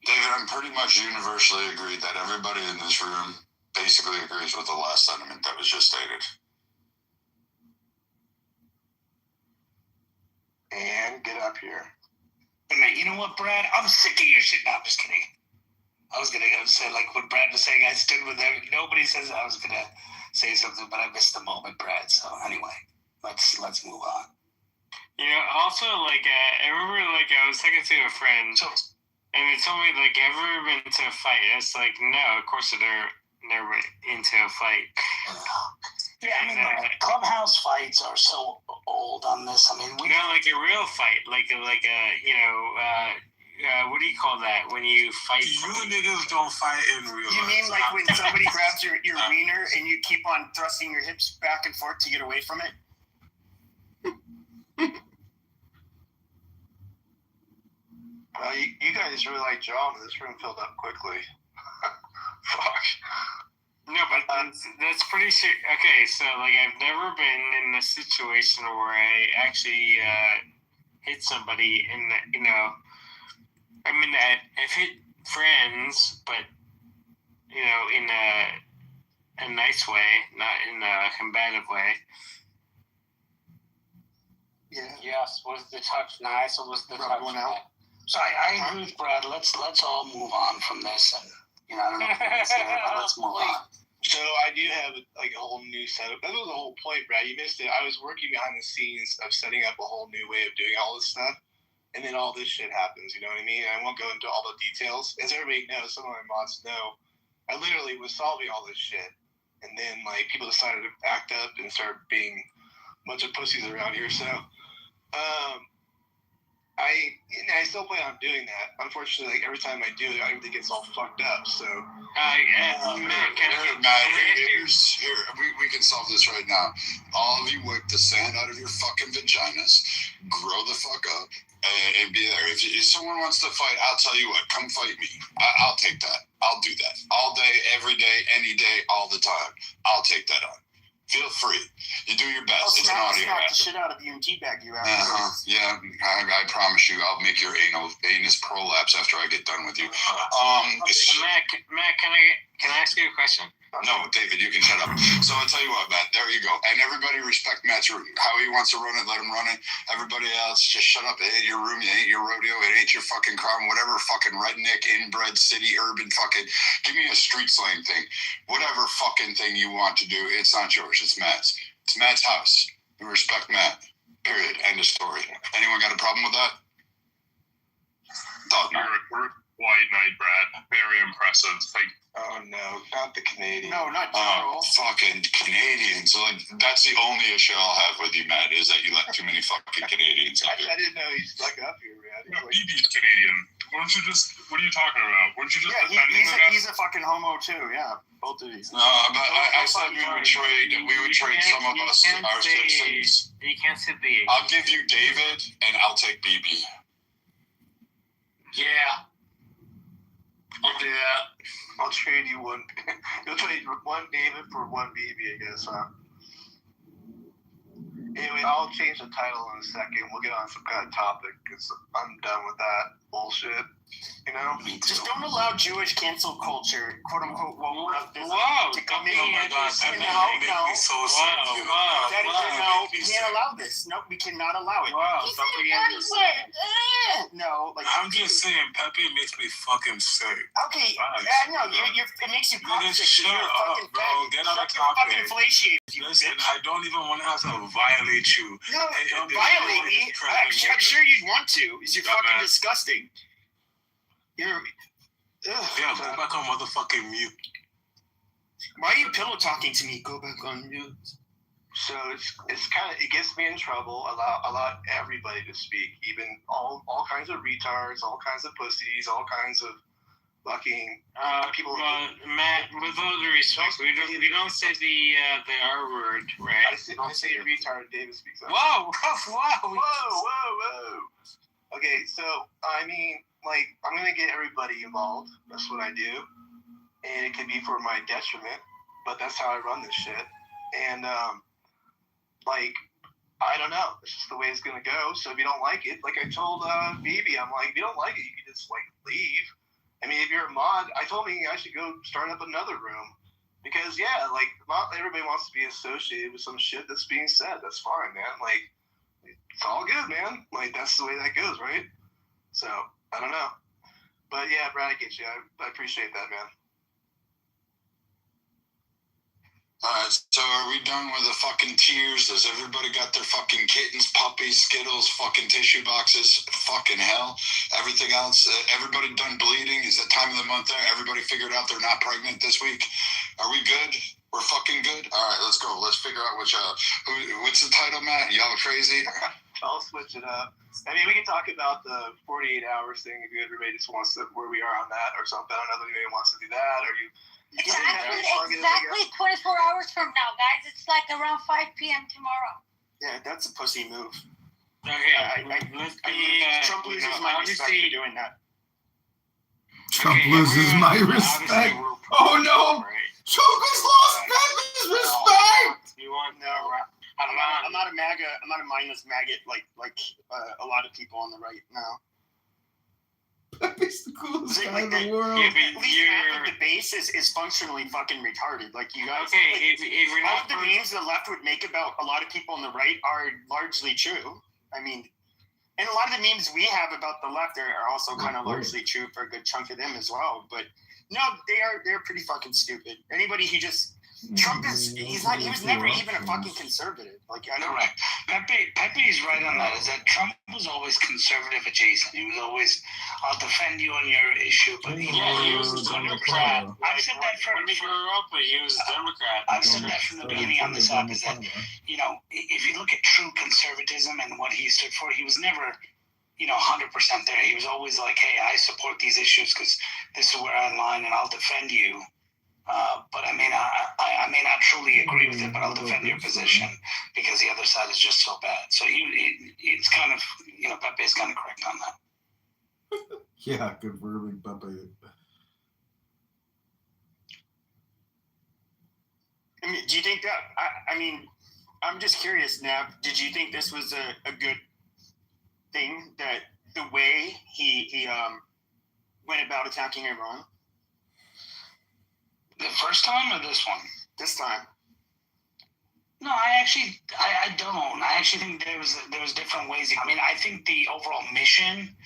David, I'm pretty much universally agreed that everybody in this room basically agrees with the last sentiment that was just stated. And get up here. But man, you know what, Brad? I'm sick of your shit. No, I'm just kidding. I was gonna say, like what Brad was saying, I stood with them. Nobody says I was gonna say something, but I missed the moment, Brad. So anyway, let's move on. Also, like, I remember, like, I was talking to a friend, and they told me, like, have you ever been to a fight? It's like, no, of course they're never into a fight. Yeah, I mean, clubhouse fights are so old on this. I mean, like a real fight, like a what do you call that when you fight? You niggas don't fight in real life. You mean like when somebody grabs your wiener and you keep on thrusting your hips back and forth to get away from it? Well, you guys really like drama. This room filled up quickly. Fuck. No, but that's pretty sure. Okay, so, like, I've never been in a situation where I actually hit somebody in I mean, I've hit friends, but, in a nice way, not in a combative way. Yeah. Yes. Was the touch nice or was the touch out? So I agree with Brad. Let's all move on from this, and I don't know if you say it, but let's move on. So I do have a whole new setup. That was the whole point, Brad. You missed it. I was working behind the scenes of setting up a whole new way of doing all this stuff, and then all this shit happens. You know what I mean? And I won't go into all the details. As everybody knows, some of my mods know, I literally was solving all this shit, and then like people decided to act up and start being a bunch of pussies around here. So, I still plan on doing that. Unfortunately, like, every time I do it, everything gets all fucked up. So, we can solve this right now. All of you wipe the sand out of your fucking vaginas, grow the fuck up, and be there. If someone wants to fight, I'll tell you what, come fight me. I'll take that. I'll do that. All day, every day, any day, all the time. I'll take that on. Feel free. You do your best. It's an audio. I'll smack the shit out of you and teabag you after. Yeah, I promise you, I'll make your anus prolapse after I get done with you. Matt, Can I ask you a question? No, David, you can shut up. So I'll tell you what, Matt, there you go. And everybody respect Matt's room. How he wants to run it, let him run it. Everybody else, just shut up. It ain't your room, it ain't your rodeo, it ain't your fucking crown, whatever fucking redneck, inbred, city, urban fucking, give me a street slang thing. Whatever fucking thing you want to do, it's not yours, it's Matt's. It's Matt's house. We respect Matt. Period. End of story. Anyone got a problem with that? We're white night, Brad. Very impressive. Oh no, not the Canadian. No, not general. Fucking Canadians. Like, that's the only issue I'll have with you, Matt, is that you let too many fucking Canadians up here. I didn't know he's stuck up here, man. No, BB's Canadian. What are you talking about? Weren't you just defending the guy? He's a fucking homo too, yeah. Both of these. No, but I said we would trade some of us, our citizens. You can't say the. I'll give you David, and I'll take BB. Yeah. I'll do that. I'll trade you one. You'll trade one David for one BB, I guess, huh? Anyway, I'll change the title in a second. We'll get on some kind of topic because I'm done with that bullshit. You know? Just don't allow Jewish cancel culture, quote unquote, to come in. Oh my God, that No, made me so sick. No, we can't allow this. No, we cannot allow it. No, like I'm just saying, Pepe makes me fucking sick. Okay, no, it makes you Nigga, sick. shut up, bro. Get on the topic. Listen, I don't even want to have to violate you. No, violate me. I'm sure you'd want to. You're fucking disgusting. Yeah, go back on motherfucking mute. Why are you pillow talking to me? Go back on mute. So it's kind of, it gets me in trouble. Allow everybody to speak, even all kinds of retards, all kinds of pussies, all kinds of fucking people. Matt, with all due respect, we don't say the R word, right? I say retard. David speaks. Whoa! Okay, so I mean, like, I'm gonna get everybody involved. That's what I do, and it can be for my detriment, but that's how I run this shit. And like, I don't know. It's just the way it's gonna go. So if you don't like it, like I told BB, I'm like, if you don't like it, you can just like leave. I mean, if you're a mod, I told me I should go start up another room because like not everybody wants to be associated with some shit that's being said. That's fine, man. Like, it's all good, man. Like, that's the way that goes, right? So I don't know, but yeah, Brad, I get you. I appreciate that, man. Alright, so are we done with the fucking tears? Has everybody got their fucking kittens, puppies, Skittles, fucking tissue boxes? Fucking hell. Everything else? Everybody done bleeding? Is that time of the month there? Everybody figured out they're not pregnant this week? Are we good? We're fucking good? Alright, let's go. Let's figure out what's the title, Matt? Y'all crazy? I'll switch it up. I mean, we can talk about the 48 hours thing if everybody just wants to, where we are on that or something. I don't know if anybody wants to do that or you. Exactly 24 hours from now, guys. It's like around 5 p.m. tomorrow. Yeah, that's a pussy move. Okay, Trump loses my respect for doing that. Trump loses my respect. Oh no! Trump has lost Pepe's respect. I'm not a MAGA. I'm not a mindless maggot like a lot of people on the right now. Pepe's the coolest guy in the world. At least half of the base is functionally fucking retarded. Like, you guys, all of the memes the left would make about a lot of people on the right are largely true. I mean, and a lot of the memes we have about the left are also kind of largely true for a good chunk of them as well. But no, they're pretty fucking stupid. Anybody who just Trump he was never even a fucking conservative. Like, I don't know. Pepe is right on that. Is that Trump was always conservative adjacent. He was always, I'll defend you on your issue, but he was a Democrat. I've said that from he grew up, but he was a Democrat. I've said that from the beginning on this app. Is that, you know, if you look at true conservatism and what he stood for, he was never, 100% there. He was always like, hey, I support these issues because this is where I align and I'll defend you. But I may not truly agree with it, but I'll defend your position because the other side is just so bad. So it's kind of, Pepe's kind of correct on that. Yeah, confirming Pepe. I mean, do you think that? I mean, I'm just curious, Nav. Did you think this was a good thing, that the way he went about attacking Iran? The first time or this one? This time. No, I don't. I actually think there was different ways. I mean, I think the overall mission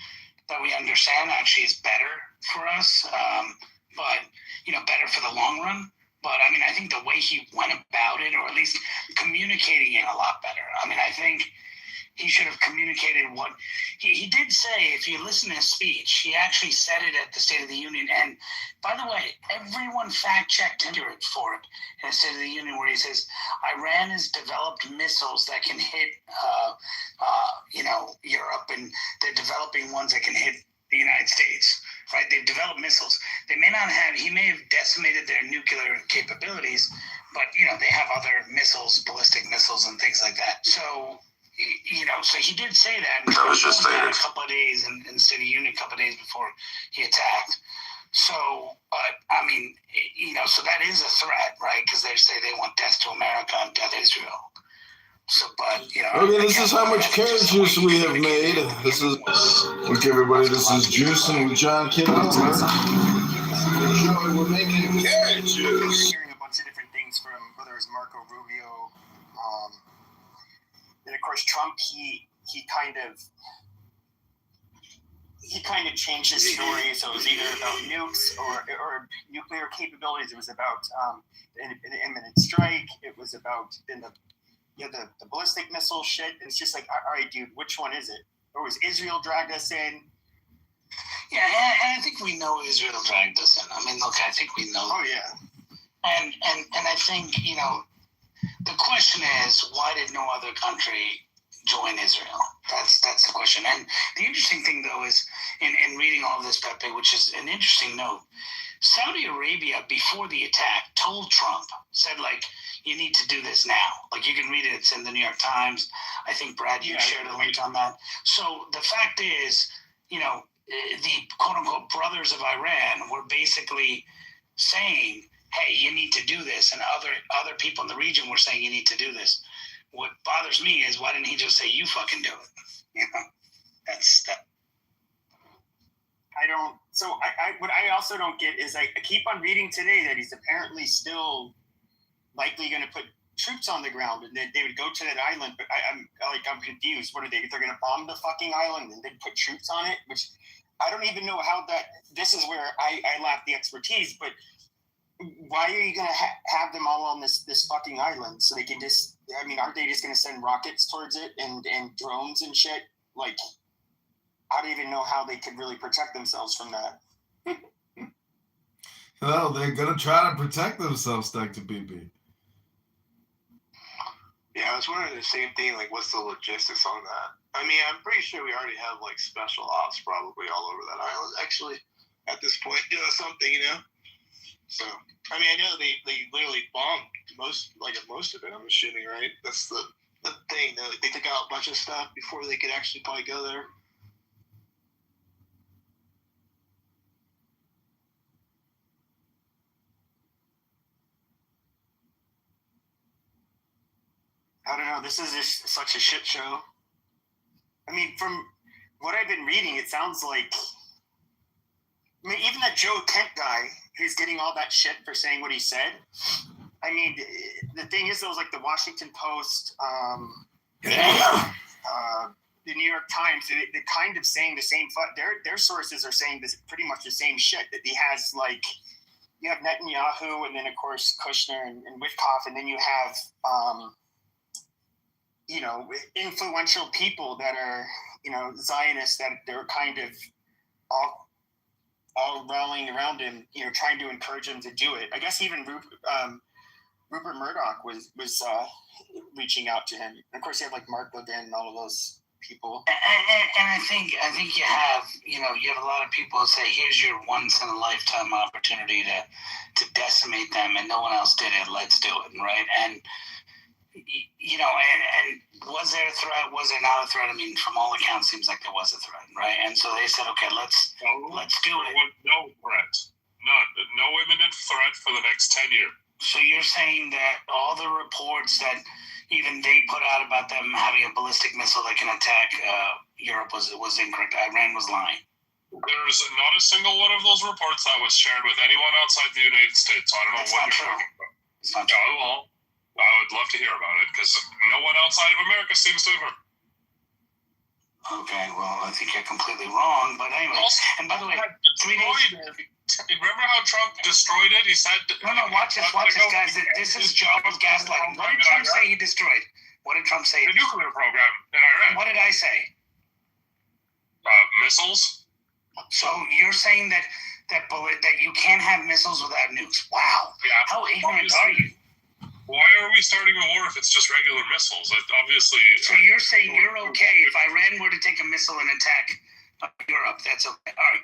that we understand actually is better for us, but better for the long run. But I mean, I think the way he went about it, or at least communicating it, a lot better. I mean, I think he should have communicated what he did say. If you listen to his speech, he actually said it at the State of the Union. And by the way, everyone fact-checked him for it in the State of the Union, where he says Iran has developed missiles that can hit, Europe, and they're developing ones that can hit the United States. Right? They've developed missiles. They may not have. He may have decimated their nuclear capabilities, but they have other missiles, ballistic missiles, and things like that. So. So he did say that. That was just a couple of days in the City Union, a couple of days before he attacked. So, but I mean, so that is a threat, right? Because they say they want death to America and death Israel. So, but Okay, this is how much carrot juice we have made. This is okay, everybody. This is Juice and John Kitover. We're making carrot juice. Hearing a bunch of different things from whether it was Marco Rubio. And of course, Trump, he kind of changed his story. So it was either about nukes or nuclear capabilities. It was about an imminent strike. It was about the ballistic missile shit. And it's just like, all right, dude, which one is it? Or was Israel dragged us in? Yeah, and I think we know Israel dragged us in. I mean, look, I think we know. Oh yeah. And I think the question is, why did no other country join Israel? That's the question. And the interesting thing, though, is in reading all of this, Pepe, which is an interesting note, Saudi Arabia, before the attack, told Trump, said, like, you need to do this now. Like, you can read it. It's in the New York Times. I think, Brad, you shared a link on that. So the fact is, the quote-unquote brothers of Iran were basically saying, hey, you need to do this, and other people in the region were saying you need to do this. What bothers me is, why didn't he just say, you fucking do it? That's that. I don't. So what I also don't get is I keep on reading today that he's apparently still likely going to put troops on the ground, and then they would go to that island. But I'm confused. What are they? They're going to bomb the fucking island and then put troops on it? Which I don't even know how that. This is where I lack the expertise, but. Why are you going to have them all on this fucking island so they can just, I mean, aren't they just going to send rockets towards it and drones and shit? Like, I don't even know how they could really protect themselves from that. Well, they're going to try to protect themselves, Dr. BB. Yeah, I was wondering the same thing, like, what's the logistics on that? I mean, I'm pretty sure we already have, like, special ops probably all over that island, actually, at this point, something, So, I mean, I know they literally bombed most of it, I'm assuming, right? That's the thing. They took out a bunch of stuff before they could actually probably go there. I don't know. This is just such a shit show. I mean, from what I've been reading, it sounds like... I mean, even that Joe Kent guy who's getting all that shit for saying what he said. I mean, the thing is, though, like the Washington Post, the New York Times, they're kind of saying the same. Their sources are saying this pretty much the same shit. That he has, like, you have Netanyahu, and then of course Kushner and Witkoff, and then you have, influential people that are, Zionists that they're kind of all rallying around him, trying to encourage him to do it. I guess even Rupert Murdoch was reaching out to him. And of course, you have like Mark Levin and all of those people. And I think you have a lot of people who say, here's your once in a lifetime opportunity to decimate them, and no one else did it. Let's do it, right? And and was there a threat? Was there not a threat? I mean, from all accounts, seems like there was a threat, right? And so they said, okay, let's do it. No threat. No imminent threat for the next 10 years. So you're saying that all the reports that even they put out about them having a ballistic missile that can attack Europe was incorrect. Iran was lying. There's not a single one of those reports that was shared with anyone outside the United States. So I don't know what you're talking about. It's not true. Well, I would love to hear about it because no one outside of America seems to have heard. Okay, well, I think you're completely wrong. But anyway, and by the way, 3 days. Remember how Trump destroyed it? He said. No, watch this, guys. This is Charles gaslighting. What did Trump say he destroyed? What did Trump say? The nuclear program in Iran. What did I say? Missiles. So you're saying that you can't have missiles without nukes? Wow. Yeah. How ignorant are you? Why are we starting a war if it's just regular missiles? Obviously. So you're saying you're okay if Iran were to take a missile and attack Europe? That's okay. All right,